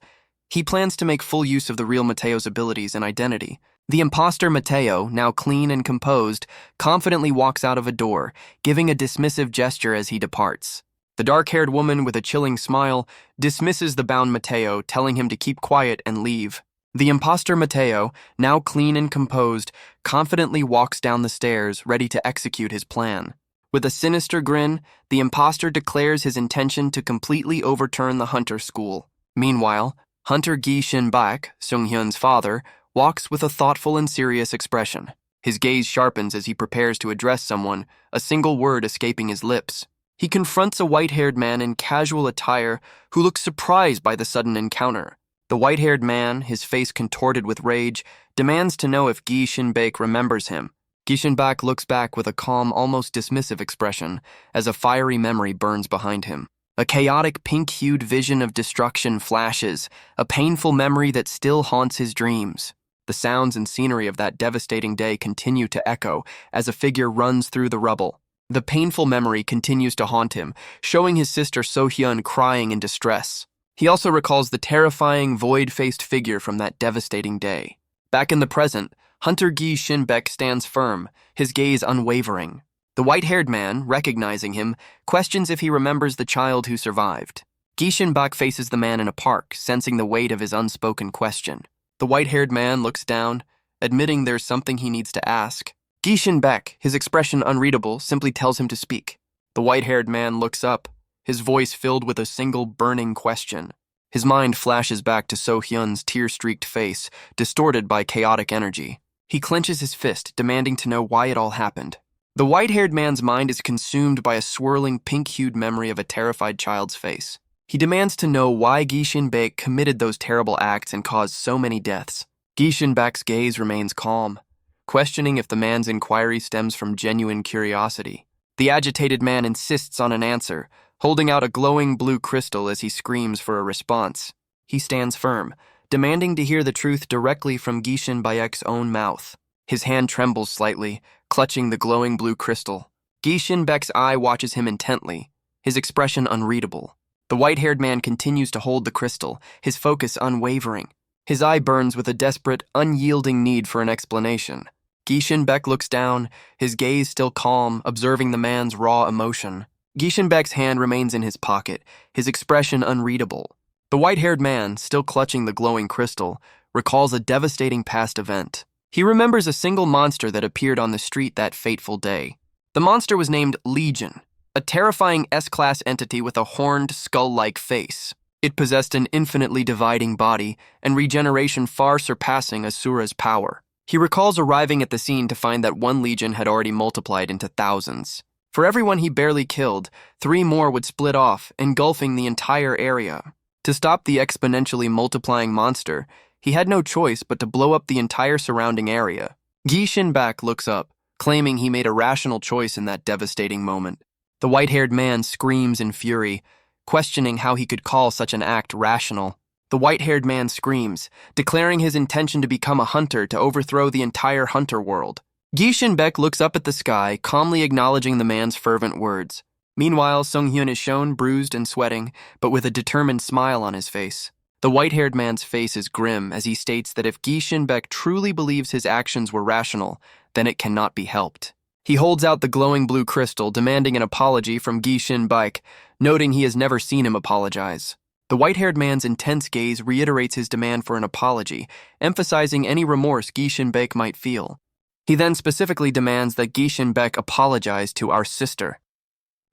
He plans to make full use of the real Mateo's abilities and identity. The imposter Mateo, now clean and composed, confidently walks out of a door, giving a dismissive gesture as he departs. The dark-haired woman, with a chilling smile, dismisses the bound Mateo, telling him to keep quiet and leave. The imposter Mateo, now clean and composed, confidently walks down the stairs, ready to execute his plan. With a sinister grin, the imposter declares his intention to completely overturn the Hunter school. Meanwhile, Hunter Gi Shin-bak, Sung-hyun's father, walks with a thoughtful and serious expression. His gaze sharpens as he prepares to address someone, a single word escaping his lips. He confronts a white-haired man in casual attire who looks surprised by the sudden encounter. The white-haired man, his face contorted with rage, demands to know if Gi Shin-bak remembers him. Gi Shin-bak looks back with a calm, almost dismissive expression as a fiery memory burns behind him. A chaotic pink-hued vision of destruction flashes, a painful memory that still haunts his dreams. The sounds and scenery of that devastating day continue to echo as a figure runs through the rubble. The painful memory continues to haunt him, showing his sister So-hyun crying in distress. He also recalls the terrifying, void-faced figure from that devastating day. Back in the present, Hunter Gi Shin-bak stands firm, his gaze unwavering. The white-haired man, recognizing him, questions if he remembers the child who survived. Gi Shin-bak faces the man in a park, sensing the weight of his unspoken question. The white-haired man looks down, admitting there's something he needs to ask. Gi Shin-bak, his expression unreadable, simply tells him to speak. The white-haired man looks up, his voice filled with a single burning question. His mind flashes back to So-hyun's tear-streaked face, distorted by chaotic energy. He clenches his fist, demanding to know why it all happened. The white-haired man's mind is consumed by a swirling pink-hued memory of a terrified child's face. He demands to know why Gi Shin-bak committed those terrible acts and caused so many deaths. Gi Shin-bak's gaze remains calm, questioning if the man's inquiry stems from genuine curiosity. The agitated man insists on an answer, holding out a glowing blue crystal as he screams for a response. He stands firm, demanding to hear the truth directly from Gi Shin-bak's own mouth. His hand trembles slightly, clutching the glowing blue crystal. Gi Shin-bak's eye watches him intently, his expression unreadable. The white-haired man continues to hold the crystal, his focus unwavering. His eye burns with a desperate, unyielding need for an explanation. Gi Shin-bak looks down, his gaze still calm, observing the man's raw emotion. Gi Shin-bak's hand remains in his pocket, his expression unreadable. The white-haired man, still clutching the glowing crystal, recalls a devastating past event. He remembers a single monster that appeared on the street that fateful day. The monster was named Legion, a terrifying S-class entity with a horned, skull-like face. It possessed an infinitely dividing body and regeneration far surpassing Asura's power. He recalls arriving at the scene to find that one legion had already multiplied into thousands. For everyone he barely killed, 3 more would split off, engulfing the entire area. To stop the exponentially multiplying monster, he had no choice but to blow up the entire surrounding area. Gi Shin-bak looks up, claiming he made a rational choice in that devastating moment. The white-haired man screams in fury, questioning how he could call such an act rational. The white-haired man screams, declaring his intention to become a hunter to overthrow the entire hunter world. Gi Shin-bak looks up at the sky, calmly acknowledging the man's fervent words. Meanwhile, Sung-hyun is shown bruised and sweating, but with a determined smile on his face. The white-haired man's face is grim as he states that if Gi Shin-bak truly believes his actions were rational, then it cannot be helped. He holds out the glowing blue crystal, demanding an apology from Gi Shin-bak, noting he has never seen him apologize. The white-haired man's intense gaze reiterates his demand for an apology, emphasizing any remorse Gishinbek might feel. He then specifically demands that Gishinbek apologize to our sister.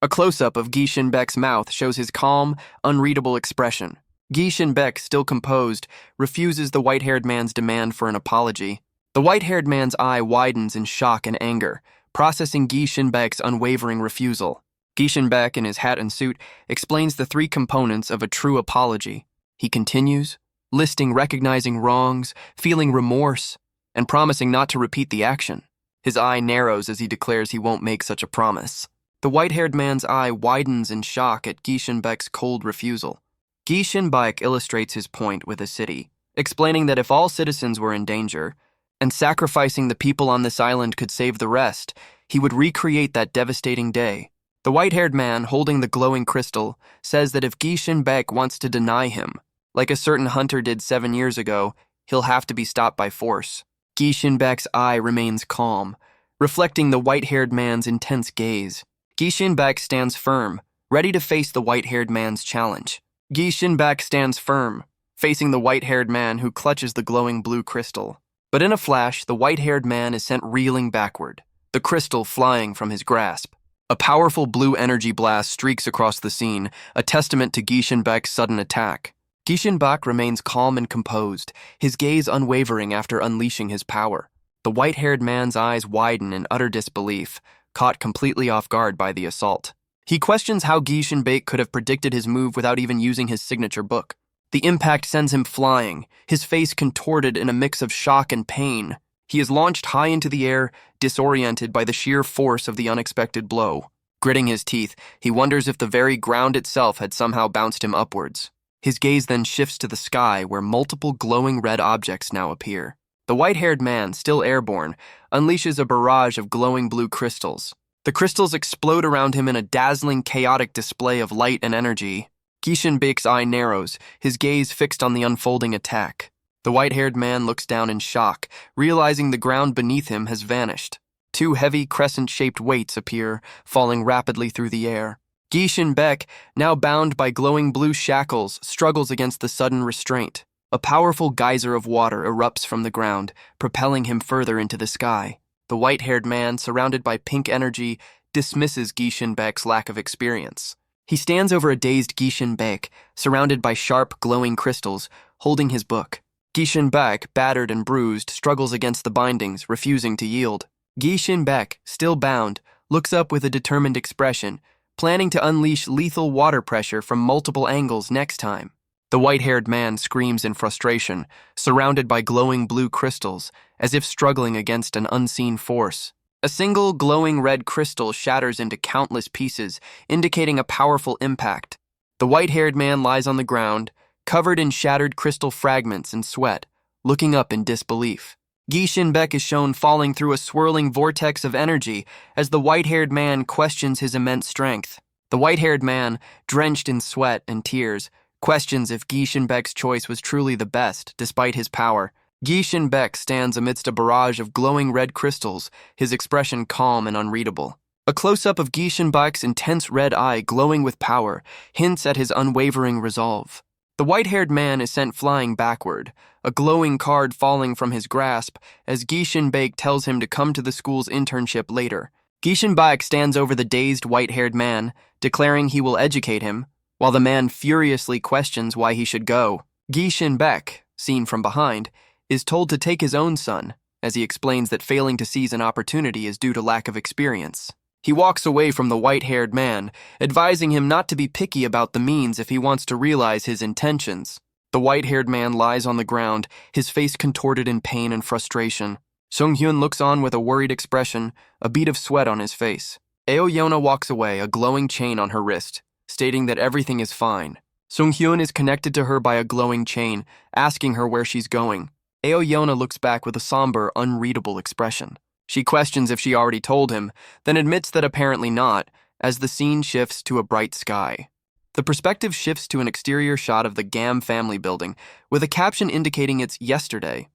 A close-up of Gishinbek's mouth shows his calm, unreadable expression. Gishinbek, still composed, refuses the white-haired man's demand for an apology. The white-haired man's eye widens in shock and anger, processing Gishinbek's unwavering refusal. Gishinbek, in his hat and suit, explains the three components of a true apology. He continues, listing recognizing wrongs, feeling remorse, and promising not to repeat the action. His eye narrows as he declares he won't make such a promise. The white-haired man's eye widens in shock at Gishinbek's cold refusal. Gishinbek illustrates his point with a city, explaining that if all citizens were in danger, and sacrificing the people on this island could save the rest, he would recreate that devastating day. The white-haired man, holding the glowing crystal, says that if Gishinbek wants to deny him, like a certain hunter did 7 years ago, he'll have to be stopped by force. Gishinbek's eye remains calm, reflecting the white-haired man's intense gaze. Gishinbek stands firm, ready to face the white-haired man's challenge. Gishinbek stands firm, facing the white-haired man who clutches the glowing blue crystal. But in a flash, the white-haired man is sent reeling backward, the crystal flying from his grasp. A powerful blue energy blast streaks across the scene, a testament to Gishinbek's sudden attack. Gishinbek remains calm and composed, his gaze unwavering after unleashing his power. The white-haired man's eyes widen in utter disbelief, caught completely off guard by the assault. He questions how Gishinbek could have predicted his move without even using his signature book. The impact sends him flying, his face contorted in a mix of shock and pain. He is launched high into the air, disoriented by the sheer force of the unexpected blow. Gritting his teeth, he wonders if the very ground itself had somehow bounced him upwards. His gaze then shifts to the sky, where multiple glowing red objects now appear. The white-haired man, still airborne, unleashes a barrage of glowing blue crystals. The crystals explode around him in a dazzling, chaotic display of light and energy. Gishinbek's eye narrows, his gaze fixed on the unfolding attack. The white-haired man looks down in shock, realizing the ground beneath him has vanished. Two heavy, crescent-shaped weights appear, falling rapidly through the air. Gishinbek, now bound by glowing blue shackles, struggles against the sudden restraint. A powerful geyser of water erupts from the ground, propelling him further into the sky. The white-haired man, surrounded by pink energy, dismisses Gishinbek's lack of experience. He stands over a dazed Gishinbek, surrounded by sharp, glowing crystals, holding his book. Gishinbek, battered and bruised, struggles against the bindings, refusing to yield. Gishinbek, still bound, looks up with a determined expression, planning to unleash lethal water pressure from multiple angles next time. The white-haired man screams in frustration, surrounded by glowing blue crystals, as if struggling against an unseen force. A single glowing red crystal shatters into countless pieces, indicating a powerful impact. The white-haired man lies on the ground, covered in shattered crystal fragments and sweat, looking up in disbelief. Gishinbek is shown falling through a swirling vortex of energy as the white-haired man questions his immense strength. The white-haired man, drenched in sweat and tears, questions if Gishinbek's choice was truly the best, despite his power. Gishinbek stands amidst a barrage of glowing red crystals, his expression calm and unreadable. A close-up of Gishinbek's intense red eye glowing with power hints at his unwavering resolve. The white-haired man is sent flying backward, a glowing card falling from his grasp as Gishinbek tells him to come to the school's internship later. Gishinbek stands over the dazed white-haired man, declaring he will educate him, while the man furiously questions why he should go. Gishinbek, seen from behind, is told to take his own son, as he explains that failing to seize an opportunity is due to lack of experience. He walks away from the white-haired man, advising him not to be picky about the means if he wants to realize his intentions. The white-haired man lies on the ground, his face contorted in pain and frustration. Sung-hyun looks on with a worried expression, a bead of sweat on his face. Aoyona walks away, a glowing chain on her wrist, stating that everything is fine. Sung-hyun is connected to her by a glowing chain, asking her where she's going. Aoyona looks back with a somber, unreadable expression. She questions if she already told him, then admits that apparently not, as the scene shifts to a bright sky. The perspective shifts to an exterior shot of the Gam family building, with a caption indicating it's yesterday.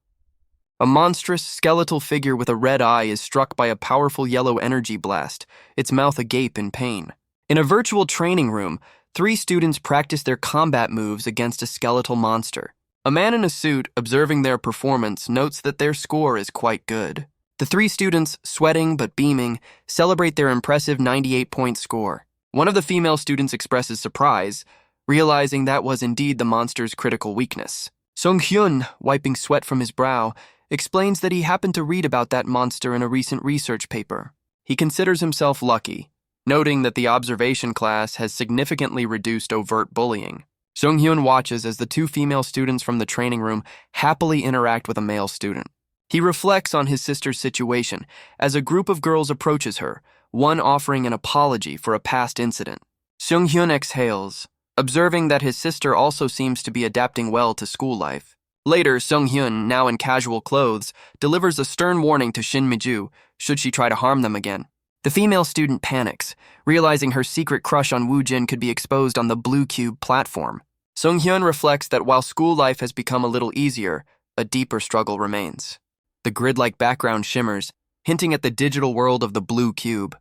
A monstrous, skeletal figure with a red eye is struck by a powerful yellow energy blast, its mouth agape in pain. In a virtual training room, 3 students practice their combat moves against a skeletal monster. A man in a suit, observing their performance, notes that their score is quite good. The 3 students, sweating but beaming, celebrate their impressive 98-point score. One of the female students expresses surprise, realizing that was indeed the monster's critical weakness. Sung-hyun, wiping sweat from his brow, explains that he happened to read about that monster in a recent research paper. He considers himself lucky, noting that the observation class has significantly reduced overt bullying. Sung-hyun watches as the 2 female students from the training room happily interact with a male student. He reflects on his sister's situation as a group of girls approaches her, one offering an apology for a past incident. Sung-hyun exhales, observing that his sister also seems to be adapting well to school life. Later, Sung-hyun, now in casual clothes, delivers a stern warning to Shin Mi-ju should she try to harm them again. The female student panics, realizing her secret crush on Woo-jin could be exposed on the Blue Cube platform. Sung-hyun reflects that while school life has become a little easier, a deeper struggle remains. The grid-like background shimmers, hinting at the digital world of the Blue Cube.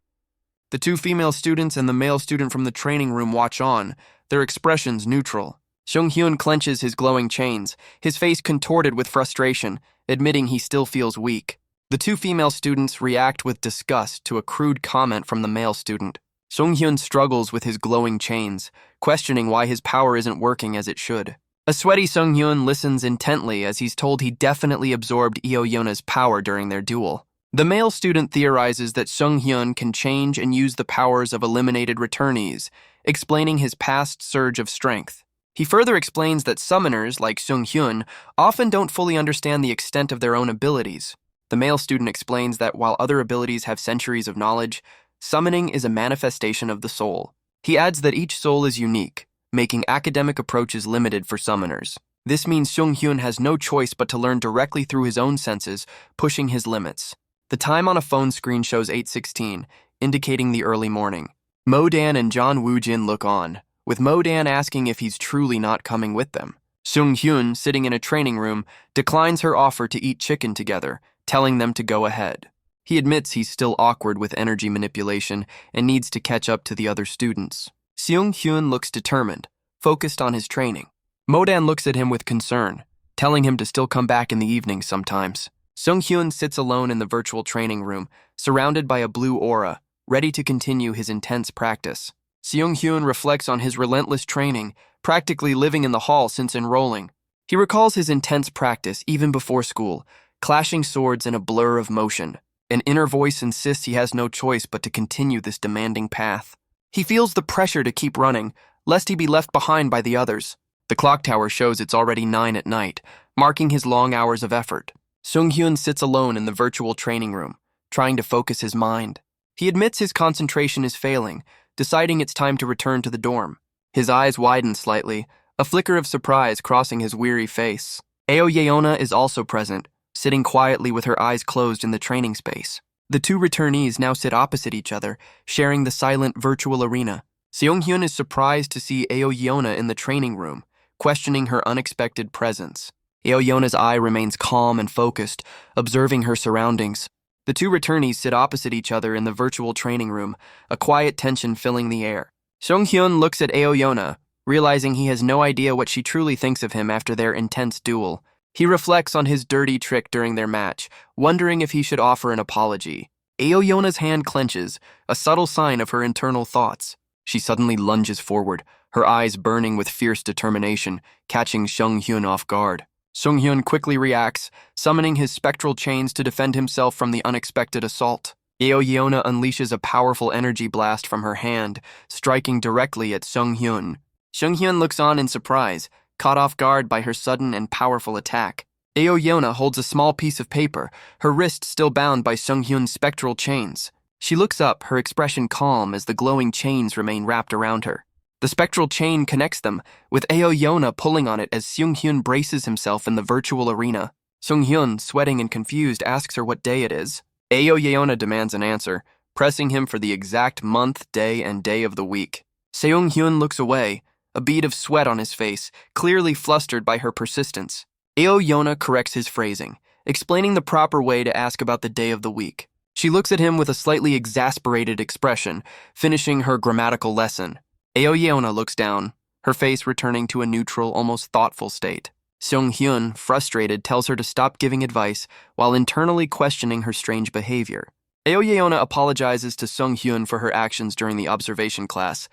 The 2 female students and the male student from the training room watch on, their expressions neutral. Sung-hyun clenches his glowing chains, his face contorted with frustration, admitting he still feels weak. The 2 female students react with disgust to a crude comment from the male student. Sung-hyun struggles with his glowing chains, questioning why his power isn't working as it should. A sweaty Sung-hyun listens intently as he's told he definitely absorbed Eo-yeona's power during their duel. The male student theorizes that Sung-hyun can change and use the powers of eliminated returnees, explaining his past surge of strength. He further explains that summoners, like Sung-hyun, often don't fully understand the extent of their own abilities. The male student explains that while other abilities have centuries of knowledge, summoning is a manifestation of the soul. He adds that each soul is unique, making academic approaches limited for summoners. This means Sung-hyun has no choice but to learn directly through his own senses, pushing his limits. The time on a phone screen shows 8:16, indicating the early morning. Mo-dan and John Woo-jin look on, with Mo-dan asking if he's truly not coming with them. Sung-hyun, sitting in a training room, declines her offer to eat chicken together, telling them to go ahead. He admits he's still awkward with energy manipulation and needs to catch up to the other students. Sung-hyun looks determined, focused on his training. Mo-dan looks at him with concern, telling him to still come back in the evening sometimes. Sung-hyun sits alone in the virtual training room, surrounded by a blue aura, ready to continue his intense practice. Sung-hyun reflects on his relentless training, practically living in the hall since enrolling. He recalls his intense practice even before school, clashing swords in a blur of motion. An inner voice insists he has no choice but to continue this demanding path. He feels the pressure to keep running, lest he be left behind by the others. The clock tower shows it's already 9 at night, marking his long hours of effort. Sung-hyun sits alone in the virtual training room, trying to focus his mind. He admits his concentration is failing, deciding it's time to return to the dorm. His eyes widen slightly, a flicker of surprise crossing his weary face. Eo-yeona is also present, sitting quietly with her eyes closed in the training space. The 2 returnees now sit opposite each other, sharing the silent virtual arena. Sung-hyun is surprised to see Eo-yeona in the training room, questioning her unexpected presence. Eo-yeona's eye remains calm and focused, observing her surroundings. The 2 returnees sit opposite each other in the virtual training room, a quiet tension filling the air. Sung-hyun looks at Eo-yeona, realizing he has no idea what she truly thinks of him after their intense duel. He reflects on his dirty trick during their match, wondering if he should offer an apology. Eo-yeona's hand clenches, a subtle sign of her internal thoughts. She suddenly lunges forward, her eyes burning with fierce determination, catching Sung-hyun off guard. Sung-hyun quickly reacts, summoning his spectral chains to defend himself from the unexpected assault. Eo-yeona unleashes a powerful energy blast from her hand, striking directly at Sung-hyun. Sung-hyun looks on in surprise, caught off guard by her sudden and powerful attack. Eo-yeona holds a small piece of paper, her wrist still bound by Sung-hyun's spectral chains. She looks up, her expression calm as the glowing chains remain wrapped around her. The spectral chain connects them, with Eo-yeona pulling on it as Sung-hyun braces himself in the virtual arena. Sung-hyun, sweating and confused, asks her what day it is. Eo-yeona demands an answer, pressing him for the exact month, day, and day of the week. Sung-hyun looks away, a bead of sweat on his face, clearly flustered by her persistence. Eo-yeona corrects his phrasing, explaining the proper way to ask about the day of the week. She looks at him with a slightly exasperated expression, finishing her grammatical lesson. Aoyeona looks down, her face returning to a neutral, almost thoughtful state. Seung-hyun, frustrated, tells her to stop giving advice while internally questioning her strange behavior. Aoyeona apologizes to Seung-hyun for her actions during the observation class,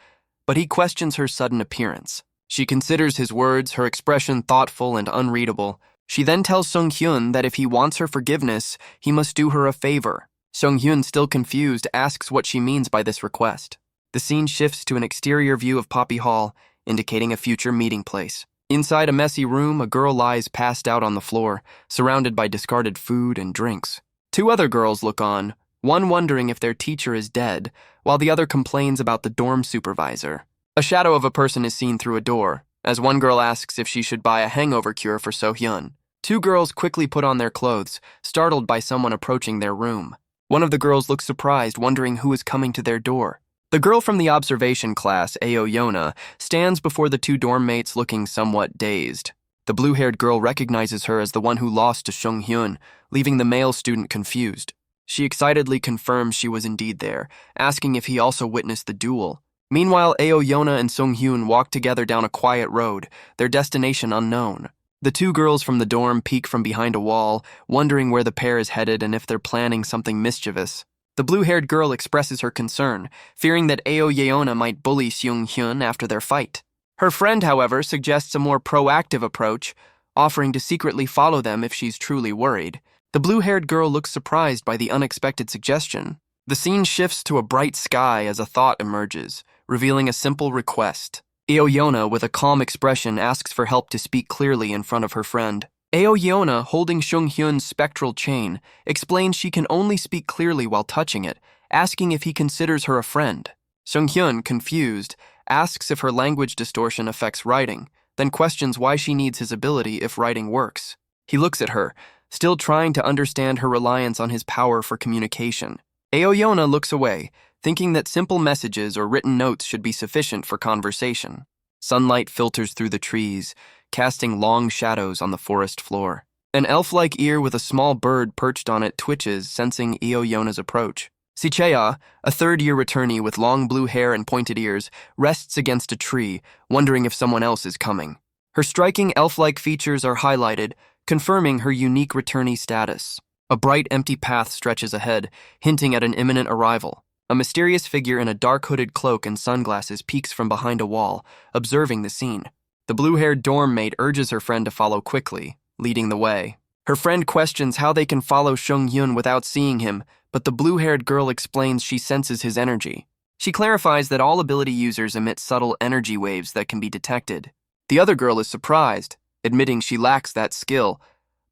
but he questions her sudden appearance. She considers his words, her expression thoughtful and unreadable. She then tells Seung-hyun that if he wants her forgiveness, he must do her a favor. Seung-hyun, still confused, asks what she means by this request. The scene shifts to an exterior view of Poppy Hall, indicating a future meeting place. Inside a messy room, a girl lies passed out on the floor, surrounded by discarded food and drinks. Two other girls look on, one wondering if their teacher is dead, while the other complains about the dorm supervisor. A shadow of a person is seen through a door, as one girl asks if she should buy a hangover cure for So-hyun. Two girls quickly put on their clothes, startled by someone approaching their room. One of the girls looks surprised, wondering who is coming to their door. The girl from the observation class, Aoyeona, stands before the two dorm mates looking somewhat dazed. The blue-haired girl recognizes her as the one who lost to Seung-hyun, leaving the male student confused. She excitedly confirms she was indeed there, asking if he also witnessed the duel. Meanwhile, Aoyeona and Seung-hyun walk together down a quiet road, their destination unknown. The two girls from the dorm peek from behind a wall, wondering where the pair is headed and if they're planning something mischievous. The blue-haired girl expresses her concern, fearing that Aoyeona might bully Seung-hyun after their fight. Her friend, however, suggests a more proactive approach, offering to secretly follow them if she's truly worried. The blue-haired girl looks surprised by the unexpected suggestion. The scene shifts to a bright sky as a thought emerges, revealing a simple request. Aoyeona, with a calm expression, asks for help to speak clearly in front of her friend. Aoyeona, holding Seung-hyun's spectral chain, explains she can only speak clearly while touching it, asking if he considers her a friend. Seung-hyun, confused, asks if her language distortion affects writing, then questions why she needs his ability if writing works. He looks at her, still trying to understand her reliance on his power for communication. Aoyeona looks away, thinking that simple messages or written notes should be sufficient for conversation. Sunlight filters through the trees, casting long shadows on the forest floor. An elf-like ear with a small bird perched on it twitches, sensing Aoyeona's approach. Sichea, a third-year returnee with long blue hair and pointed ears, rests against a tree, wondering if someone else is coming. Her striking elf-like features are highlighted, confirming her unique returnee status. A bright, empty path stretches ahead, hinting at an imminent arrival. A mysterious figure in a dark hooded cloak and sunglasses peeks from behind a wall, observing the scene. The blue-haired dorm mate urges her friend to follow quickly, leading the way. Her friend questions how they can follow Seung-hyun without seeing him, but the blue-haired girl explains she senses his energy. She clarifies that all ability users emit subtle energy waves that can be detected. The other girl is surprised, admitting she lacks that skill,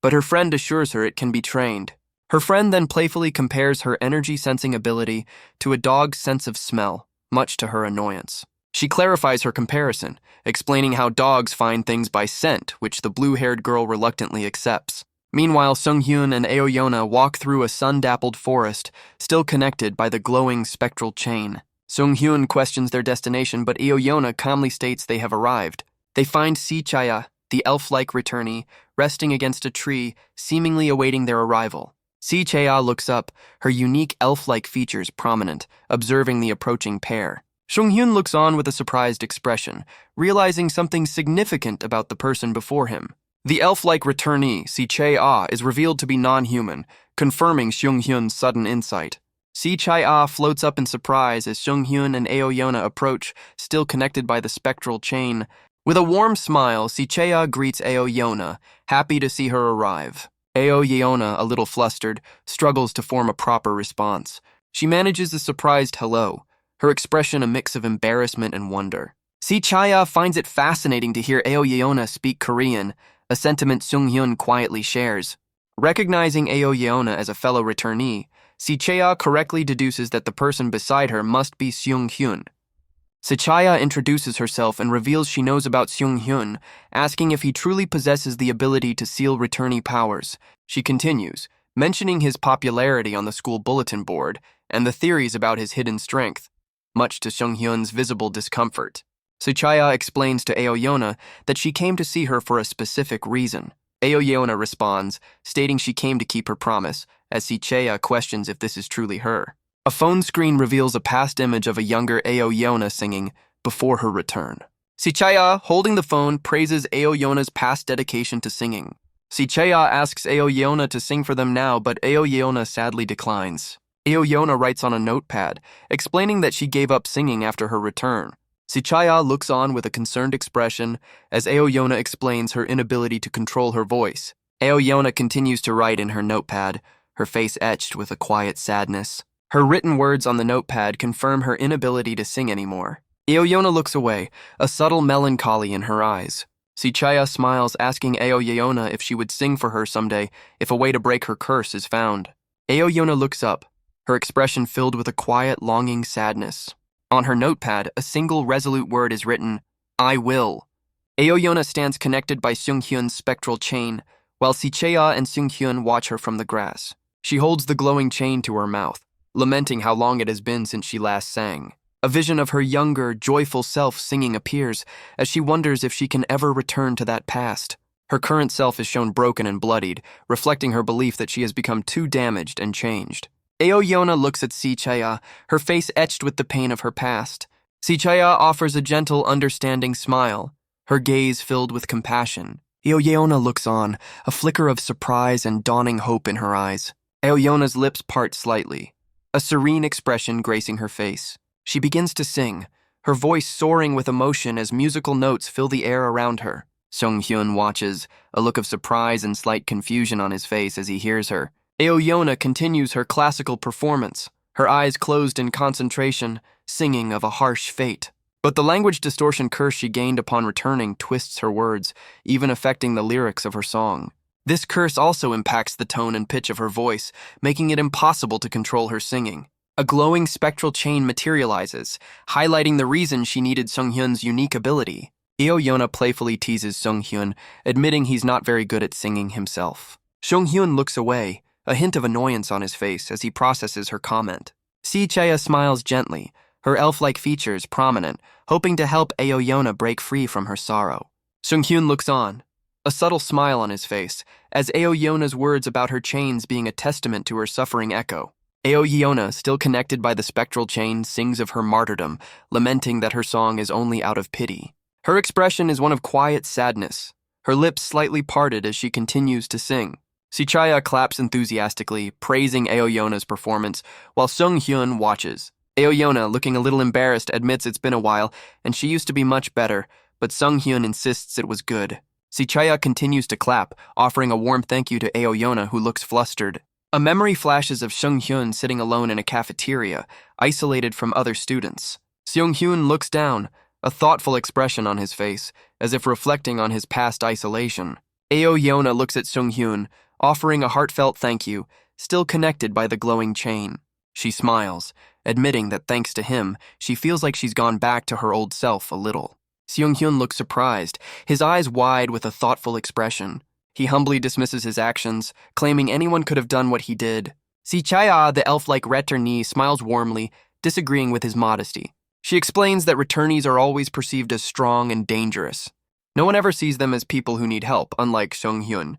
but her friend assures her it can be trained. Her friend then playfully compares her energy-sensing ability to a dog's sense of smell, much to her annoyance. She clarifies her comparison, explaining how dogs find things by scent, which the blue-haired girl reluctantly accepts. Meanwhile, Seung-hyun and Aoyeona walk through a sun-dappled forest, still connected by the glowing spectral chain. Seung-hyun questions their destination, but Aoyeona calmly states they have arrived. They find Sichaya, the elf-like returnee, resting against a tree, seemingly awaiting their arrival. Sichaya looks up, her unique elf-like features prominent, observing the approaching pair. Seung-hyun looks on with a surprised expression, realizing something significant about the person before him. The elf-like returnee, Sichaya, is revealed to be non-human, confirming Seung-hyun's sudden insight. Sichaya floats up in surprise as Seung-hyun and Aoyeona approach, still connected by the spectral chain. With a warm smile, Sichaya greets Aoyeona, happy to see her arrive. Aoyeona, a little flustered, struggles to form a proper response. She manages a surprised hello, her expression a mix of embarrassment and wonder. Sichaya finds it fascinating to hear Aoyeona speak Korean, a sentiment Seung-hyun quietly shares. Recognizing Aoyeona as a fellow returnee, Sichaya correctly deduces that the person beside her must be Seung-hyun. Sichaya introduces herself and reveals she knows about Seung-hyun, asking if he truly possesses the ability to seal returnee powers. She continues, mentioning his popularity on the school bulletin board and the theories about his hidden strength, much to Seung-hyun's visible discomfort. Sichaya explains to Aoyeona that she came to see her for a specific reason. Aoyeona responds, stating she came to keep her promise, as Sichaya questions if this is truly her. A phone screen reveals a past image of a younger Aoyeona singing, before her return. Sichaya, holding the phone, praises Aoyona's past dedication to singing. Sichaya asks Aoyona to sing for them now, but Aoyona sadly declines. Aoyona writes on a notepad, explaining that she gave up singing after her return. Sichaya looks on with a concerned expression as Aoyona explains her inability to control her voice. Aoyona continues to write in her notepad, her face etched with a quiet sadness. Her written words on the notepad confirm her inability to sing anymore. Aoyona looks away, a subtle melancholy in her eyes. Sichaya smiles, asking Aoyona if she would sing for her someday if a way to break her curse is found. Aoyona looks up, her expression filled with a quiet, longing sadness. On her notepad, a single resolute word is written, I will. Aoyona stands connected by Seunghyun's spectral chain, while Sichaya and Seunghyun watch her from the grass. She holds the glowing chain to her mouth, lamenting how long it has been since she last sang. A vision of her younger, joyful self singing appears as she wonders if she can ever return to that past. Her current self is shown broken and bloodied, reflecting her belief that she has become too damaged and changed. Aoyona looks at Sichaya, her face etched with the pain of her past. Sichaya offers a gentle, understanding smile, her gaze filled with compassion. Aoyona looks on, a flicker of surprise and dawning hope in her eyes. Aoyona's lips part slightly, a serene expression gracing her face. She begins to sing, her voice soaring with emotion as musical notes fill the air around her. Seunghyun watches, a look of surprise and slight confusion on his face as he hears her. Aoyona continues her classical performance, her eyes closed in concentration, singing of a harsh fate. But the language distortion curse she gained upon returning twists her words, even affecting the lyrics of her song. This curse also impacts the tone and pitch of her voice, making it impossible to control her singing. A glowing spectral chain materializes, highlighting the reason she needed Seunghyun's unique ability. Aoyona playfully teases Seunghyun, admitting he's not very good at singing himself. Seunghyun looks away, a hint of annoyance on his face as he processes her comment. Sichaya smiles gently, her elf-like features prominent, hoping to help Aoyona break free from her sorrow. Seunghyun looks on, a subtle smile on his face, as Aoyona's words about her chains being a testament to her suffering echo. Aoyona, still connected by the spectral chain, sings of her martyrdom, lamenting that her song is only out of pity. Her expression is one of quiet sadness, her lips slightly parted as she continues to sing. Sichaya claps enthusiastically, praising Aoyona's performance, while Seunghyun watches. Aoyona, looking a little embarrassed, admits it's been a while, and she used to be much better, but Seunghyun insists it was good. Sichaya continues to clap, offering a warm thank you to Aoyona, who looks flustered. A memory flashes of Seunghyun sitting alone in a cafeteria, isolated from other students. Seunghyun looks down, a thoughtful expression on his face, as if reflecting on his past isolation. Aoyona looks at Seunghyun, offering a heartfelt thank you, still connected by the glowing chain. She smiles, admitting that thanks to him, she feels like she's gone back to her old self a little. Seunghyun looks surprised, his eyes wide with a thoughtful expression. He humbly dismisses his actions, claiming anyone could have done what he did. Sichaya, the elf-like returnee, smiles warmly, disagreeing with his modesty. She explains that returnees are always perceived as strong and dangerous. No one ever sees them as people who need help, unlike Seunghyun.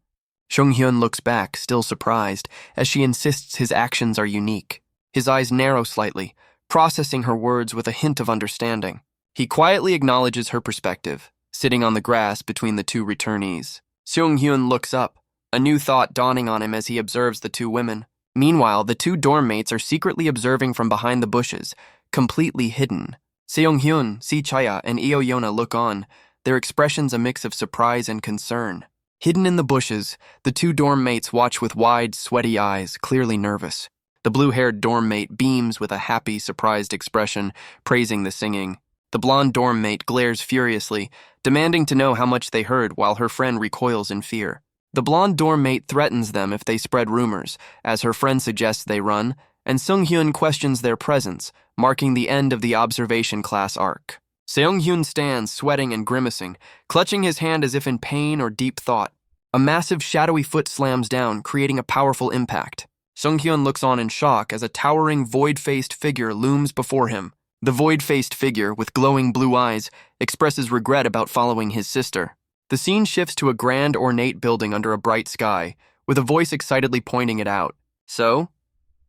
Seunghyun looks back, still surprised, as she insists his actions are unique. His eyes narrow slightly, processing her words with a hint of understanding. He quietly acknowledges her perspective, sitting on the grass between the two returnees. Seunghyun looks up, a new thought dawning on him as he observes the two women. Meanwhile, the two dorm mates are secretly observing from behind the bushes, completely hidden. Seunghyun, Sichaya, and Aoyona look on, their expressions a mix of surprise and concern. Hidden in the bushes, the two dorm mates watch with wide, sweaty eyes, clearly nervous. The blue-haired dorm mate beams with a happy, surprised expression, praising the singing. The blonde dorm mate glares furiously, demanding to know how much they heard while her friend recoils in fear. The blonde dorm mate threatens them if they spread rumors, as her friend suggests they run, and Seunghyun questions their presence, marking the end of the observation class arc. Seunghyun stands, sweating and grimacing, clutching his hand as if in pain or deep thought. A massive shadowy foot slams down, creating a powerful impact. Seunghyun looks on in shock as a towering, void-faced figure looms before him. The void-faced figure, with glowing blue eyes, expresses regret about following his sister. The scene shifts to a grand, ornate building under a bright sky, with a voice excitedly pointing it out. So?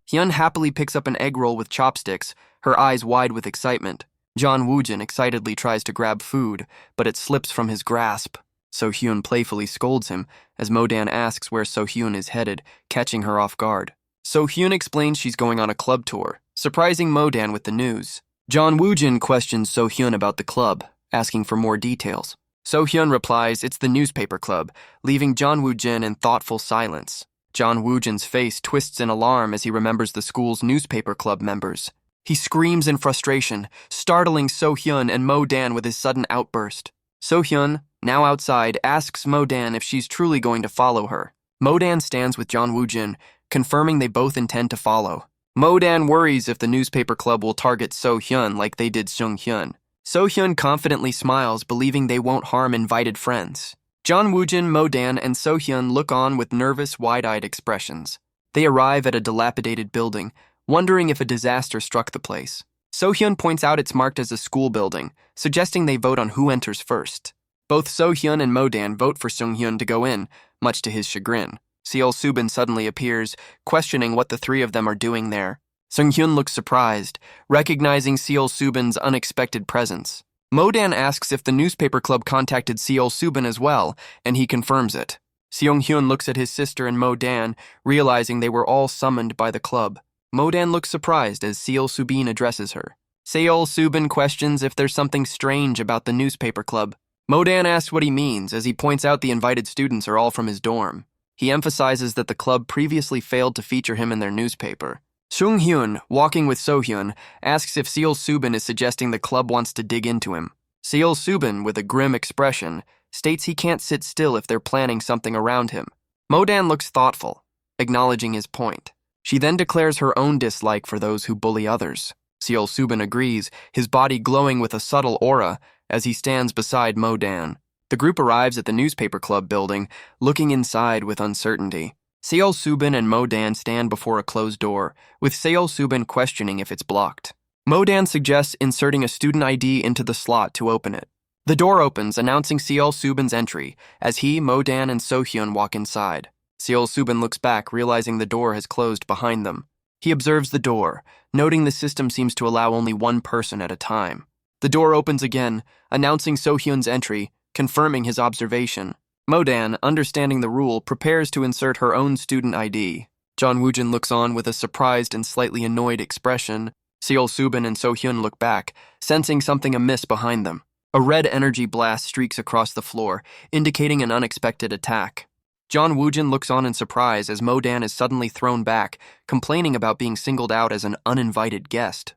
He unhappily picks up an egg roll with chopsticks, her eyes wide with excitement. John Woojin excitedly tries to grab food, but it slips from his grasp. So-hyun playfully scolds him as Mo-dan asks where So-hyun is headed, catching her off guard. So-hyun explains she's going on a club tour, surprising Mo-dan with the news. John Woojin questions So-hyun about the club, asking for more details. So-hyun replies it's the newspaper club, leaving John Woojin in thoughtful silence. John Woojin's face twists in alarm as he remembers the school's newspaper club members. He screams in frustration, startling So-hyun and Mo-dan with his sudden outburst. So-hyun, now outside, asks Mo-dan if she's truly going to follow her. Mo-dan stands with John Woojin, confirming they both intend to follow. Mo-dan worries if the newspaper club will target So-hyun like they did Sung-hyun. So-hyun confidently smiles, believing they won't harm invited friends. John Woojin, Mo-dan, and So-hyun look on with nervous, wide-eyed expressions. They arrive at a dilapidated building, wondering if a disaster struck the place. So-hyun points out it's marked as a school building, suggesting they vote on who enters first. Both So-hyun and Mo-dan vote for Sung-hyun to go in, much to his chagrin. Seol-subin suddenly appears, questioning what the three of them are doing there. Sung-hyun looks surprised, recognizing Seol-subin's unexpected presence. Mo-dan asks if the newspaper club contacted Seol-subin as well, and he confirms it. Seong-hyun looks at his sister and Mo-dan, realizing they were all summoned by the club. Mo-dan looks surprised as Seol-subin addresses her. Seol-subin questions if there's something strange about the newspaper club. Mo-dan asks what he means as he points out the invited students are all from his dorm. He emphasizes that the club previously failed to feature him in their newspaper. Sung-hyun, walking with So-hyun, asks if Seol-subin is suggesting the club wants to dig into him. Seol-subin, with a grim expression, states he can't sit still if they're planning something around him. Mo-dan looks thoughtful, acknowledging his point. She then declares her own dislike for those who bully others. Seol-subin agrees, his body glowing with a subtle aura as he stands beside Mo-dan. The group arrives at the newspaper club building, looking inside with uncertainty. Seol-subin and Mo-dan stand before a closed door, with Seol-subin questioning if it's blocked. Mo-dan suggests inserting a student ID into the slot to open it. The door opens, announcing Seol-subin's entry, as he, Mo-dan, and So-hyun walk inside. Seol-subin looks back, realizing the door has closed behind them. He observes the door, noting the system seems to allow only one person at a time. The door opens again, announcing So-hyun's entry, confirming his observation. Mo-dan, understanding the rule, prepares to insert her own student ID. John Woojin looks on with a surprised and slightly annoyed expression. Seol-subin and So-hyun look back, sensing something amiss behind them. A red energy blast streaks across the floor, indicating an unexpected attack. John Woojin looks on in surprise as Mo-dan is suddenly thrown back, complaining about being singled out as an uninvited guest.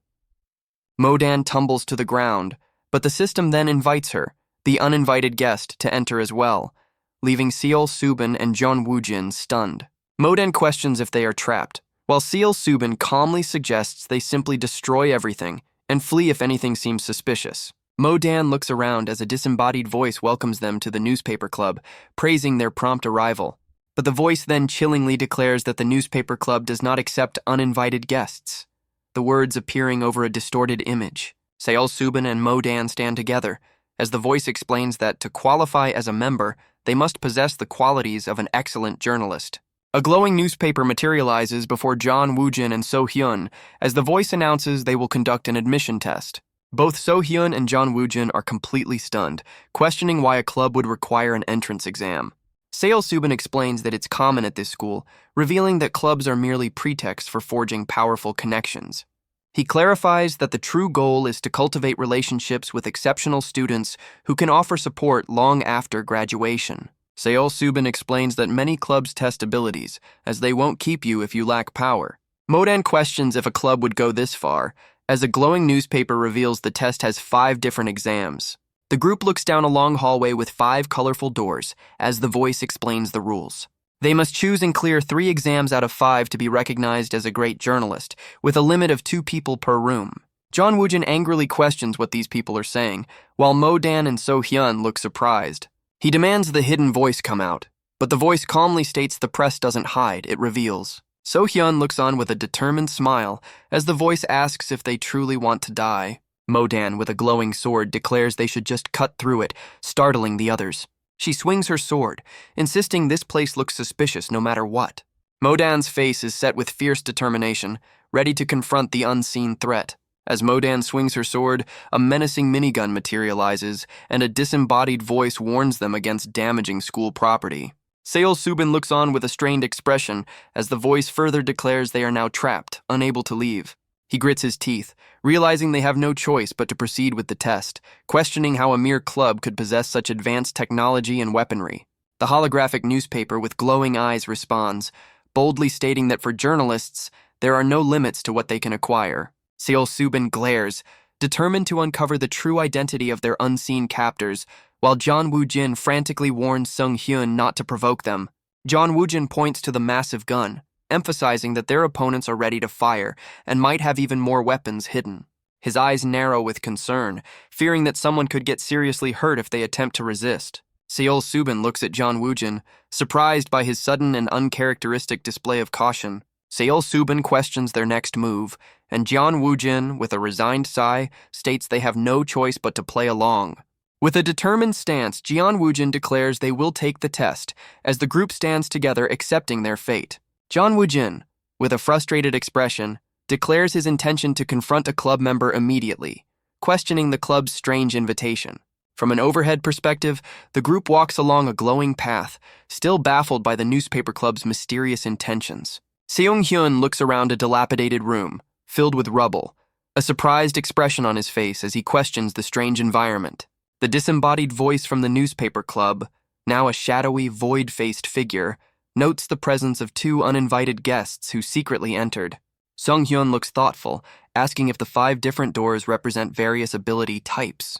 Mo-dan tumbles to the ground, but the system then invites her, the uninvited guest, to enter as well, leaving Seol-subin and John Woojin stunned. Mo-dan questions if they are trapped, while Seol-subin calmly suggests they simply destroy everything and flee if anything seems suspicious. Mo-dan looks around as a disembodied voice welcomes them to the newspaper club, praising their prompt arrival. But the voice then chillingly declares that the newspaper club does not accept uninvited guests, the words appearing over a distorted image. Seol-subin and Mo-dan stand together, as the voice explains that to qualify as a member, they must possess the qualities of an excellent journalist. A glowing newspaper materializes before John Woojin and So-hyun, as the voice announces they will conduct an admission test. Both So-hyun and John Woojin are completely stunned, questioning why a club would require an entrance exam. Seol-subin explains that it's common at this school, revealing that clubs are merely pretexts for forging powerful connections. He clarifies that the true goal is to cultivate relationships with exceptional students who can offer support long after graduation. Seol-subin explains that many clubs test abilities, as they won't keep you if you lack power. Mo-dan questions if a club would go this far, as a glowing newspaper reveals the test has 5 different exams. The group looks down a long hallway with 5 colorful doors, as the voice explains the rules. They must choose and clear 3 exams out of 5 to be recognized as a great journalist, with a limit of 2 people per room. John Woojin angrily questions what these people are saying, while Mo-dan and So-hyun look surprised. He demands the hidden voice come out, but the voice calmly states the press doesn't hide, it reveals. So-hyun looks on with a determined smile as the voice asks if they truly want to die. Mo-dan, with a glowing sword, declares they should just cut through it, startling the others. She swings her sword, insisting this place looks suspicious no matter what. Mo-dan's face is set with fierce determination, ready to confront the unseen threat. As Modan swings her sword, a menacing minigun materializes, and a disembodied voice warns them against damaging school property. Seol Subin looks on with a strained expression as the voice further declares they are now trapped, unable to leave. He grits his teeth, realizing they have no choice but to proceed with the test, questioning how a mere club could possess such advanced technology and weaponry. The holographic newspaper with glowing eyes responds, boldly stating that for journalists, there are no limits to what they can acquire. Seol Subin glares, determined to uncover the true identity of their unseen captors, while John Woo-jin frantically warns Sung Hyun not to provoke them. John Woo-jin points to the massive gun, emphasizing that their opponents are ready to fire and might have even more weapons hidden. His eyes narrow with concern, fearing that someone could get seriously hurt if they attempt to resist. Seol Subin looks at John Woo-jin, surprised by his sudden and uncharacteristic display of caution. Seol Subin questions their next move, and John Woo-jin, with a resigned sigh, states they have no choice but to play along. With a determined stance, Jeon Woo-jin declares they will take the test, as the group stands together accepting their fate. John Woo-jin, with a frustrated expression, declares his intention to confront a club member immediately, questioning the club's strange invitation. From an overhead perspective, the group walks along a glowing path, still baffled by the newspaper club's mysterious intentions. Seung Hyun looks around a dilapidated room, filled with rubble, a surprised expression on his face as he questions the strange environment. The disembodied voice from the newspaper club, now a shadowy, void-faced figure, notes the presence of two uninvited guests who secretly entered. Sung Hyun looks thoughtful, asking if the 5 different doors represent various ability types.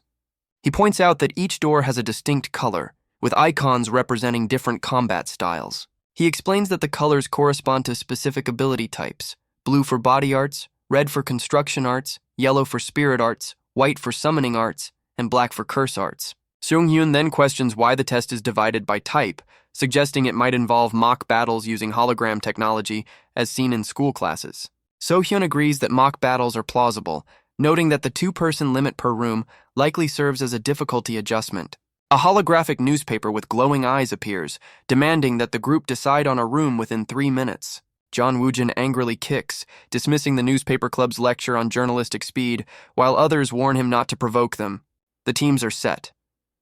He points out that each door has a distinct color, with icons representing different combat styles. He explains that the colors correspond to specific ability types: blue for body arts, red for construction arts, yellow for spirit arts, white for summoning arts, and black for curse arts. Seung Hyun then questions why the test is divided by type, suggesting it might involve mock battles using hologram technology as seen in school classes. So Hyun agrees that mock battles are plausible, noting that the 2-person limit per room likely serves as a difficulty adjustment. A holographic newspaper with glowing eyes appears, demanding that the group decide on a room within 3 minutes. John Woo-jin angrily kicks, dismissing the newspaper club's lecture on journalistic speed, while others warn him not to provoke them. The teams are set.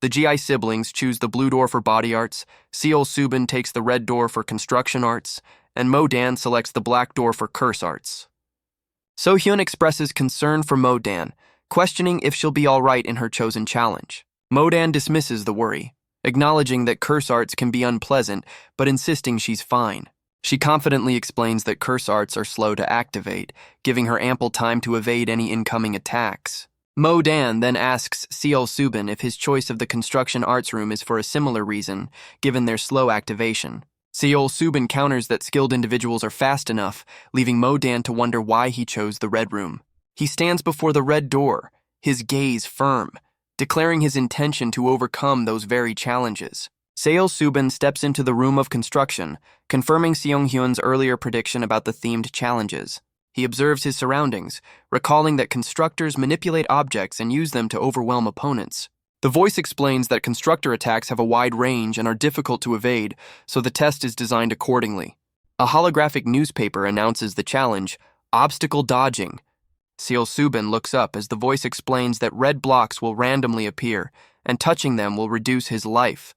The GI siblings choose the blue door for body arts, Seol Subin takes the red door for construction arts, and Mo-dan selects the black door for curse arts. So Hyun expresses concern for Mo-dan, questioning if she'll be all right in her chosen challenge. Mo-dan dismisses the worry, acknowledging that curse arts can be unpleasant, but insisting she's fine. She confidently explains that curse arts are slow to activate, giving her ample time to evade any incoming attacks. Mo-dan then asks Seol Subin if his choice of the construction arts room is for a similar reason, given their slow activation. Seol Subin counters that skilled individuals are fast enough, leaving Mo-dan to wonder why he chose the red room. He stands before the red door, his gaze firm, declaring his intention to overcome those very challenges. Seol Subin steps into the room of construction, confirming Seung Hyun's earlier prediction about the themed challenges. He observes his surroundings, recalling that constructors manipulate objects and use them to overwhelm opponents. The voice explains that constructor attacks have a wide range and are difficult to evade, so the test is designed accordingly. A holographic newspaper announces the challenge, Obstacle Dodging. Seol Subin looks up as the voice explains that red blocks will randomly appear, and touching them will reduce his life.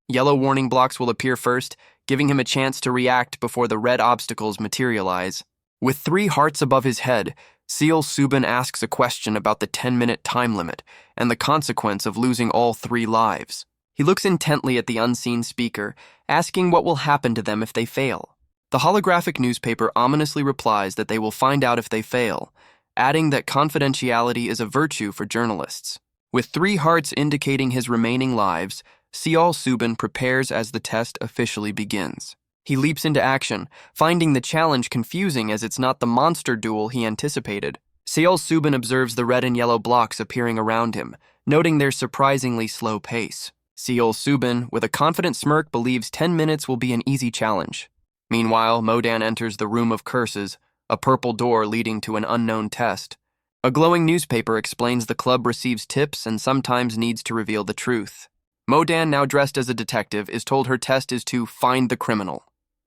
Yellow warning blocks will appear first, giving him a chance to react before the red obstacles materialize. With 3 hearts above his head, Seol Subin asks a question about the 10-minute time limit and the consequence of losing all 3 lives. He looks intently at the unseen speaker, asking what will happen to them if they fail. The holographic newspaper ominously replies that they will find out if they fail, adding that confidentiality is a virtue for journalists. With 3 hearts indicating his remaining lives, Seol Subin prepares as the test officially begins. He leaps into action, finding the challenge confusing as it's not the monster duel he anticipated. Seol Subin observes the red and yellow blocks appearing around him, noting their surprisingly slow pace. Seol Subin, with a confident smirk, believes 10 minutes will be an easy challenge. Meanwhile, Mo-dan enters the Room of Curses, a purple door leading to an unknown test. A glowing newspaper explains the club receives tips and sometimes needs to reveal the truth. Mo-dan, now dressed as a detective, is told her test is to find the criminal.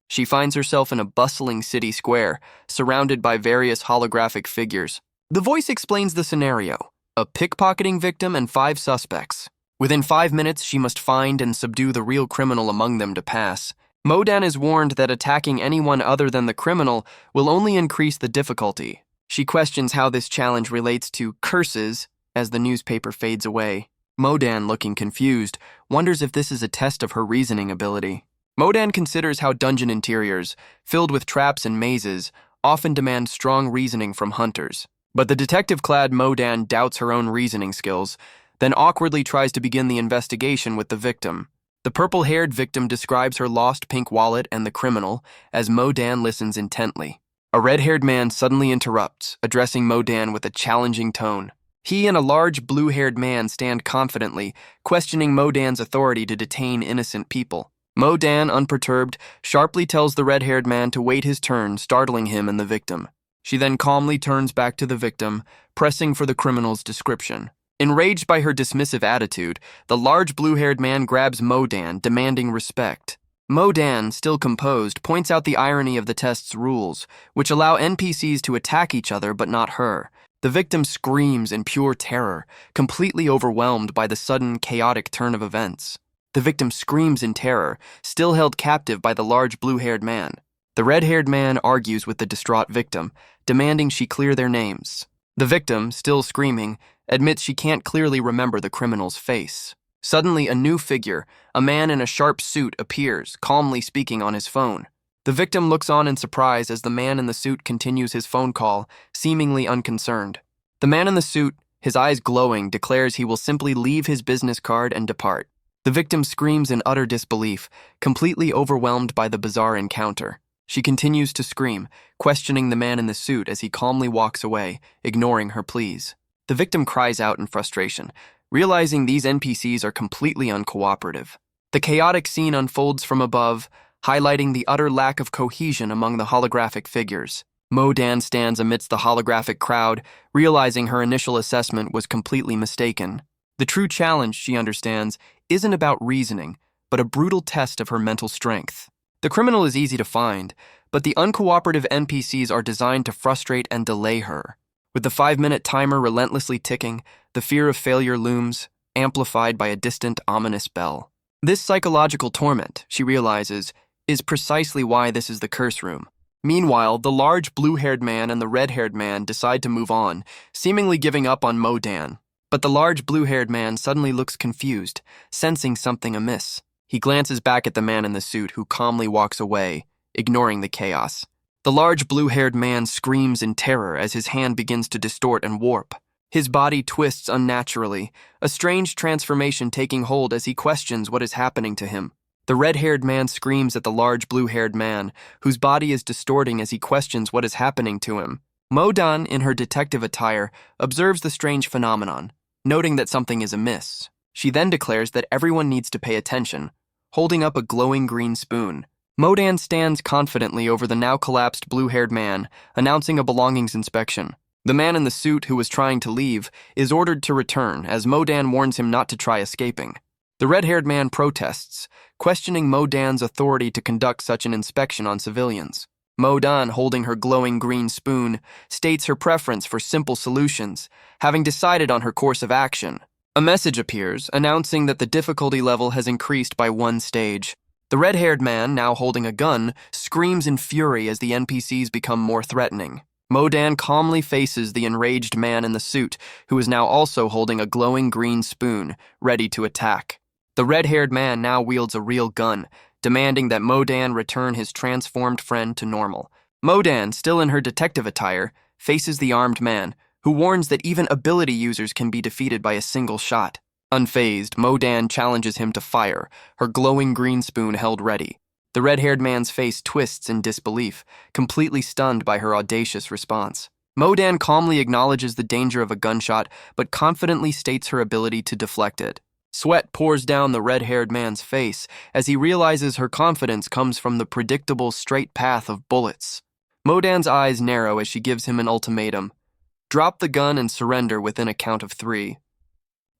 She finds herself in a bustling city square, surrounded by various holographic figures. The voice explains the scenario: a pickpocketing victim and 5 suspects. Within 5 minutes, she must find and subdue the real criminal among them to pass. Modan is warned that attacking anyone other than the criminal will only increase the difficulty. She questions how this challenge relates to curses as the newspaper fades away. Modan, looking confused, wonders if this is a test of her reasoning ability. Modan considers how dungeon interiors, filled with traps and mazes, often demand strong reasoning from hunters. But the detective-clad Modan doubts her own reasoning skills, then awkwardly tries to begin the investigation with the victim. The purple-haired victim describes her lost pink wallet and the criminal as Modan listens intently. A red-haired man suddenly interrupts, addressing Modan with a challenging tone. He and a large blue-haired man stand confidently, questioning Modan's authority to detain innocent people. Modan, unperturbed, sharply tells the red-haired man to wait his turn, startling him and the victim. She then calmly turns back to the victim, pressing for the criminal's description. Enraged by her dismissive attitude, the large blue-haired man grabs Modan, demanding respect. Modan, still composed, points out the irony of the test's rules, which allow NPCs to attack each other but not her. The victim screams in pure terror, completely overwhelmed by the sudden, chaotic turn of events. The victim screams in terror, still held captive by the large blue-haired man. The red-haired man argues with the distraught victim, demanding she clear their names. The victim, still screaming, admits she can't clearly remember the criminal's face. Suddenly, a new figure, a man in a sharp suit, appears, calmly speaking on his phone. The victim looks on in surprise as the man in the suit continues his phone call, seemingly unconcerned. The man in the suit, his eyes glowing, declares he will simply leave his business card and depart. The victim screams in utter disbelief, completely overwhelmed by the bizarre encounter. She continues to scream, questioning the man in the suit as he calmly walks away, ignoring her pleas. The victim cries out in frustration, realizing these NPCs are completely uncooperative. The chaotic scene unfolds from above, highlighting the utter lack of cohesion among the holographic figures. Modan stands amidst the holographic crowd, realizing her initial assessment was completely mistaken. The true challenge, she understands, isn't about reasoning, but a brutal test of her mental strength. The criminal is easy to find, but the uncooperative NPCs are designed to frustrate and delay her. With the 5-minute timer relentlessly ticking, the fear of failure looms, amplified by a distant, ominous bell. This psychological torment, she realizes, is precisely why this is the curse room. Meanwhile, the large blue-haired man and the red-haired man decide to move on, seemingly giving up on Modan. But the large blue-haired man suddenly looks confused, sensing something amiss. He glances back at the man in the suit, who calmly walks away, ignoring the chaos. The large blue-haired man screams in terror as his hand begins to distort and warp. His body twists unnaturally, a strange transformation taking hold as he questions what is happening to him. The red-haired man screams at the large blue-haired man, whose body is distorting as he questions what is happening to him. Modan, in her detective attire, observes the strange phenomenon, noting that something is amiss. She then declares that everyone needs to pay attention, holding up a glowing green spoon. Modan stands confidently over the now-collapsed blue-haired man, announcing a belongings inspection. The man in the suit, who was trying to leave, is ordered to return, as Modan warns him not to try escaping. The red-haired man protests, questioning Modan's authority to conduct such an inspection on civilians. Modan, holding her glowing green spoon, states her preference for simple solutions, having decided on her course of action. A message appears, announcing that the difficulty level has increased by 1 stage. The red-haired man, now holding a gun, screams in fury as the NPCs become more threatening. Modan calmly faces the enraged man in the suit, who is now also holding a glowing green spoon, ready to attack. The red-haired man now wields a real gun, demanding that Modan return his transformed friend to normal. Modan, still in her detective attire, faces the armed man, who warns that even ability users can be defeated by a single shot. Unfazed, Modan challenges him to fire, her glowing green spoon held ready. The red-haired man's face twists in disbelief, completely stunned by her audacious response. Modan calmly acknowledges the danger of a gunshot, but confidently states her ability to deflect it. Sweat pours down the red-haired man's face as he realizes her confidence comes from the predictable straight path of bullets. Modan's eyes narrow as she gives him an ultimatum. Drop the gun and surrender within a count of 3.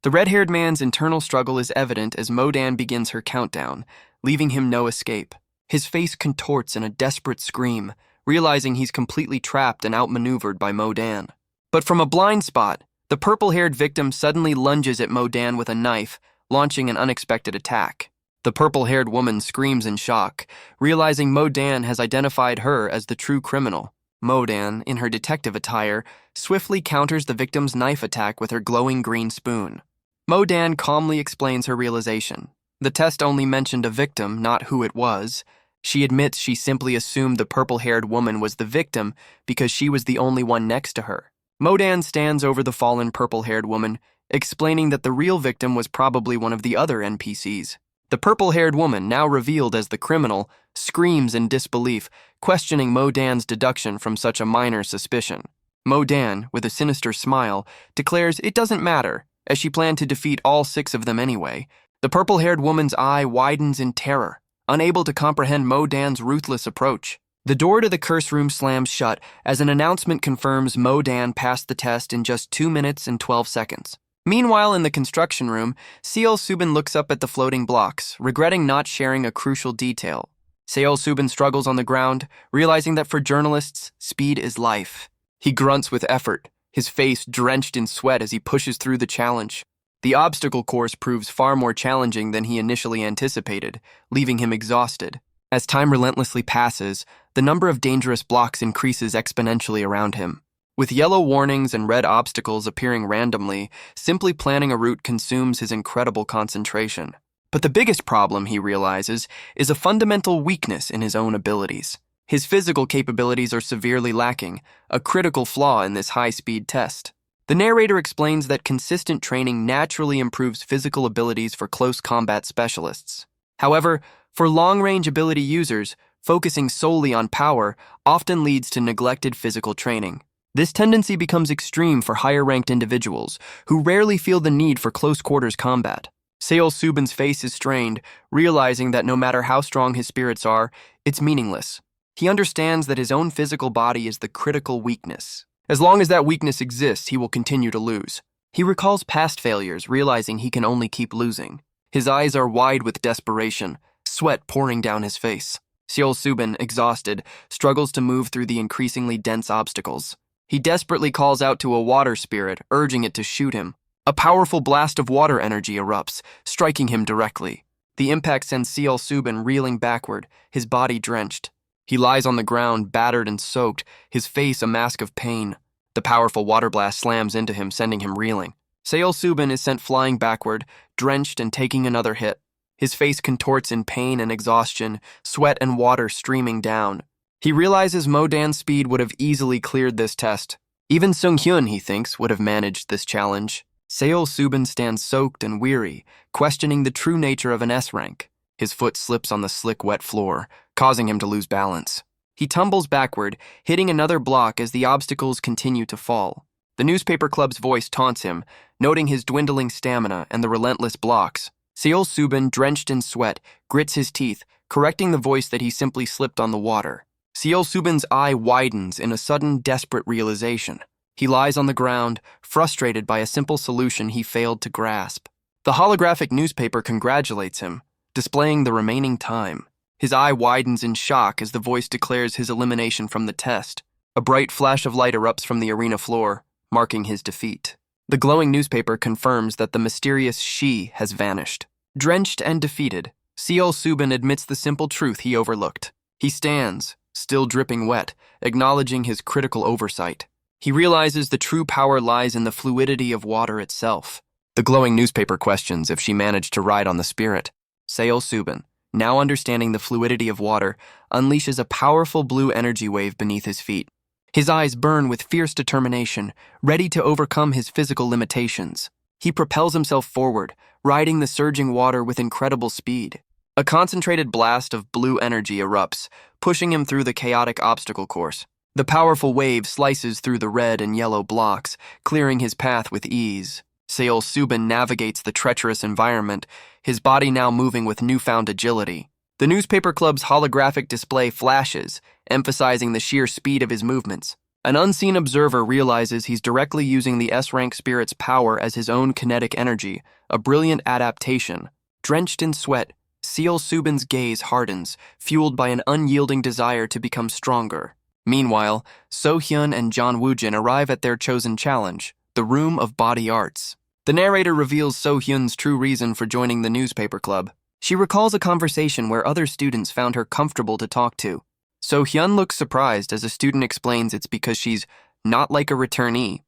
The red-haired man's internal struggle is evident as Modan begins her countdown, leaving him no escape. His face contorts in a desperate scream, realizing he's completely trapped and outmaneuvered by Modan. But from a blind spot, the purple-haired victim suddenly lunges at Mo-Dan with a knife, launching an unexpected attack. The purple-haired woman screams in shock, realizing Mo-Dan has identified her as the true criminal. Mo-Dan, in her detective attire, swiftly counters the victim's knife attack with her glowing green spoon. Mo-Dan calmly explains her realization. The test only mentioned a victim, not who it was. She admits she simply assumed the purple-haired woman was the victim because she was the only one next to her. Mo-Dan stands over the fallen purple-haired woman, explaining that the real victim was probably one of the other NPCs. The purple-haired woman, now revealed as the criminal, screams in disbelief, questioning Mo-Dan's deduction from such a minor suspicion. Mo-Dan, with a sinister smile, declares it doesn't matter, as she planned to defeat all 6 of them anyway. The purple-haired woman's eye widens in terror, unable to comprehend Mo-Dan's ruthless approach. The door to the curse room slams shut as an announcement confirms Mo-Dan passed the test in just 2 minutes and 12 seconds. Meanwhile, in the construction room, Seol-Subin looks up at the floating blocks, regretting not sharing a crucial detail. Seol-Subin struggles on the ground, realizing that for journalists, speed is life. He grunts with effort, his face drenched in sweat as he pushes through the challenge. The obstacle course proves far more challenging than he initially anticipated, leaving him exhausted. As time relentlessly passes, the number of dangerous blocks increases exponentially around him. With yellow warnings and red obstacles appearing randomly, simply planning a route consumes his incredible concentration. But the biggest problem, he realizes, is a fundamental weakness in his own abilities. His physical capabilities are severely lacking, a critical flaw in this high-speed test. The narrator explains that consistent training naturally improves physical abilities for close combat specialists. However, for long-range ability users, focusing solely on power often leads to neglected physical training. This tendency becomes extreme for higher-ranked individuals who rarely feel the need for close-quarters combat. Seol-Subin's face is strained, realizing that no matter how strong his spirits are, it's meaningless. He understands that his own physical body is the critical weakness. As long as that weakness exists, he will continue to lose. He recalls past failures, realizing he can only keep losing. His eyes are wide with desperation, sweat pouring down his face. Seol-Subin, exhausted, struggles to move through the increasingly dense obstacles. He desperately calls out to a water spirit, urging it to shoot him. A powerful blast of water energy erupts, striking him directly. The impact sends Seol-Subin reeling backward, his body drenched. He lies on the ground, battered and soaked, his face a mask of pain. The powerful water blast slams into him, sending him reeling. Seol-Subin is sent flying backward, drenched and taking another hit. His face contorts in pain and exhaustion, sweat and water streaming down. He realizes Mo-Dan's speed would have easily cleared this test. Even Sung-hyun, he thinks, would have managed this challenge. Seol-Subin stands soaked and weary, questioning the true nature of an S rank. His foot slips on the slick, wet floor, causing him to lose balance. He tumbles backward, hitting another block as the obstacles continue to fall. The newspaper club's voice taunts him, noting his dwindling stamina and the relentless blocks. Seol-Subin, drenched in sweat, grits his teeth, correcting the voice that he simply slipped on the water. Seol-Subin's eye widens in a sudden, desperate realization. He lies on the ground, frustrated by a simple solution he failed to grasp. The holographic newspaper congratulates him, displaying the remaining time. His eye widens in shock as the voice declares his elimination from the test. A bright flash of light erupts from the arena floor, marking his defeat. The glowing newspaper confirms that the mysterious she has vanished. Drenched and defeated, Seol-Subin admits the simple truth he overlooked. He stands, still dripping wet, acknowledging his critical oversight. He realizes the true power lies in the fluidity of water itself. The glowing newspaper questions if she managed to ride on the spirit. Seol-Subin, now understanding the fluidity of water, unleashes a powerful blue energy wave beneath his feet. His eyes burn with fierce determination, ready to overcome his physical limitations. He propels himself forward, riding the surging water with incredible speed. A concentrated blast of blue energy erupts, pushing him through the chaotic obstacle course. The powerful wave slices through the red and yellow blocks, clearing his path with ease. Seol-Subin navigates the treacherous environment, his body now moving with newfound agility. The newspaper club's holographic display flashes, emphasizing the sheer speed of his movements. An unseen observer realizes he's directly using the S-rank spirit's power as his own kinetic energy, a brilliant adaptation. Drenched in sweat, Seol-Subin's gaze hardens, fueled by an unyielding desire to become stronger. Meanwhile, So-hyun and John Woo-jin arrive at their chosen challenge, the Room of Body Arts. The narrator reveals So-hyun's true reason for joining the newspaper club. She recalls a conversation where other students found her comfortable to talk to. So-hyun looks surprised as a student explains it's because she's not like a returnee.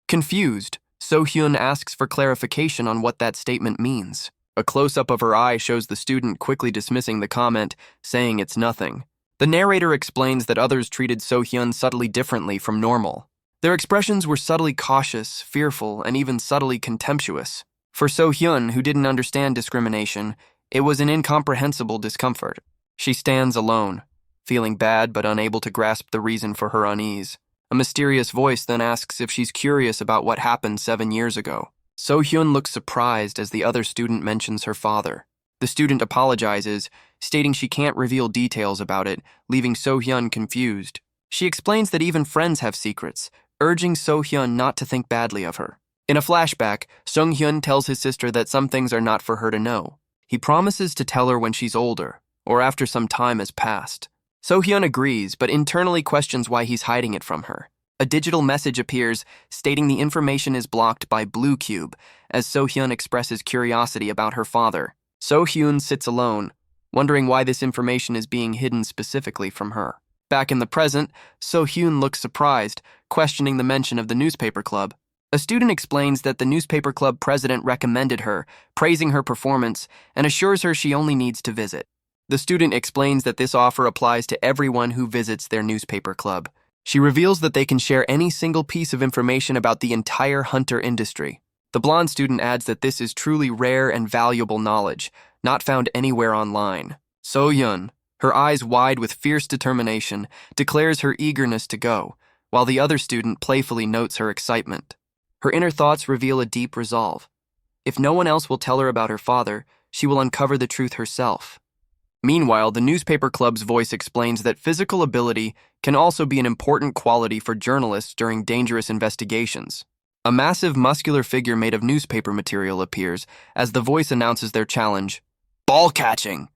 Confused, So-hyun asks for clarification on what that statement means. A close-up of her eye shows the student quickly dismissing the comment, saying it's nothing. The narrator explains that others treated So-hyun subtly differently from normal. Their expressions were subtly cautious, fearful, and even subtly contemptuous. For So-hyun, who didn't understand discrimination, it was an incomprehensible discomfort. She stands alone, feeling bad but unable to grasp the reason for her unease. A mysterious voice then asks if she's curious about what happened 7 years ago. So-hyun looks surprised as the other student mentions her father. The student apologizes, stating she can't reveal details about it, leaving So-hyun confused. She explains that even friends have secrets, urging So-hyun not to think badly of her. In a flashback, Sung-hyun tells his sister that some things are not for her to know. He promises to tell her when she's older, or after some time has passed. So-hyun agrees, but internally questions why he's hiding it from her. A digital message appears, stating the information is blocked by Blue Cube, as So-hyun expresses curiosity about her father. So-hyun sits alone, wondering why this information is being hidden specifically from her. Back in the present, So-hyun looks surprised, questioning the mention of the newspaper club. A student explains that the newspaper club president recommended her, praising her performance, and assures her she only needs to visit. The student explains that this offer applies to everyone who visits their newspaper club. She reveals that they can share any single piece of information about the entire hunter industry. The blonde student adds that this is truly rare and valuable knowledge, not found anywhere online. So-hyun, her eyes wide with fierce determination, declares her eagerness to go, while the other student playfully notes her excitement. Her inner thoughts reveal a deep resolve. If no one else will tell her about her father, she will uncover the truth herself. Meanwhile, the newspaper club's voice explains that physical ability can also be an important quality for journalists during dangerous investigations. A massive muscular figure made of newspaper material appears as the voice announces their challenge, ball catching.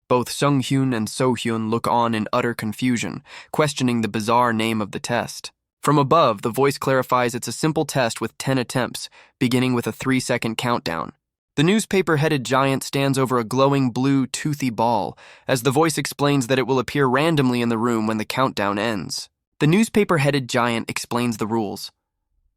Both Sung-hyun and So-hyun look on in utter confusion, questioning the bizarre name of the test. From above, the voice clarifies it's a simple test with 10 attempts, beginning with a 3-second countdown. The newspaper-headed giant stands over a glowing blue, toothy ball, as the voice explains that it will appear randomly in the room when the countdown ends. The newspaper-headed giant explains the rules.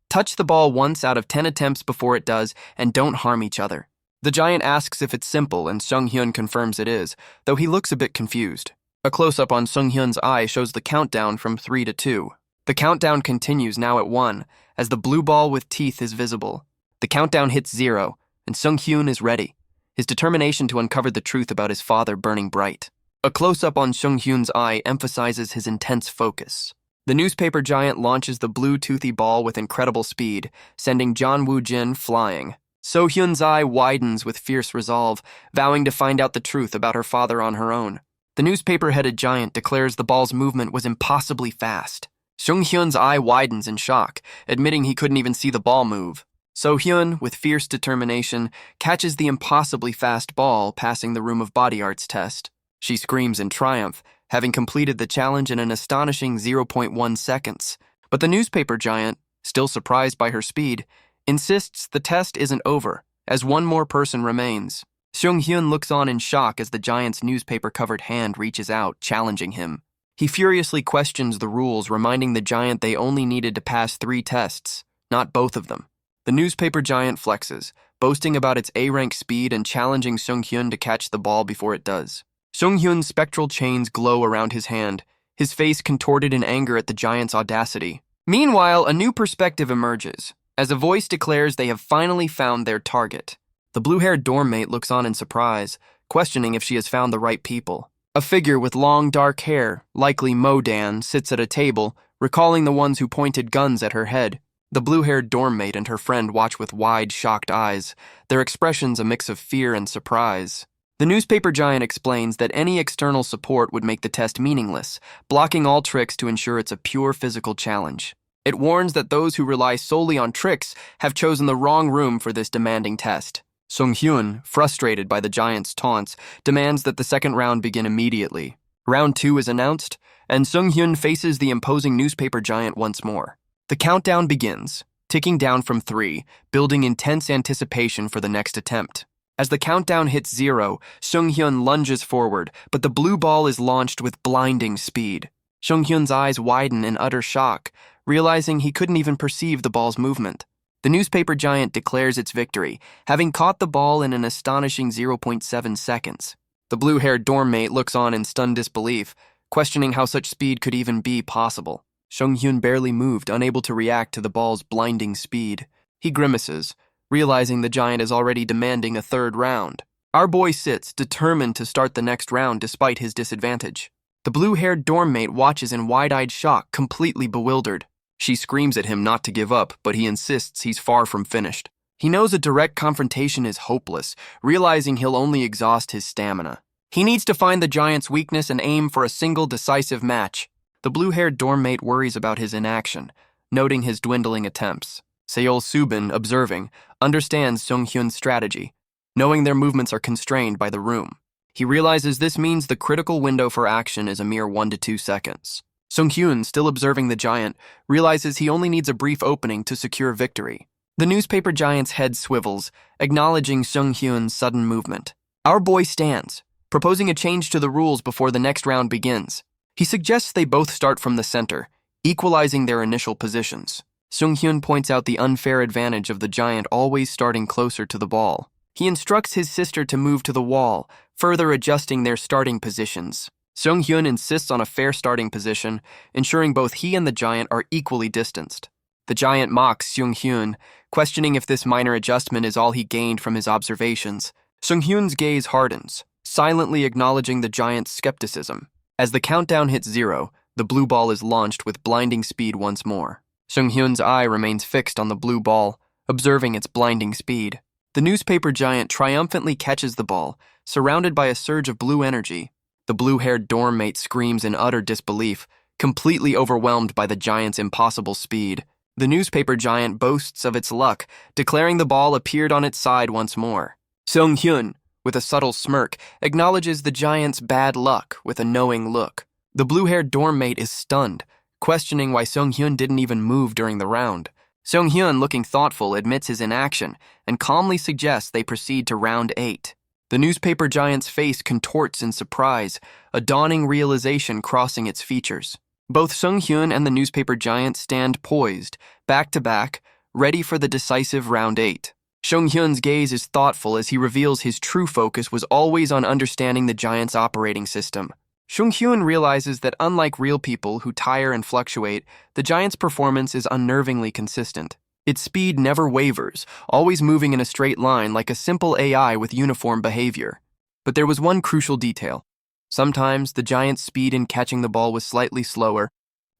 Touch the ball once out of 10 attempts before it does, and don't harm each other. The giant asks if it's simple, and Sung-hyun confirms it is, though he looks a bit confused. A close-up on Sung-hyun's eye shows the countdown from 3 to 2. The countdown continues now at 1, as the blue ball with teeth is visible. The countdown hits 0, and Sung-hyun is ready, his determination to uncover the truth about his father burning bright. A close-up on Sung-hyun's eye emphasizes his intense focus. The newspaper giant launches the blue toothy ball with incredible speed, sending John Woo-jin flying. So-hyun's eye widens with fierce resolve, vowing to find out the truth about her father on her own. The newspaper-headed giant declares the ball's movement was impossibly fast. Sung-hyun's eye widens in shock, admitting he couldn't even see the ball move. So-hyun, with fierce determination, catches the impossibly fast ball, passing the Room of Body Arts test. She screams in triumph, having completed the challenge in an astonishing 0.1 seconds. But the newspaper giant, still surprised by her speed, insists the test isn't over, as one more person remains. Sung-hyun looks on in shock as the giant's newspaper-covered hand reaches out, challenging him. He furiously questions the rules, reminding the giant they only needed to pass 3 tests, not both of them. The newspaper giant flexes, boasting about its A-rank speed and challenging Sung-hyun to catch the ball before it does. Sung-hyun's spectral chains glow around his hand, his face contorted in anger at the giant's audacity. Meanwhile, a new perspective emerges, as a voice declares they have finally found their target. The blue-haired dorm mate looks on in surprise, questioning if she has found the right people. A figure with long dark hair, likely Mo-dan, sits at a table, recalling the ones who pointed guns at her head. The blue-haired dorm mate and her friend watch with wide, shocked eyes, their expressions a mix of fear and surprise. The newspaper giant explains that any external support would make the test meaningless, blocking all tricks to ensure it's a pure physical challenge. It warns that those who rely solely on tricks have chosen the wrong room for this demanding test. Sung-hyun, frustrated by the giant's taunts, demands that the second round begin immediately. Round 2 is announced, and Sung-hyun faces the imposing newspaper giant once more. The countdown begins, ticking down from 3, building intense anticipation for the next attempt. As the countdown hits 0, Sung-hyun lunges forward, but the blue ball is launched with blinding speed. Sung-hyun's eyes widen in utter shock, realizing he couldn't even perceive the ball's movement. The newspaper giant declares its victory, having caught the ball in an astonishing 0.7 seconds. The blue-haired dorm mate looks on in stunned disbelief, questioning how such speed could even be possible. Sung-hyun barely moved, unable to react to the ball's blinding speed. He grimaces, realizing the giant is already demanding a third round. Our boy sits, determined to start the next round despite his disadvantage. The blue-haired dorm mate watches in wide-eyed shock, completely bewildered. She screams at him not to give up, but he insists he's far from finished. He knows a direct confrontation is hopeless, realizing he'll only exhaust his stamina. He needs to find the giant's weakness and aim for a single decisive match. The blue-haired dorm mate worries about his inaction, noting his dwindling attempts. Seol Subin, observing, understands Sung-hyun's strategy, knowing their movements are constrained by the room. He realizes this means the critical window for action is a mere 1 to 2 seconds. Sung-hyun, still observing the giant, realizes he only needs a brief opening to secure victory. The newspaper giant's head swivels, acknowledging Sung-hyun's sudden movement. Our boy stands, proposing a change to the rules before the next round begins. He suggests they both start from the center, equalizing their initial positions. Sung-hyun points out the unfair advantage of the giant always starting closer to the ball. He instructs his sister to move to the wall, further adjusting their starting positions. Sung-hyun insists on a fair starting position, ensuring both he and the giant are equally distanced. The giant mocks Sung-hyun, questioning if this minor adjustment is all he gained from his observations. Sung-hyun's gaze hardens, silently acknowledging the giant's skepticism. As the countdown hits 0, the blue ball is launched with blinding speed once more. Sung-hyun's eye remains fixed on the blue ball, observing its blinding speed. The newspaper giant triumphantly catches the ball, surrounded by a surge of blue energy. The blue-haired dorm mate screams in utter disbelief, completely overwhelmed by the giant's impossible speed. The newspaper giant boasts of its luck, declaring the ball appeared on its side once more. Sung-hyun, with a subtle smirk, acknowledges the giant's bad luck with a knowing look. The blue-haired dorm mate is stunned, questioning why Sung-hyun didn't even move during the round. Sung-hyun, looking thoughtful, admits his inaction and calmly suggests they proceed to round 8. The newspaper giant's face contorts in surprise, a dawning realization crossing its features. Both Sung-hyun and the newspaper giant stand poised, back to back, ready for the decisive round 8. Sung-hyun's gaze is thoughtful as he reveals his true focus was always on understanding the giant's operating system. Sung-hyun realizes that unlike real people who tire and fluctuate, the giant's performance is unnervingly consistent. Its speed never wavers, always moving in a straight line like a simple AI with uniform behavior. But there was one crucial detail. Sometimes the giant's speed in catching the ball was slightly slower.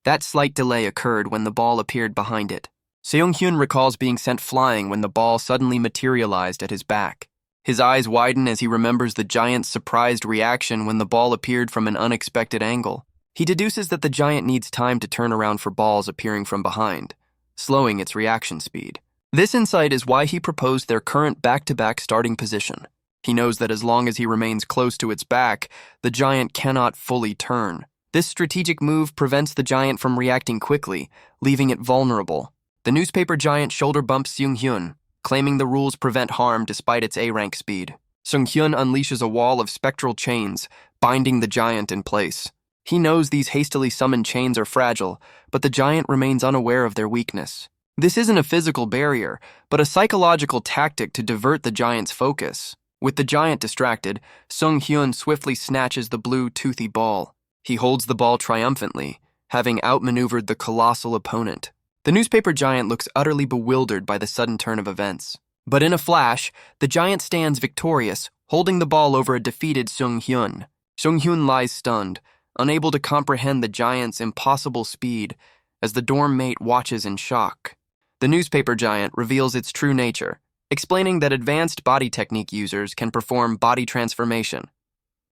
That slight delay occurred when the ball appeared behind it. Seong-hyun recalls being sent flying when the ball suddenly materialized at his back. His eyes widen as he remembers the giant's surprised reaction when the ball appeared from an unexpected angle. He deduces that the giant needs time to turn around for balls appearing from behind, slowing its reaction speed. This insight is why he proposed their current back-to-back starting position. He knows that as long as he remains close to its back, the giant cannot fully turn. This strategic move prevents the giant from reacting quickly, leaving it vulnerable. The newspaper giant shoulder bumps Seung-hyun, claiming the rules prevent harm despite its A-rank speed. Seung-hyun unleashes a wall of spectral chains, binding the giant in place. He knows these hastily summoned chains are fragile, but the giant remains unaware of their weakness. This isn't a physical barrier, but a psychological tactic to divert the giant's focus. With the giant distracted, Seung-hyun swiftly snatches the blue, toothy ball. He holds the ball triumphantly, having outmaneuvered the colossal opponent. The newspaper giant looks utterly bewildered by the sudden turn of events. But in a flash, the giant stands victorious, holding the ball over a defeated Seung-hyun. Seung-hyun lies stunned, unable to comprehend the giant's impossible speed, as the dorm mate watches in shock. The newspaper giant reveals its true nature, explaining that advanced body technique users can perform body transformation.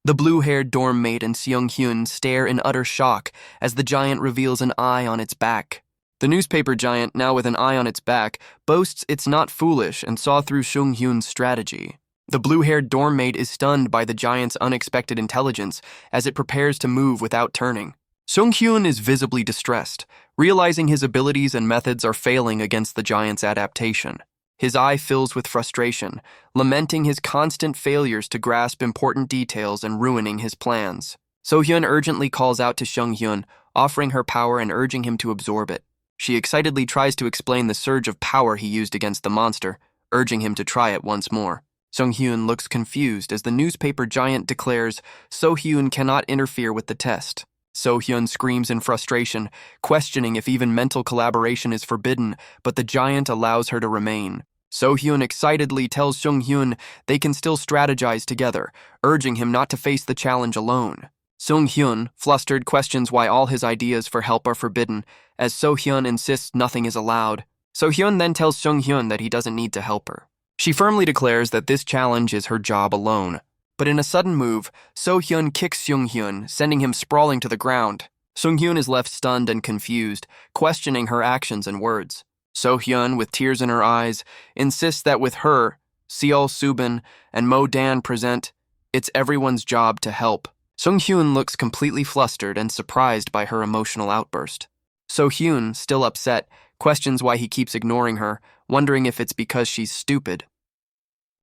The blue-haired dorm mate and Seung-hyun stare in utter shock as the giant reveals an eye on its back. The newspaper giant, now with an eye on its back, boasts it's not foolish and saw through Seung-hyun's strategy. The blue-haired dorm mate is stunned by the giant's unexpected intelligence as it prepares to move without turning. Sung-hyun is visibly distressed, realizing his abilities and methods are failing against the giant's adaptation. His eye fills with frustration, lamenting his constant failures to grasp important details and ruining his plans. So-hyun urgently calls out to Sung-hyun, offering her power and urging him to absorb it. She excitedly tries to explain the surge of power he used against the monster, urging him to try it once more. Sung-hyun looks confused as the newspaper giant declares So-hyun cannot interfere with the test. So-hyun screams in frustration, questioning if even mental collaboration is forbidden, but the giant allows her to remain. So-hyun excitedly tells Sung-hyun they can still strategize together, urging him not to face the challenge alone. Sung-hyun, flustered, questions why all his ideas for help are forbidden, as So-hyun insists nothing is allowed. So-hyun then tells Sung-hyun that he doesn't need to help her. She firmly declares that this challenge is her job alone. But in a sudden move, So-hyun kicks Sung-hyun, sending him sprawling to the ground. Sung-hyun is left stunned and confused, questioning her actions and words. So-hyun, with tears in her eyes, insists that with her, Seo Subin and Mo Dan present, it's everyone's job to help. Sung-hyun looks completely flustered and surprised by her emotional outburst. So-hyun, still upset, questions why he keeps ignoring her, wondering if it's because she's stupid.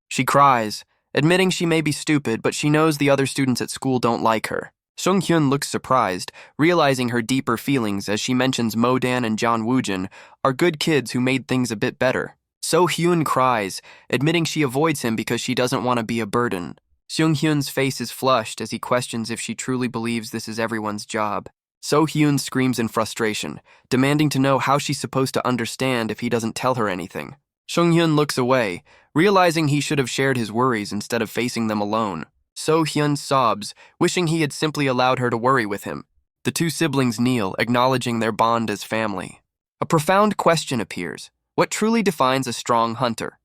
She cries, admitting she may be stupid, but she knows the other students at school don't like her. Sung-hyun looks surprised, realizing her deeper feelings as she mentions Mo Dan and John Woojin are good kids who made things a bit better. So-hyun cries, admitting she avoids him because she doesn't want to be a burden. Sung-hyun's face is flushed as he questions if she truly believes this is everyone's job. So-hyun screams in frustration, demanding to know how she's supposed to understand if he doesn't tell her anything. Sung-hyun looks away, realizing he should have shared his worries instead of facing them alone. So-hyun sobs, wishing he had simply allowed her to worry with him. The two siblings kneel, acknowledging their bond as family. A profound question appears. What truly defines a strong hunter?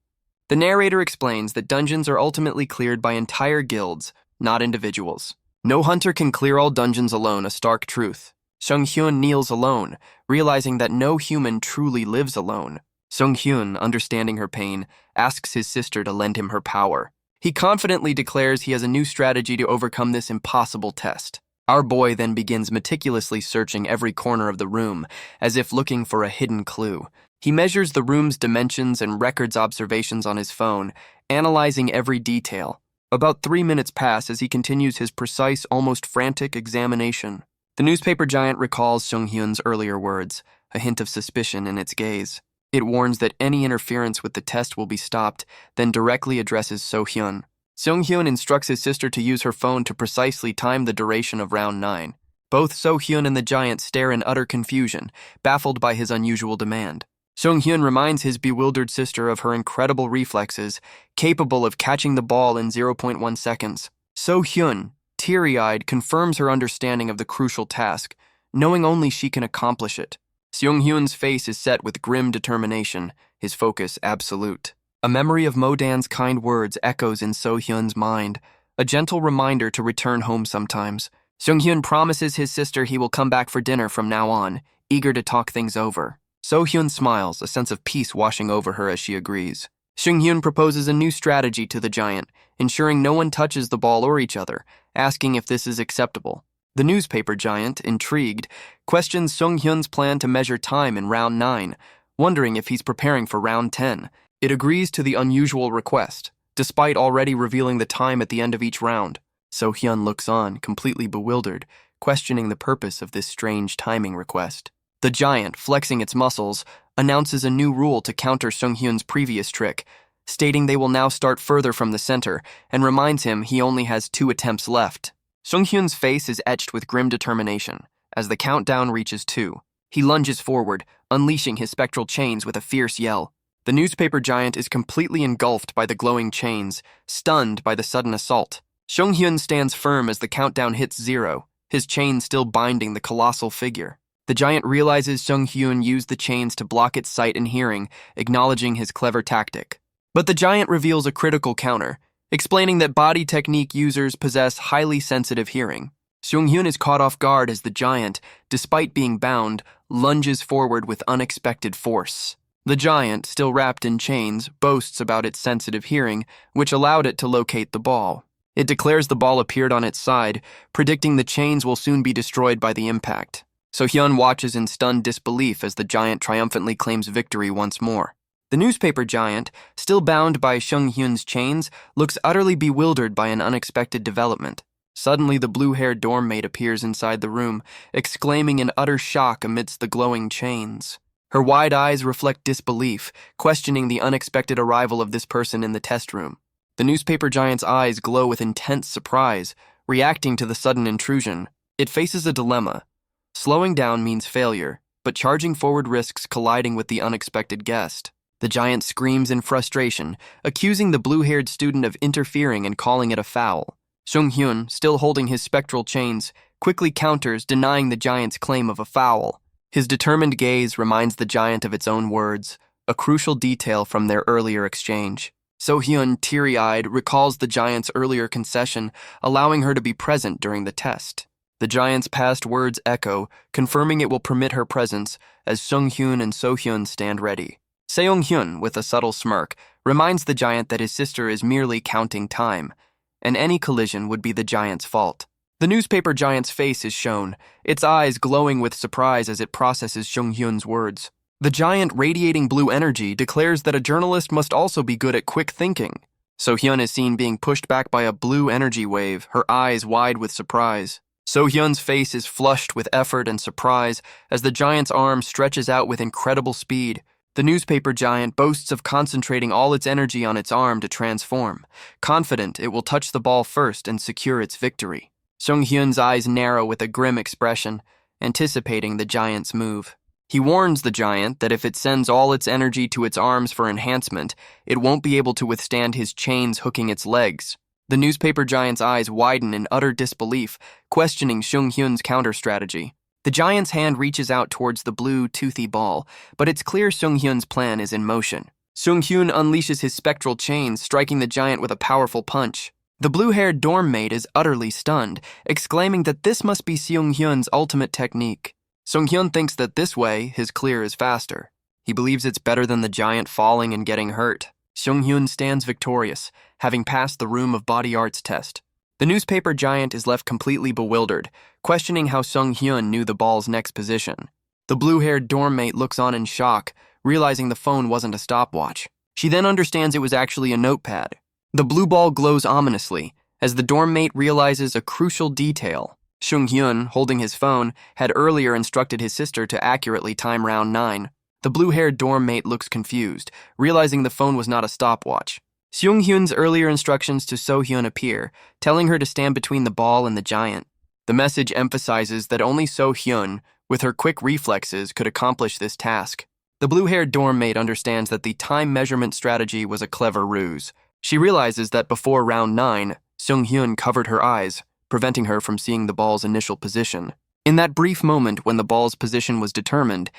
The narrator explains that dungeons are ultimately cleared by entire guilds, not individuals. No hunter can clear all dungeons alone, a stark truth. Sung-hyun kneels alone, realizing that no human truly lives alone. Sung-hyun, understanding her pain, asks his sister to lend him her power. He confidently declares he has a new strategy to overcome this impossible test. Our boy then begins meticulously searching every corner of the room, as if looking for a hidden clue. He measures the room's dimensions and records observations on his phone, analyzing every detail. About 3 minutes pass as he continues his precise, almost frantic examination. The newspaper giant recalls Sung-hyun's earlier words, a hint of suspicion in its gaze. It warns that any interference with the test will be stopped, then directly addresses So-hyun. Sung-hyun instructs his sister to use her phone to precisely time the duration of round 9. Both So-hyun and the giant stare in utter confusion, baffled by his unusual demand. Sung-hyun reminds his bewildered sister of her incredible reflexes, capable of catching the ball in 0.1 seconds. So-hyun, teary-eyed, confirms her understanding of the crucial task, knowing only she can accomplish it. Sung-hyun's face is set with grim determination, his focus absolute. A memory of Mo Dan's kind words echoes in So-hyun's mind, a gentle reminder to return home sometimes. Sung-hyun promises his sister he will come back for dinner from now on, eager to talk things over. So-hyun smiles, a sense of peace washing over her as she agrees. Sung-hyun proposes a new strategy to the giant, ensuring no one touches the ball or each other, asking if this is acceptable. The newspaper giant, intrigued, questions Sung-hyun's plan to measure time in round 9, wondering if he's preparing for round 10. It agrees to the unusual request, despite already revealing the time at the end of each round. So-hyun looks on, completely bewildered, questioning the purpose of this strange timing request. The giant, flexing its muscles, announces a new rule to counter Sung-hyun's previous trick, stating they will now start further from the center, and reminds him he only has 2 attempts left. Sung-hyun's face is etched with grim determination. As the countdown reaches 2, he lunges forward, unleashing his spectral chains with a fierce yell. The newspaper giant is completely engulfed by the glowing chains, stunned by the sudden assault. Sung-hyun stands firm as the countdown hits 0, his chains still binding the colossal figure. The giant realizes Sung-hyun used the chains to block its sight and hearing, acknowledging his clever tactic. But the giant reveals a critical counter, explaining that body technique users possess highly sensitive hearing. Sung-hyun is caught off guard as the giant, despite being bound, lunges forward with unexpected force. The giant, still wrapped in chains, boasts about its sensitive hearing, which allowed it to locate the ball. It declares the ball appeared on its side, predicting the chains will soon be destroyed by the impact. So-hyun watches in stunned disbelief as the giant triumphantly claims victory once more. The newspaper giant, still bound by Seung-hyun's chains, looks utterly bewildered by an unexpected development. Suddenly, the blue-haired dorm mate appears inside the room, exclaiming in utter shock amidst the glowing chains. Her wide eyes reflect disbelief, questioning the unexpected arrival of this person in the test room. The newspaper giant's eyes glow with intense surprise, reacting to the sudden intrusion. It faces a dilemma. Slowing down means failure, but charging forward risks colliding with the unexpected guest. The giant screams in frustration, accusing the blue-haired student of interfering and calling it a foul. Seung-hyun, still holding his spectral chains, quickly counters, denying the giant's claim of a foul. His determined gaze reminds the giant of its own words, a crucial detail from their earlier exchange. So-hyun, teary-eyed, recalls the giant's earlier concession, allowing her to be present during the test. The giant's past words echo, confirming it will permit her presence as Seung-hyun and So-hyun stand ready. Seong-hyun, with a subtle smirk, reminds the giant that his sister is merely counting time, and any collision would be the giant's fault. The newspaper giant's face is shown, its eyes glowing with surprise as it processes Seung-hyun's words. The giant, radiating blue energy, declares that a journalist must also be good at quick thinking. So-hyun is seen being pushed back by a blue energy wave, her eyes wide with surprise. So-hyun's face is flushed with effort and surprise as the giant's arm stretches out with incredible speed. The newspaper giant boasts of concentrating all its energy on its arm to transform, confident it will touch the ball first and secure its victory. Seung-hyun's eyes narrow with a grim expression, anticipating the giant's move. He warns the giant that if it sends all its energy to its arms for enhancement, it won't be able to withstand his chains hooking its legs. The newspaper giant's eyes widen in utter disbelief, questioning Seung-hyun's counter-strategy. The giant's hand reaches out towards the blue, toothy ball, but it's clear Seung-hyun's plan is in motion. Seung-hyun unleashes his spectral chains, striking the giant with a powerful punch. The blue-haired dorm mate is utterly stunned, exclaiming that this must be Seung-hyun's ultimate technique. Seung-hyun thinks that this way, his clear is faster. He believes it's better than the giant falling and getting hurt. Seung-hyun stands victorious, having passed the room of body arts test. The newspaper giant is left completely bewildered, questioning how Seung-hyun knew the ball's next position. The blue-haired dorm mate looks on in shock, realizing the phone wasn't a stopwatch. She then understands it was actually a notepad. The blue ball glows ominously, as the dorm mate realizes a crucial detail. Seung-hyun, holding his phone, had earlier instructed his sister to accurately time round 9. The blue-haired dorm mate looks confused, realizing the phone was not a stopwatch. Seung-hyun's earlier instructions to So-hyun appear, telling her to stand between the ball and the giant. The message emphasizes that only So-hyun, with her quick reflexes, could accomplish this task. The blue-haired dorm mate understands that the time measurement strategy was a clever ruse. She realizes that before round 9, Seung-hyun covered her eyes, preventing her from seeing the ball's initial position. In that brief moment when the ball's position was determined,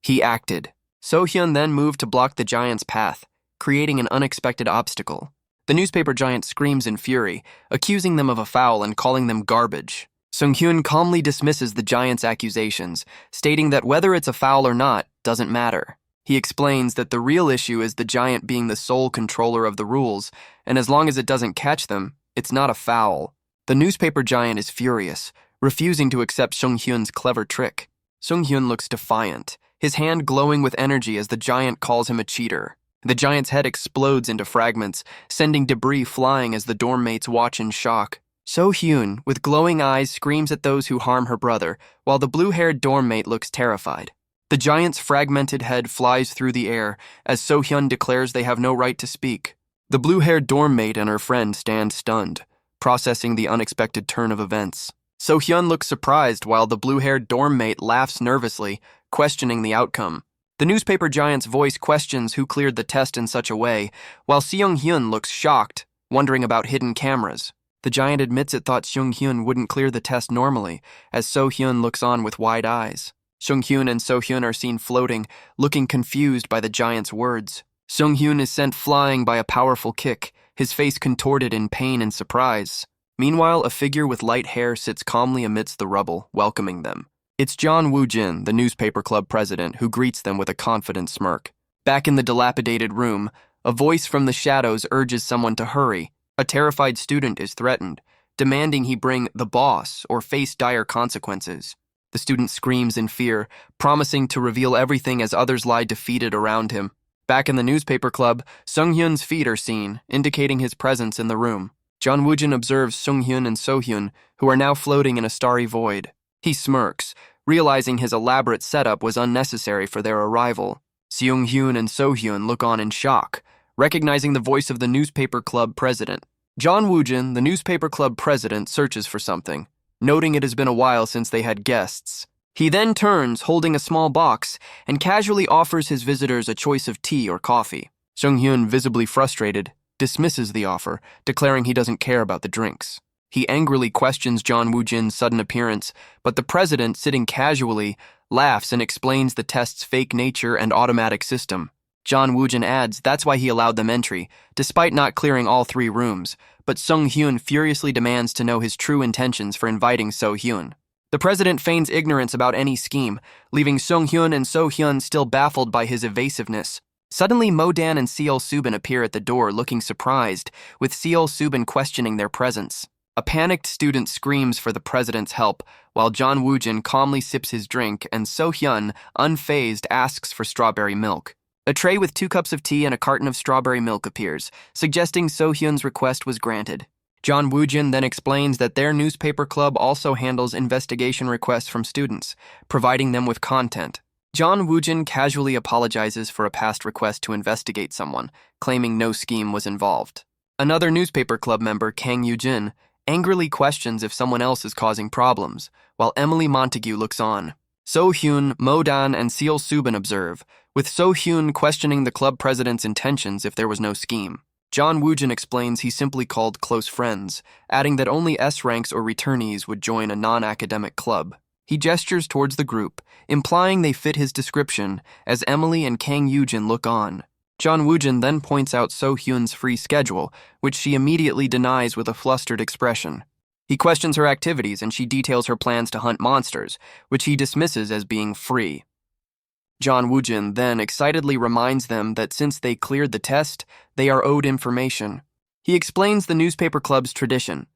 he acted. So-hyun then moved to block the giant's path, creating an unexpected obstacle. The newspaper giant screams in fury, accusing them of a foul and calling them garbage. Seung-hyun calmly dismisses the giant's accusations, stating that whether it's a foul or not doesn't matter. He explains that the real issue is the giant being the sole controller of the rules, and as long as it doesn't catch them, it's not a foul. The newspaper giant is furious, refusing to accept Seung-hyun's clever trick. Seung-hyun looks defiant, his hand glowing with energy as the giant calls him a cheater. The giant's head explodes into fragments, sending debris flying as the dorm mates watch in shock. So-hyun, with glowing eyes, screams at those who harm her brother, while the blue-haired dorm mate looks terrified. The giant's fragmented head flies through the air as So-hyun declares they have no right to speak. The blue-haired dorm mate and her friend stand stunned, processing the unexpected turn of events. So-hyun looks surprised while the blue-haired dorm mate laughs nervously, questioning the outcome. The newspaper giant's voice questions who cleared the test in such a way, while Seung-hyun looks shocked, wondering about hidden cameras. The giant admits it thought Seung-hyun wouldn't clear the test normally, as So-hyun looks on with wide eyes. Seung-hyun and So-hyun are seen floating, looking confused by the giant's words. Seung-hyun is sent flying by a powerful kick, his face contorted in pain and surprise. Meanwhile, a figure with light hair sits calmly amidst the rubble, welcoming them. It's John Woo-jin, the newspaper club president, who greets them with a confident smirk. Back in the dilapidated room, a voice from the shadows urges someone to hurry. A terrified student is threatened, demanding he bring the boss or face dire consequences. The student screams in fear, promising to reveal everything as others lie defeated around him. Back in the newspaper club, Sung-hyun's feet are seen, indicating his presence in the room. John Woo-jin observes Sung-hyun and So-hyun, who are now floating in a starry void. He smirks, realizing his elaborate setup was unnecessary for their arrival. Seung-hyun and So-hyun look on in shock, recognizing the voice of the newspaper club president. John Woo-jin, the newspaper club president, searches for something, noting it has been a while since they had guests. He then turns, holding a small box, and casually offers his visitors a choice of tea or coffee. Sung-hyun, visibly frustrated, dismisses the offer, declaring he doesn't care about the drinks. He angrily questions John Woo-jin's sudden appearance, but the president, sitting casually, laughs and explains the test's fake nature and automatic system. John Woo-jin adds that's why he allowed them entry, despite not clearing all 3 rooms, but Sung-hyun furiously demands to know his true intentions for inviting So-hyun. The president feigns ignorance about any scheme, leaving Sung-hyun and So-hyun still baffled by his evasiveness. Suddenly, Mo-dan and Seol-subin appear at the door looking surprised, with Seol-subin questioning their presence. A panicked student screams for the president's help, while John Woo-jin calmly sips his drink and So-hyun, unfazed, asks for strawberry milk. A tray with 2 cups of tea and a carton of strawberry milk appears, suggesting So-hyun's request was granted. John Woo-jin then explains that their newspaper club also handles investigation requests from students, providing them with content. John Woo-jin casually apologizes for a past request to investigate someone, claiming no scheme was involved. Another newspaper club member, Kang Yoo-jin, angrily questions if someone else is causing problems, while Emily Montague looks on. So-hyun, Mo-dan, and Seol-subin observe, with So-hyun questioning the club president's intentions if there was no scheme. John Woo-jin explains he simply called close friends, adding that only S ranks or returnees would join a non-academic club. He gestures towards the group, implying they fit his description, as Emily and Kang Yoo-jin look on. John Woo-jin then points out So-hyun's free schedule, which she immediately denies with a flustered expression. He questions her activities and she details her plans to hunt monsters, which he dismisses as being free. John Woo-jin then excitedly reminds them that since they cleared the test, they are owed information. He explains the newspaper club's tradition.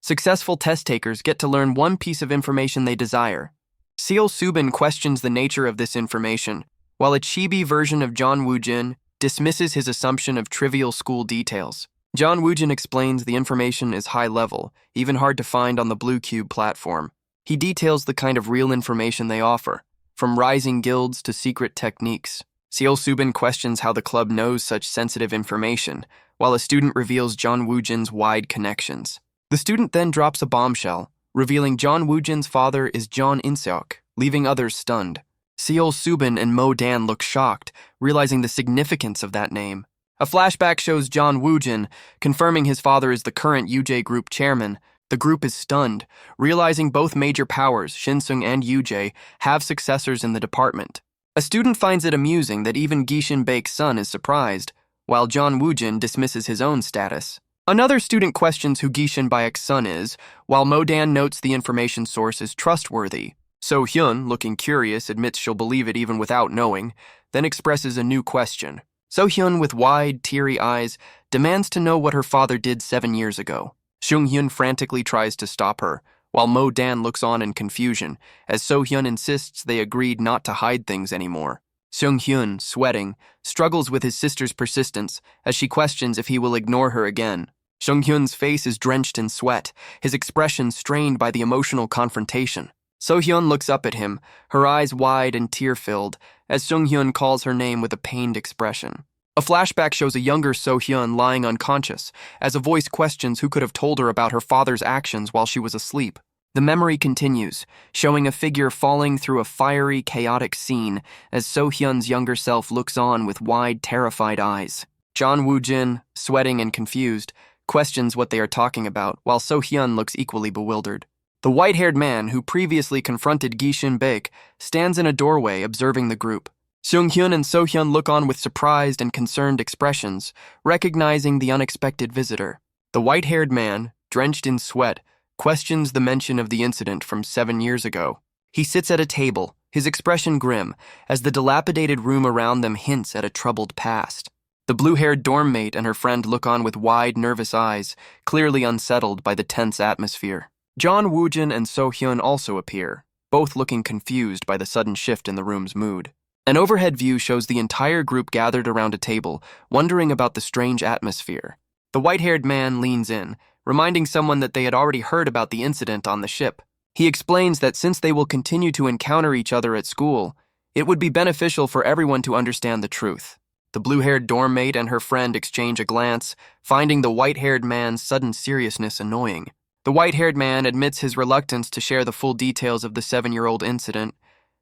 Successful test takers get to learn one piece of information they desire. Seol-subin questions the nature of this information, while a chibi version of John Woo-jin dismisses his assumption of trivial school details. John Woo-jin explains the information is high level, even hard to find on the Blue Cube platform. He details the kind of real information they offer, from rising guilds to secret techniques. Seol-subin questions how the club knows such sensitive information, while a student reveals John Woo-jin's wide connections. The student then drops a bombshell, revealing John Woo-jin's father is John In-seok, leaving others stunned. Seol-subin and Mo-dan look shocked, realizing the significance of that name. A flashback shows John Woo-jin, confirming his father is the current UJ Group chairman. The group is stunned, realizing both major powers, Shin-sung and UJ, have successors in the department. A student finds it amusing that even Gishin Baek's son is surprised, while John Woo-jin dismisses his own status. Another student questions who Gishin Baek's son is, while Mo-dan notes the information source is trustworthy. So-hyun, looking curious, admits she'll believe it even without knowing, then expresses a new question. So-hyun, with wide, teary eyes, demands to know what her father did 7 years ago. Sung-hyun frantically tries to stop her, while Mo-dan looks on in confusion, as So-hyun insists they agreed not to hide things anymore. Sung-hyun, sweating, struggles with his sister's persistence as she questions if he will ignore her again. Sung-hyun's face is drenched in sweat, his expression strained by the emotional confrontation. So-hyun looks up at him, her eyes wide and tear-filled, as Sung-hyun calls her name with a pained expression. A flashback shows a younger So-hyun lying unconscious, as a voice questions who could have told her about her father's actions while she was asleep. The memory continues, showing a figure falling through a fiery, chaotic scene as So-hyun's younger self looks on with wide, terrified eyes. John Woo-jin, sweating and confused, questions what they are talking about, while So-hyun looks equally bewildered. The white-haired man who previously confronted Gishin Baek stands in a doorway observing the group. Sung-hyun and So-hyun look on with surprised and concerned expressions, recognizing the unexpected visitor. The white-haired man, drenched in sweat, questions the mention of the incident from 7 years ago. He sits at a table, his expression grim, as the dilapidated room around them hints at a troubled past. The blue-haired dorm mate and her friend look on with wide, nervous eyes, clearly unsettled by the tense atmosphere. John Woojin and So-hyun also appear, both looking confused by the sudden shift in the room's mood. An overhead view shows the entire group gathered around a table, wondering about the strange atmosphere. The white-haired man leans in, reminding someone that they had already heard about the incident on the ship. He explains that since they will continue to encounter each other at school, it would be beneficial for everyone to understand the truth. The blue-haired dorm mate and her friend exchange a glance, finding the white-haired man's sudden seriousness annoying. The white-haired man admits his reluctance to share the full details of the 7-year-old incident,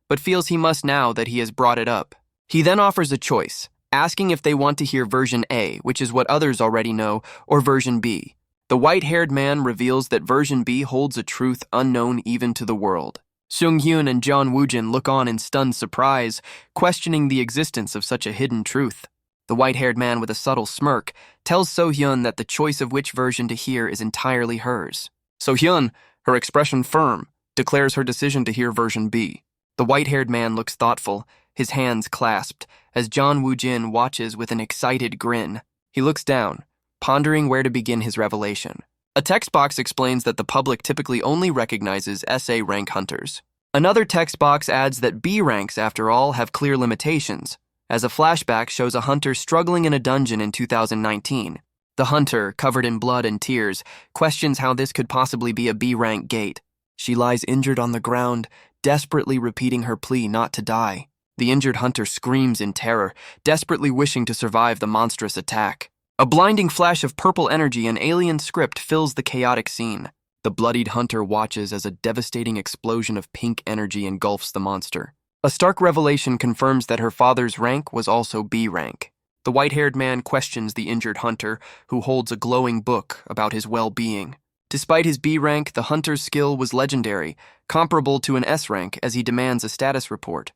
but feels he must now that he has brought it up. He then offers a choice, asking if they want to hear version A, which is what others already know, or version B. The white-haired man reveals that version B holds a truth unknown even to the world. Seung-hyun and John Woojin look on in stunned surprise, questioning the existence of such a hidden truth. The white-haired man with a subtle smirk tells So-hyun that the choice of which version to hear is entirely hers. So-hyun, her expression firm, declares her decision to hear version B. The white-haired man looks thoughtful, his hands clasped, as John Woojin watches with an excited grin. He looks down, pondering where to begin his revelation. A text box explains that the public typically only recognizes SA rank hunters. Another text box adds that B ranks, after all, have clear limitations, as a flashback shows a hunter struggling in a dungeon in 2019. The hunter, covered in blood and tears, questions how this could possibly be a B rank gate. She lies injured on the ground, desperately repeating her plea not to die. The injured hunter screams in terror, desperately wishing to survive the monstrous attack. A blinding flash of purple energy and alien script fills the chaotic scene. The bloodied hunter watches as a devastating explosion of pink energy engulfs the monster. A stark revelation confirms that her father's rank was also B rank. The white-haired man questions the injured hunter, who holds a glowing book about his well-being. Despite his B rank, the hunter's skill was legendary, comparable to an S rank, as he demands a status report.